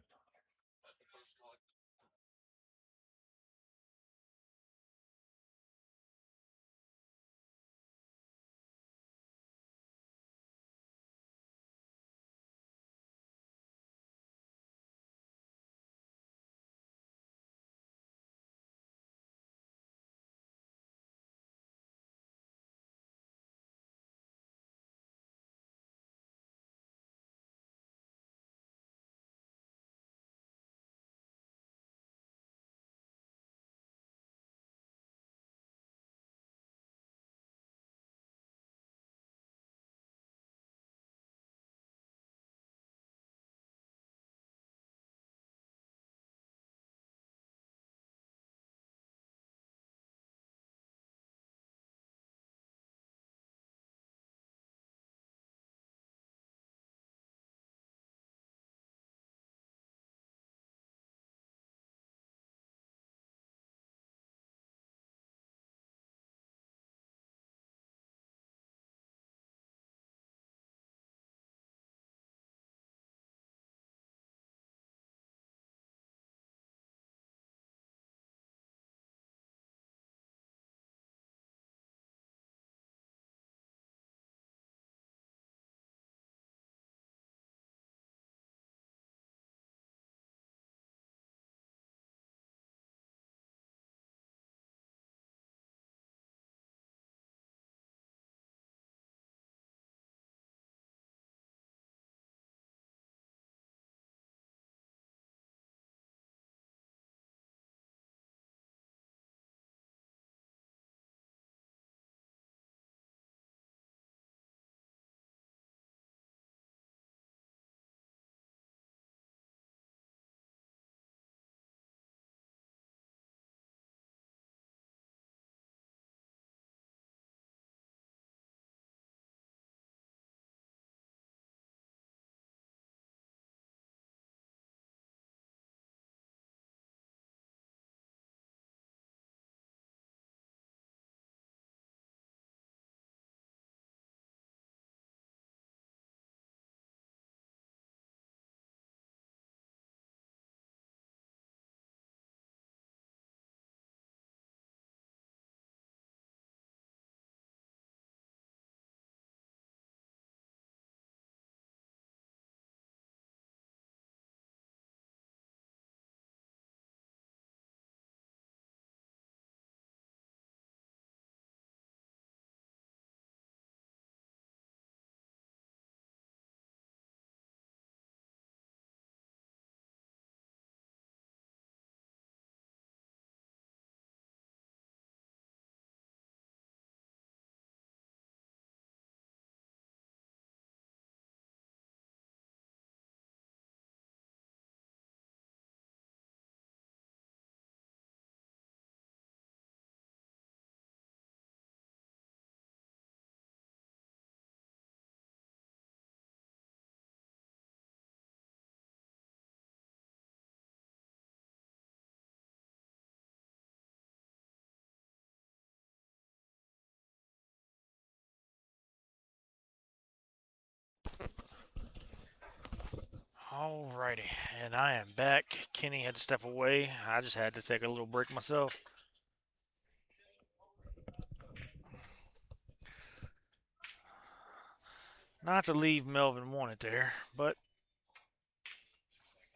Alrighty, and I am back. Kenny had to step away. I just had to take a little break myself. Not to leave Melvin wanted there, but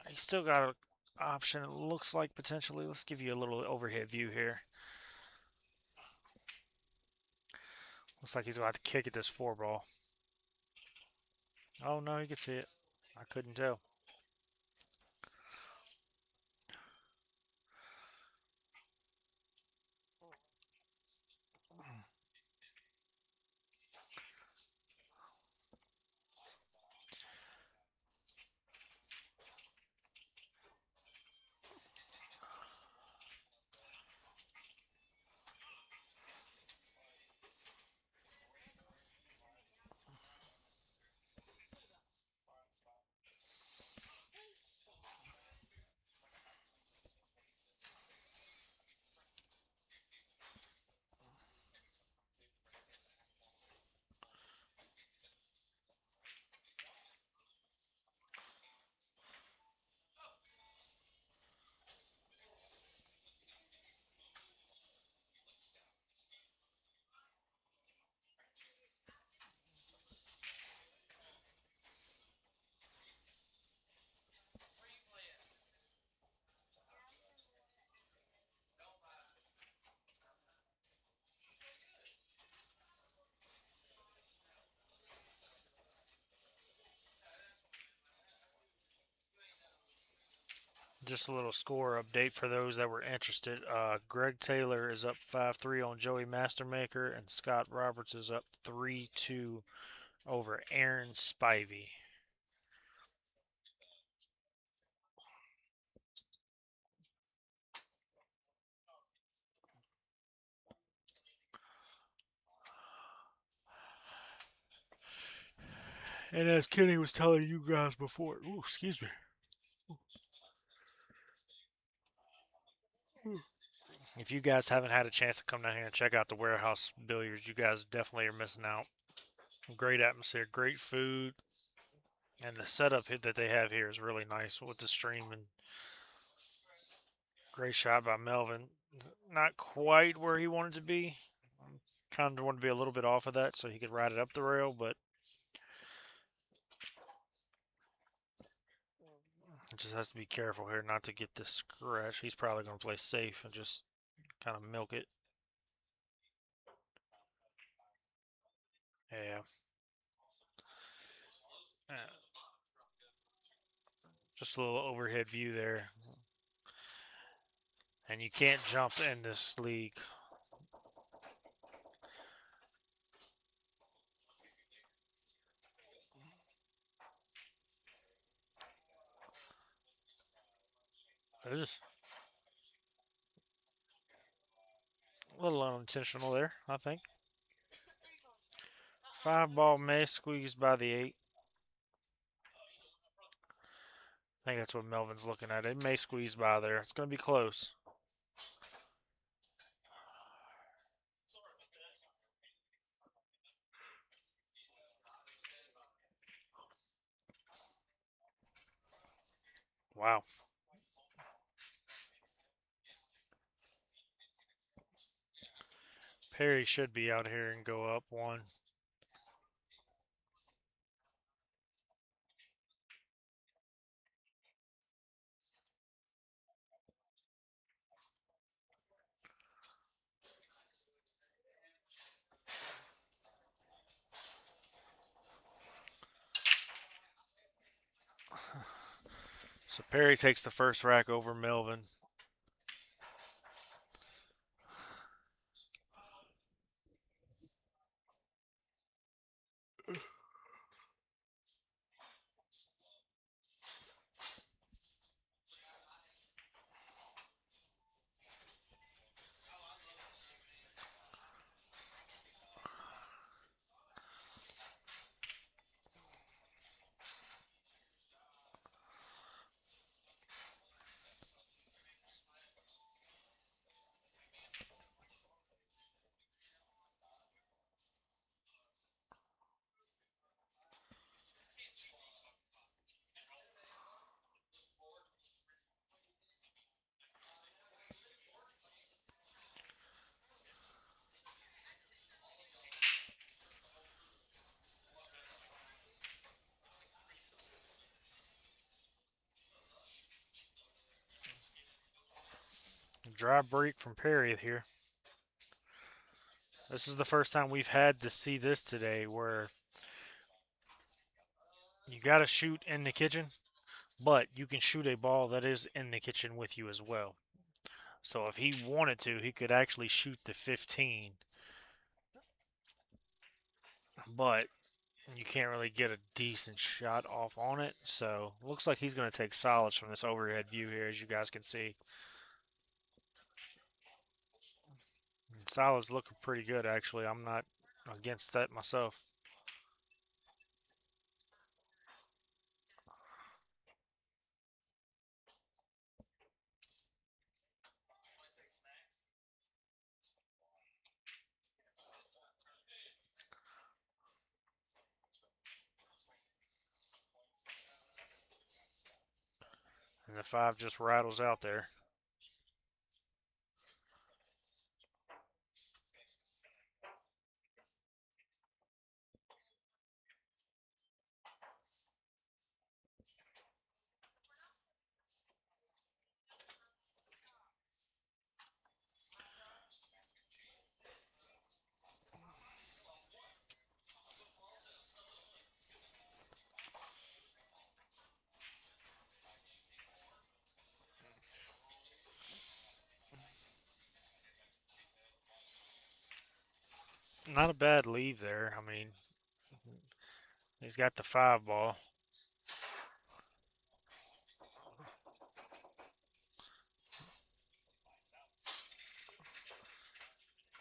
he still got an option. It looks like potentially. Let's give you a little overhead view here. Looks like he's going to have to kick at this 4-ball. Oh, no, he can see it. I couldn't tell. Where you play at? Don't mind. Just a little score update for those that were interested. Greg Taylor is up 5-3 on Joey Mastermaker, and Scott Roberts is up 3-2 over Aaron Spivey. And as Kenny was telling you guys before, ooh, excuse me. If you guys haven't had a chance to come down here and check out the Warehouse Billiards, you guys definitely are missing out. Great atmosphere, great food, and the setup that they have here is really nice with the stream. And great shot by Melvin. Not quite where he wanted to be. Kind of wanted to be a little bit off of that so he could ride it up the rail, but just has to be careful here not to get this scratch. He's probably going to play safe and just kind of milk it. Yeah. Just a little overhead view there. And you can't jump in this league. It is a little unintentional there, I think. 5-ball may squeezed by the 8. I think that's what Melvin's looking at. It may squeeze by there. It's going to be close. Wow. Perry should be out here and go up 1. So Perry takes the first rack over Melvin. Dry break from Perry here. This is the first time we've had to see this today where you got to shoot in the kitchen, but you can shoot a ball that is in the kitchen with you as well. So if he wanted to, he could actually shoot the 15. But you can't really get a decent shot off on it. So looks like he's going to take solids from this overhead view here, as you guys can see. And solids looking pretty good, actually. I'm not against that myself. And the 5 just rattles out there. Not a bad leave there. I mean, he's got the 5 ball.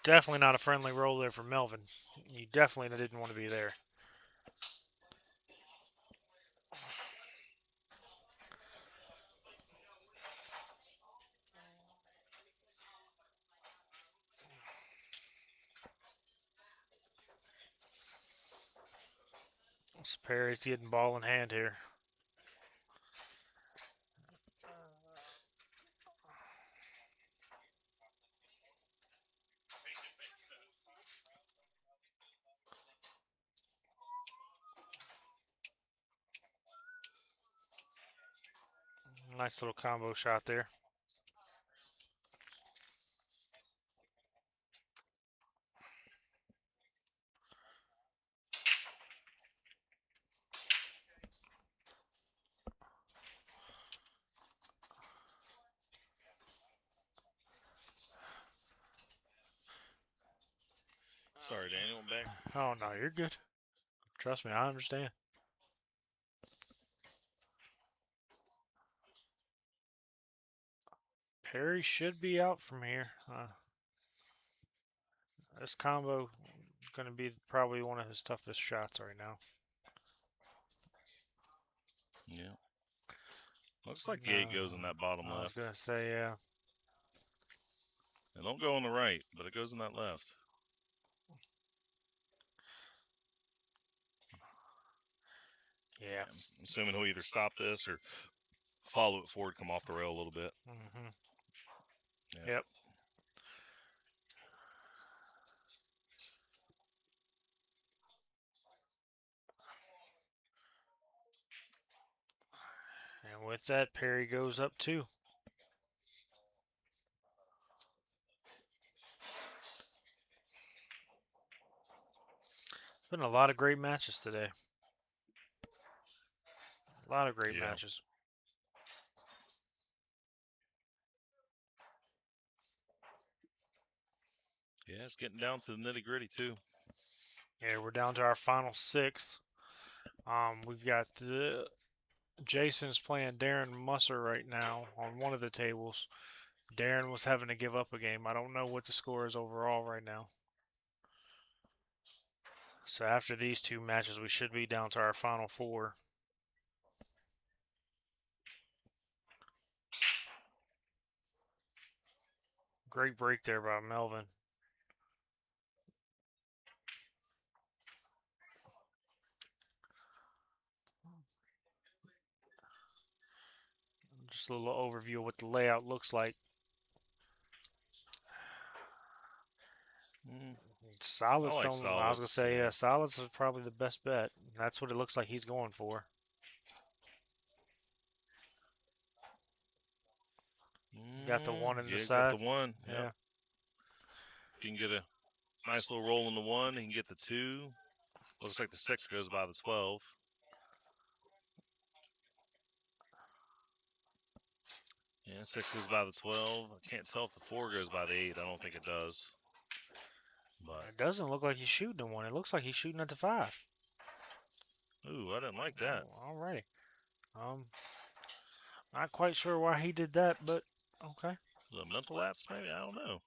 Definitely not a friendly roll there for Melvin. You definitely didn't want to be there. So Perry's getting ball in hand here. Nice little combo shot there. Sorry, Daniel, I'm back. Oh, no, you're good. Trust me, I understand. Perry should be out from here. This combo going to be probably one of his toughest shots right now. Yeah. Looks like the 8 goes in that bottom I was left. going to say, yeah. It don't go on the right, but it goes in that left. Yeah. I'm assuming he'll either stop this or follow it forward, come off the rail a little bit. Mm-hmm. Yeah. Yep. And with that, Perry goes up 2. Been a lot of great matches today. A lot of great matches. Yeah, it's getting down to the nitty gritty too. Yeah, we're down to our final 6. We've got Jason's playing Darren Musser right now on one of the tables. Darren was having to give up a game. I don't know what the score is overall right now. So after these 2 matches, we should be down to our final 4. Great break there by Melvin. Just a little overview of what the layout looks like. Solids I like don't. I was gonna solids, say, yeah. solids is probably the best bet. That's what it looks like he's going for. Got the one in the Yeah, side. got the one. Yeah. Yep. If you can get a nice little roll in the one, you can get the 2. Looks like the 6 goes by the 12. Yeah, 6 goes by the 12. I can't tell if the 4 goes by the 8. I don't think it does. But It doesn't look like he's shooting the one. It looks like he's shooting at the 5. ooh, I didn't like that. Oh, alrighty. Not quite sure why he did that, but okay. Is it a mental lapse, maybe? I don't know.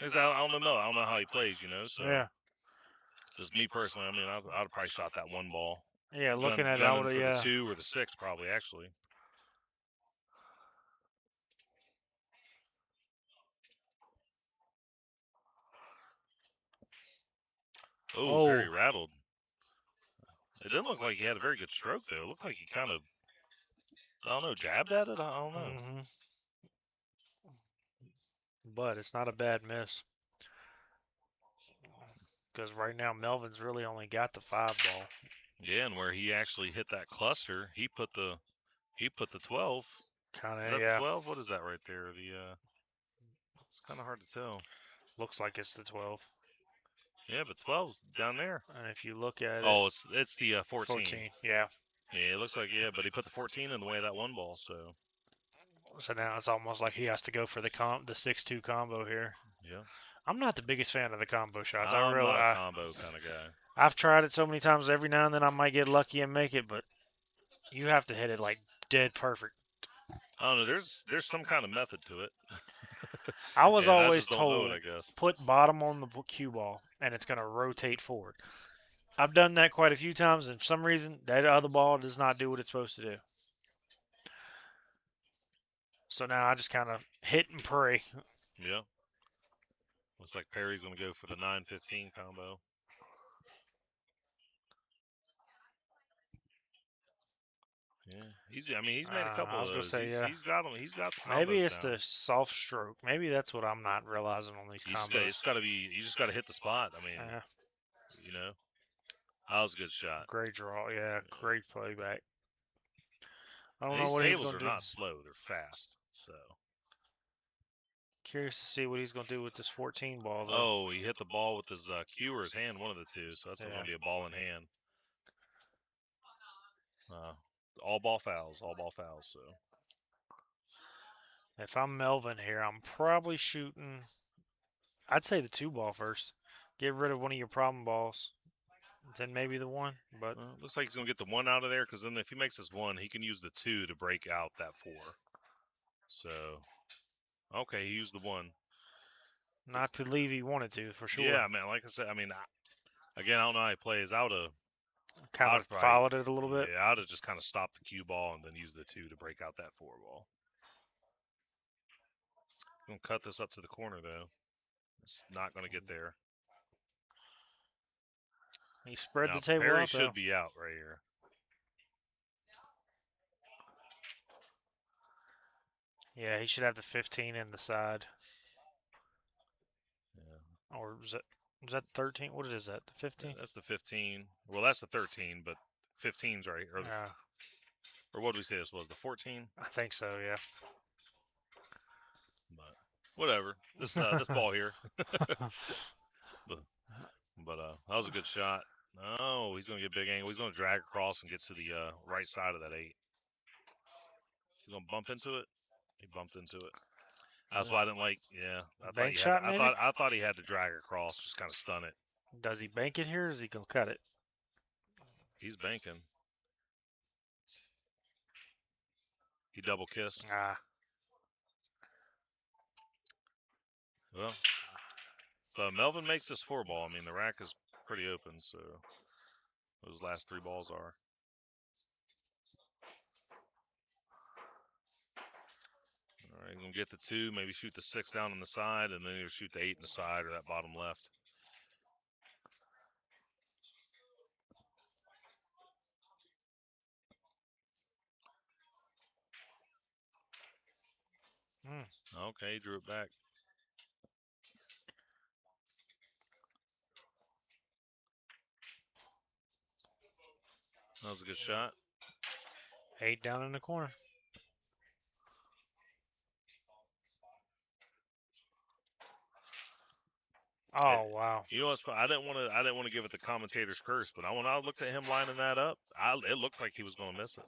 I don't know. I don't know how he plays, So Yeah. just me personally, I mean, I'd have probably shot that one ball. Yeah, looking at it, I gunning would for have, the yeah. 2 or the 6, probably, actually. Oh, Perry rattled. It didn't look like he had a very good stroke, though. It looked like he kind of, I don't know, jabbed at it? I don't know. Mm-hmm. But it's not a bad miss. Because right now, Melvin's really only got the 5 ball. Yeah, and where he actually hit that cluster, he put the 12. Kind Is of, that yeah. 12? What is that right there? It's kind of hard to tell. Looks like it's the 12. Yeah, but 12's down there. And if you look at it. Oh, it's the 14. 14, yeah. Yeah, it looks like, yeah, but he put the 14 in the way of that one ball, so. So now it's almost like he has to go for the 6-2 combo here. Yeah. I'm not the biggest fan of the combo shots. I'm not a combo kind of guy. I've tried it so many times. Every now and then I might get lucky and make it, but you have to hit it like dead perfect. I don't know. There's some kind of method to it. I was and always I just don't told, know it, I guess. put bottom on the cue ball, and it's going to rotate forward. I've done that quite a few times, and for some reason, that other ball does not do what it's supposed to do. So now I just kind of hit and pray. Yeah. Looks like Perry's going to go for the 9-15 combo. Yeah, he's made a couple I was of gonna those. say, yeah. He's got them. He's got the combos Maybe it's down. the soft stroke. Maybe that's what I'm not realizing on these combos. It's got to be. You just got to hit the spot. I mean, that was a good shot. Great draw. Yeah, great playback. I don't These know what he's tables going are to do. not slow. They're fast. So Curious to see what he's going to do with this 14 ball, though. oh, he hit the ball with his cue or his hand, one of the two. So that's going to be a ball in hand. All ball fouls. All ball fouls. So if I'm Melvin here, I'm probably shooting. I'd say the 2 ball first. Get rid of one of your problem balls. Then maybe the 1. But looks like he's going to get the 1 out of there because then if he makes this 1, he can use the 2 to break out that 4. So, okay, he used the 1. Not to leave he wanted to, for sure. Yeah, man, like I said, again, I don't know how he plays. I would have kind of followed it a little bit. Yeah, I would have just kind of stopped the cue ball and then used the 2 to break out that 4 ball. I'm going to cut this up to the corner, though. It's not going to get there. He spread now, the table Perry out, should be out right here. Yeah, he should have the 15 in the side. Yeah. Or is that 13? What is that? The 15? Yeah, that's the 15. Well, that's the 13, but 15's right. Or what did we say this was? The 14? I think so, yeah. But whatever. This ball here. But that was a good shot. Oh, he's going to get big angle. He's going to drag across and get to the right side of that 8. He's going to bump into it. He bumped into it. That's why I didn't like. Yeah, I thought he had to drag across, just kind of stun it. Does he bank it here, or is he gonna cut it? He's banking. He double kissed. Well, if Melvin makes this 4 ball, I mean the rack is pretty open, so those last 3 balls are. All right, gonna get the 2, maybe shoot the 6 down on the side, and then either shoot the 8 in the side or that bottom left. Okay, he drew it back. That was a good shot. 8 down in the corner. Oh wow. You know what's fun? I didn't want to give it the commentator's curse, but when I looked at him lining that up, it looked like he was going to miss it.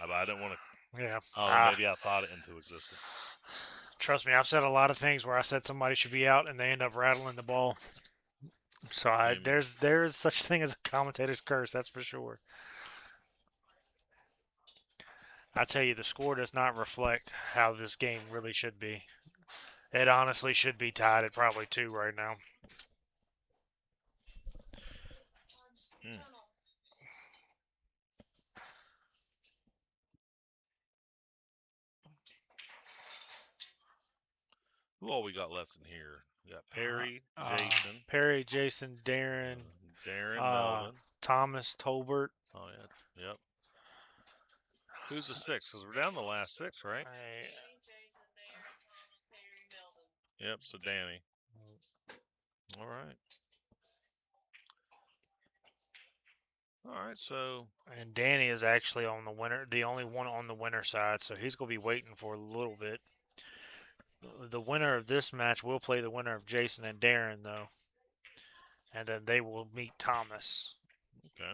I didn't want to. Yeah. Oh, maybe I thought it into existence. Trust me, I've said a lot of things where I said somebody should be out and they end up rattling the ball. So there is such thing as a commentator's curse, that's for sure. I tell you, the score does not reflect how this game really should be. It honestly should be tied at probably 2 right now. Who all we got left in here? We got Perry, Jason. Perry, Jason, Darren. Melvin. Thomas, Tolbert. Oh, yeah. Yep. Who's the 6? Because we're down the last 6, right? Yep, so Danny. All right. All right, so. And Danny is actually on the only one on the winner side, so he's going to be waiting for a little bit. The winner of this match will play the winner of Jason and Darren, though. And then they will meet Thomas. Okay.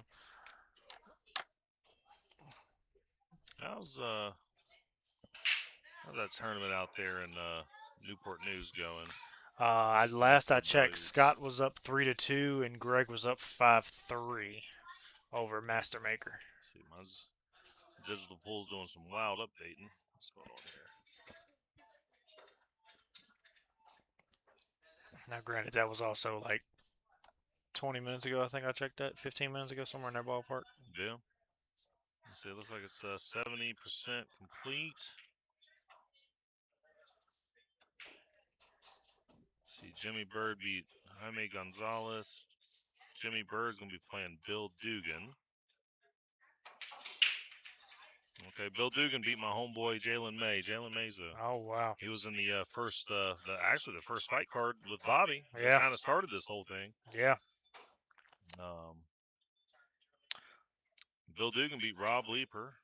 How's that tournament out there in Newport News going? Last I checked, Scott was up 3-2 and Greg was up 5-3 over Master Maker. See, my digital pool's doing some wild updating. What's going on here? Now, granted, that was also like 20 minutes ago. I think I checked that 15 minutes ago, somewhere in that ballpark. Yeah. Let's see. It looks like it's 70% complete. Let's see, Jimmy Bird beat Jaime Gonzalez. Jimmy Bird's gonna be playing Bill Dugan. Okay, Bill Dugan beat my homeboy Jalen May. Jalen May's oh wow. He was in the first, the first fight card with Bobby. Yeah. Kind of started this whole thing. Yeah. Bill Dugan beat Rob Leeper.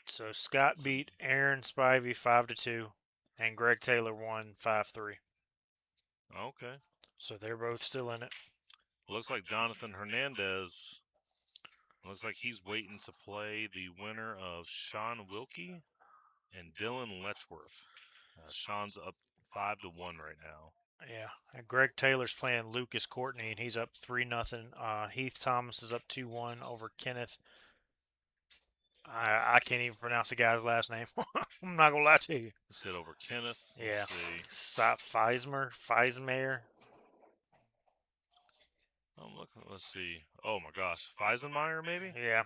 So Scott beat Aaron Spivey 5-2, and Greg Taylor won 5-3. Okay. So they're both still in it. Looks like Jonathan Hernandez. Looks like he's waiting to play the winner of Sean Wilkie and Dylan Letchworth. Sean's up 5-1 right now. Yeah, and Greg Taylor's playing Lucas Courtney, and he's up 3-0. Heath Thomas is up 2-1 over Kenneth. I can't even pronounce the guy's last name. I'm not gonna lie to you. Let's hit over Kenneth. Yeah. Feismer. I'm looking. Let's see. Oh my gosh, Feisenmeyer maybe? Yeah.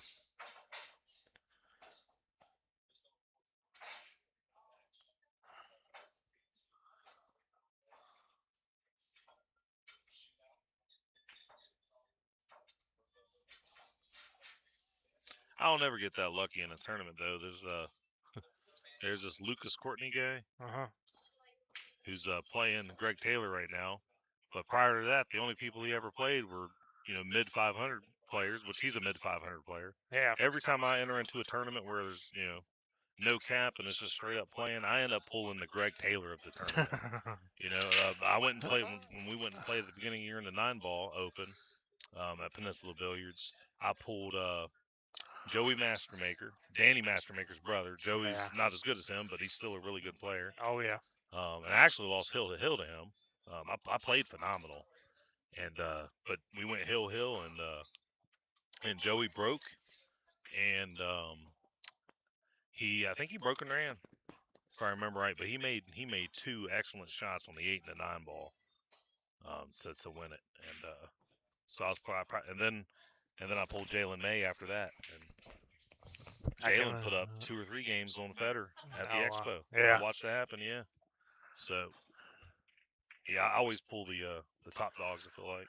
I'll never get that lucky in a tournament though. There's this Lucas Courtney guy who's playing Greg Taylor right now. But prior to that, the only people he ever played were, mid 500 players, which he's a mid 500 player. Yeah. Every time I enter into a tournament where there's, no cap and it's just straight up playing, I end up pulling the Greg Taylor of the tournament. I went and played when we went and played at the beginning of the year in the 9-ball open at Peninsula Billiards. I pulled Joey Mastermaker, Danny Mastermaker's brother. Joey's not as good as him, but he's still a really good player. Oh yeah. And I actually lost hill to him. I played phenomenal, and but we went hill and Joey broke, and I think he broke and ran, if I remember right. But he made 2 excellent shots on the 8 and the 9 ball, to win it, and so I was and then I pulled Jalen May after that, and Jalen put up 2 or 3 games on Federer at the Expo. Yeah. I watched it happen. Yeah, so. Yeah, I always pull the top dogs, I feel like.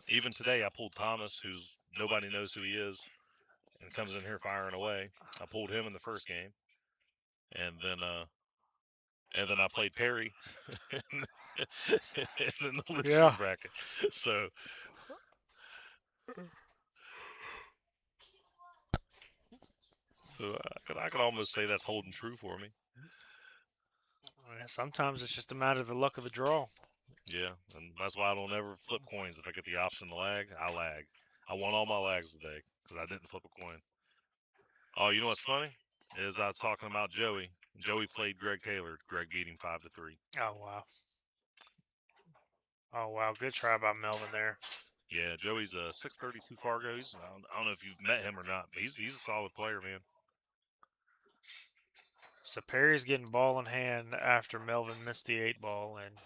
Even today, I pulled Thomas, who's nobody knows who he is, and comes in here firing away. I pulled him in the first game, and then I played Perry in the loser bracket. So I could almost say that's holding true for me. Sometimes it's just a matter of the luck of the draw. Yeah, and that's why I don't ever flip coins. If I get the option to lag, I lag. I won all my lags today because I didn't flip a coin. Oh, you know what's funny? Is I was talking about Joey. Joey played Greg Taylor. Greg beat him 5-3. Oh wow. Oh wow. Good try by Melvin there. Yeah, Joey's a 632 Fargo. I don't know if you've met him or not, but he's a solid player, man. So Perry's getting ball in hand after Melvin missed the 8 ball, and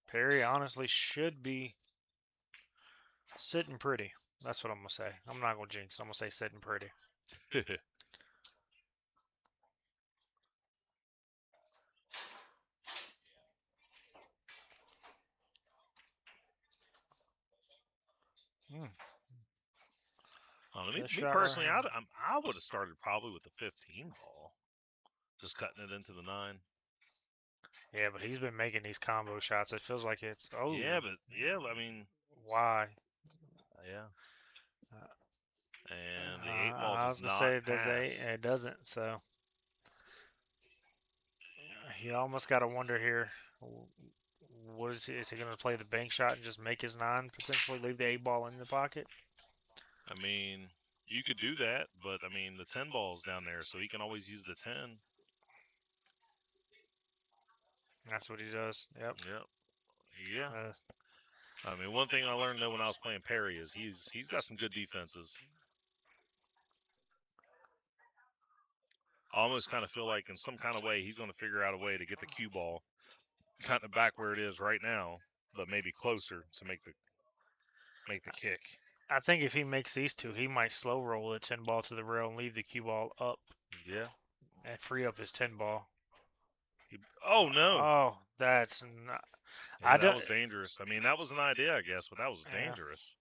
Perry honestly should be sitting pretty. That's what I'm gonna say. I'm not gonna jinx. I'm gonna say sitting pretty. Hmm. Me Good shot personally, right I would have started probably with the 15 ball, just cutting it into the 9. Yeah, but he's been making these combo shots. It feels like it's I mean, why? yeah. Uh, And the 8 ball I does was gonna not say it does pass. it doesn't. So you almost got to wonder here. What is he? Is he going to play the bank shot and just make his 9 potentially leave the 8 ball in the pocket? I mean, you could do that, but I mean the 10 ball's down there, so he can always use the 10. That's what he does. Yep. Yep. Yeah. I mean, one thing I learned though when I was playing Perry is he's got some good defenses. I almost kind of feel like in some kind of way he's going to figure out a way to get the cue ball kind of back where it is right now, but maybe closer to make the kick. I think if he makes these 2, he might slow roll the 10 ball to the rail and leave the cue ball up. Yeah. And free up his 10 ball. Oh no! Oh, that's not. Yeah, that was dangerous. I mean, that was an idea, I guess, but that was dangerous.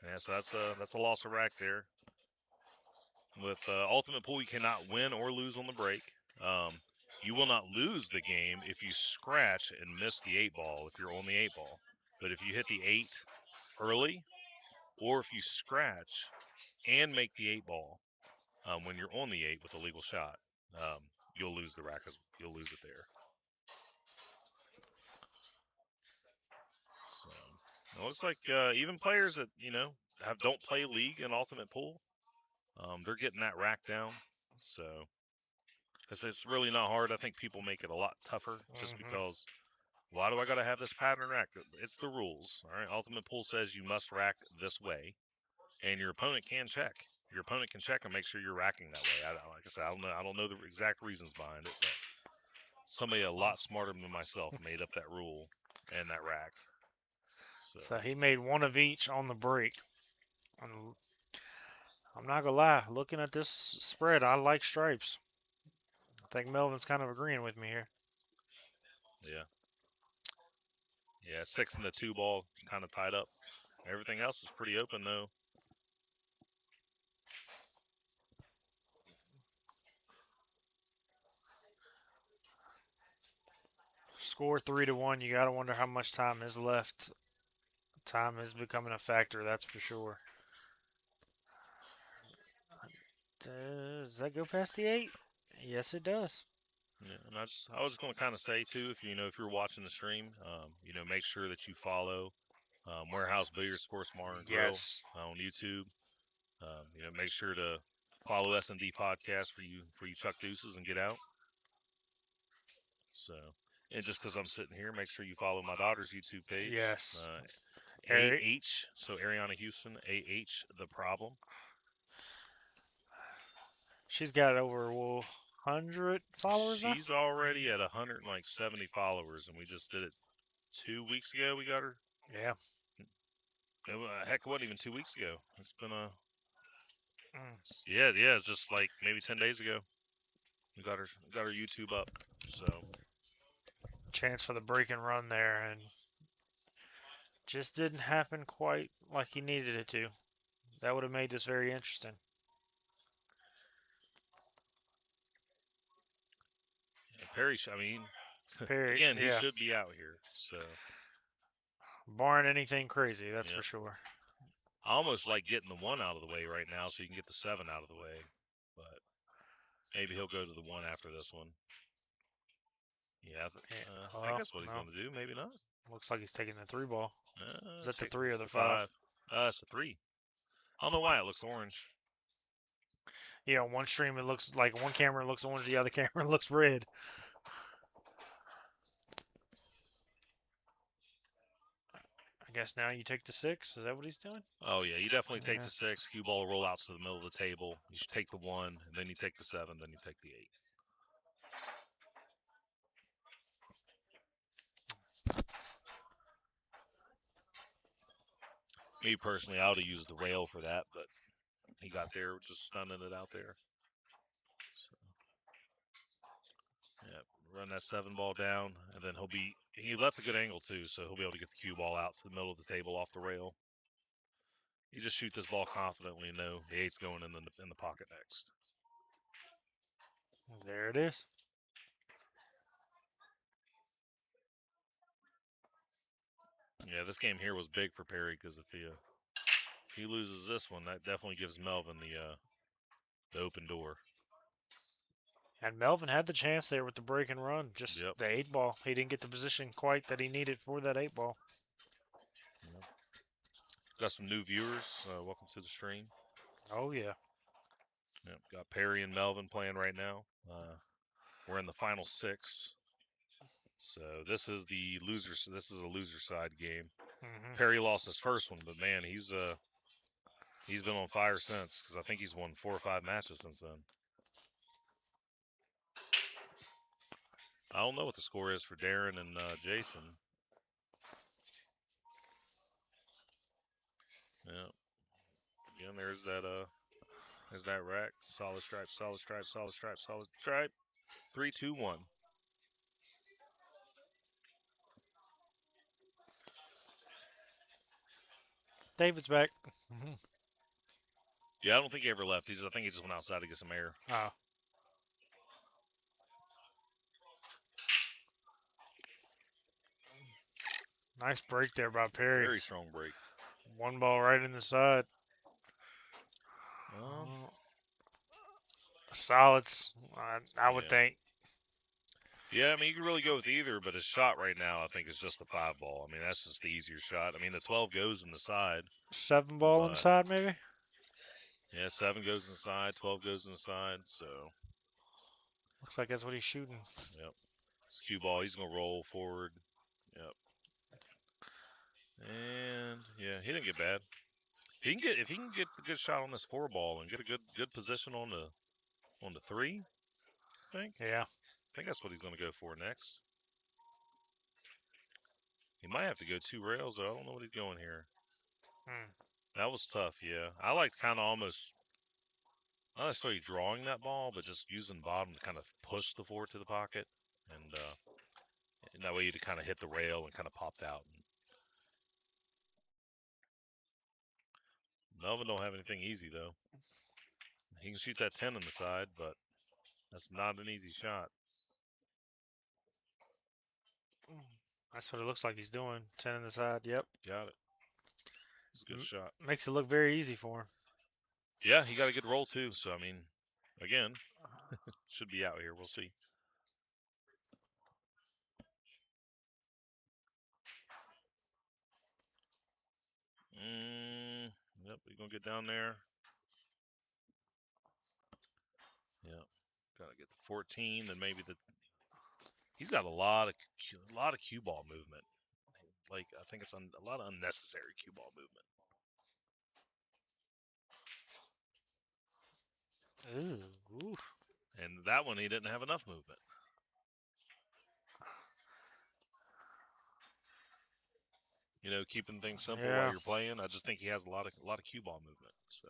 Yeah, so that's a loss of rack there. With Ultimate Pool, you cannot win or lose on the break. You will not lose the game if you scratch and miss the 8 ball if you're on the 8 ball. But if you hit the 8 early, or if you scratch and make the 8 ball when you're on the 8 with a legal shot, you'll lose the rack. You'll lose it there. So it looks like even players that don't play league and Ultimate Pool, they're getting that rack down. So it's really not hard. I think people make it a lot tougher just because. Why do I got to have this pattern rack? It's the rules. All right. Ultimate Pool says you must rack this way, and your opponent can check. Your opponent can check and make sure you're racking that way. Like I said, I don't know the exact reasons behind it, but somebody a lot smarter than myself made up that rule and that rack. So he made one of each on the break. I'm not gonna lie. Looking at this spread, I like stripes. I think Melvin's kind of agreeing with me here. Yeah. Yeah, 6 and the 2 ball kind of tied up. Everything else is pretty open though. Score 3-1. You gotta wonder how much time is left. Time is becoming a factor, that's for sure. Does that go past the 8? Yes, it does. Yeah, and I was going to kind of say too, if you're watching the stream, make sure that you follow Warehouse Billiards Sports Bar and Grill on YouTube. Make sure to follow S&D Podcast for you Chuck Deuces and Get Out. So, and just because I'm sitting here, make sure you follow my daughter's YouTube page. Yes. AH, so Ariana Houston, AH The Problem. She's got over 100 followers now? She's already at 170 followers, and we just did it 2 weeks ago. We got her. Yeah. Heck, it wasn't even 2 weeks ago. It's been yeah. It's just like maybe 10 days ago. We got her YouTube up. So chance for the break and run there, and just didn't happen quite like he needed it to. That would have made this very interesting. Perry, again, he should be out here. So, barring anything crazy, that's for sure. I almost like getting the 1 out of the way right now so you can get the 7 out of the way. But maybe he'll go to the 1 after this one. Yeah, I well, think that's what he's no. going to do. Maybe not. Looks like he's taking the 3 ball. Is that the Take 3 or this the to 5? It's a 3. I don't know why it looks orange. Yeah, on one stream it looks like one camera looks orange, the other camera looks red. I guess now you take the 6. Is that what he's doing? Oh, yeah, you definitely take Yeah. the 6. Cue ball will roll out to the middle of the table. You should take the 1, and then you take the 7, then you take the 8. Me personally, I would have used the rail for that, but he got there just stunning it out there. So, yeah, run that 7 ball down, and then he left a good angle too, so he'll be able to get the cue ball out to the middle of the table off the rail. You just shoot this ball confidently and know the 8's going in the pocket next. There it is. Yeah, this game here was big for Perry because if he loses this one, that definitely gives Melvin the open door. And Melvin had the chance there with the break and run. Just Yep. the 8 ball. He didn't get the position quite that he needed for that 8 ball. Yep. Got some new viewers. Welcome to the stream. Oh, yeah. Yep. Got Perry and Melvin playing right now. We're in the final 6. So this is the loser. This is a loser side game. Mm-hmm. Perry lost his first one, but man, he's been on fire since because I think he's won 4 or 5 matches since then. I don't know what the score is for Darren and Jason. Yeah. Again, there's that rack. Solid stripe, solid stripe, solid stripe, solid stripe. 3, 2, 1. David's back. Yeah, I don't think he ever left. I think he just went outside to get some air. Oh. Nice break there by Perry. Very strong break. 1 ball right in the side. Solids, I would think. Yeah, I mean, you can really go with either, but his shot right now, I think, is just the 5 ball. I mean, that's just the easier shot. I mean, the 12 goes in the side. 7 ball inside, maybe? Yeah, 7 goes inside, 12 goes inside, so. Looks like that's what he's shooting. Yep. It's cue ball. He's going to roll forward. Yep. And, yeah, he didn't get bad. If he can get the good shot on this 4 ball and get a good position on the 3, I think. Yeah. I think that's what he's going to go for next. He might have to go 2 rails, though. I don't know what he's going here. That was tough, yeah. I liked kind of almost, not necessarily drawing that ball, but just using bottom to kind of push the 4 to the pocket. And that way you'd kind of hit the rail and kind of popped out. Melvin don't have anything easy, though. He can shoot that 10 on the side, but that's not an easy shot. That's what it looks like he's doing. 10 on the side. Yep. Got it. It's a good shot. Makes it look very easy for him. Yeah, he got a good roll, too. So, I mean, again, should be out here. We'll see. Yep, we're going to get down there. Yep. Got to get the 14 and maybe he's got a lot of cue ball movement. Like, I think it's a lot of unnecessary cue ball movement. Ooh. And that one, he didn't have enough movement. You know, keeping things simple while you're playing. I just think he has a lot of cue ball movement. So,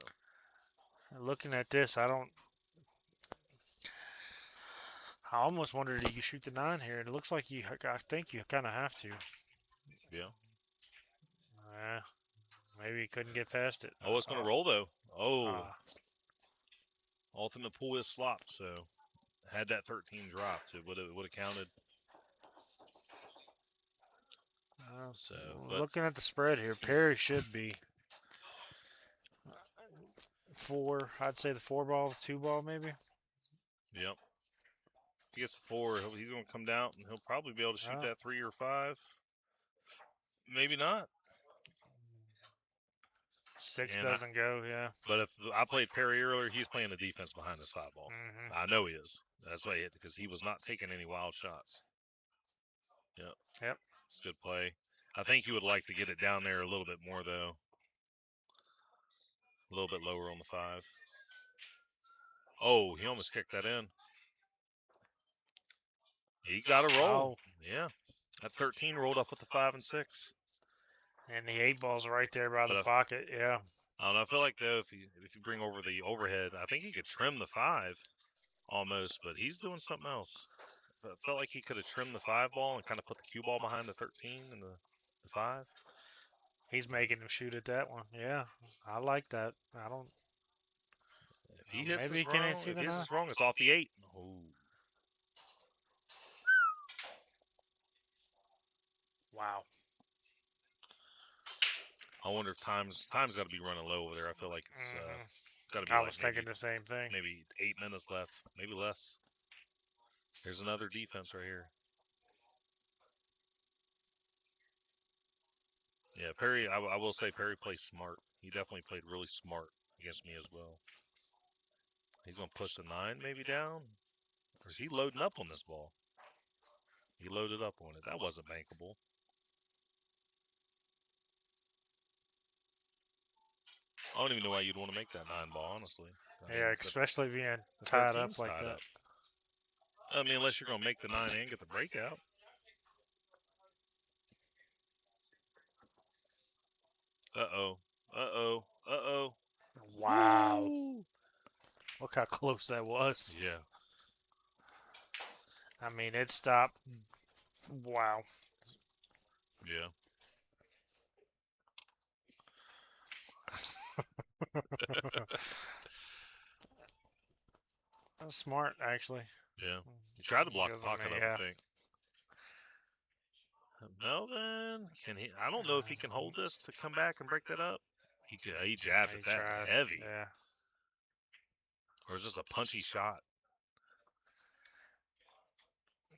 looking at this, I almost wondered if you shoot the 9 here. It looks like I think you kind of have to. Yeah. Maybe he couldn't get past it. Oh, it's going to roll, though. Oh. Ultimate pool is slopped, so had that 13 dropped, it would have counted. So, looking at the spread here, Perry should be 4. I'd say the 4 ball, the 2 ball, maybe. Yep. he gets the 4, he's going to come down and he'll probably be able to shoot Oh. that 3 or 5. Maybe not. 6 And doesn't go, yeah. But if I played Perry earlier, he's playing the defense behind his 5 ball. Mm-hmm. I know he is. That's why he hit, because he was not taking any wild shots. Yep. It's a good play. I think he would like to get it down there a little bit more, though. A little bit lower on the 5. Oh, he almost kicked that in. He got a roll. Oh. Yeah. That 13 rolled up with the 5 and 6. And the 8 ball's right there by the But pocket, yeah. I don't know. I feel like, though, if you bring over the overhead, I think he could trim the 5 almost, but he's doing something else. I felt like he could have trimmed the 5 ball and kind of put the cue ball behind the 13 and the 5. He's making him shoot at that one. Yeah, I like that. I don't. If he hits Maybe he this can't wrong, see if the he hits nine. this wrong, it's off the 8. Oh. Wow. I wonder if time's got to be running low over there. I feel like it's got to be. I like was thinking the same thing. Maybe 8 minutes left, maybe less. Here's another defense right here. Yeah, Perry, I will say Perry plays smart. He definitely played really smart against me as well. He's going to push the 9 maybe down. Or is he loading up on this ball? He loaded up on it. That wasn't bankable. I don't even know why you'd want to make that 9 ball, honestly. I mean, Yeah, especially being the tied up 13's like tied that. up. I mean, unless you're going to make the 9 and get the breakout. Uh-oh. Uh-oh. Uh-oh. Wow. Woo! Look how close that was. Yeah. I mean, it stopped. Wow. Yeah. That was smart, actually. Yeah. He tried to block the Because, I pocket mean, up, yeah. I think. Melvin, can he? I don't know if he can hold this to come back and break that up. He could. He jabbed He at that tried. heavy. Yeah. Or is this a punchy shot?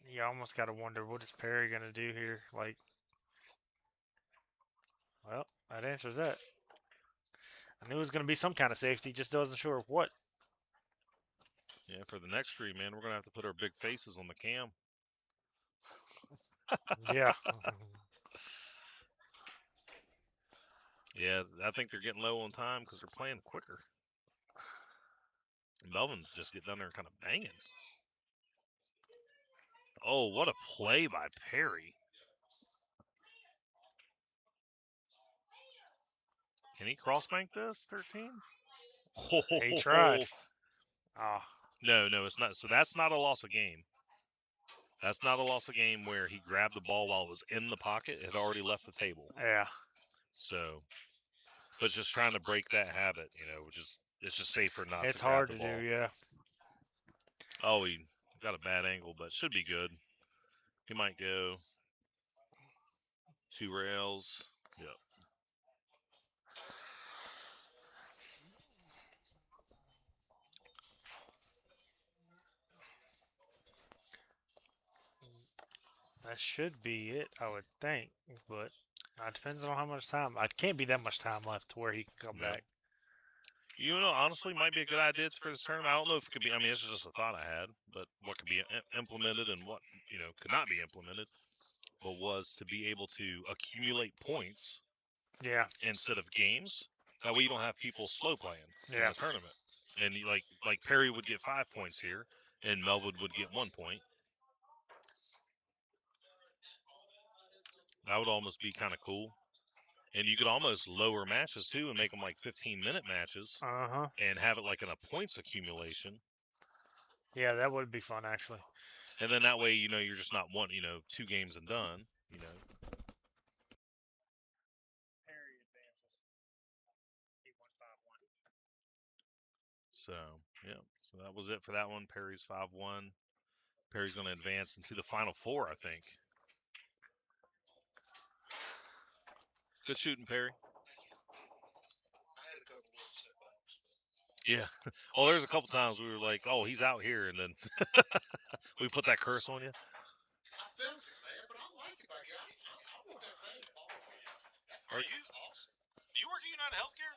You almost got to wonder, what is Perry going to do here? Like, well, that answers that. I knew it was going to be some kind of safety, just wasn't sure what. Yeah, for the next stream, man, we're going to have to put our big faces on the cam. Yeah. Yeah, I think they're getting low on time because they're playing quicker. Melvin's just getting down there and kind of banging. Oh, what a play by Perry. Can he cross-bank this, 13? He tried. Oh. No, it's not. So that's not a loss of game. That's not a loss of game where he grabbed the ball while it was in the pocket. It had already left the table. Yeah. So, but just trying to break that habit, which is it's just safer not It's to grab hard the to ball. do, yeah. Oh, he got a bad angle, but should be good. He might go 2 rails. Yep. That should be it, I would think. But it depends on how much time. It can't be that much time left to where he can come back. Honestly, might be a good idea for this tournament. I don't know if it could be. I mean, this is just a thought I had, but what could be implemented and what could not be implemented, but was to be able to accumulate points. Yeah. Instead of games. That way you don't have people slow playing in Yeah. the tournament. And like Perry would get 5 points here, and Melwood would get 1 point. That would almost be kind of cool. And you could almost lower matches too and make them like 15-minute matches. Uh-huh. And have it like in a points accumulation. Yeah, that would be fun, actually. And then that way, you're just not 2 games and done, Perry advances. He won 5-1. So, yeah. So that was it for that one. Perry's 5-1. Perry's going to advance into the Final Four, I think. Good shooting, Perry. I had a couple little setbacks. Yeah. Well, there's a couple times we were like, "Oh, he's out here," and then we put that curse on you. I felt it, man, but I like it back here. I want that thing to fall on you. That Are thing you? is awesome. Do you work at United Healthcare?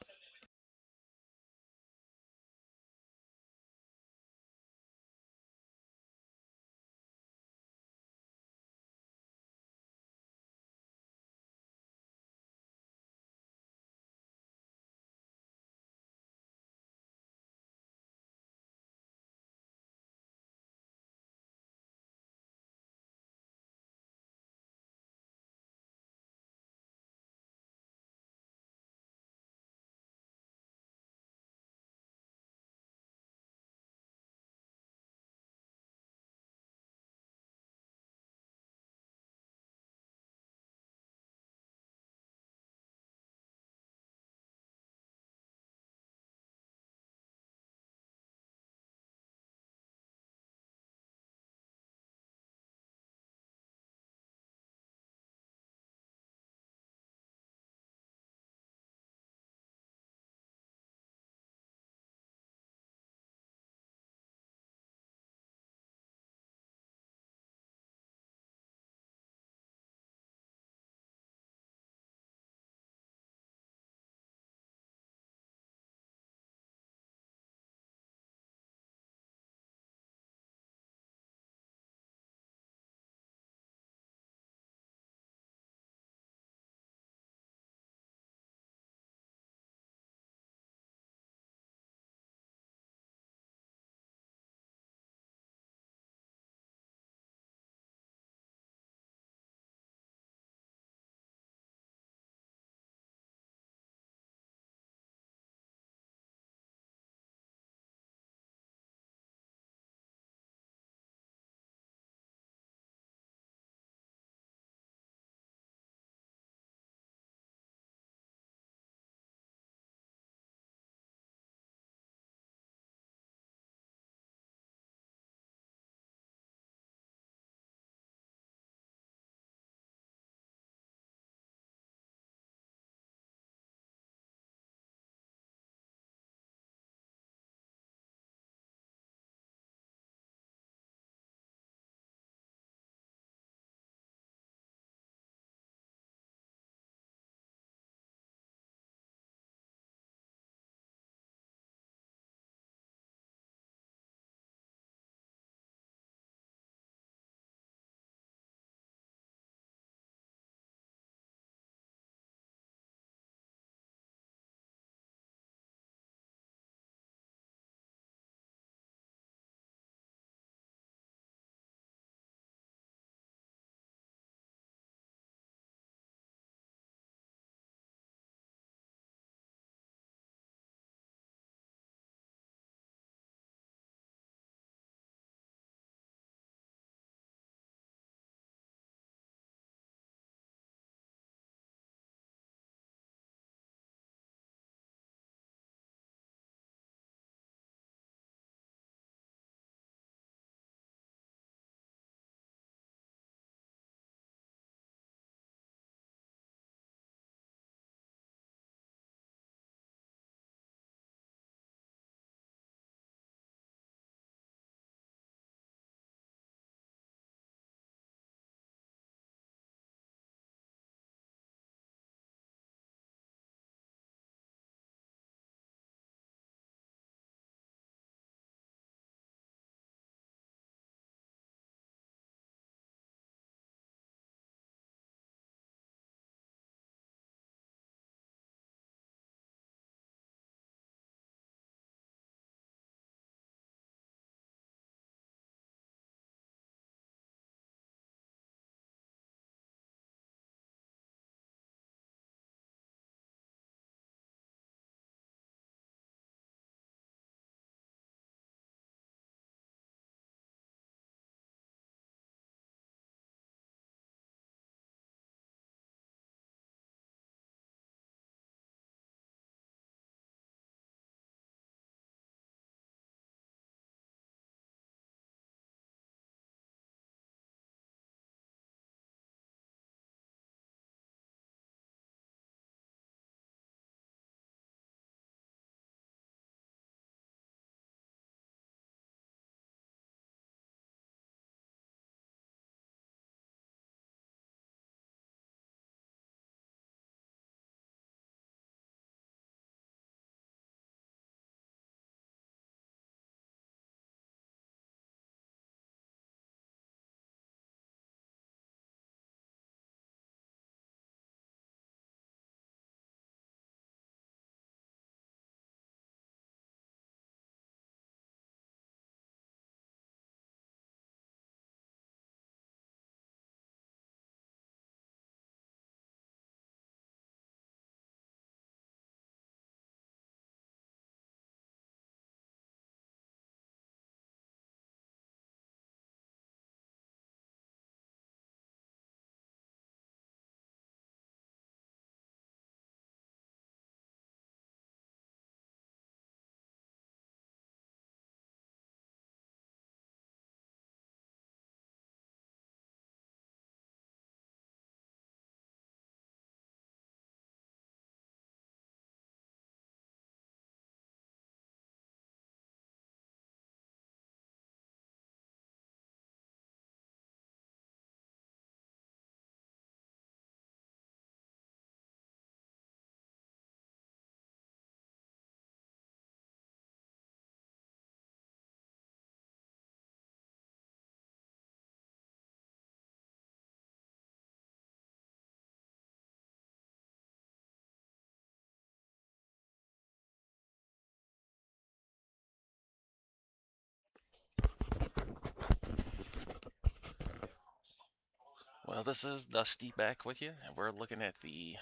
Well, this is Dusty back with you, and we're looking at the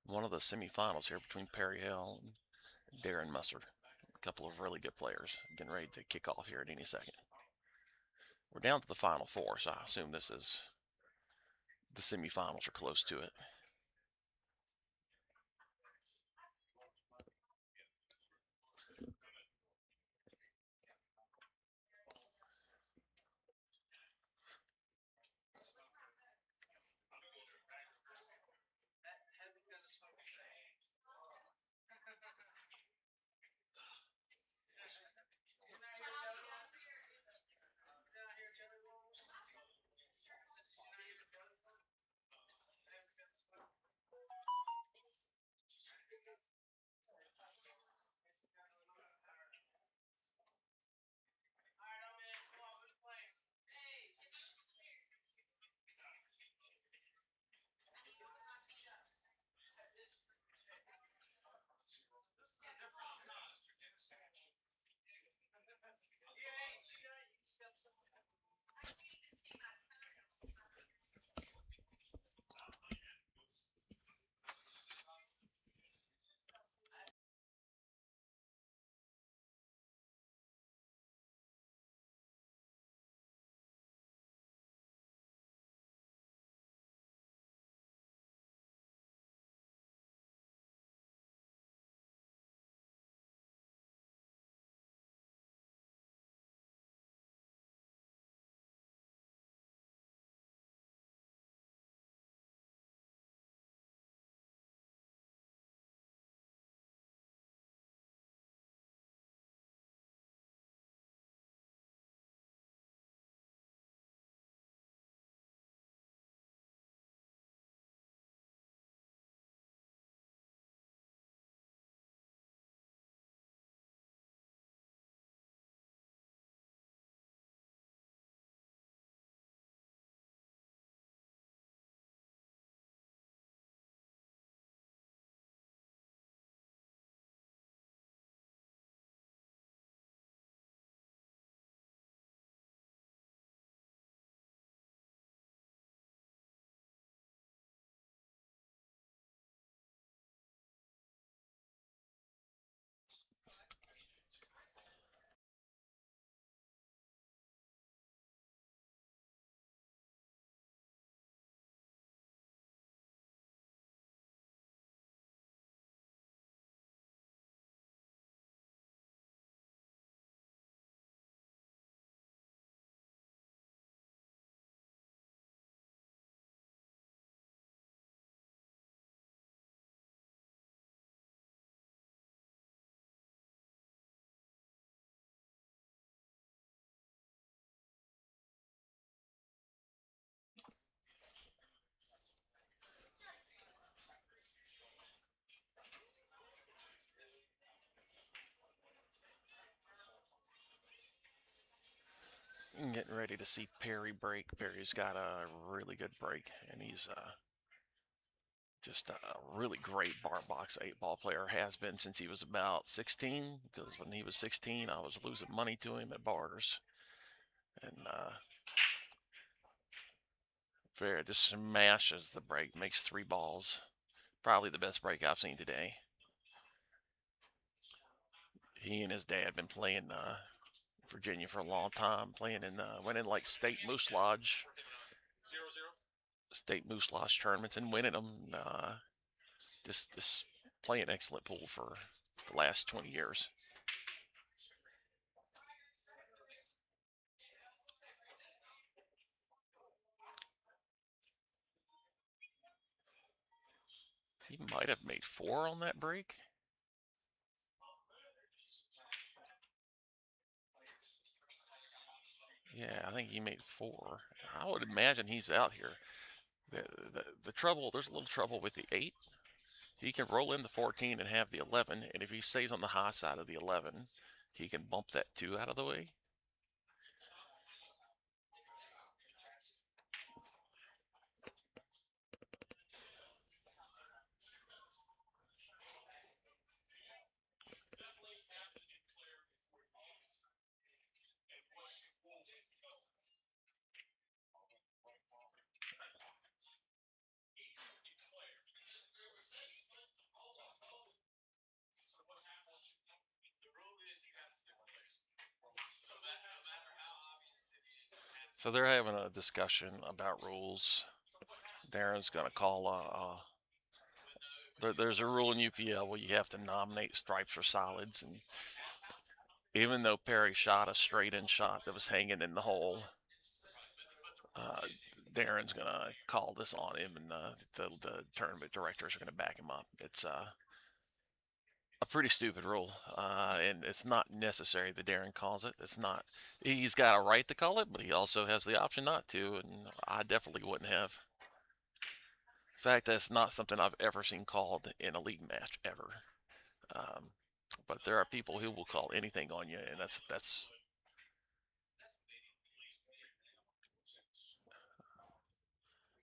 one of the semifinals here between Perry Hill and Darren Mustard. A couple of really good players getting ready to kick off here at any second. We're down to the final four, so I assume this is the semifinals are close to it. Getting ready to see Perry break. Perry's got a really good break, and he's just a really great bar box 8-ball player. Has been since he was about 16, because when he was 16, I was losing money to him at bars. And Very just smashes the break, makes 3 balls. Probably the best break I've seen today. He and his dad been playing Virginia for a long time, playing in went in like state moose lodge tournaments and winning them. Just playing excellent pool for the last 20 years. He might have made 4 on that break. Yeah, I think he made 4. I would imagine he's out here. The trouble, there's a little trouble with the 8. He can roll in the 14 and have the 11, and if he stays on the high side of the 11, he can bump that 2 out of the way. So they're having a discussion about rules. Darren's going to call there's a rule in UPL where you have to nominate stripes or solids, and even though Perry shot a straight-in shot that was hanging in the hole, uh, Darren's going to call this on him, and the tournament directors are going to back him up. It's a pretty stupid rule, and it's not necessary that Darren calls it. It's not. He's got a right to call it, but he also has the option not to, and I definitely wouldn't have. In fact, that's not something I've ever seen called in a league match ever. But there are people who will call anything on you, and that's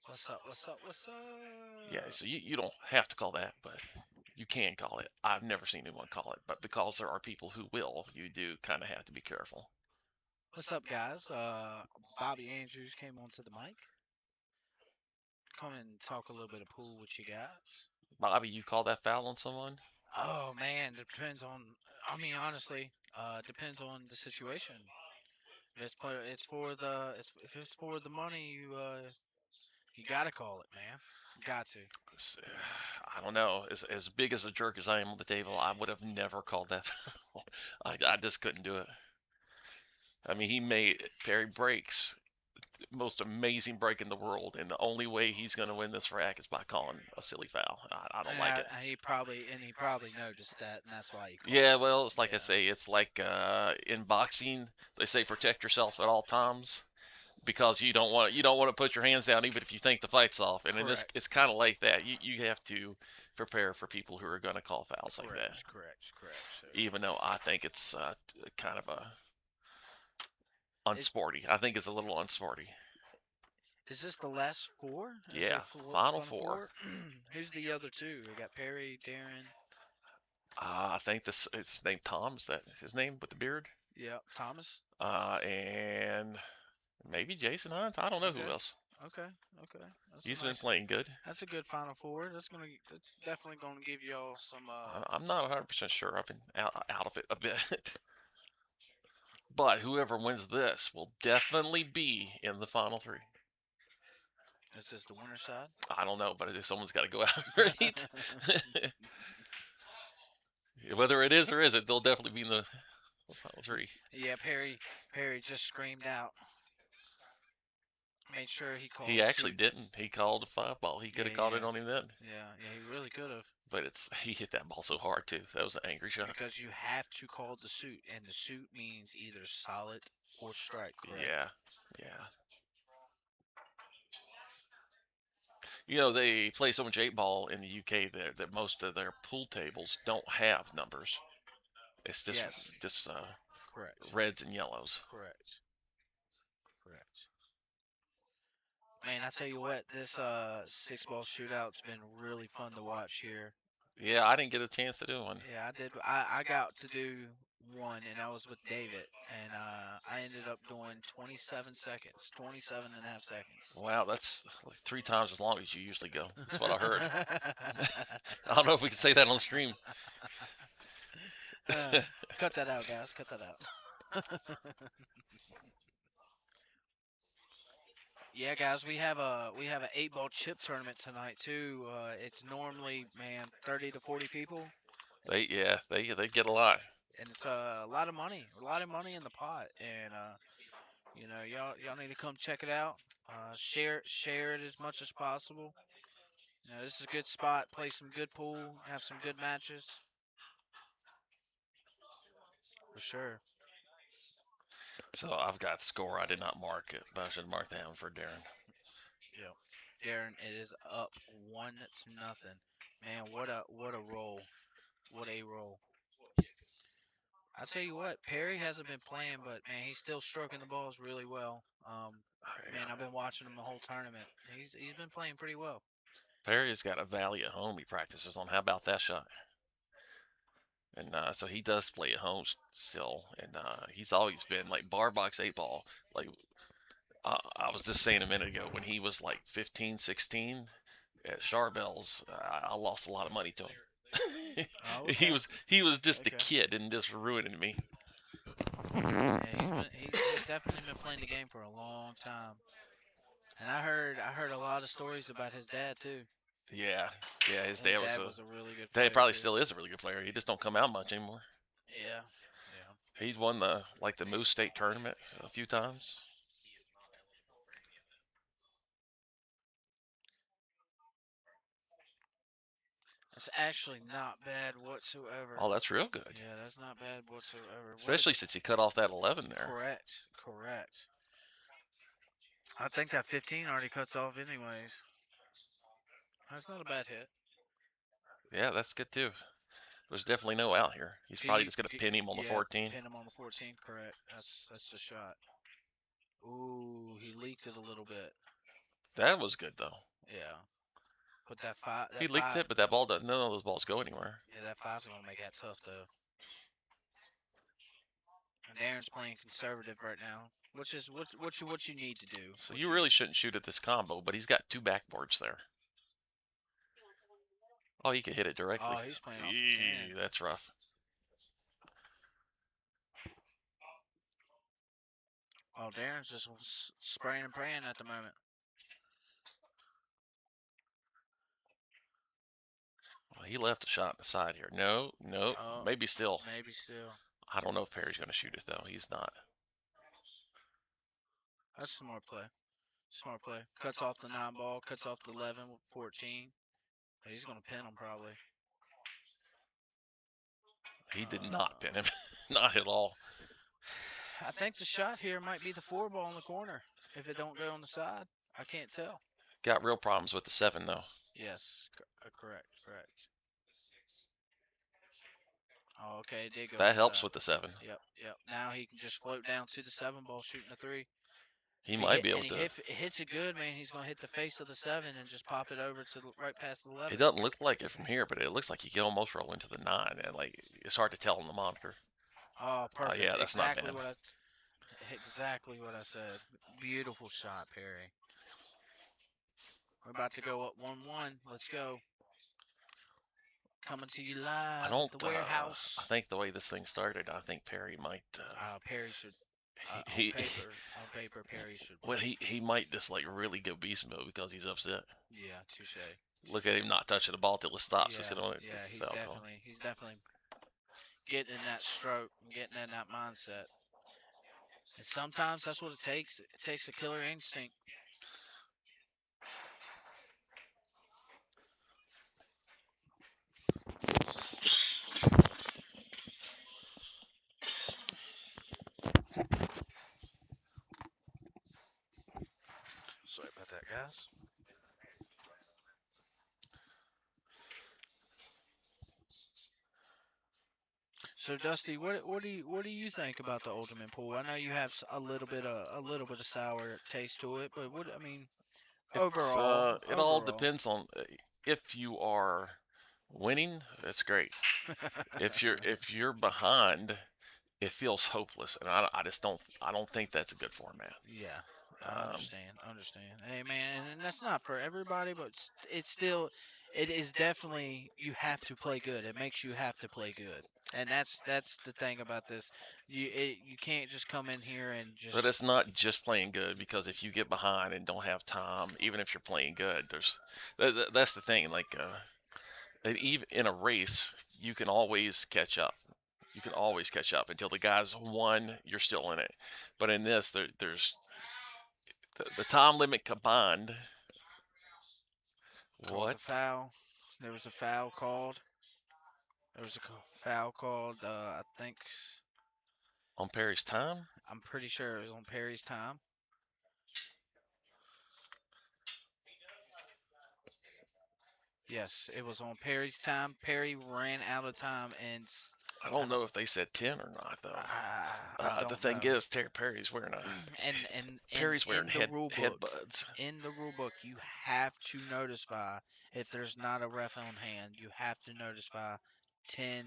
What's up? What's up? What's up? yeah. So you don't have to call that, but you can call it. I've never seen anyone call it, but because there are people who will, you do kind of have to be careful. What's up, guys? Bobby Andrews came onto the mic. Come and talk a little bit of pool with you guys. Bobby, you call that foul on someone? Oh man, it depends on. I mean, honestly, depends on the situation. If it's for the if it's for the money, you gotta call it, man. Got to. I don't know. As big as a jerk as I am on the table, I would have never called that foul. I just couldn't do it. I mean, he made Perry breaks the most amazing break in the world, and the only way he's going to win this rack is by calling a silly foul. I don't like it. He probably noticed that, and that's why he called Yeah, it. well, it's like I say, it's like in boxing, they say protect yourself at all times because you don't want to put your hands down even if you think the fight's off. And in this, it's kind of like that. You have to prepare for people who are going to call fouls like that. Correct. So, Even though I think it's kind of a unsporty. I think it's a little unsporty. Is this the last four? Yeah, final four. Who's the other two? We got Perry, Darren. I think it's named Tom. Is that his name with the beard? Yeah, Thomas. And maybe Jason Hines. I don't know who else. Okay. He's been playing good. That's a good final four. That's definitely gonna give y'all some. I'm not 100% sure. I've been out of it a bit. But whoever wins this will definitely be in the final three. Is this the winner side? I don't know, but someone's got to go out and eat. Whether it is or isn't, they'll definitely be in the final three. Yeah, Perry just screamed out. Made sure he called. He actually didn't. He called a 5-ball. He could have called it on him then. Yeah, he really could have. But he hit that ball so hard too. That was an angry shot. Because you have to call the suit, and the suit means either solid or strike. Correct? Yeah. You know, they play so much 8-ball in the UK that most of their pool tables don't have numbers. It's just correct. Reds and yellows. Correct. Man, I tell you what, this 6-ball shootout's been really fun to watch here. Yeah, I didn't get a chance to do one. Yeah, I did. I got to do one, and I was with David, and I ended up doing 27 seconds, 27 and a half seconds. Wow, that's like 3 times as long as you usually go. That's what I heard. I don't know if we can say that on stream. Cut that out, guys. Cut that out. Yeah, guys, we have an 8-ball chip tournament tonight too. It's normally 30 to 40 people. They get a lot. And it's a lot of money in the pot, and y'all need to come check it out. Share it as much as possible. This is a good spot. Play some good pool. Have some good matches. For sure. So I've got the score. I did not mark it, but I should mark down for Darren. Yep. Darren, it is up 1-0. Man, what a roll. What a roll. I tell you what, Perry hasn't been playing, but man, he's still stroking the balls really well. Man, I've been watching him the whole tournament. He's been playing pretty well. Perry's got a Valley at home he practices on. How about that shot? And so he does play at home still, and he's always been like bar box 8-ball. Like I was just saying a minute ago, when he was like 15, 16 at Charbel's, I lost a lot of money to him. Okay. He was just a kid and just ruining me. Yeah, he's definitely been playing the game for a long time. And I heard a lot of stories about his dad too. Yeah, yeah. His His dad was dad a was a really good dad player probably too. still is a really good player. He just don't come out much anymore. Yeah, yeah. He's won the Moose State tournament a few times. That's actually not bad whatsoever. Oh, that's real good, Yeah, that's not bad whatsoever. What especially since he cut off that 11 there. correct, correct. I think that 15 already cuts off anyways. That's not a bad hit. Yeah, that's good too. There's definitely no out here. He's Do probably you, just gonna do, pin him on the yeah, 14. pin him on the 14. Correct. That's the shot. Ooh, he leaked it a little bit. That was good though. Yeah. But that five, He that leaked five, it, but that ball doesn't. None of those balls go anywhere. yeah, that five's gonna make that tough though. And Darren's playing conservative right now, which is what you need to do. So What you really shouldn't shoot at this combo, but he's got two backboards there. Oh, he could hit it directly. Oh, he's playing off the 10. That's rough. Oh, Darren's just spraying and praying at the moment. Well, he left a shot on the side here. No, no, Oh, maybe still. maybe still. I don't know if Perry's going to shoot it though. He's not. That's smart play. Smart play. Cuts off the 9 ball, cuts off the 11 with 14. He's going to pin him probably. He did not pin him. Not at all. I think the shot here might be the 4 ball in the corner. If it don't go on the side, I can't tell. Got real problems with the 7 though. Yes, correct, correct. Oh, okay, it did go. That helps with the 7. Yep, yep. Now he can just float down to the 7 ball, shooting a 3. He might be able and to. If it hits it good, man, he's gonna hit the face of the 7 and just pop it over to right past the 11. It doesn't look like it from here, but it looks like he can almost roll into the 9, and like it's hard to tell on the monitor. Oh, perfect. Yeah, that's exactly not bad. Exactly what I said. Beautiful shot, Perry. We're about to go up 1-1. Let's go. Coming to you live I don't. at the warehouse. I think the way this thing started, I think Perry might. Perry should. He, on paper, Perry should. Well, he might just like really go beast mode because he's upset. Yeah, touche. Look at him not touching the ball till it stops. Yeah, he's definitely getting in that stroke, getting in that mindset. And sometimes that's what it takes. It takes a killer instinct. Sorry about that, guys. So Dusty, what do you think about the ultimate pool? I know you have a little bit of sour taste to it, but what I mean, overall, it all depends on if you are winning. It's great. if you're behind, it feels hopeless, and I just don't think that's a good format. Yeah, I understand. Hey man, and that's not for everybody, but it's still, it is definitely, you have to play good. It makes you have to play good, and that's the thing about this. You can't just come in here and just. But it's not just playing good, because if you get behind and don't have time, even if you're playing good, that's the thing. Like even in a race, you can always catch up. You can always catch up until the guy's won. You're still in it. But in this, there's the time limit combined. What? Foul. There was a foul called. There was a foul called. I think. On Perry's time? I'm pretty sure it was on Perry's time. Yes, it was on Perry's time. Perry ran out of time, and I don't know if they said 10 or not, though. The thing is, Perry's wearing a Perry's wearing headbuds. In the rule book, you have to notify if there's not a ref on hand. You have to notify 10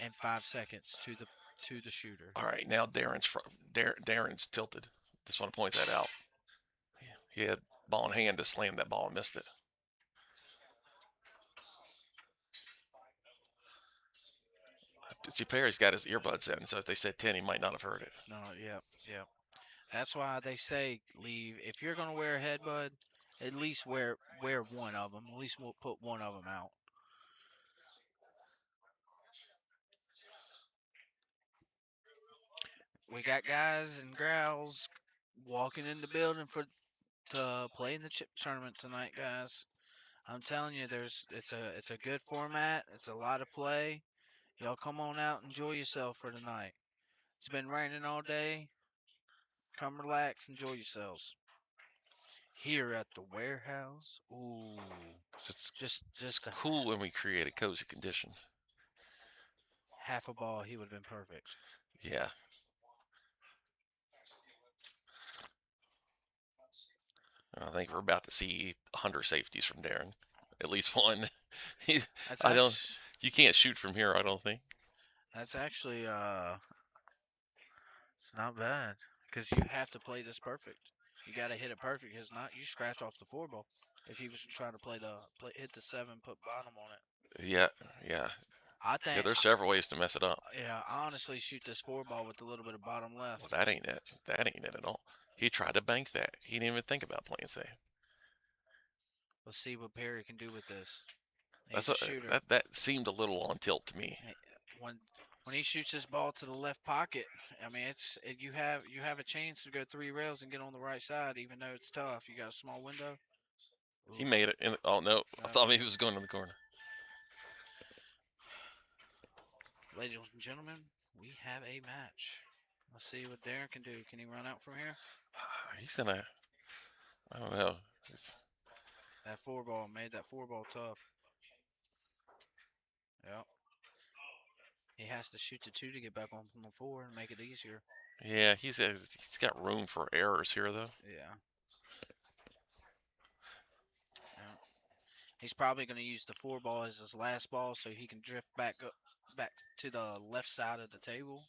and 5 seconds to the shooter. All right, now Darren's tilted. Just want to point that out. He had ball in hand to slam that ball and missed it. See, Perry's got his earbuds in, so if they said 10, he might not have heard it. No, yep, yep. That's why they say leave. If you're gonna wear a headbud, at least wear one of them. At least we'll put one of them out. We got guys and gals walking in the building to play in the chip tournament tonight, guys. I'm telling you, it's a good format. It's a lot of play. Y'all come on out, enjoy yourself for tonight. It's been raining all day. Come relax, enjoy yourselves. Here at the warehouse, ooh, It's just a cool when we create a cozy condition. half a ball, he would have been perfect. Yeah. I think we're about to see 100 safeties from Darren. At least one. That's I don't. act- You can't shoot from here. I don't think. that's actually it's not bad because you have to play this perfect. You got to hit it perfect. Because not, you scratch off the four ball. If he was to try to hit the 7, put bottom on it. Yeah. Yeah. I Yeah. think. There's several ways to mess it up. Yeah, I honestly shoot this 4 ball with a little bit of bottom left. Well, that ain't it. That ain't it at all. He tried to bank that. He didn't even think about playing safe. Let's see what Perry can do with this. That's He's a shooter. that seemed a little on tilt to me. When he shoots this ball to the left pocket, I mean you have a chance to go 3 rails and get on the right side, even though it's tough. You got a small window. He made it. Oh no! I thought maybe he was going to the corner. Ladies and gentlemen, we have a match. Let's see what Darren can do. Can he run out from here? He's gonna. I don't know. That 4 ball made that 4 ball tough. Yep. He has to shoot the 2 to get back on the 4 and make it easier. Yeah, he's got room for errors here though. Yeah. He's probably going to use the 4 ball as his last ball so he can drift back to the left side of the table.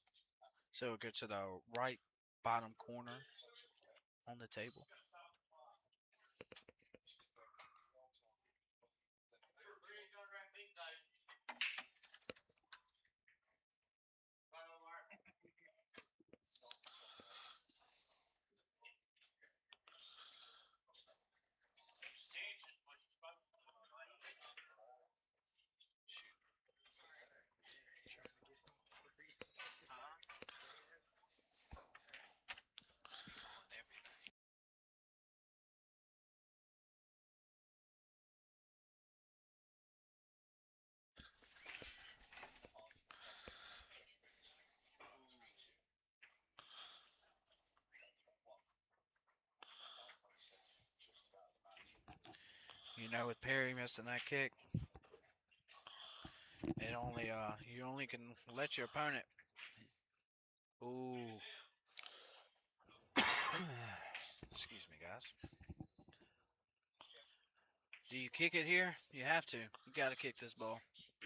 So it goes to the right bottom corner on the table. You know, with Perry missing that kick, it only you only can let your opponent. Ooh. Excuse me, guys. Do you kick it here? You have to. You got to kick this ball.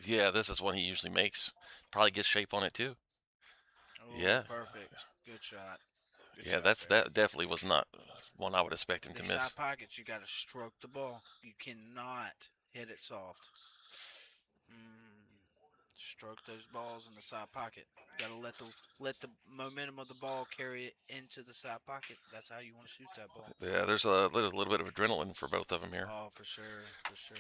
Yeah, this is one he usually makes. Probably gets shape on it too. Ooh, Yeah. Perfect. Good shot. Good Yeah, shot that definitely was not one I would expect him to These miss. side pockets, you got to stroke the ball. You cannot hit it soft. Stroke those balls in the side pocket. You got to let the momentum of the ball carry it into the side pocket. That's how you want to shoot that ball. Yeah, there's a little bit of adrenaline for both of them here. Oh, for sure, for sure.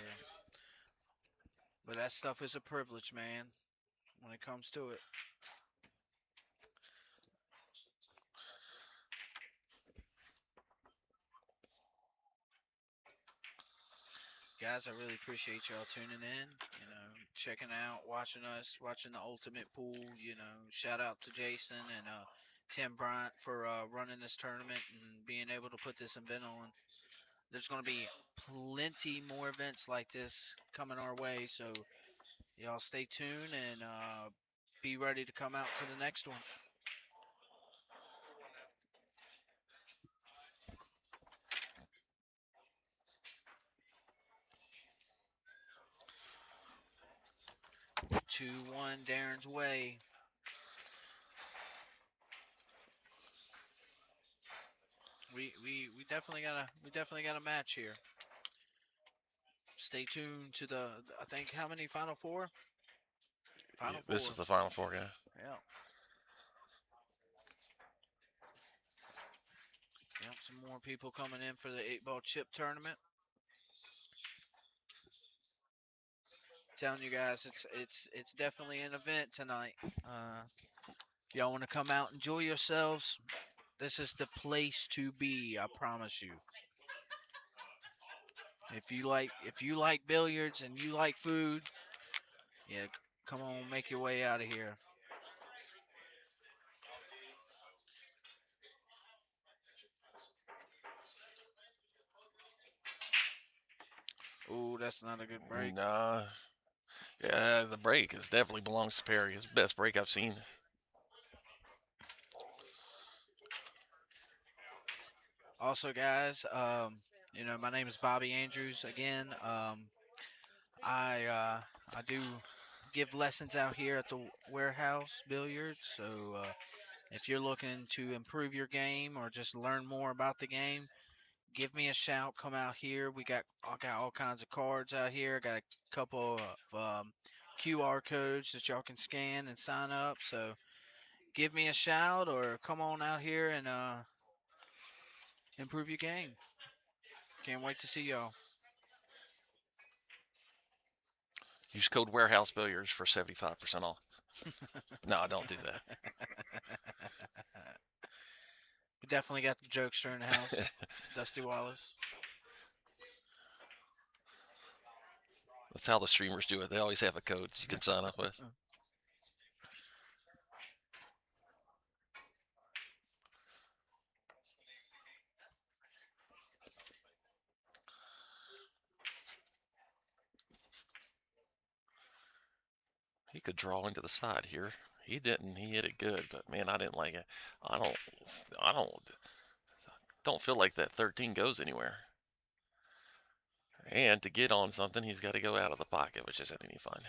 But that stuff is a privilege, man, when it comes to it. Guys, I really appreciate y'all tuning in, checking out, watching us, watching the Ultimate Pool. Shout out to Jason and Tim Bryant for running this tournament and being able to put this event on. There's going to be plenty more events like this coming our way, so y'all stay tuned and be ready to come out to the next one. Two, 1 Darren's way. We definitely got a match here. Stay tuned to I think how many Final Four? Final This four. is the Final Four, yeah. Yep. Yep. Some more people coming in for the 8-ball chip tournament. Telling you guys, it's definitely an event tonight. If y'all want to come out, enjoy yourselves. This is the place to be. I promise you. If you like billiards and you like food, yeah, come on, make your way out of here. Ooh, that's not a good break. Nah. Yeah, the break is definitely belongs to Perry. It's the best break I've seen. Also, guys, my name is Bobby Andrews. Again, I do give lessons out here at the warehouse billiards. So if you're looking to improve your game or just learn more about the game, give me a shout. Come out here. I got all kinds of cards out here. I got a couple of QR codes that y'all can scan and sign up. So give me a shout or come on out here and improve your game. Can't wait to see y'all. Use code Warehouse Billiards for 75% off. No, don't do that. We definitely got the jokester in the house. Dusty Wallace. That's how the streamers do it. They always have a code you can sign up with. He could draw into the side here. He didn't. He hit it good, but man, I didn't like it. I don't feel like that 13 goes anywhere. And to get on something, he's got to go out of the pocket, which isn't any fun.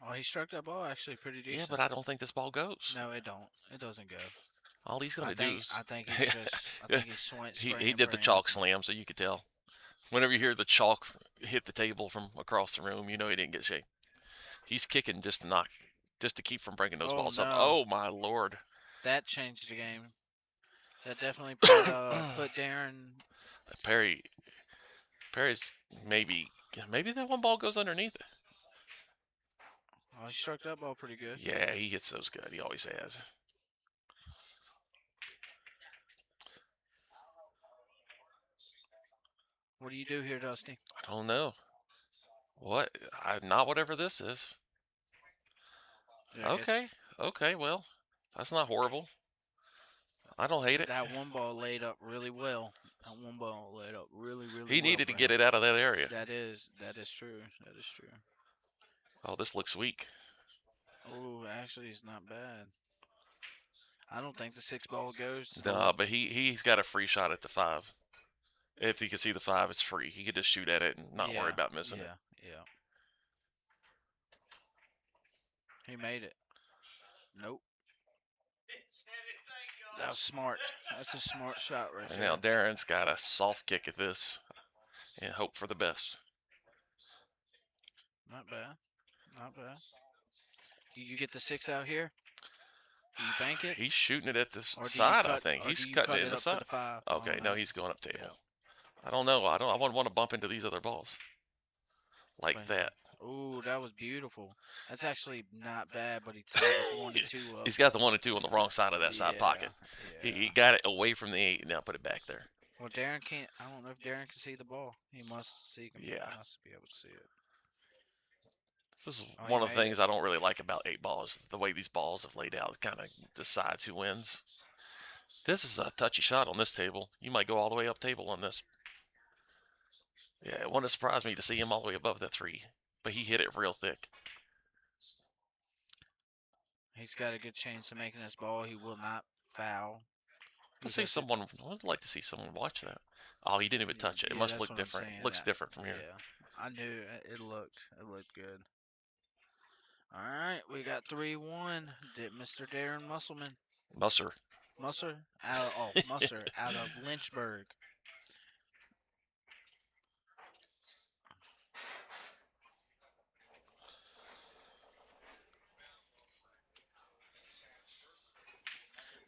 Oh, he struck that ball actually pretty decent. Yeah, but I don't think this ball goes. No, it don't. It doesn't go. All he's gonna do is. I think he's just. I think he's he did the chalk slam, so you could tell. Whenever you hear the chalk hit the table from across the room, you know he didn't get shape. He's kicking just to keep from breaking those balls up. Oh my lord! That changed the game. That definitely put Darren. Perry's maybe that one ball goes underneath it. Oh, he struck that ball pretty good. Yeah, he hits those good. He always has. What do you do here, Dusty? I don't know. Not whatever this is. Yeah, Okay, well, that's not horrible. I don't hate it. That one ball laid up really well. That one ball laid up really well. He needed to get it out of that area. That is true. That is true. Oh, this looks weak. Oh, actually, it's not bad. I don't think the 6 ball goes. No, but he's got a free shot at the 5. If he can see the 5, it's free. He could just shoot at it and not worry about missing it. Yeah. He made it. Nope. That was smart. That's a smart shot right there. Now Darren's got a soft kick at this and hope for the best. Not bad. Not bad. You get the 6 out here? Do you bank it? He's shooting it at the side, I think. He's cutting it in the side. Okay, no, he's going up table. Yeah. I don't know. I wouldn't want to bump into these other balls. Like that. Ooh, that was beautiful. That's actually not bad, but he tied it 1 and 2 up. He's got the 1 and 2 on the wrong side of that side pocket. Yeah. He got it away from the 8 and now put it back there. Well, Darren can't. I don't know if Darren can see the ball. He must see. He must be able to see it. This is one of the things I don't really like about 8 balls. The way these balls have laid out kind of decides who wins. This is a touchy shot on this table. You might go all the way up table on this. Yeah, it wouldn't surprise me to see him all the way above the 3. But he hit it real thick. He's got a good chance of making this ball. He will not foul. I would like to see someone watch that. Oh, he didn't even touch it. It must look different. Looks different from here. Yeah, I knew it looked good. All right, we got 3-1. Mr. Darren Musselman. Musser out of Lynchburg.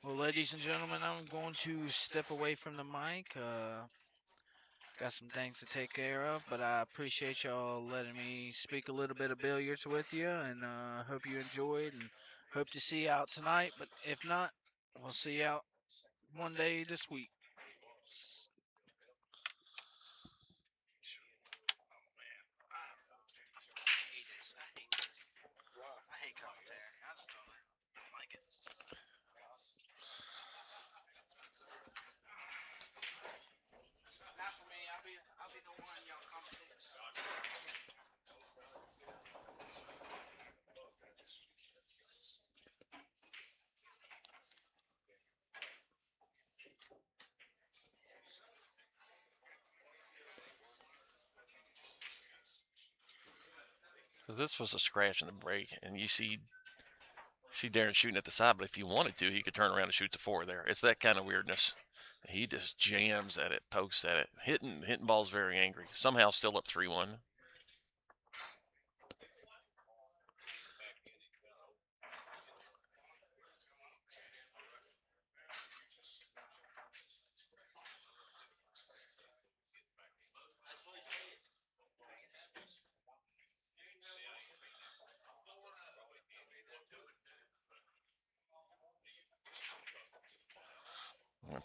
Well, ladies and gentlemen, I'm going to step away from the mic. Got some things to take care of, but I appreciate y'all letting me speak a little bit of billiards with you, and hope you enjoyed, and hope to see you out tonight. But if not, we'll see you out one day this week. I hate commentary. I just don't like it. Not for me. I'll be the one y'all commentate. Because this was a scratch in the break, and you see Darren shooting at the side, but if he wanted to, he could turn around and shoot the 4 there. It's that kind of weirdness. He just jams at it, pokes at it, hitting balls very angry. Somehow still up 3-1.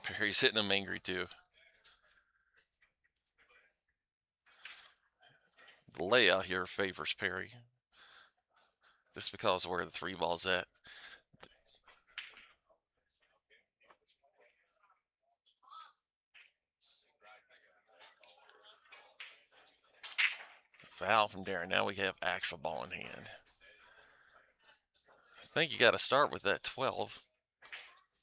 Perry's hitting him angry too. The layout here favors Perry. Just because of where the 3 ball's at. Foul from Darren. Now we have actual ball in hand. I think you got to start with that 12.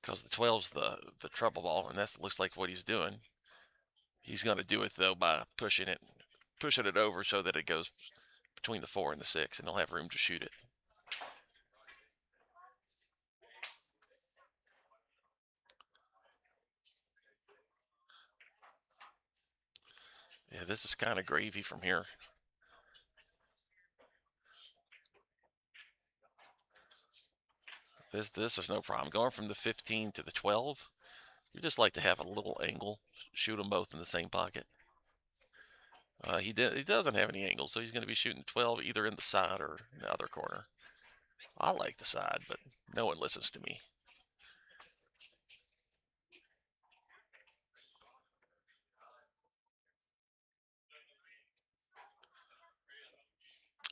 Because the 12's the trouble ball, and that looks like what he's doing. He's going to do it, though, by pushing it over so that it goes between the 4 and the 6, and he'll have room to shoot it. Yeah, this is kind of gravy from here. This is no problem. Going from the 15 to the 12, you just like to have a little angle, shoot them both in the same pocket. He doesn't have any angle, so he's going to be shooting 12 either in the side or the other corner. I like the side, but no one listens to me.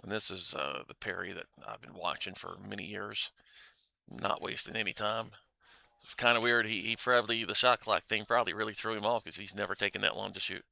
And this is the Perry that I've been watching for many years, not wasting any time. It's kind of weird. He probably, the shot clock thing probably really threw him off because he's never taken that long to shoot.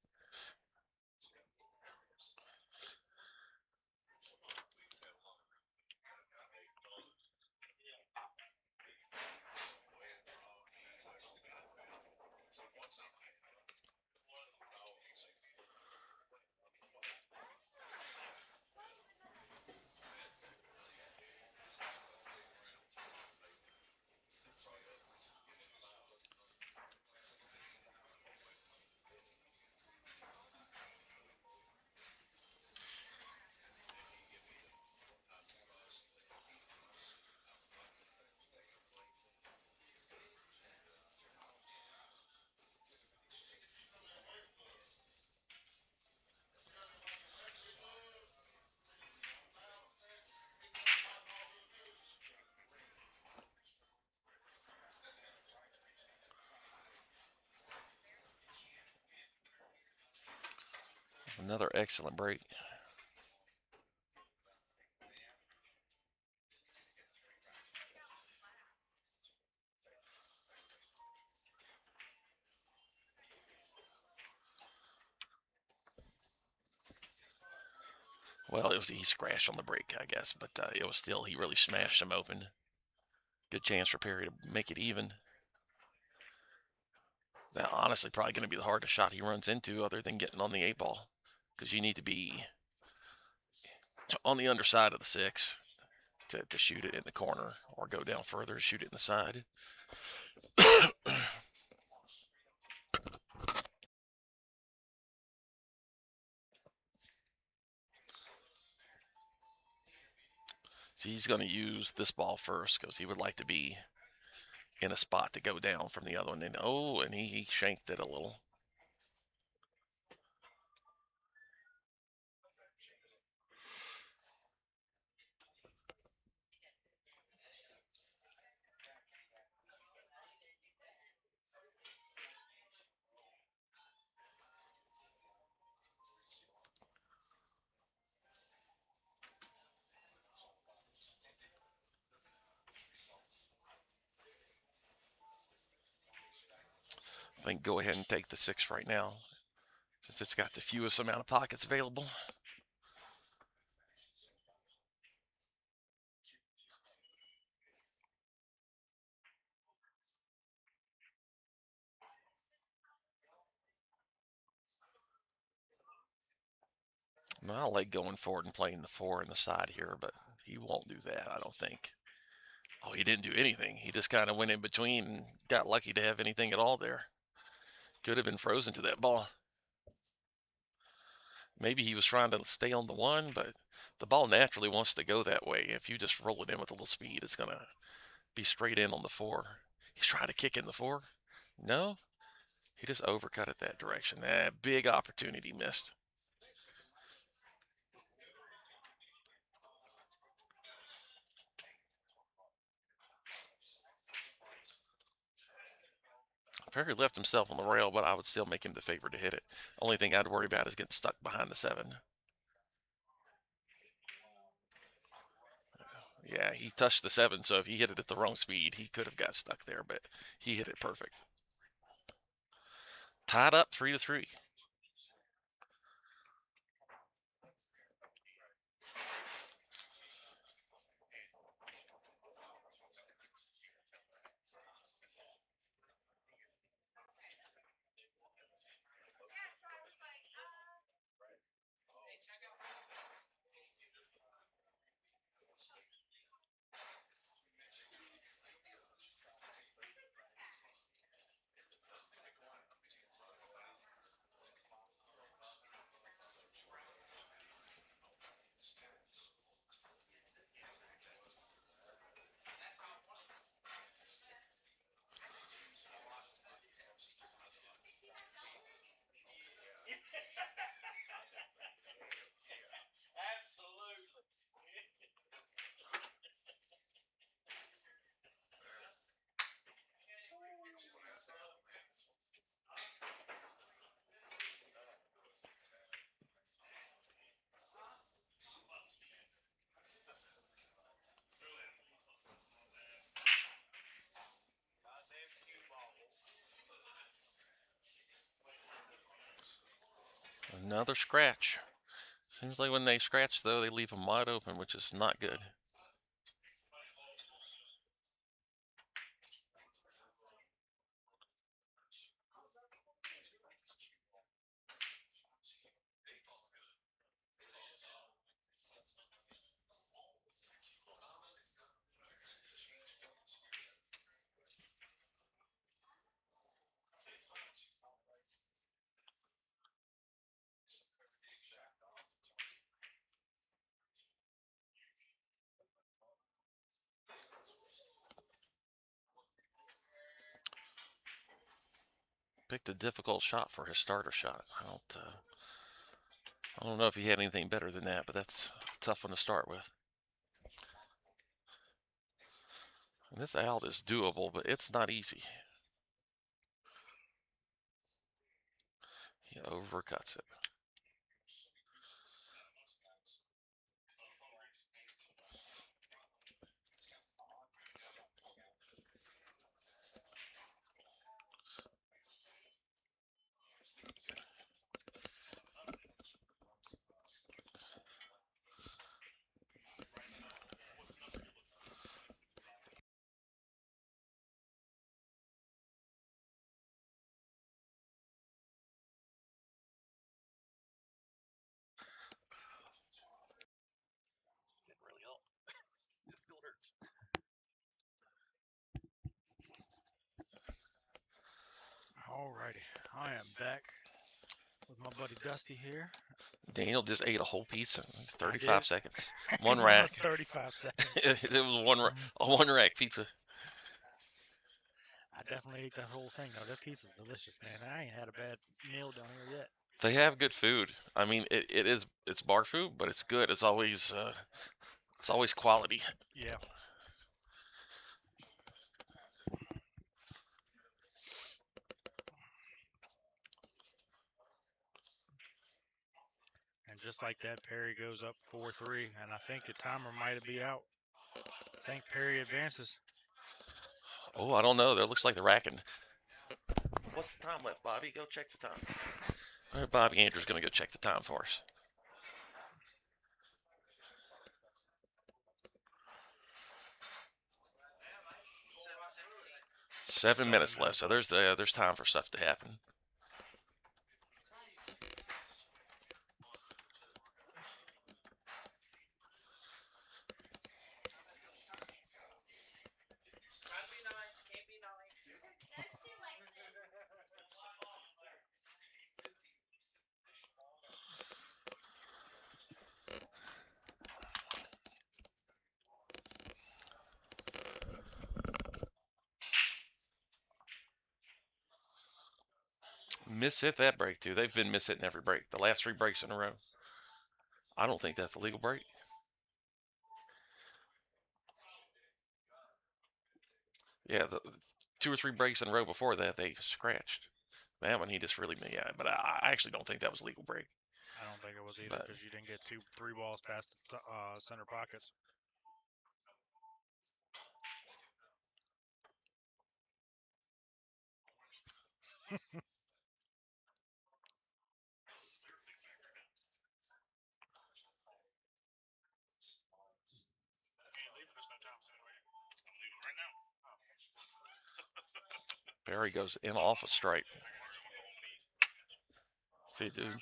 Another excellent break. Well, he scratched on the break, I guess, but it was still, he really smashed him open. Good chance for Perry to make it even. Now, honestly, probably going to be the hardest shot he runs into other than getting on the 8 ball. Because you need to be on the underside of the 6 to shoot it in the corner or go down further to shoot it in the side. So he's going to use this ball first because he would like to be in a spot to go down from the other one. And and he shanked it a little. I think go ahead and take the 6 right now, since it's got the fewest amount of pockets available. I like going forward and playing the 4 in the side here, but he won't do that, I don't think. Oh, he didn't do anything. He just kind of went in between and got lucky to have anything at all there. Could have been frozen to that ball. Maybe he was trying to stay on the 1, but the ball naturally wants to go that way. If you just roll it in with a little speed, it's going to be straight in on the 4. He's trying to kick in the 4. No, he just overcut it that direction. Big opportunity missed. Perry left himself on the rail, but I would still make him the favorite to hit it. Only thing I'd worry about is getting stuck behind the 7. Yeah, he touched the 7, so if he hit it at the wrong speed, he could have got stuck there, but he hit it perfect. Tied up 3-3. Another scratch. Seems like when they scratch, though, they leave them wide open, which is not good. Picked a difficult shot for his starter shot. I don't know if he had anything better than that, but that's a tough one to start with. And this out is doable, but it's not easy. He overcuts it. Didn't really help. It still hurts. Alrighty, I am back with my buddy Dusty here. Daniel just ate a whole pizza in I 35 did. seconds. One rack. 35 seconds. It was a one rack pizza. I definitely ate that whole thing though. That pizza's delicious, man. I ain't had a bad meal down here yet. They have good food. I mean, it's bar food, but it's good. It's always quality. Yeah. And just like that, Perry goes up 4-3, and I think the timer might be out. I think Perry advances. Oh, I don't know. There looks like they're racking. What's the time left, Bobby? Go check the time. All right, Bobby Andrews going to go check the time for us. 7 minutes left, so there's time for stuff to happen. Trying to be nice, can't be nice. Miss hit that break too. They've been miss hitting every break. The last 3 breaks in a row. I don't think that's a legal break. Yeah, the 2 or 3 breaks in a row before that they scratched. That one he just really yeah, but I actually don't think that was a legal break. I don't think it was either because you didn't get 3 balls past the center pockets. Barry goes in off a strike. See, dude. Good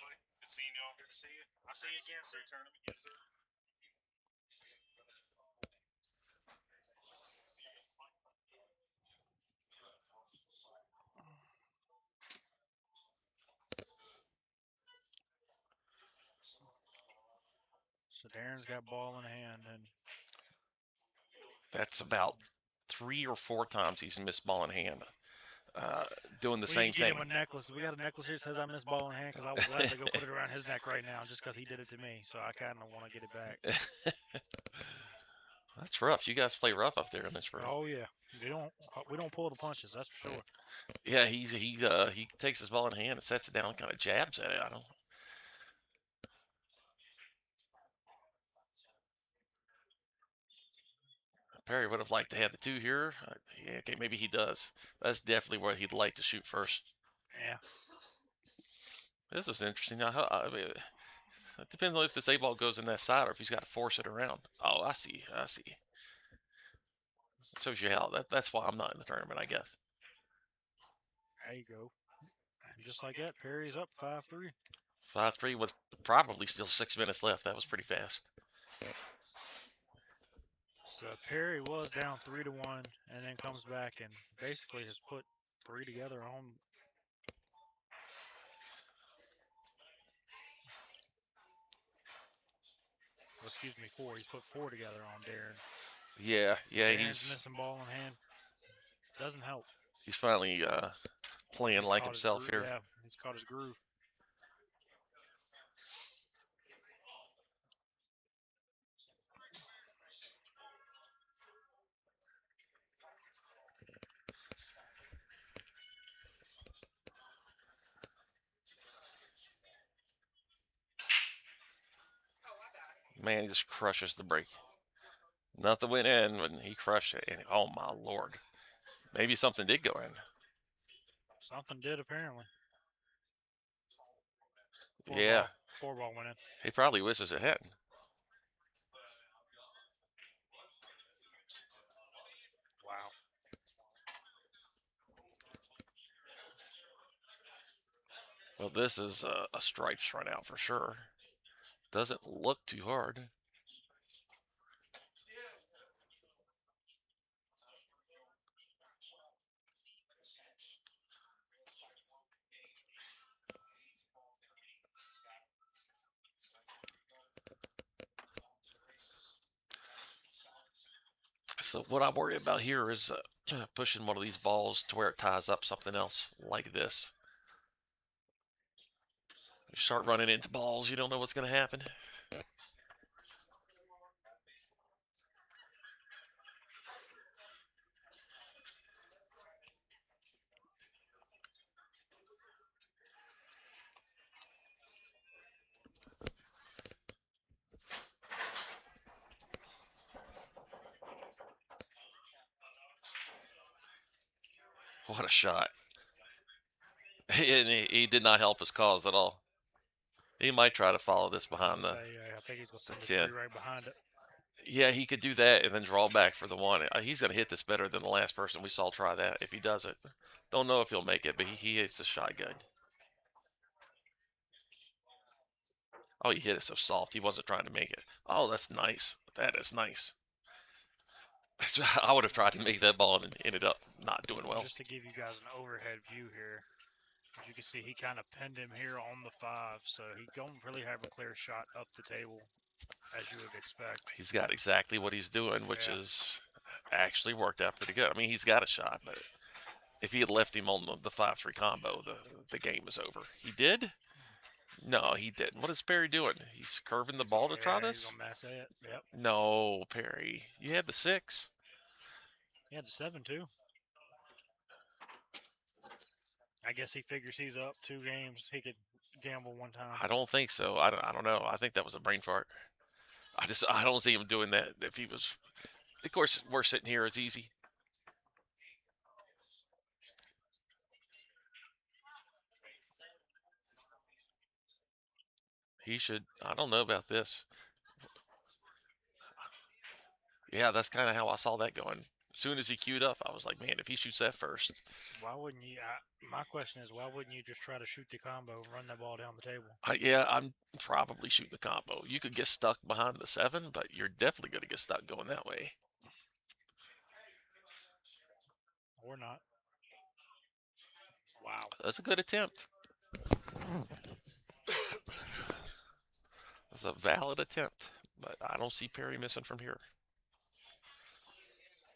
seeing y'all. Good to see you. I'll see you again, sir. Tournament. Yes, sir. So Darren's got ball in hand, and That's about 3 or 4 times he's missed ball in hand. Doing the we same need to get thing. him a necklace. We got a necklace here that says I missed ball in hand because I would gladly go put it around his neck right now just because he did it to me. So I kind of want to get it back. That's rough. You guys play rough up there in this room. Oh yeah, we don't pull the punches. That's for sure. Yeah, he takes his ball in hand and sets it down, kind of jabs at it. I don't. Perry would have liked to have the 2 here. Yeah, okay, maybe he does. That's definitely what he'd like to shoot first. Yeah. This is interesting. I mean, it depends on if this A ball goes in that side or if he's got to force it around. Oh, I see. Shows you how that's why I'm not in the tournament, I guess. There you go. And just like that, Perry's up 5-3. 5-3 with probably still 6 minutes left. That was pretty fast. So Perry was down 3-1, and then comes back and basically has put 3 together on. Excuse me, 4. He's put 4 together on Darren. Yeah, Darren's missing ball in hand. Doesn't help. He's finally playing like himself here. Yeah, he's caught his groove. Man, he just crushes the break. Nothing went in, but he crushed it. And oh my lord, maybe something did go in. Something did apparently. 4 ball went in. He probably wishes it hadn't. Wow. Well, this is a stripes run out for sure. Doesn't look too hard. So what I worry about here is pushing one of these balls to where it ties up something else like this. You start running into balls, you don't know what's going to happen. What a shot. And he did not help his cause at all. He might try to follow this behind the I think he's going to send the 10. 3 right behind it. Yeah, he could do that and then draw back for the 1. He's going to hit this better than the last person we saw try that if he does it. Don't know if he'll make it, but he hits the shotgun. Oh, he hit it so soft. He wasn't trying to make it. Oh, that's nice. That is nice. I would have tried to make that ball and ended up not doing well. Just to give you guys an overhead view here, as you can see, he kind of pinned him here on the 5, so he don't really have a clear shot up the table, as you would expect. He's got exactly what he's doing, which is actually worked out pretty good. I mean, he's got a shot, but if he had left him on the 5-3 combo, the game is over. He did? No, he didn't. What is Perry doing? He's curving the ball to try this? He's gonna mess it. Yep. No, Perry. You had the 6. He had the 7 too. I guess he figures he's up 2 games. He could gamble 1 time. I don't think so. I don't know. I think that was a brain fart. I don't see him doing that. If he was, of course, we're sitting here. It's easy. He should. I don't know about this. Yeah, that's kind of how I saw that going. As soon as he queued up, I was like, man, if he shoots that first. Why wouldn't you? My question is, why wouldn't you just try to shoot the combo, run that ball down the table? Yeah, I'm probably shooting the combo. You could get stuck behind the 7, but you're definitely going to get stuck going that way. Or not. Wow. That's a good attempt. That's a valid attempt, but I don't see Perry missing from here.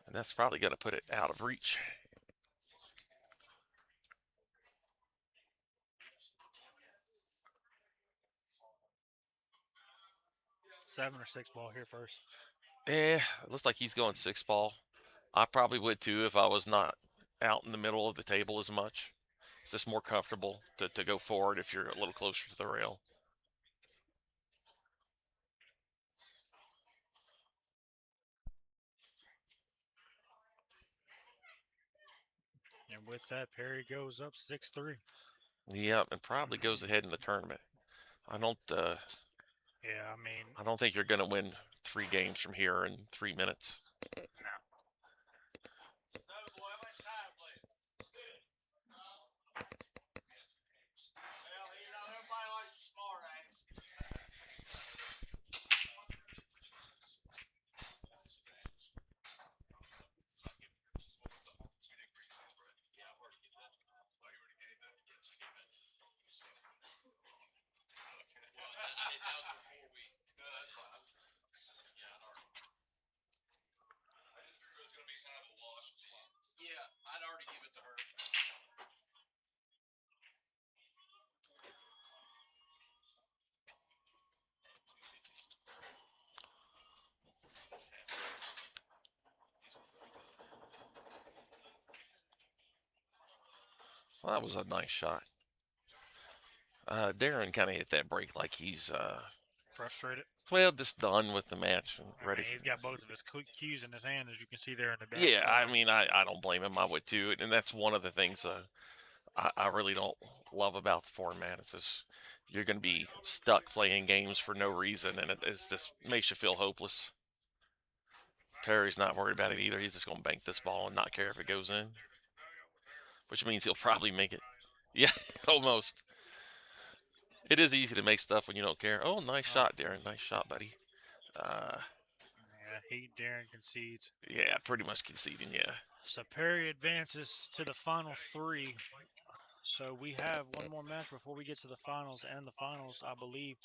And that's probably going to put it out of reach. Seven or 6 ball here first. It looks like he's going 6 ball. I probably would too if I was not out in the middle of the table as much. It's just more comfortable to go forward if you're a little closer to the rail. And with that, Perry goes up 6-3. Yeah, and probably goes ahead in the tournament. I don't. Yeah, I mean, I don't think you're going to win 3 games from here in 3 minutes. no. Yeah, I'd already give it to her. Well, that was a nice shot. Darren kind of hit that break like he's Frustrated. well, just done with the match and ready. He's got both of his cues in his hand, as you can see there in the back. Yeah, I mean, I don't blame him. I would too, and that's one of the things I really don't love about the format. It's just you're going to be stuck playing games for no reason, and it's just makes you feel hopeless. Perry's not worried about it either. He's just going to bank this ball and not care if it goes in, which means he'll probably make it. Yeah, almost. It is easy to make stuff when you don't care. Oh, nice shot, Darren. Nice shot, buddy. Yeah, Darren concedes. Yeah, pretty much conceding, yeah. So Perry advances to the final 3. So we have one more match before we get to the finals. And the finals, I believe,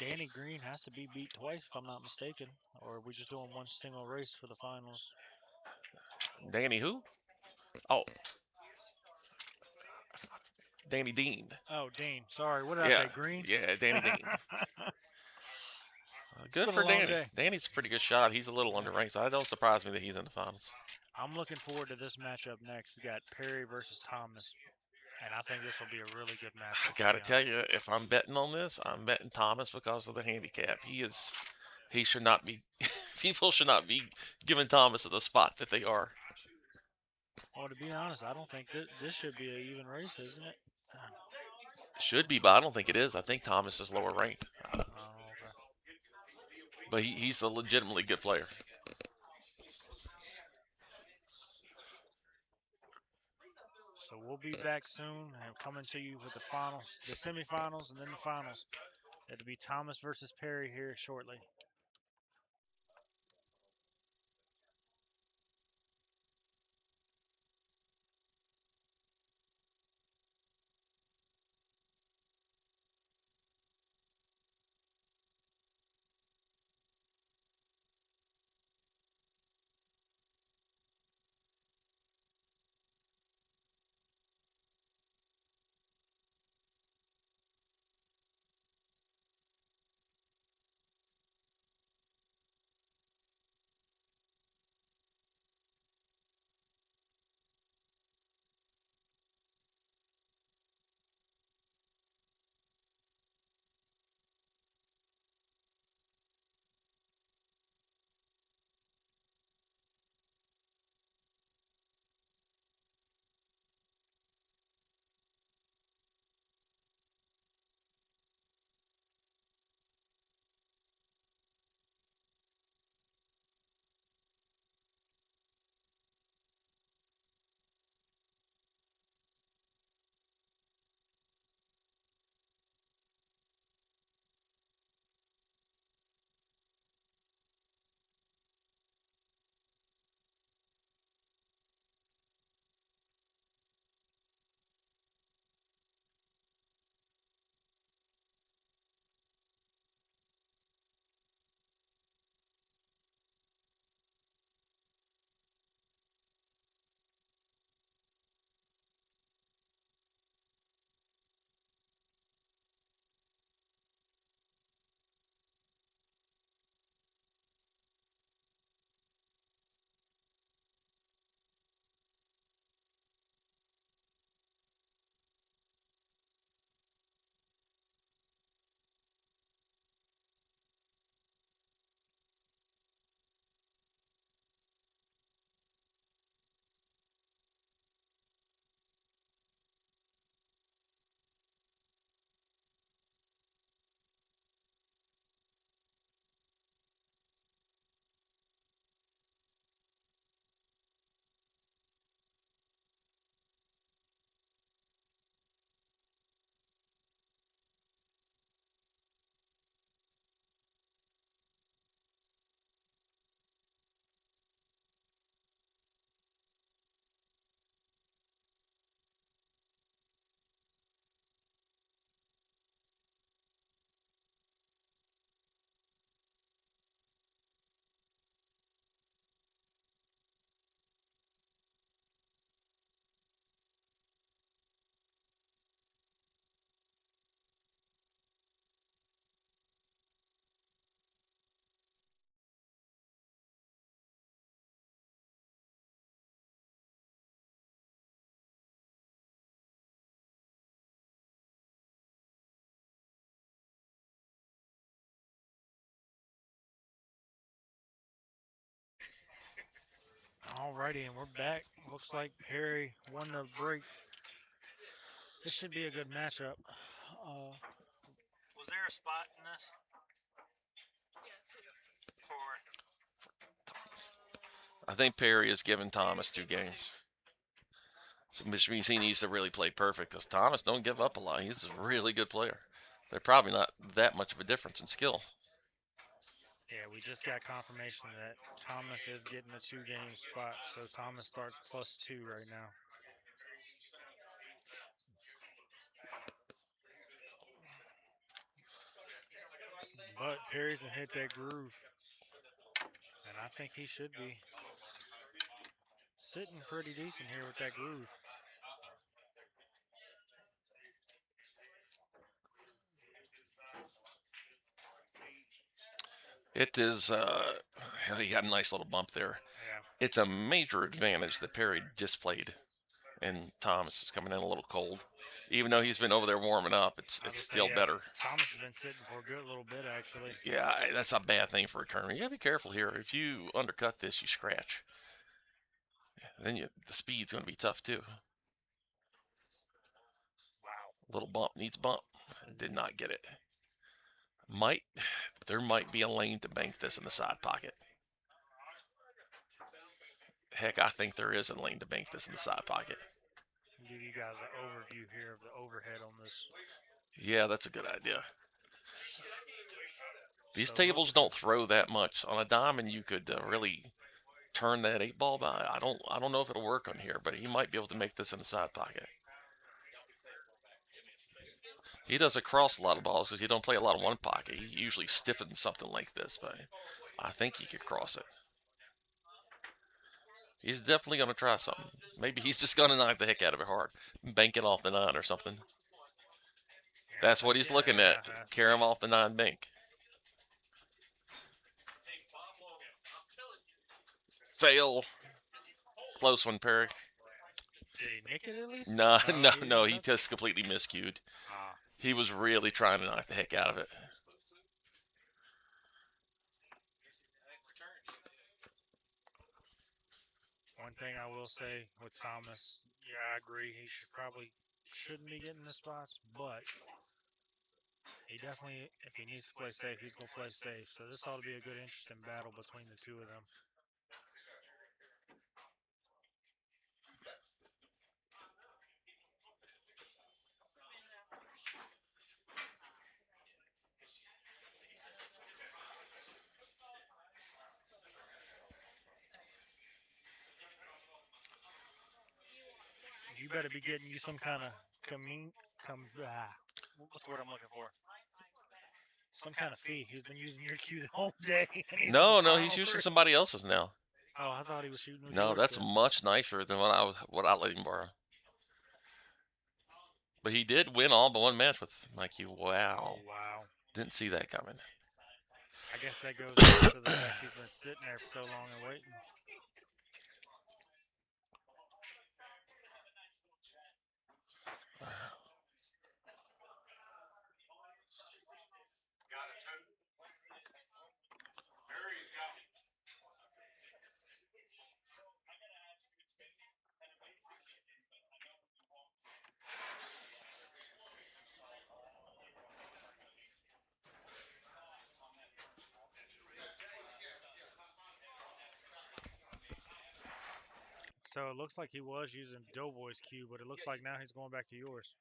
Danny Green has to be beat twice, if I'm not mistaken. Or are we just doing one single race for the finals? Danny who? Oh, Danny Dean. Oh, Dean. Sorry. What did I Yeah, say? Green? yeah, Danny Dean. It's Good been a for long Danny. day. Danny's a pretty good shot. He's a little Yeah. underranked, so that don't surprise me that he's in the finals. I'm looking forward to this matchup next. We got Perry versus Thomas. And I think this will be a really good I matchup. gotta tell you, if I'm betting on this, I'm betting Thomas because of the handicap. He should not be. People should not be giving Thomas the spot that they are. Well, to be honest, I don't think this should be an even race, isn't it? Should be, but I don't think it is. I think Thomas is lower ranked, Oh, okay. but he's a legitimately good player. So we'll be back soon and coming to you with the finals, the semifinals, and then the finals. It'll be Thomas versus Perry here shortly. Alrighty, and we're back. Looks like Perry won the break. This should be a good matchup. Was there a spot in this for? I think Perry has given Thomas 2 games. So which means he needs to really play perfect because Thomas don't give up a lot. He's a really good player. They're probably not that much of a difference in skill. Yeah, we just got confirmation that Thomas is getting a 2-game spot, so Thomas starts +2 right now. But Perry's gonna hit that groove, and I think he should be. sitting pretty decent here with that groove. It is, he got a nice little bump there. Yeah. It's a major advantage that Perry just played, and Thomas is coming in a little cold. Even though he's been over there warming up, it's still better. Thomas has been sitting for a good little bit, actually. Yeah, that's a bad thing for a tournament. You gotta be careful here. If you undercut this, you scratch. Then the speed's gonna be tough too. Wow. Little bump needs bump. Did not get it. There might be a lane to bank this in the side pocket. Heck, I think there is a lane to bank this in the side pocket. Give you guys an overview here of the overhead on this. Yeah, that's a good idea. These tables don't throw that much. On a diamond, you could really turn that 8-ball by. I don't know if it'll work on here, but he might be able to make this in the side pocket. He doesn't cross a lot of balls because he don't play a lot of one pocket. He usually stiffens something like this, but I think he could cross it. He's definitely going to try something. Maybe he's just going to knock the heck out of it hard. Bank it off the 9 or something. That's what he's looking at. Carry him off the 9 bank. Fail. Close one, Perry. Did he nick it at least? No. He just completely miscued. He was really trying to knock the heck out of it. One thing I will say with Thomas, yeah, I agree. He shouldn't be getting the spots, but he definitely, if he needs to play safe, he's going to play safe. So this ought to be a good, interesting battle between the two of them. You better be getting you some kind of what's the word I'm looking for? Some kind of fee. He's been using your cue the whole day. No, he's using somebody else's now. Oh, I thought he was shooting with No, yours that's still. much nicer than what I let him borrow. But he did win all but one match with my cue. Wow. Oh, wow. Didn't see that coming. I guess that goes back to the fact he's been sitting there for so long and waiting. So it looks like he was using Doughboy's cue, but it looks like now he's going back to yours.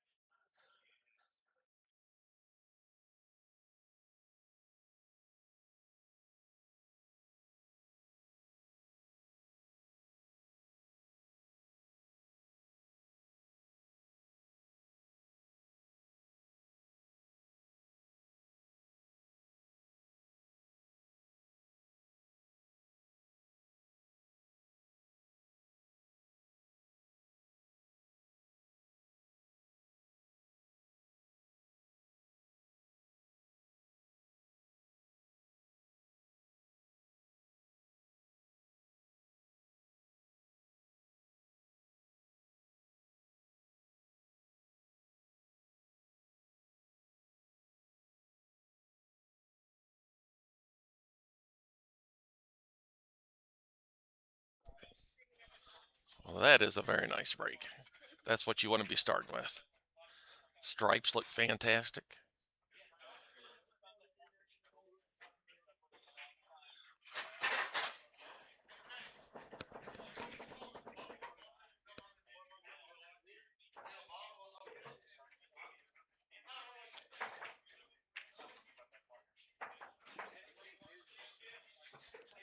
Well, that is a very nice break. That's what you want to be starting with. Stripes look fantastic.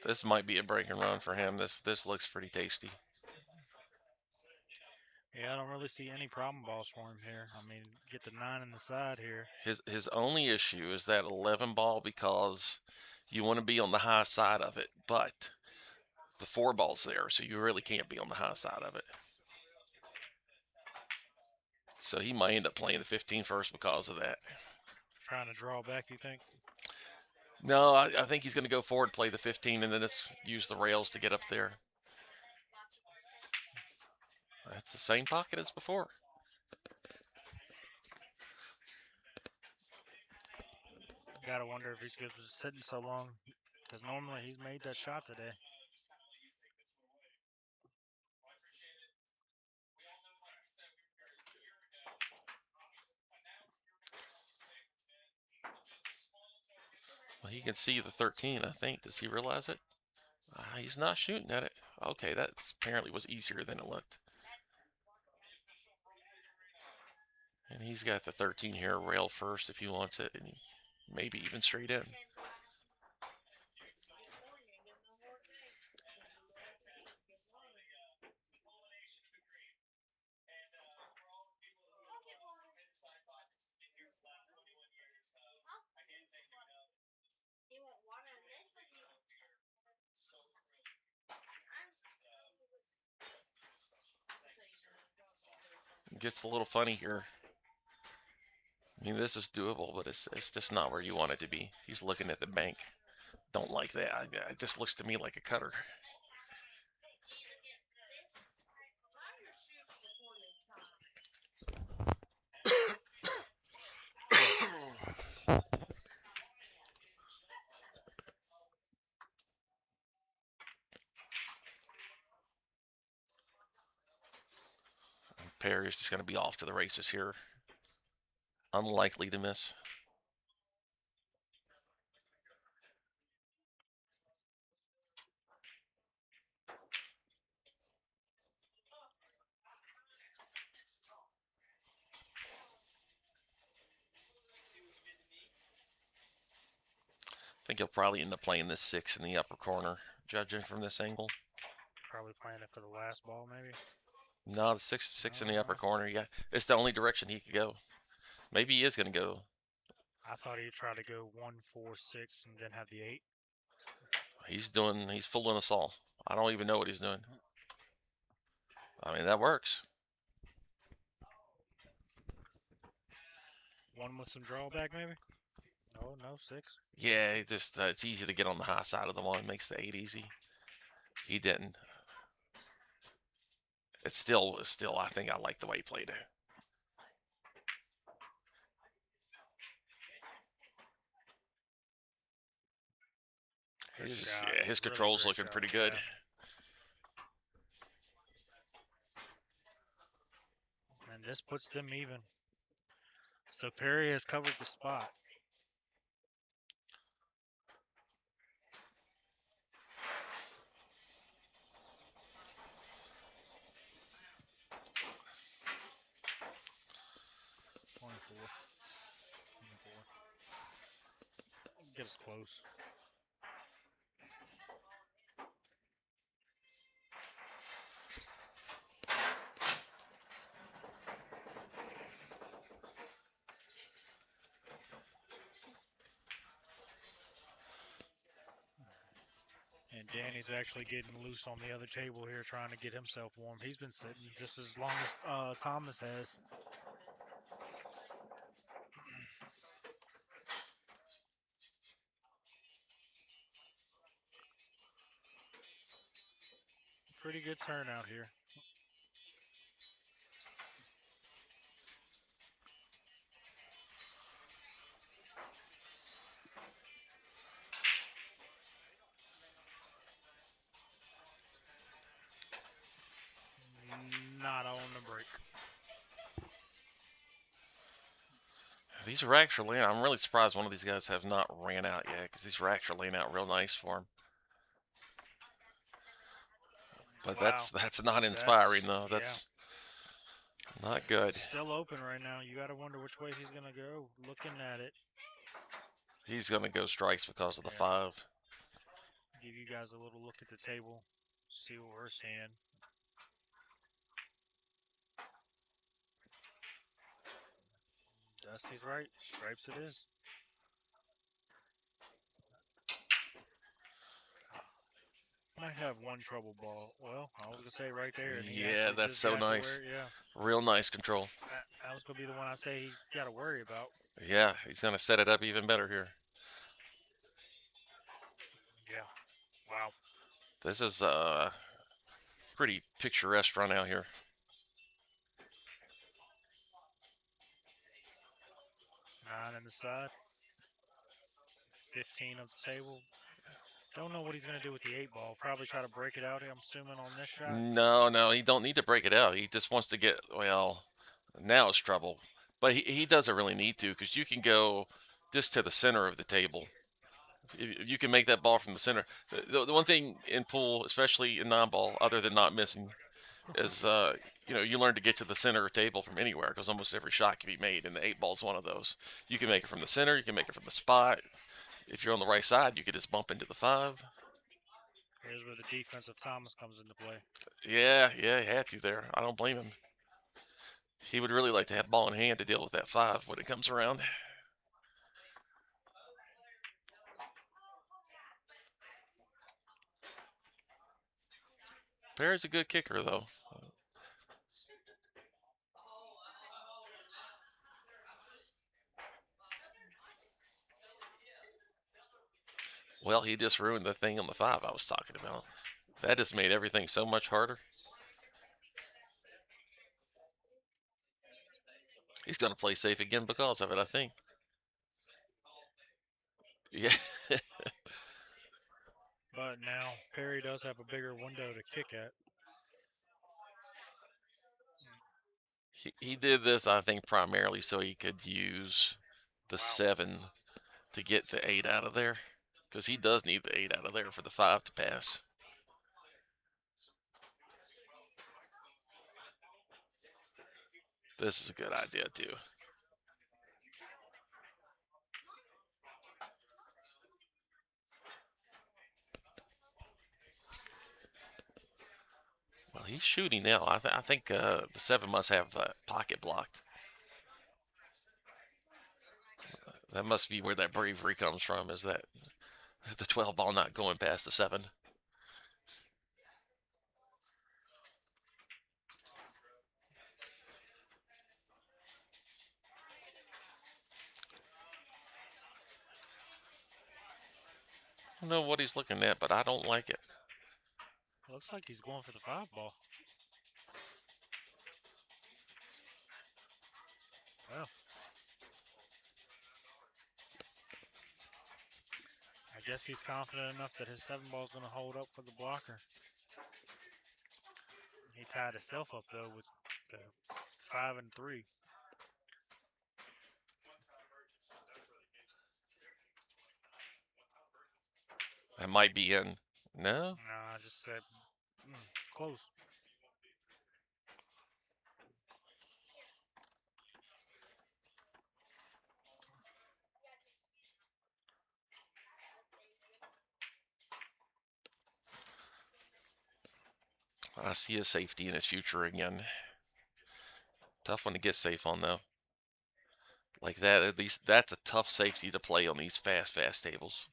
This might be a break and run for him. This looks pretty tasty. Yeah, I don't really see any problem balls for him here. I mean, get the 9 in the side here. His only issue is that 11 ball because you want to be on the high side of it. But The 4-ball's there, so you really can't be on the high side of it. So he might end up playing the 15 first because of that. Trying to draw back, you think? No, I think he's going to go forward, play the 15, and then use the rails to get up there. That's the same pocket as before. Gotta wonder if he's sitting so long, because normally he's made that shot today. Well, he can see the 13, I think. Does he realize it? He's not shooting at it. Okay, that apparently was easier than it looked. And he's got the 13 here, rail first if he wants it, and maybe even straight in. It gets a little funny here. I mean, this is doable, but it's just not where you want it to be. He's looking at the bank. Don't like that. This looks to me like a cutter. Perry's just going to be off to the races here. Unlikely to miss. I think he'll probably end up playing this 6 in the upper corner, judging from this angle. Probably playing it for the last ball, maybe. No, the 6 in the upper corner. Yeah, it's the only direction he could go. Maybe he is going to go. I thought he'd try to go 1, 4, 6, and then have the 8. He's fooling us all. I don't even know what he's doing. I mean, that works. 1 with some drawback, maybe. Oh no, 6. Yeah, it's easy to get on the high side of the 1. It makes the 8 easy. He didn't. It's still. I think I like the way he played it. His control's really looking shot, pretty good. Yeah. And this puts them even. So Perry has covered the spot. Get us close. And Danny's actually getting loose on the other table here, trying to get himself warm. He's been sitting just as long as Thomas has. Pretty good turnout here. Not on the break. These racks are laying out. I'm really surprised one of these guys have not ran out yet, because these racks are laying out real nice for him. But wow. that's not inspiring, though. That's not good. Still open right now. You got to wonder which way he's going to go. Looking at it. He's going to go strikes because of the 5. Give you guys a little look at the table. See worst hand. Dusty's right. Stripes it is. Might have one trouble ball. Well, I was gonna say right there, and he Yeah, actually that's just so got to nice. where. Yeah, Real nice control. that was gonna be the one I say he got to worry about. Yeah, he's going to set it up even better here. Yeah. Wow. This is a pretty picturesque run out here. 9 in the side. 15 of the table. Don't know what he's gonna do with the 8 ball. Probably try to break it out. I'm assuming on this shot. No, he don't need to break it out. He just wants to get, well, now it's trouble. But he doesn't really need to because you can go just to the center of the table. You can make that ball from the center. The one thing in pool, especially in non-ball, other than not missing, is you learn to get to the center of the table from anywhere because almost every shot can be made, and the 8 ball is one of those. You can make it from the center. You can make it from the spot. If you're on the right side, you can just bump into the 5. Here's where the defense of Thomas comes into play. Yeah, he had to there. I don't blame him. He would really like to have ball in hand to deal with that 5 when it comes around. Perry's a good kicker, though. Well, he just ruined the thing on the 5 I was talking about. That just made everything so much harder. He's going to play safe again because of it, I think. Yeah. But now Perry does have a bigger window to kick at. He did this, I think, primarily so he could use the 7 to get the 8 out of there. Because he does need the 8 out of there for the 5 to pass. This is a good idea, too. Well, he's shooting now. I think the 7 must have pocket blocked. That must be where that bravery comes from, is that the 12 ball not going past the 7. I don't know what he's looking at, but I don't like it. Looks like he's going for the 5 ball. Well, I guess he's confident enough that his 7 ball is going to hold up for the blocker. He tied himself up, though, with the 5 and 3. That might be in. No? No, I just said close. I see a safety in his future again. Tough one to get safe on, though. Like that, at least that's a tough safety to play on these fast tables.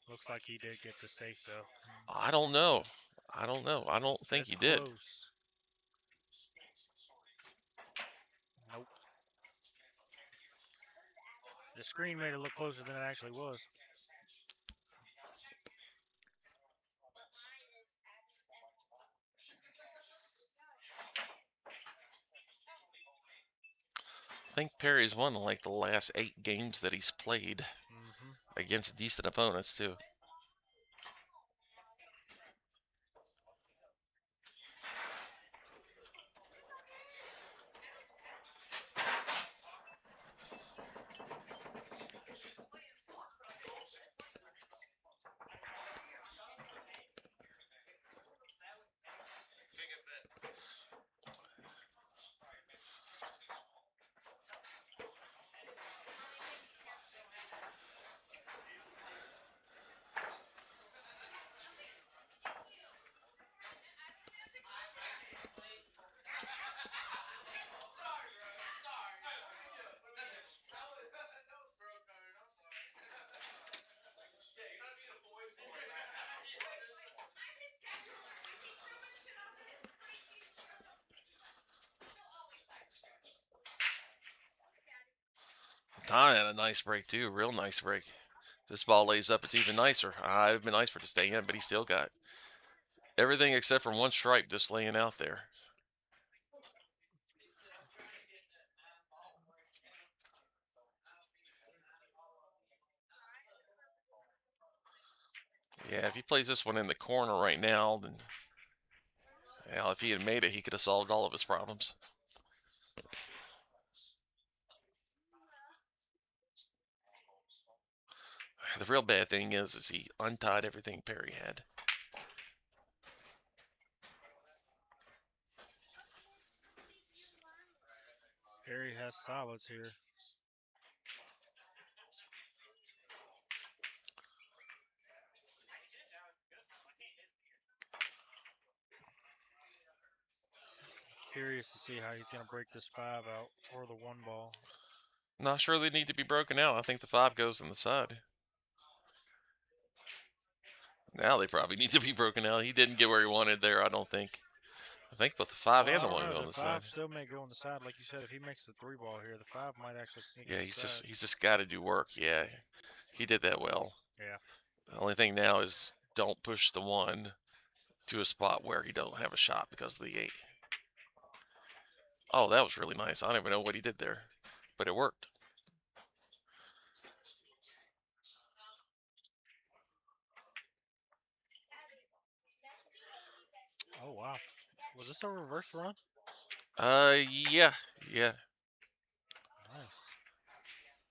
Looks like he did get the safe, though. I don't know. I don't think he did. Close. Nope. The screen made it look closer than it actually was. I think Perry's won like the last 8 games that he's played against decent opponents, too. Tom had a nice break too, real nice break. This ball lays up, it's even nicer. It'd been nice for it to stay in, but he still got everything except for one stripe just laying out there. Yeah, if he plays this one in the corner right now, then well, if he had made it, he could have solved all of his problems. The real bad thing is he untied everything Perry had. Perry has solids here. Curious to see how he's going to break this 5 out or the 1 ball. Not sure they need to be broken out. I think the 5 goes in the side. Now they probably need to be broken out. He didn't get where he wanted there, I don't think. I think both the 5 Well, and I the don't 1 know. go on The the 5 side. still may go on the side. Like you said, if he makes the 3 ball here, the 5 might actually sneak Yeah, inside. he's just got to do work. Yeah, he did that well. Yeah. The only thing now is don't push the 1 to a spot where he don't have a shot because of the 8. Oh, that was really nice. I don't even know what he did there, but it worked. Oh, wow. Was this a reverse run? Yeah. Nice.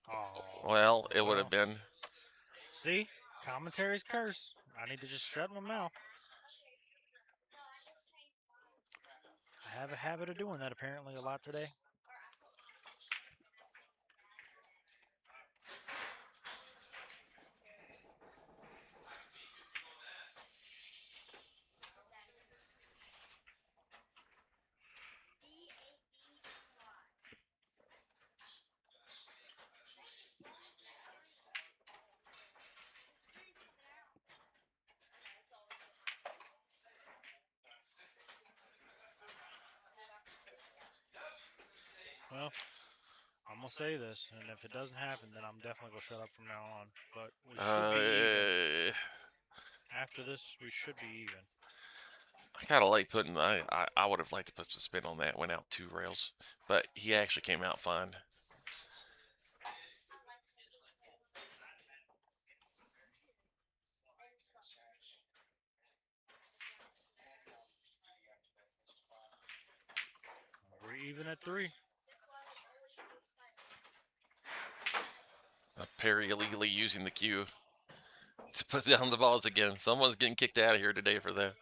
Oh. Well, it would have been. See? Commentary's curse. I need to just shut my mouth. I have a habit of doing that apparently a lot today. Well, I'm going to say this, and if it doesn't happen, then I'm definitely going to shut up from now on. But we should be even. After this, we should be even. I kind of like putting. I would have liked to put some spin on that. Went out 2 rails, but he actually came out fine. We're even at 3. Perry illegally using the cue to put down the balls again. Someone's getting kicked out of here today for that.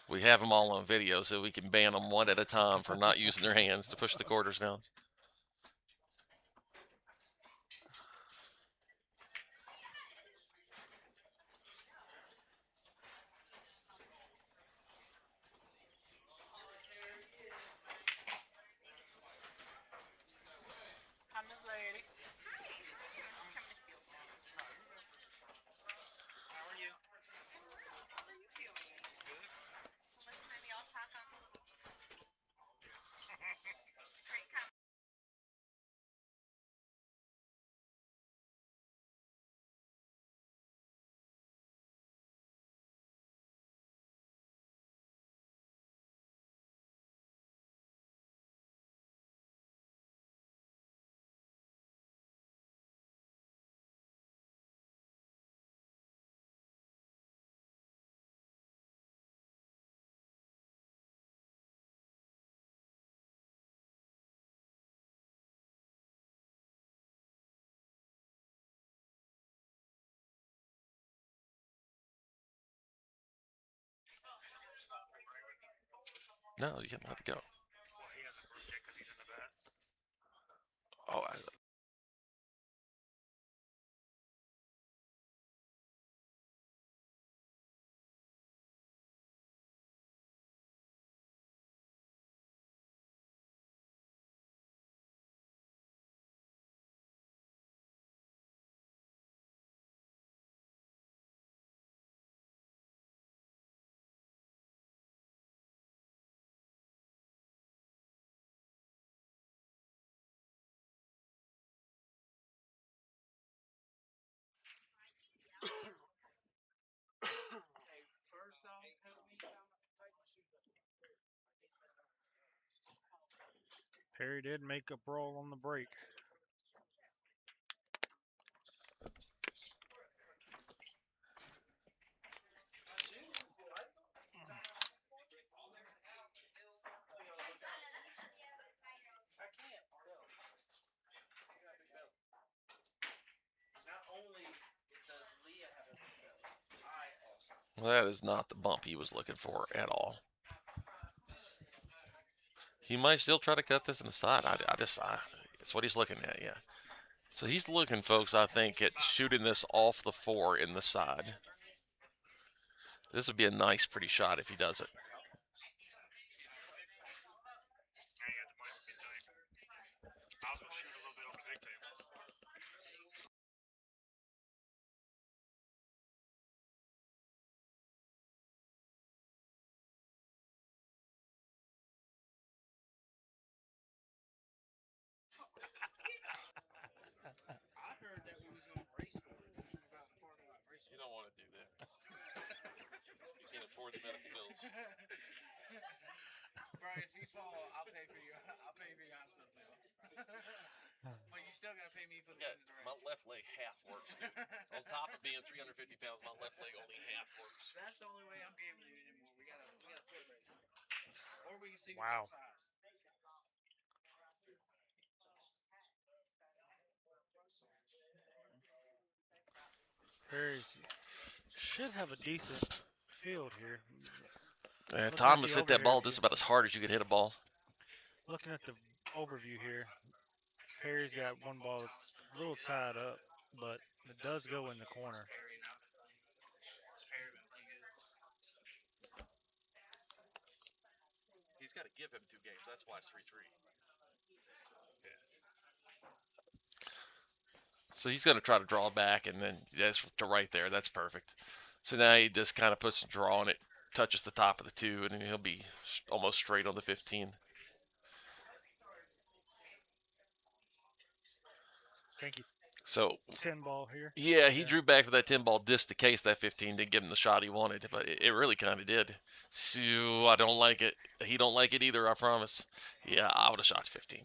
We have them all on video, so we can ban them one at a time for not using their hands to push the quarters down. Hi, Miss Lady. Hi, I'm just coming to steal stuff. How are you? How are you doing? Good. Listen, maybe I'll talk on. Great comment. No, you can't let it go. Well, he hasn't worked yet because he's in the bat. Oh, Perry did make a brawl on the break. Well, that is not the bump he was looking for at all. He might still try to cut this in the side. That's what he's looking at, yeah. So he's looking, folks, I think, at shooting this off the 4 in the side. This would be a nice, pretty shot if he does it. I heard that we was going to race for it. We were about to park lot race. You don't want to do that. You can't afford the medical bills. Brian, if you fall, I'll pay for your hospital bill. But you still gotta pay me for the win of the race. My left leg half works, dude. On top of being 350 pounds, my left leg only half works. That's the only way I'm gambling anymore. We gotta foot race, or we can see who Wow. jumps highest. Perry's should have a decent field here. Thomas hit that ball just about as hard as you could hit a ball. Looking at the overview here, Perry's got one ball that's a little tied up, but it does go in the corner. He's got to give him 2 games. That's why it's 3-3. So he's going to try to draw back, and then that's to right there. That's perfect. So now he just kind of puts a draw on it, touches the top of the 2, and then he'll be almost straight on the 15. Thank you. So 10 ball here. Yeah, he drew back for that 10 ball just in case that 15 didn't give him the shot he wanted, but it really kind of did. So I don't like it. He don't like it either, I promise. Yeah, I would have shot 15.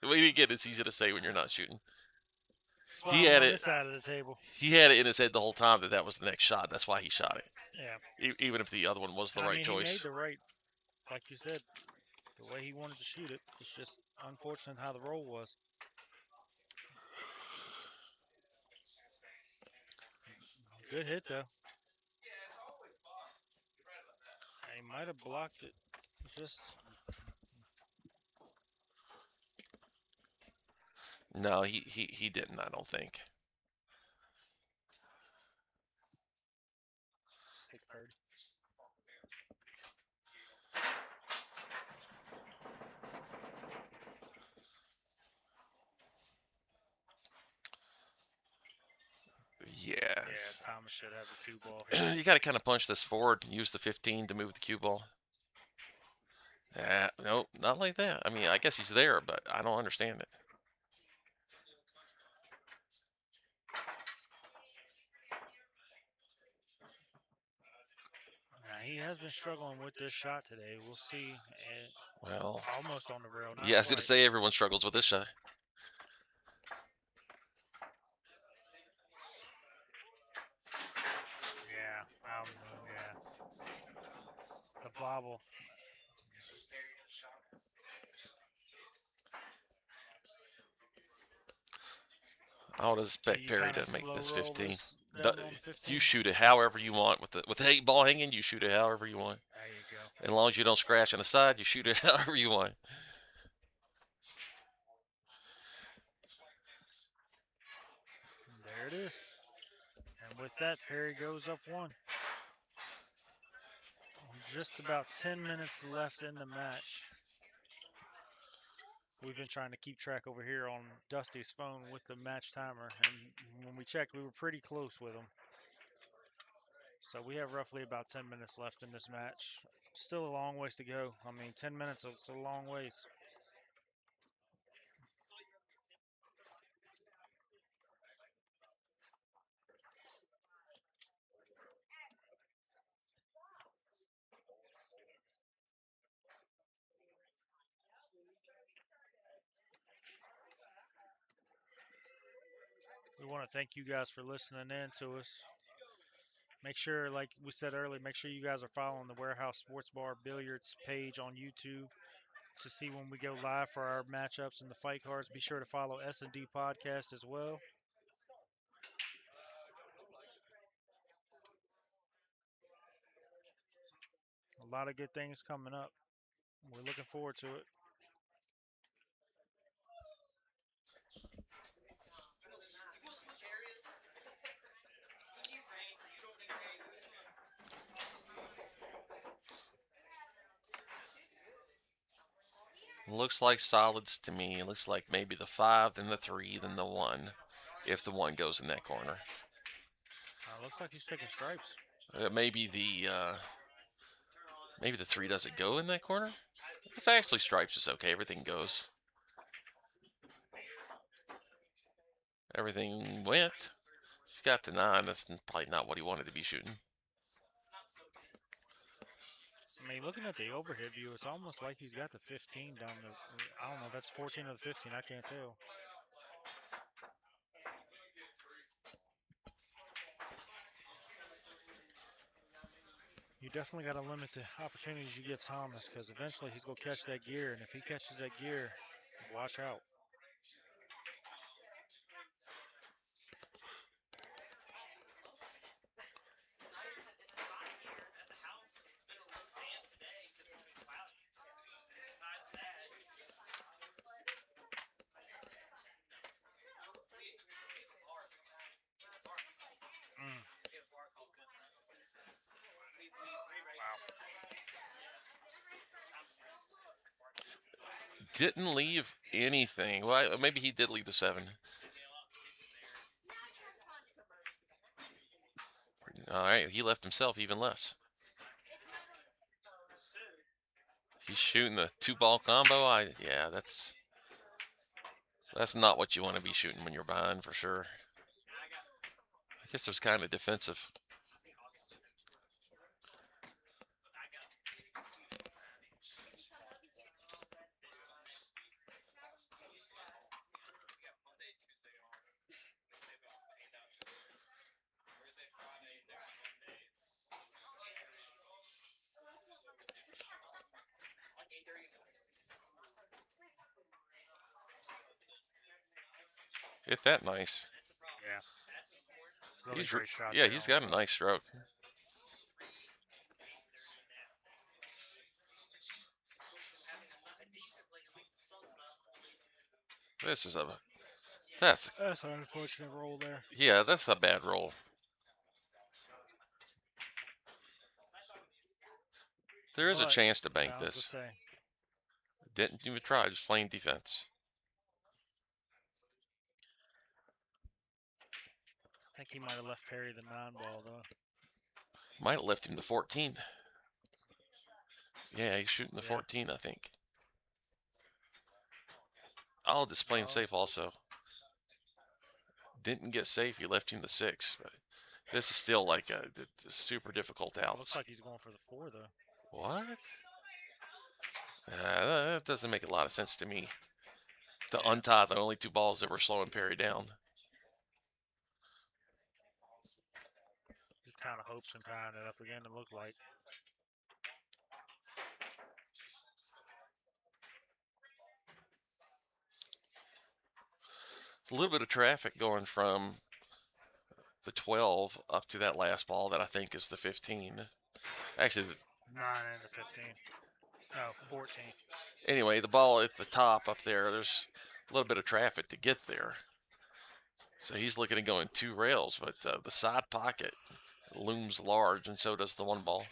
What you get is easy to say when you're not shooting. Well, he had on it. this side of the table. He had it in his head the whole time that was the next shot. That's why he shot it. Yeah. Even if the other one was the right choice. He made the right, like you said, the way he wanted to shoot it. It's just unfortunate how the roll was. Good hit, though. He might have blocked it. Just No, he didn't, I don't think. 630. Yeah, Thomas should have the 2 ball here. You got to kind of punch this forward and use the 15 to move the cue ball. Nope, not like that. I mean, I guess he's there, but I don't understand it. He has been struggling with this shot today. We'll see. Well, almost on the rail. Yeah, I was going to say everyone struggles with this shot. The bobble. I would expect Perry to make this 15. You shoot it however you want with the 8 ball hanging. You shoot it however you want. There you go. As long as you don't scratch on the side, you shoot it however you want. There it is. And with that, Perry goes up 1. Just about 10 minutes left in the match. We've been trying to keep track over here on Dusty's phone with the match timer, and when we checked, we were pretty close with him. So we have roughly about 10 minutes left in this match. Still a long ways to go. I mean, 10 minutes is a long ways. We want to thank you guys for listening in to us. Make sure, like we said earlier, make sure you guys are following the Warehouse Sports Bar Billiards page on YouTube to see when we go live for our matchups and the fight cards. Be sure to follow S&D Podcast as well. A lot of good things coming up. We're looking forward to it. Looks like solids to me. It looks like maybe the 5, then the 3, then the 1, if the 1 goes in that corner. Looks like he's taking stripes. Maybe the 3 doesn't go in that corner. It's actually stripes is okay. Everything goes. Everything went. He's got the 9. That's probably not what he wanted to be shooting. I mean, looking at the overhead view, it's almost like he's got the 15 down the. I don't know. That's 14 or the 15. I can't tell. You definitely got to limit the opportunities you give Thomas because eventually he's going to catch that gear. And if he catches that gear, watch out. Didn't leave anything. Well, maybe he did leave the 7. All right, he left himself even less. He's shooting a 2-ball combo. Yeah, that's not what you want to be shooting when you're behind for sure. I guess it was kind of defensive. Hit that nice. Yeah. Really great shot. Yeah, he's got a nice stroke. That's an unfortunate roll there. Yeah, that's a bad roll. There is a chance to bank this. Didn't even try, just playing defense. I think he might have left Perry the 9-ball though. Might have left him the 14. Yeah, he's shooting the 14, I think. Oh, just playing safe also. Didn't get safe, he left him the 6. But this is still like a super difficult out. Looks like he's going for the 4 though. What? That doesn't make a lot of sense to me. To untie the only 2 balls that were slowing Perry down. Just kind of hopes and tying it up again to look like. A little bit of traffic going from the 12 up to that last ball that I think is the 15. Actually, 9 and the 15. No, 14. Anyway, the ball at the top up there, there's a little bit of traffic to get there. So he's looking at going 2 rails, but the side pocket looms large, and so does the 1 ball.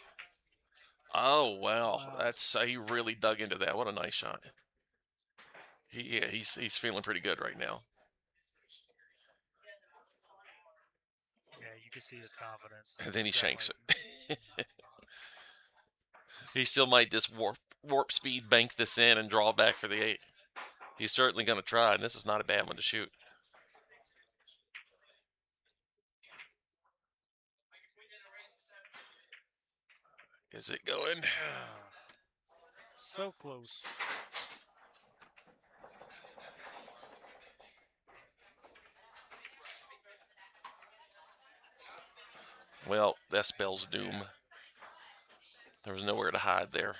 Oh, wow. That's he really dug into that. What a nice shot. He's feeling pretty good right now. Yeah, you can see his confidence. And then he shanks it. He still might just warp speed bank this in and draw back for the 8. He's certainly going to try, and this is not a bad one to shoot. Is it going? So close. Well, that spells doom. There was nowhere to hide there.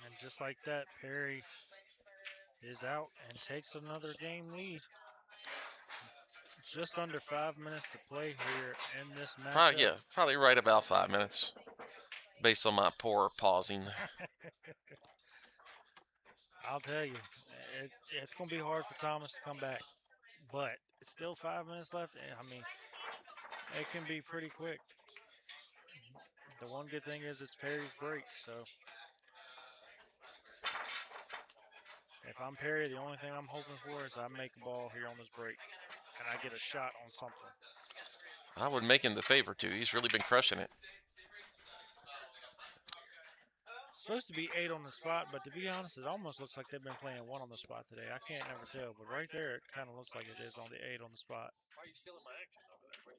And just like that, Perry is out and takes another game lead. Just under 5 minutes to play here in this matchup. Probably right about 5 minutes, based on my poor pausing. I'll tell you, it's going to be hard for Thomas to come back, but it's still 5 minutes left. And I mean, it can be pretty quick. The one good thing is it's Perry's break, so if I'm Perry, the only thing I'm hoping for is I make a ball here on this break, and I get a shot on something. I would make him the favor too. He's really been crushing it. It's supposed to be 8 on the spot, but to be honest, it almost looks like they've been playing 1 on the spot today. I can't never tell, but right there, it kind of looks like it is on the 8 on the spot. Why are you stealing my action over there?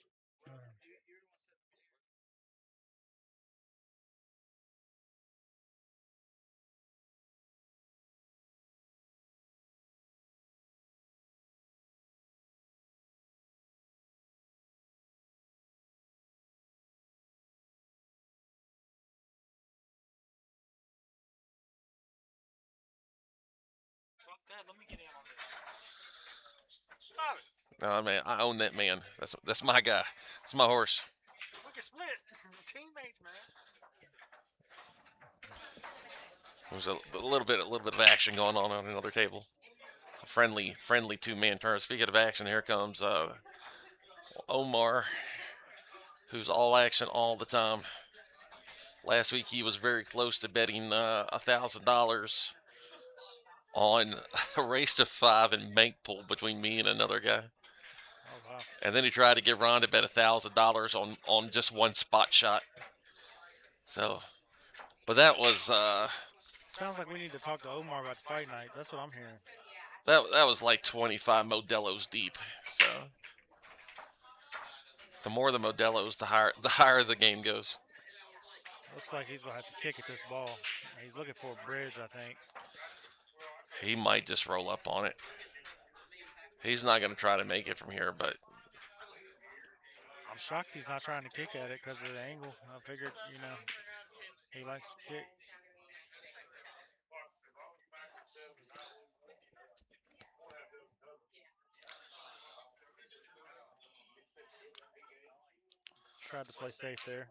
Fuck that, let me get in on this. Stop it. No, man, I own that man. That's my guy. That's my horse. We can split. Teammates, man. There's a little bit of action going on another table. A friendly two-man turn. Speaking of action, here comes Omar, who's all action all the time. Last week he was very close to betting $1,000 on a race to 5 and bank pool between me and another guy. Oh, wow. And then he tried to get Ron to bet $1,000 on just one spot shot. So, but that was sounds like we need to talk to Omar about the fight night. That's what I'm hearing. that was like 25 Modelo's deep. So the more the Modelo's, the higher the game goes. Looks like he's gonna have to kick at this ball. He's looking for a bridge, I think. He might just roll up on it. He's not going to try to make it from here, but I'm shocked he's not trying to kick at it because of the angle. I figured, he likes to kick. Tried to play safe there.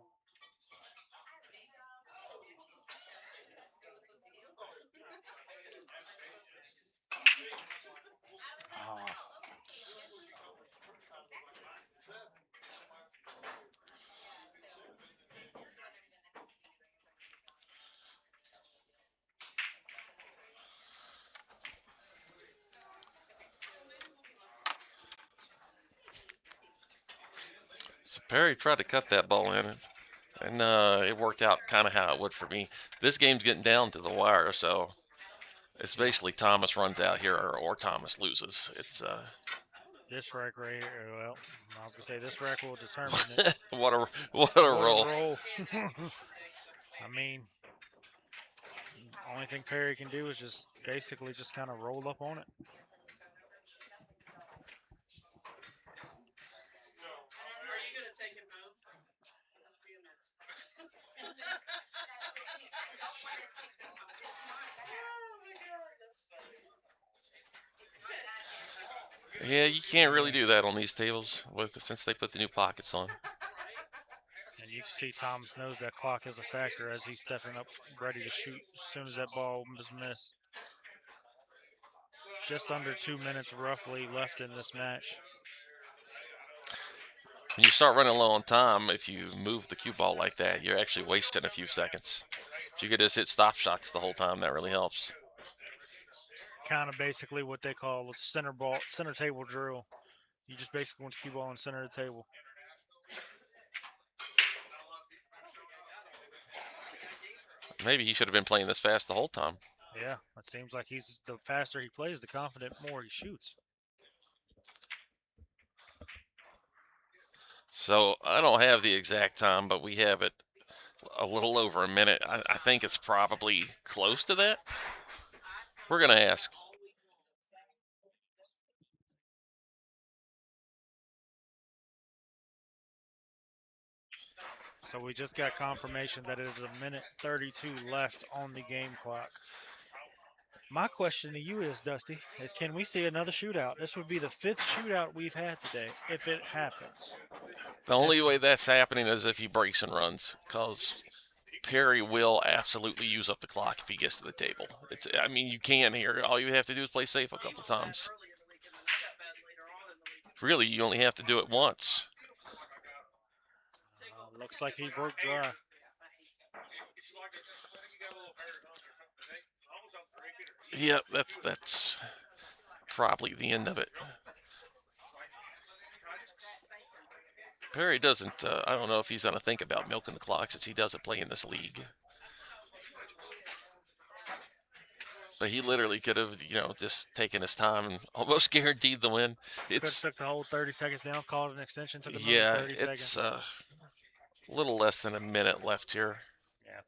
so Perry tried to cut that ball in, and it worked out kind of how it would for me. This game's getting down to the wire, so it's basically Thomas runs out here or Thomas loses. It's this rack right here. Well, I was gonna say this rack will determine it. what a roll. I mean, only thing Perry can do is just basically just kind of roll up on it. Are you gonna take him home? Yeah, you can't really do that on these tables since they put the new pockets on. And you can see Thomas knows that clock is a factor as he's stepping up ready to shoot as soon as that ball is missed. Just under 2 minutes roughly left in this match. When you start running low on time, if you move the cue ball like that, you're actually wasting a few seconds. If you could just hit stop shots the whole time, that really helps. Kind of basically what they call a center table drill. You just basically want the cue ball in the center of the table. Maybe he should have been playing this fast the whole time. Yeah, it seems like the faster he plays, the more he shoots. So I don't have the exact time, but we have it a little over a minute. I think it's probably close to that. We're going to ask. So we just got confirmation that it is a minute 32 left on the game clock. My question to you is, Dusty, is can we see another shootout? This would be the 5th shootout we've had today, if it happens. The only way that's happening is if he breaks and runs, because Perry will absolutely use up the clock if he gets to the table. I mean, you can here. All you have to do is play safe a couple times. Really, you only have to do it once. Looks like he broke dry. Yep, that's probably the end of it. Perry doesn't. I don't know if he's gonna think about milking the clock since he doesn't play in this league. But he literally could have, just taken his time and almost guaranteed the win. Could have took the whole 30 seconds down, called an extension, took another Yeah, 30 it's seconds. a little less than a minute left here. Yeah.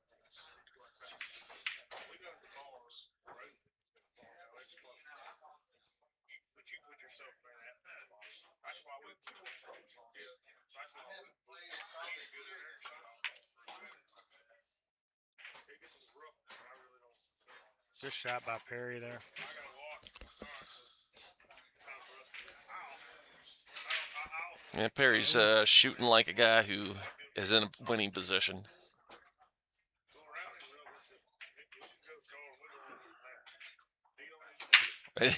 Good shot by Perry there. Yeah, Perry's shooting like a guy who is in a winning position.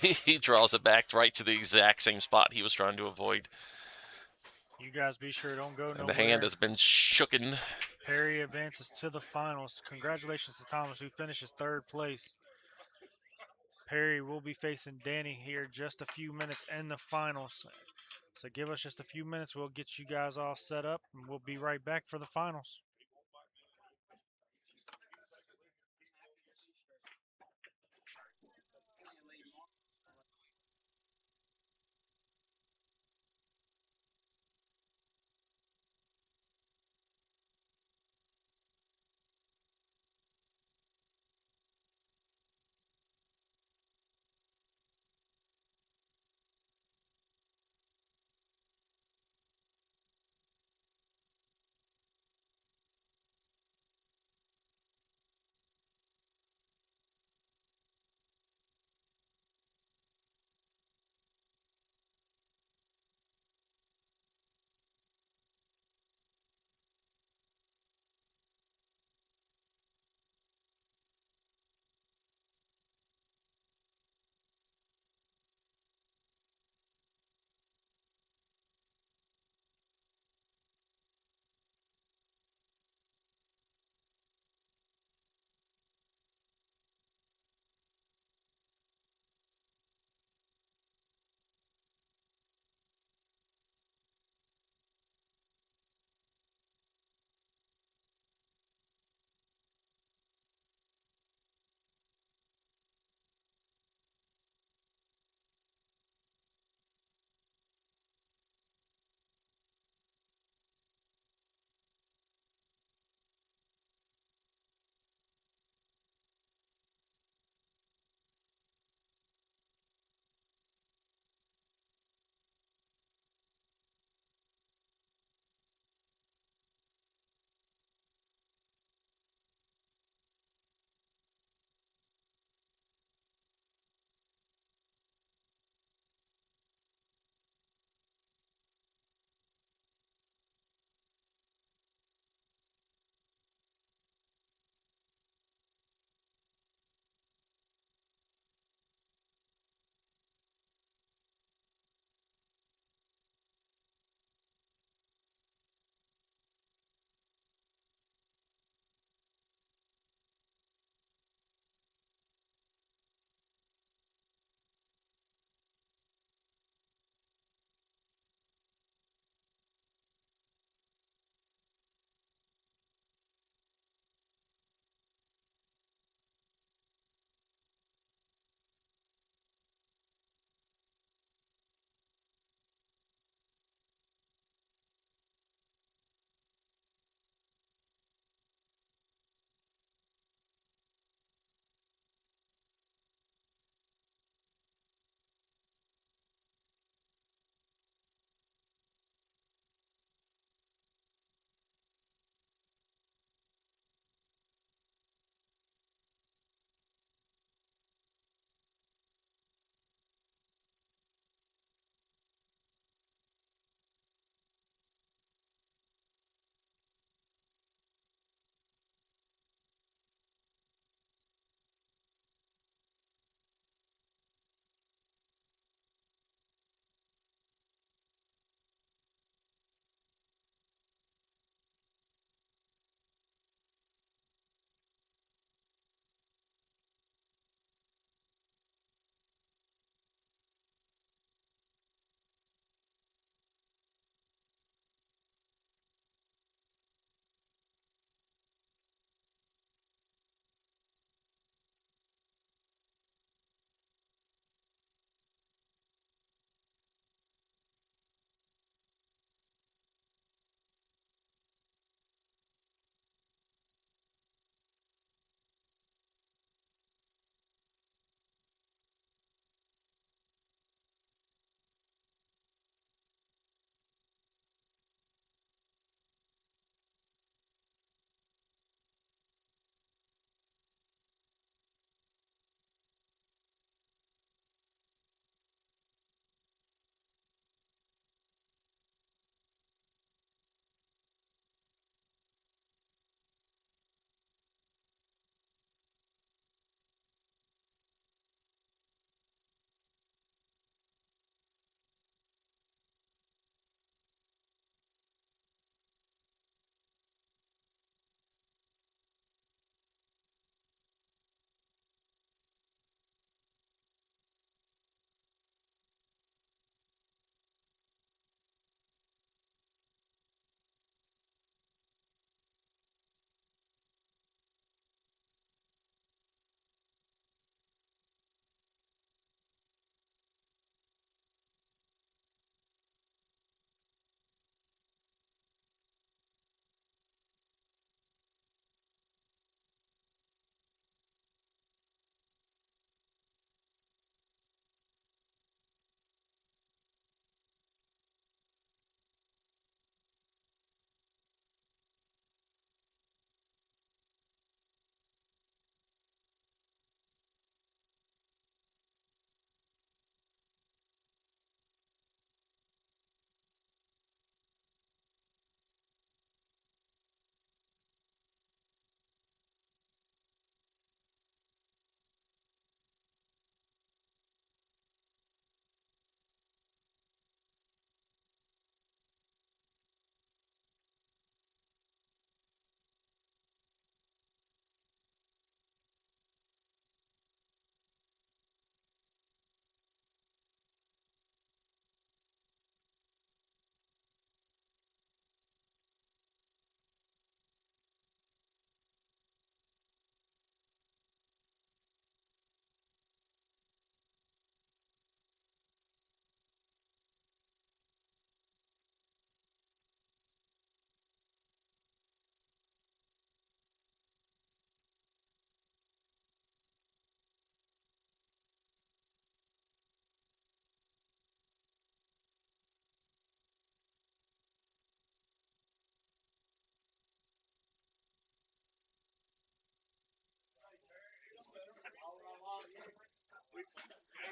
He draws it back right to the exact same spot he was trying to avoid. You guys be sure don't go nowhere. And the hand has been shooken. Perry advances to the finals. Congratulations to Thomas, who finishes 3rd place. Perry will be facing Danny here just a few minutes in the finals. So give us just a few minutes. We'll get you guys all set up, and we'll be right back for the finals.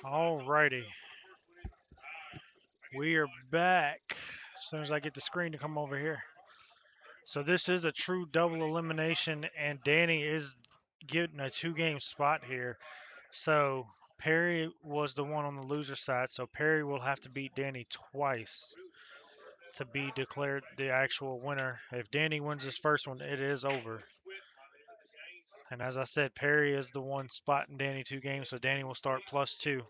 Alrighty. We are back. As soon as I get the screen to come over here. So this is a true double elimination, and Danny is getting a 2-game spot here. So Perry was the one on the loser side, so Perry will have to beat Danny twice to be declared the actual winner. If Danny wins his first one, it is over. And as I said, Perry is the one spotting Danny 2 games, so Danny will start +2.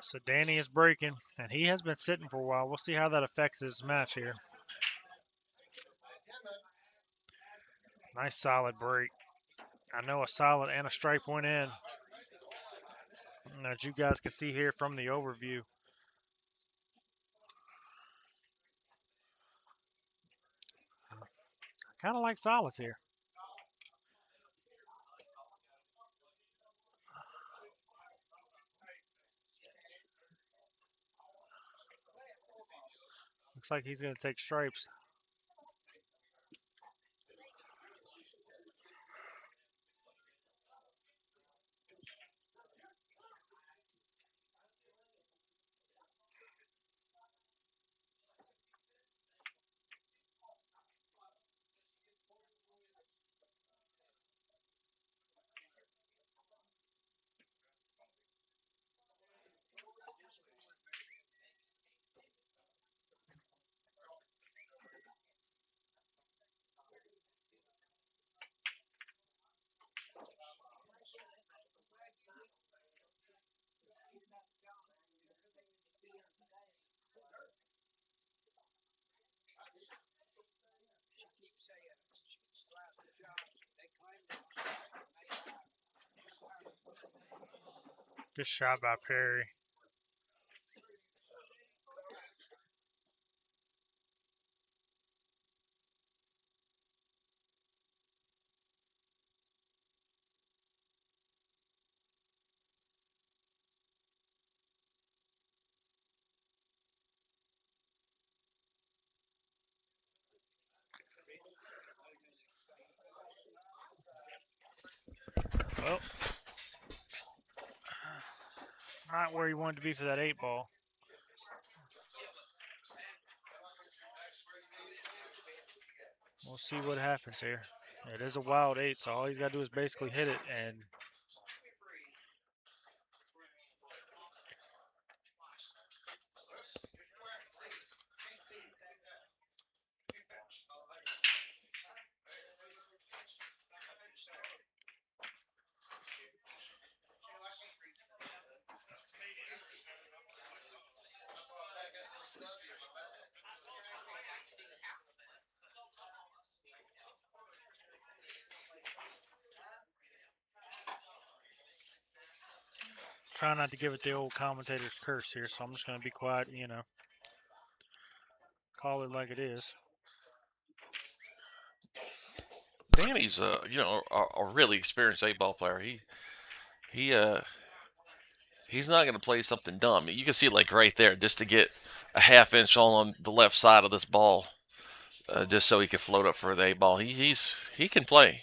So Danny is breaking, and he has been sitting for a while. We'll see how that affects his match here. Nice solid break. I know a solid and a stripe went in. As you guys can see here from the overview. Kind of like solids here. Looks like he's going to take stripes. Good shot by Perry. Well, not where he wanted to be for that 8-ball. We'll see what happens here. It is a wild 8, so all he's got to do is basically hit it, and try not to give it the old commentator's curse here, so I'm just going to be quiet, call it like it is. Danny's a really experienced 8-ball player. He's not going to play something dumb. You can see like right there, just to get a half-inch on the left side of this ball, just so he can float up for the 8-ball. He can play.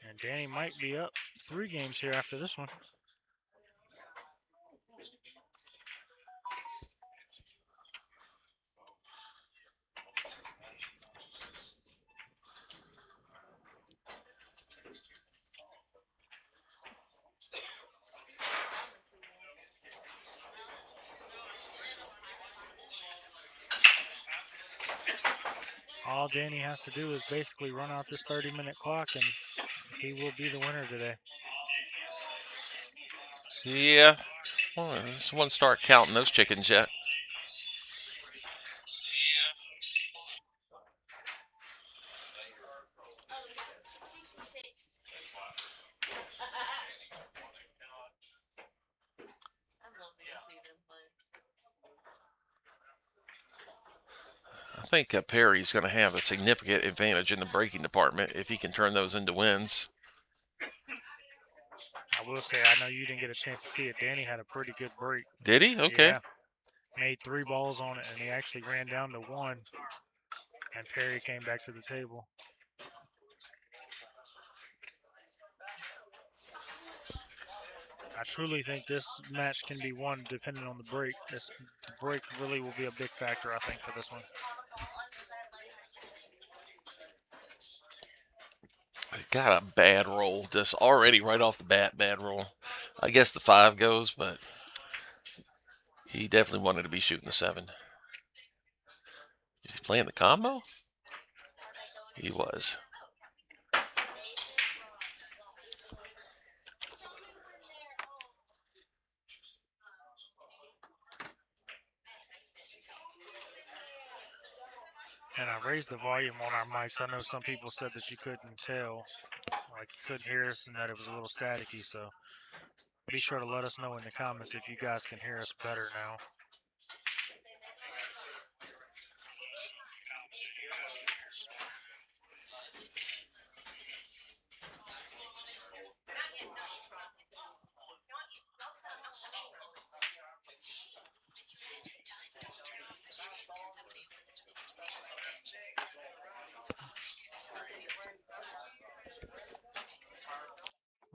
And Danny might be up 3 games here after this one. All Danny has to do is basically run out this 30-minute clock, and he will be the winner today. Yeah. Well, someone start counting those chickens yet. think Perry's going to have a significant advantage in the breaking department if he can turn those into wins. I will say, I know you didn't get a chance to see it. Danny had a pretty good break. Did he? Okay. Yeah. Made 3 balls on it, and he actually ran down to 1, and Perry came back to the table. I truly think this match can be won depending on the break. The break really will be a big factor, I think, for this one. Got a bad roll, just already right off the bat, bad roll. I guess the 5 goes, but he definitely wanted to be shooting the 7. Is he playing the combo? He was. And I raised the volume on our mics. I know some people said that you couldn't tell, like you couldn't hear us and that it was a little staticky, so be sure to let us know in the comments if you guys can hear us better now.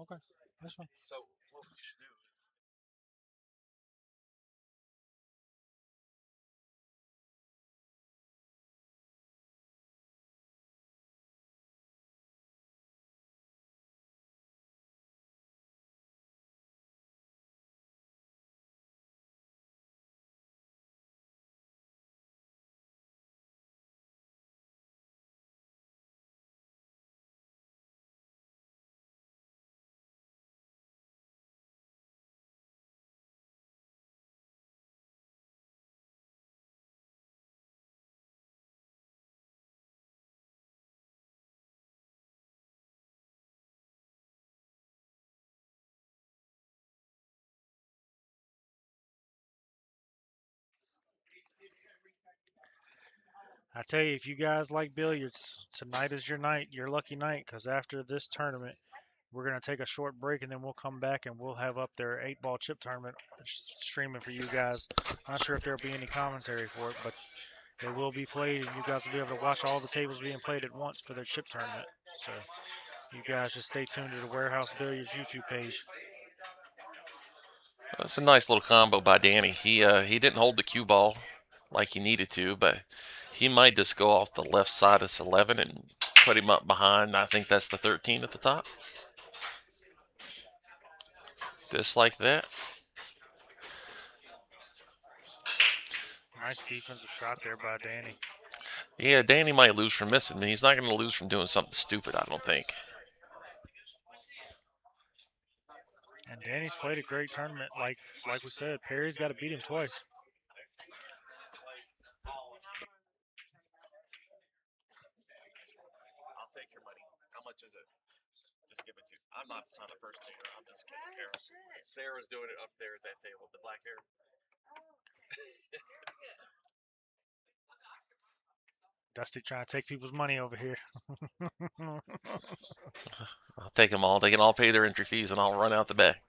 Okay, that's fine. So what we should do is I tell you, if you guys like billiards, tonight is your night, your lucky night, because after this tournament, we're going to take a short break and then we'll come back and we'll have up their 8-ball chip tournament streaming for you guys. I'm not sure if there'll be any commentary for it, but it will be played and you guys will be able to watch all the tables being played at once for their chip tournament. So you guys just stay tuned to the Warehouse Billiards YouTube page. that's a nice little combo by Danny. He didn't hold the cue ball like he needed to, but he might just go off the left side of this 11 and put him up behind. I think that's the 13 at the top. Just like that. Nice defensive shot there by Danny. Yeah, Danny might lose from missing, but he's not going to lose from doing something stupid, I don't think. And Danny's played a great tournament. Like we said, Perry's got to beat him twice. I'll take your money. How much is it? Just give it to. I'm not the son of person here. I'm just kidding. Sarah's doing it up there at that table, the black hair. Dusty trying to take people's money over here. I'll take them all. They can all pay their entry fees, and I'll run out the back.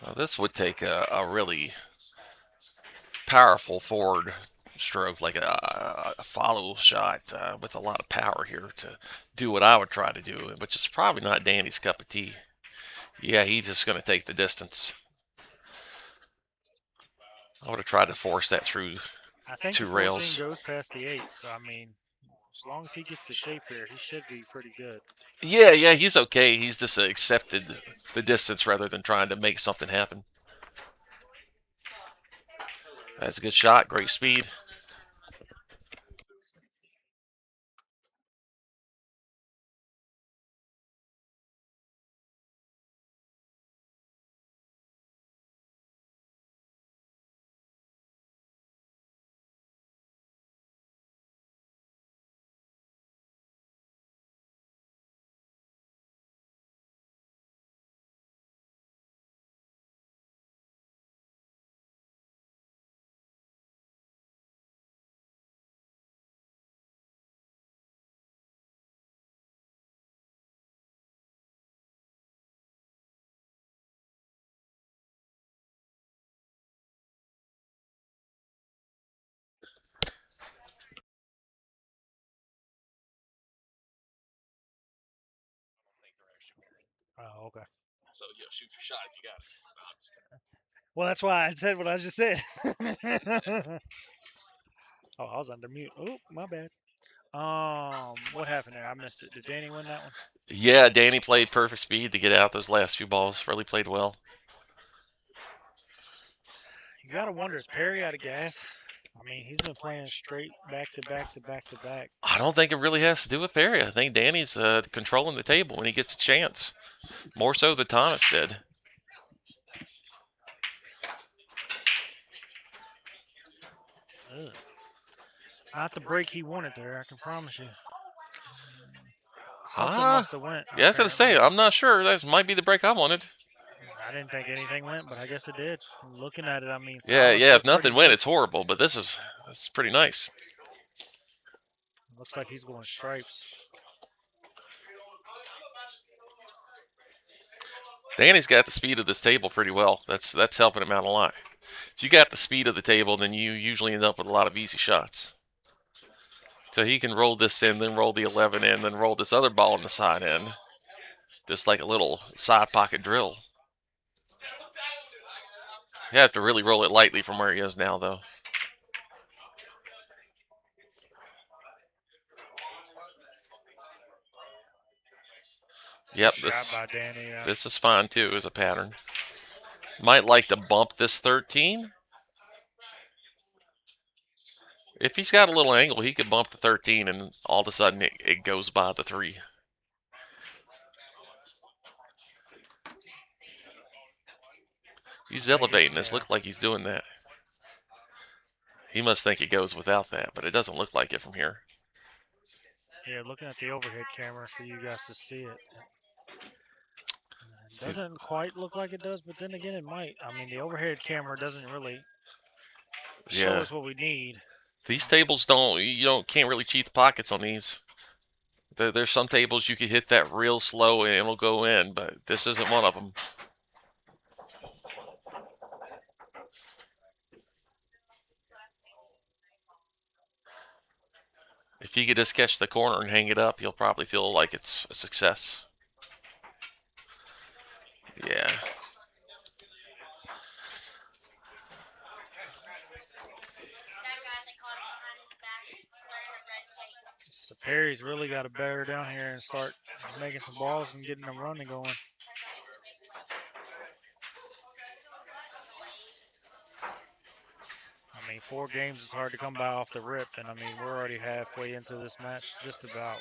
Now, this would take a really powerful forward stroke, like a follow shot with a lot of power here to do what I would try to do, which is probably not Danny's cup of tea. Yeah, he's just going to take the distance. I would have tried to force that through I think 2 the rails. 14 goes past the 8, so I mean, as long as he gets the shape here, he should be pretty good. Yeah, he's okay. He's just accepted the distance rather than trying to make something happen. That's a good shot. Great speed. Oh, okay. So shoot your shot if you got it. No, I'm just kidding. Well, that's why I said what I just said. Oh, I was under mute. Oh, my bad. What happened there? I missed it. Did Danny win that one? Yeah, Danny played perfect speed to get out those last few balls. Really played well. You gotta wonder, is Perry out of gas? I mean, he's been playing straight back to back to back to back. I don't think it really has to do with Perry. I think Danny's controlling the table when he gets a chance. More so than Thomas did. Ugh. Not the break he wanted there, I can promise you. Something must have went. Yeah, I was going to say, apparently. I'm not sure. That might be the break I wanted. I didn't think anything went, but I guess it did. Looking at it, I mean, Yeah, Salas if looked nothing pretty went, good. it's horrible. But this is pretty nice. Looks like he's going stripes. Danny's got the speed of this table pretty well. That's helping him out a lot. If you got the speed of the table, then you usually end up with a lot of easy shots. So he can roll this in, then roll the 11 in, then roll this other ball in the side end. Just like a little side pocket drill. You have to really roll it lightly from where he is now, though. Yep, Good shot by Danny. this is fine too as a pattern. Might like to bump this 13. If he's got a little angle, he could bump the 13, and all of a sudden it goes by the 3. He's elevating this. Look like he's doing that. He must think it goes without that, but it doesn't look like it from here. Yeah, looking at the overhead camera for you guys to see it. It doesn't quite look like it does, but then again, it might. I mean, the overhead camera doesn't really show us what we need. These tables can't really cheat the pockets on these. There's some tables you can hit that real slow and it'll go in, but this isn't one of them. If he could just catch the corner and hang it up, he'll probably feel like it's a success. Yeah. So Perry's really got to bear down here and start making some balls and getting them running going. I mean, 4 games is hard to come by off the rip, and I mean, we're already halfway into this match, just about.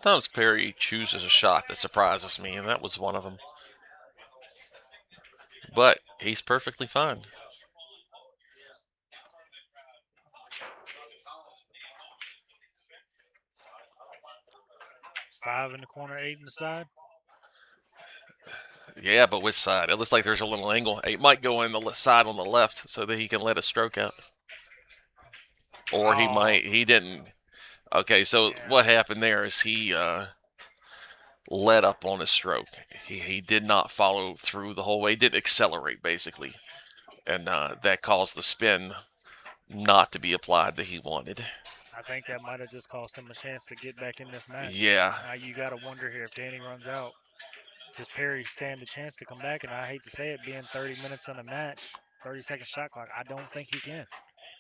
Sometimes Perry chooses a shot that surprises me, and that was one of them. But he's perfectly fine. Five in the corner, 8 in the side. Yeah, but which side? It looks like there's a little angle. It might go in the side on the left so that he can let a stroke out. Or he didn't. Okay, so what happened there is he let up on his stroke. He did not follow through the whole way. He didn't accelerate, basically. and that caused the spin not to be applied that he wanted. I think that might have just cost him a chance to get back in this match. Yeah. Now you got to wonder here if Danny runs out. Does Perry stand a chance to come back? And I hate to say it, being 30 minutes in a match, 30-second shot clock, I don't think he can.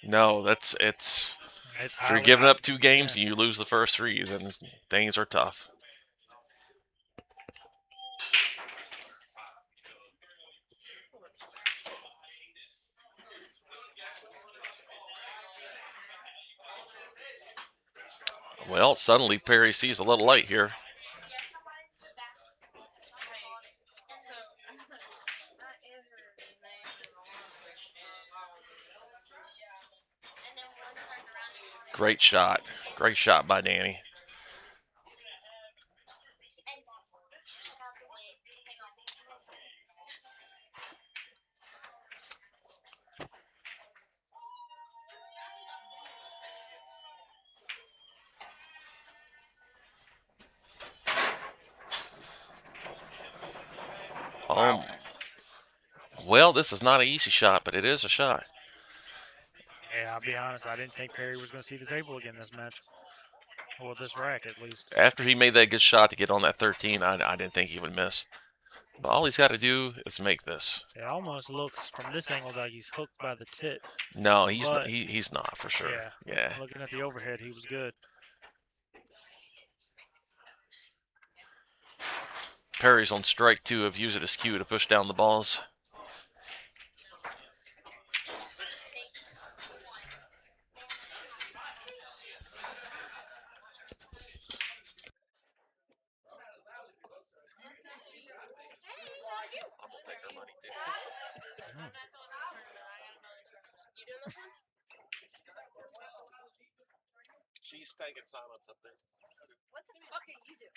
No, it's It's if you're highly, giving up 2 games yeah. and you lose the first 3, then things are tough. Well, suddenly Perry sees a little light here. Great shot. Great shot by Danny. Wow. Well, this is not an easy shot, but it is a shot. Yeah, I'll be honest. I didn't think Perry was going to see the table again this match. Well, this rack, at least. After he made that good shot to get on that 13, I didn't think he would miss. But all he's got to do is make this. It almost looks from this angle like he's hooked by the tip. No, he's But- not. He's not for sure. Yeah. Yeah. Looking at the overhead, he was good. Perry's on strike 2 of use it as cue to push down the balls. I'm gonna take her money too. She's taking sign-ups up there. What the fuck are you doing?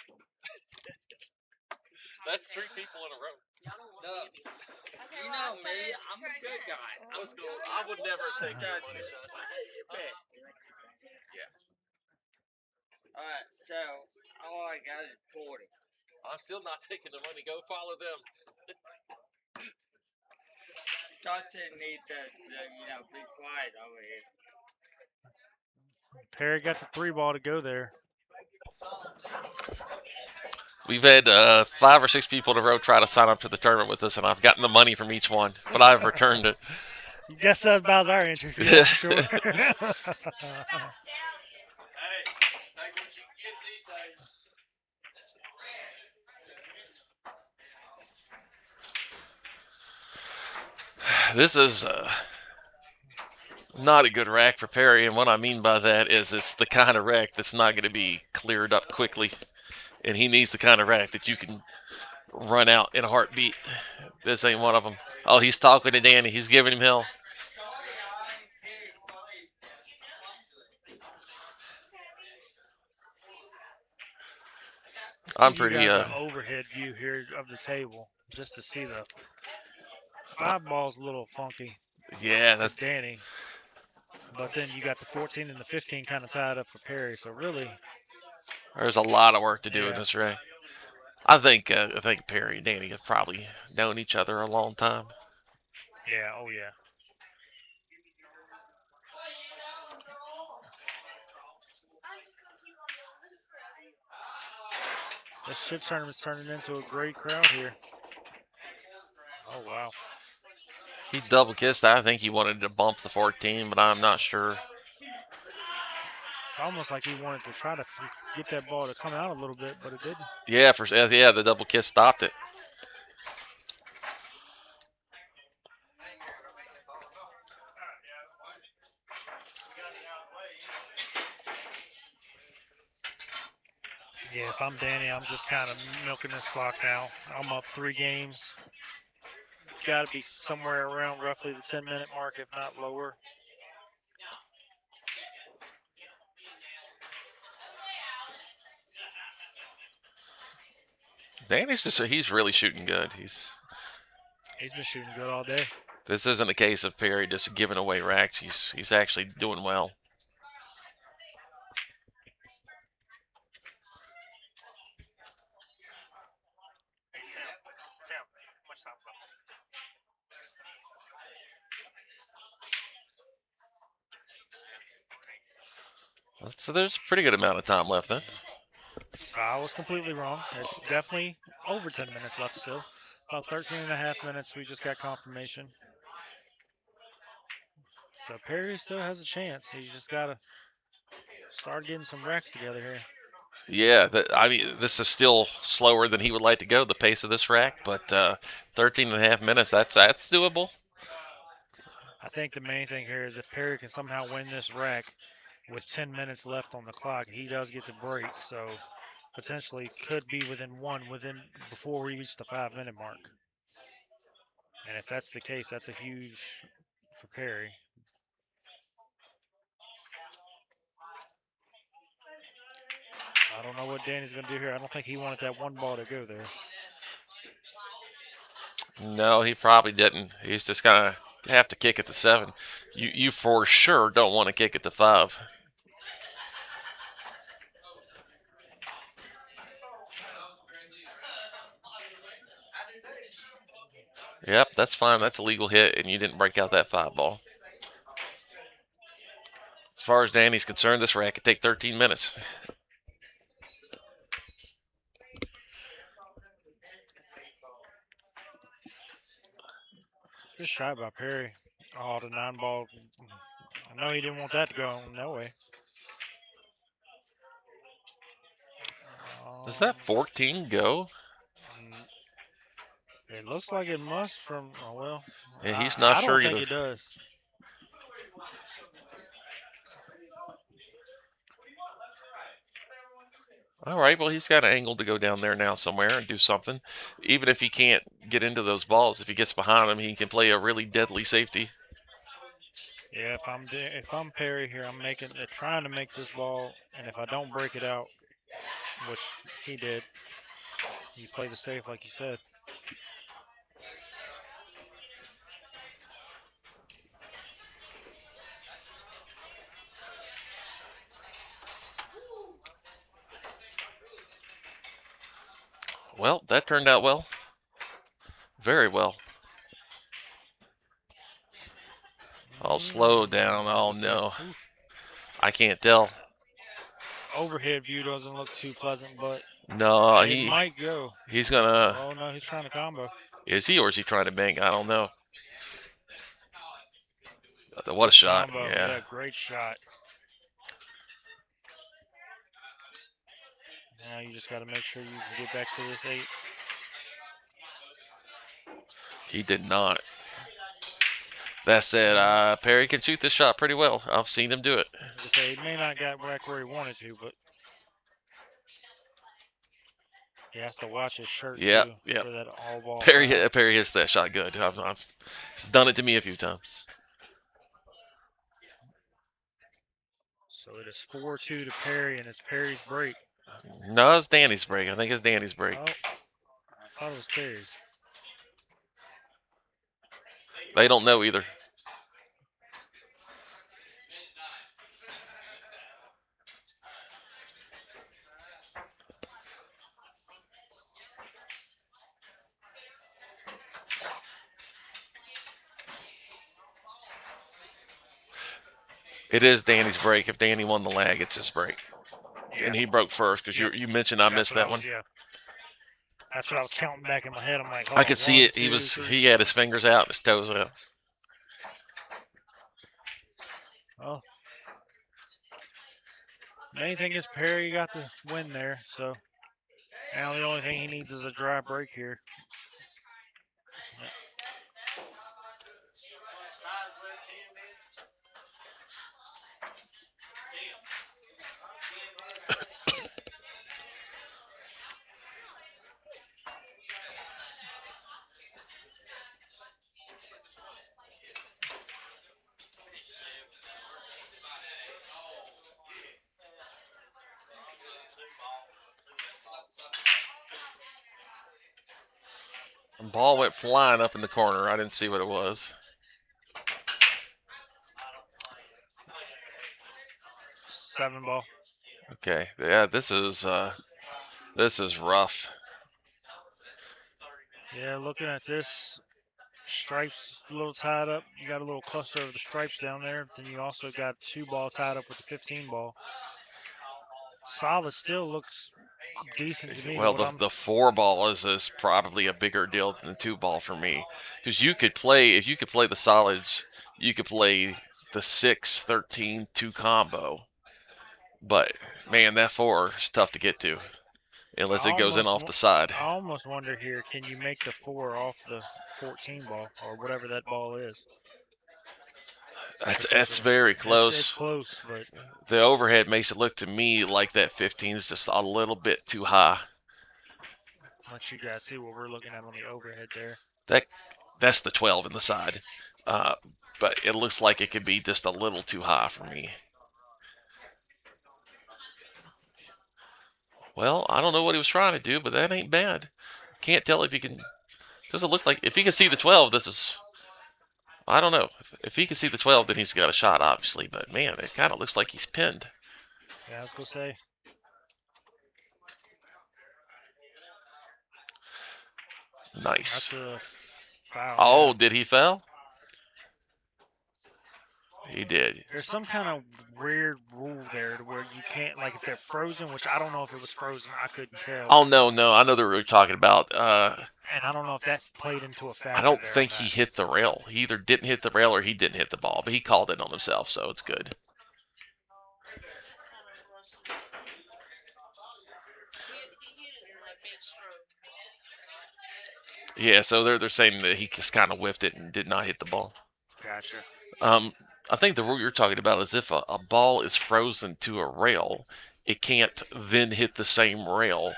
That's 3 people in a row. Okay, You well, know I said me, it. I'm a Try good again. guy. Let's go. I would never take that money shot. Yeah. Alright, so all I got is 40. I'm still not taking the money. Go follow them. Dustin needs to, be quiet over here. Perry got the 3 ball to go there. We've had 5 or 6 people in a row try to sign up to the tournament with us, and I've gotten the money from each one, but I've returned it. Guess that about our entry fee, that's for sure. Hey, take what you can get these days. This is not a good rack for Perry, and what I mean by that is it's the kind of rack that's not going to be cleared up quickly, and he needs the kind of rack that you can run out in a heartbeat. This ain't one of them. Oh, he's talking to Danny. He's giving him hell. I'm Give you pretty. guys an overhead view here of the table just to see the 5 ball's a little funky. Yeah, That's that's Danny. But then you got the 14 and the 15 kind of tied up for Perry. So really, there's a lot of work to do in Yeah. this rack. I think Perry and Danny have probably known each other a long time. yeah, oh yeah. This chip tournament's turning into a great crowd here. Oh wow. He double kissed. I think he wanted to bump the 14, but I'm not sure. It's almost like he wanted to try to get that ball to come out a little bit, but it didn't. Yeah, the double kiss stopped it. Yeah, if I'm Danny, I'm just kind of milking this clock now. I'm up 3 games. Got to be somewhere around roughly the 10-minute mark, if not lower. Danny's he's really shooting good. He's been shooting good all day. This isn't a case of Perry just giving away racks. He's actually doing well. So there's a pretty good amount of time left then. So I was completely wrong. It's definitely over 10 minutes left still. About 13 and a half minutes. We just got confirmation. So Perry still has a chance. He's just got to start getting some racks together here. Yeah, I mean, this is still slower than he would like to go, the pace of this rack, but 13 and a half minutes, that's doable. I think the main thing here is if Perry can somehow win this rack with 10 minutes left on the clock, he does get the break. So potentially could be within one before we reach the 5 minute mark. And if that's the case, that's a huge for Perry. I don't know what Danny's going to do here. I don't think he wanted that one ball to go there. No, he probably didn't. He's just gonna have to kick it to 7. You for sure don't want to kick it to 5. Yep, that's fine. That's a legal hit, and you didn't break out that 5 ball. As far as Danny's concerned, this rack could take 13 minutes. Good shot by Perry. Oh, the 9 ball. I know he didn't want that to go. No way. Does that 14 go? It looks like it must from, oh, well. Yeah, he's not I sure don't think either. it does. All right, well, he's got an angle to go down there now somewhere and do something. Even if he can't get into those balls, if he gets behind him, he can play a really deadly safety. Yeah, if I'm Perry here, I'm trying to make this ball, and if I don't break it out, which he did, you play the safe like you said. Well, that turned out well. Very well. I'll slow down. Oh, no. I can't tell. Overhead view doesn't look too pleasant, but No, it might go. he's going to. Oh, no, he's trying to combo. Is he, or is he trying to bank? I don't know. What a shot. Combo. Yeah, great shot. Now you just got to make sure you can get back to this 8. He did not. That said, Perry can shoot this shot pretty well. I've seen him do it. He may not get back where he wanted to, but he has to watch his shirt too for that all ball. Perry hits that shot good. He's done it to me a few times. So it is 4-2 to Perry, and it's Perry's break. No, it's Danny's break. I think it's Danny's break. Oh, I thought it was Perry's. They don't know either. It is Danny's break. If Danny won the lag, it's his break. Yeah. And he broke first because you mentioned I missed that one. Yeah. That's what I was counting back in my head. I'm like, I could see it. He had his fingers out, his toes out. Well, main thing is Perry got the win there, so now the only thing he needs is a dry break here. The ball went flying up in the corner. I didn't see what it was. 7 ball. Okay. Yeah, this is rough. Yeah, looking at this, stripes a little tied up. You got a little cluster of the stripes down there. Then you also got 2 balls tied up with the 15 ball. solid still looks decent to me. Well, What the I'm the four ball is probably a bigger deal than the two ball for me, because you could play if you could play the solids, you could play the 6-13 2 combo. But man, that four is tough to get to I unless it goes in almost off the side. I almost wonder here, can you make the 4 off the 14 ball or whatever that ball is? That's It's just that's very it's close. close, but The overhead makes it look to me like that 15 is just a little bit too high. let you guys see what we're looking at on the overhead there. That that's the 12 in the side, uh, but it looks like it could be just a little too high for me. Well, I don't know what he was trying to do, but that ain't bad. Can't tell if he can. Doesn't look like if he can see the 12. This is. I don't know. If he can see the 12, then he's got a shot, obviously. But man, it kind of looks like he's pinned. Yeah, I was gonna say Nice. that's a foul. Oh, Yeah. did he foul? He did. There's some kind of weird rule there to where you can't, like, if they're frozen, which I don't know if it was frozen, I couldn't tell. Oh no, I know that we were talking about. And I don't know if that played into a I factor don't there think on he that. hit the rail. He either didn't hit the rail or he didn't hit the ball, but he called it on himself, so it's good. He hit it like mid-stroke. Yeah, so they're saying that he just kind of whiffed it and did not hit the ball. Gotcha. I think the rule you're talking about is if a ball is frozen to a rail, it can't then hit the same rail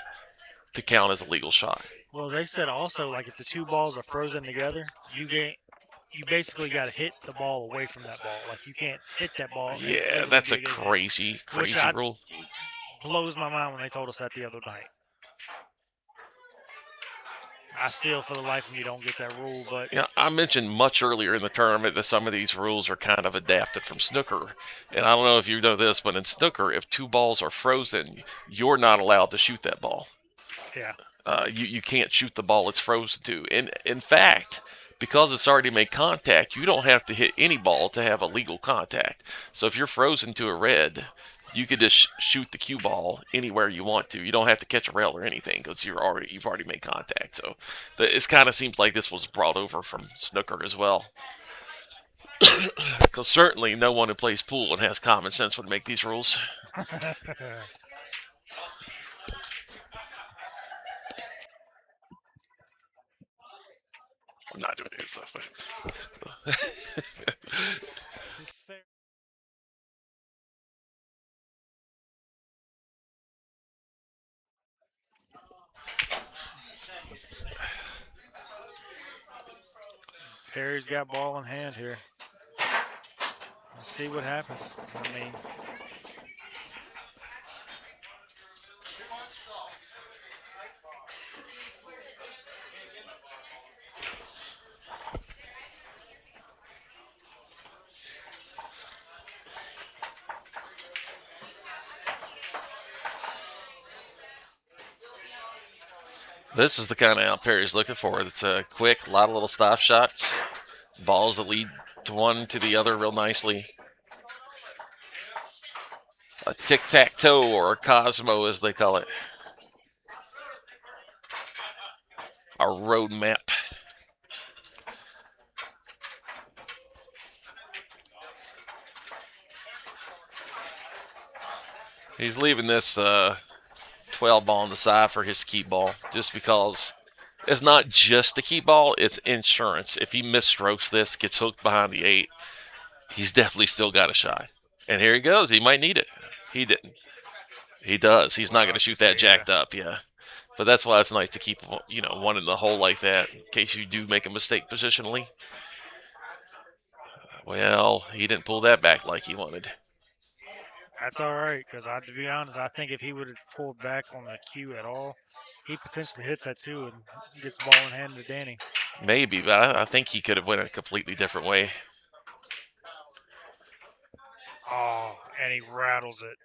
to count as a legal shot. Well, they said also, like, if the two balls are frozen together, you basically got to hit the ball away from that ball. Like, you can't hit that ball and Yeah, literally that's be a crazy which rule. blows my mind when they told us that the other night. I still, for the life of me, don't get that rule. But Yeah, I mentioned much earlier in the tournament that some of these rules are kind of adapted from snooker. And I don't know if you know this, but in snooker, if two balls are frozen, you're not allowed to shoot that ball. yeah, You can't shoot the ball it's frozen to. And in fact, because it's already made contact, you don't have to hit any ball to have a legal contact. So if you're frozen to a red, you could just shoot the cue ball anywhere you want to. You don't have to catch a rail or anything because you've already made contact. So it kind of seems like this was brought over from snooker as well. Because certainly no one who plays pool and has common sense would make these rules. I'm not doing it. just say Perry's got ball in hand here. Let's see what happens. I mean, This is the kind of out Perry's looking for. It's a quick, a lot of little stop shots, balls that lead to one to the other real nicely. A tic-tac-toe or a Cosmo, as they call it. A road map. He's leaving this 12 ball on the side for his key ball just because it's not just the key ball, it's insurance. If he misstrokes this, gets hooked behind the 8, he's definitely still got a shot. And here he goes. He might need it. He didn't. He does. He's not going to shoot that jacked up, yeah. But that's why it's nice to keep, one in the hole like that in case you do make a mistake positionally. Well, he didn't pull that back like he wanted. that's all right because to be honest, I think if he would have pulled back on the cue at all, he potentially hits that too and gets the ball in hand to Danny. Maybe, but I think he could have went a completely different way. Oh, and he rattles it.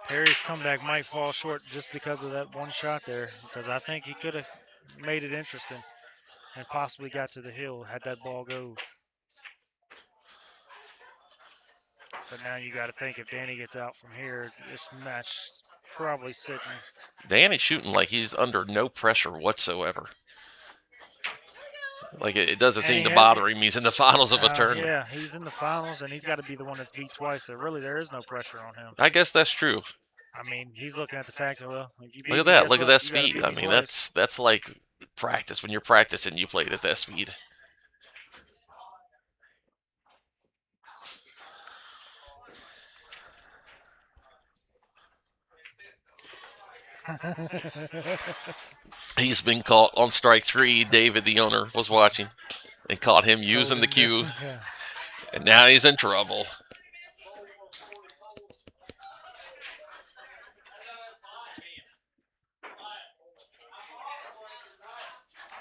Perry's comeback might fall short just because of that one shot there, because I think he could have made it interesting and possibly got to the hill had that ball go. But now you got to think if Danny gets out from here, this match probably sitting. Danny's shooting like he's under no pressure whatsoever. Like it doesn't seem to bother him. He's in the finals of a tournament. Yeah, he's in the finals, and he's got to be the one that's beat twice. So really, there is no pressure on him. I guess that's true. I mean, he's looking at the fact that, well, if you beat Look at me, that. guess Look at what? that You gotta speed. beat I me mean, twice. that's like practice. When you're practicing, you play it at that speed. He's been caught on strike 3. David, the owner, was watching and caught him using the cue. Yeah. And now he's in trouble.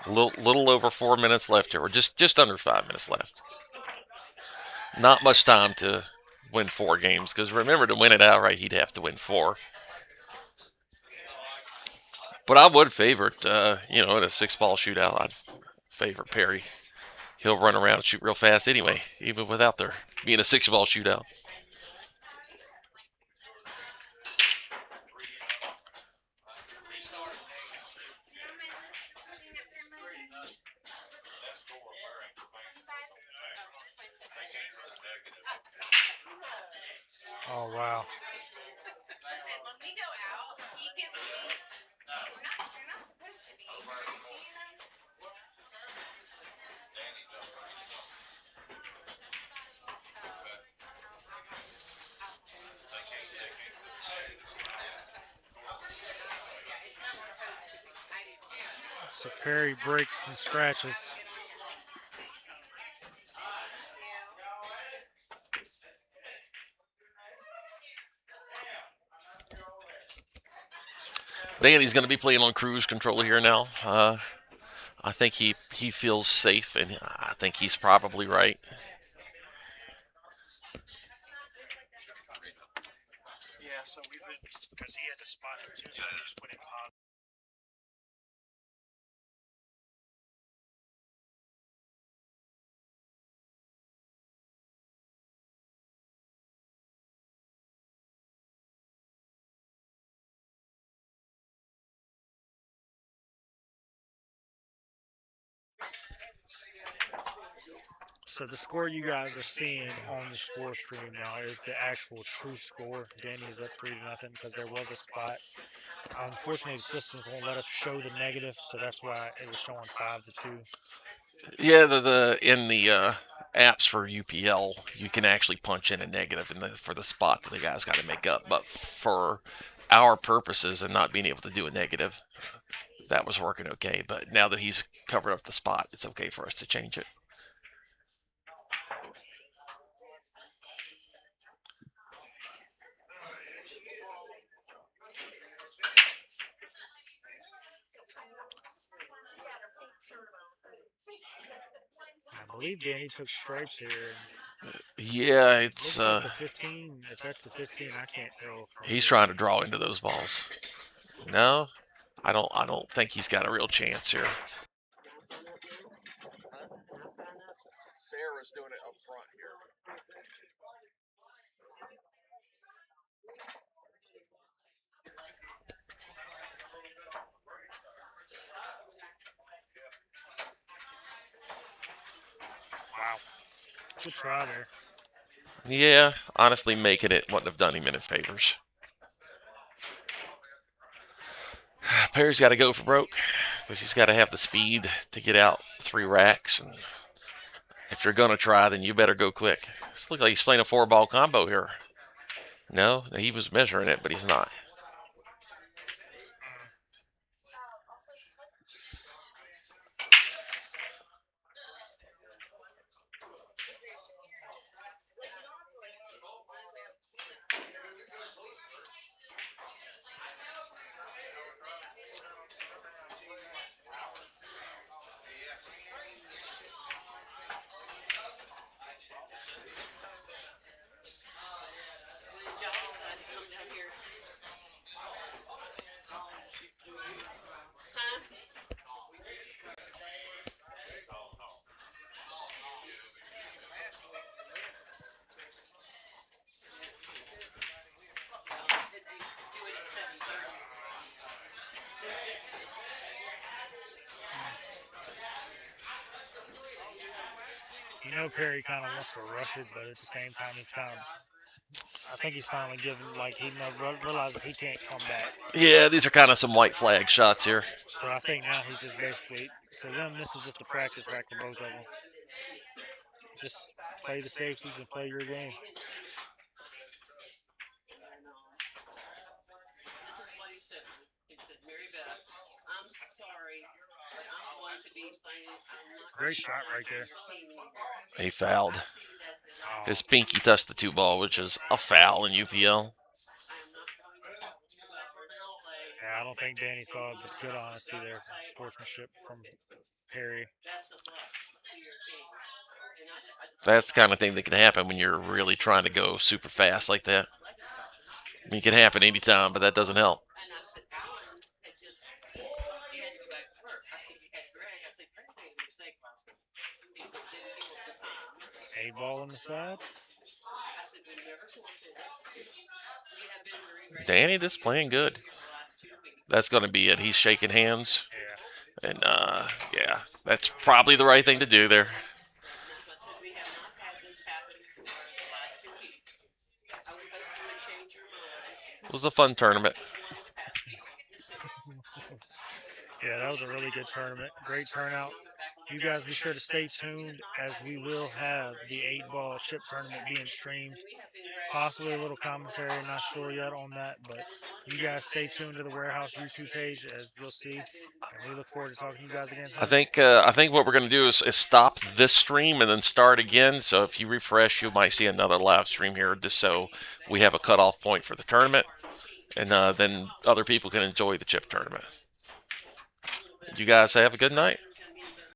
Little over 4 minutes left here, or just under 5 minutes left. Not much time to win 4 games, because remember, to win it outright, he'd have to win 4. But I would favor it, in a 6-ball shootout, I'd favor Perry. He'll run around and shoot real fast anyway, even without there being a 6-ball shootout. Oh, wow. Listen, when we go out, he gives me. They're not supposed to be. Are you seeing them? Yeah, it's not supposed to be. I do too. So Perry breaks and scratches. Danny's going to be playing on cruise control here now. I think he feels safe, and I think he's probably right. Yeah, so we've been, because he had to spot him too, so we just put him positive. So the score you guys are seeing on the score stream now is the actual true score. Danny is up 3-0 because there was a spot. Unfortunately, the systems won't let us show the negative, so that's why it was showing 5-2. Yeah, in the apps for UPL, you can actually punch in a negative for the spot that the guy's got to make up. But for our purposes and not being able to do a negative, that was working okay. But now that he's covered up the spot, it's okay for us to change it. I believe Danny took stripes here. Yeah, it's like the 15. If that's the 15, I can't tell. He's trying to draw into those balls. No, I don't think he's got a real chance here. Sarah's doing it up front here. Wow. Good try there. Yeah, honestly, making it wouldn't have done him any favors. Perry's got to go for broke because he's got to have the speed to get out 3 racks. And if you're going to try, then you better go quick. This looks like he's playing a 4-ball combo here. No, he was measuring it, but he's not. Johnny decided to come down here. You know Perry kind of wants to rush it, but at the same time, he's kind of. I think he's finally given, like, he realizes he can't come back. Yeah, these are kind of some white flag shots here. So I think now he's just basically, to them, this is just a practice rack for both of them. Just play the safeties and play your game. This is what he said. He said, Mary Beth, I'm sorry, but I'm going to be playing. Great shot right there. He fouled. Oh. His pinky touched the 2 ball, which is a foul in UPL. Yeah, I don't think Danny saw it, but good honesty there, sportsmanship from Perry. That's the kind of thing that can happen when you're really trying to go super fast like that. I mean, it can happen anytime, but that doesn't help. A ball on the side. Danny just playing good. That's going to be it. He's shaking hands. Yeah. And, yeah, that's probably the right thing to do there. It was a fun tournament. Yeah, that was a really good tournament. Great turnout. You guys be sure to stay tuned, as we will have the 8-ball chip tournament being streamed. Possibly a little commentary, not sure yet on that, but you guys stay tuned to the Warehouse YouTube page, as you'll see. And we look forward to talking to you guys again soon. I think what we're going to do is stop this stream and then start again. So if you refresh, you might see another live stream here, just so we have a cutoff point for the tournament, and then other people can enjoy the chip tournament. You guys have a good night.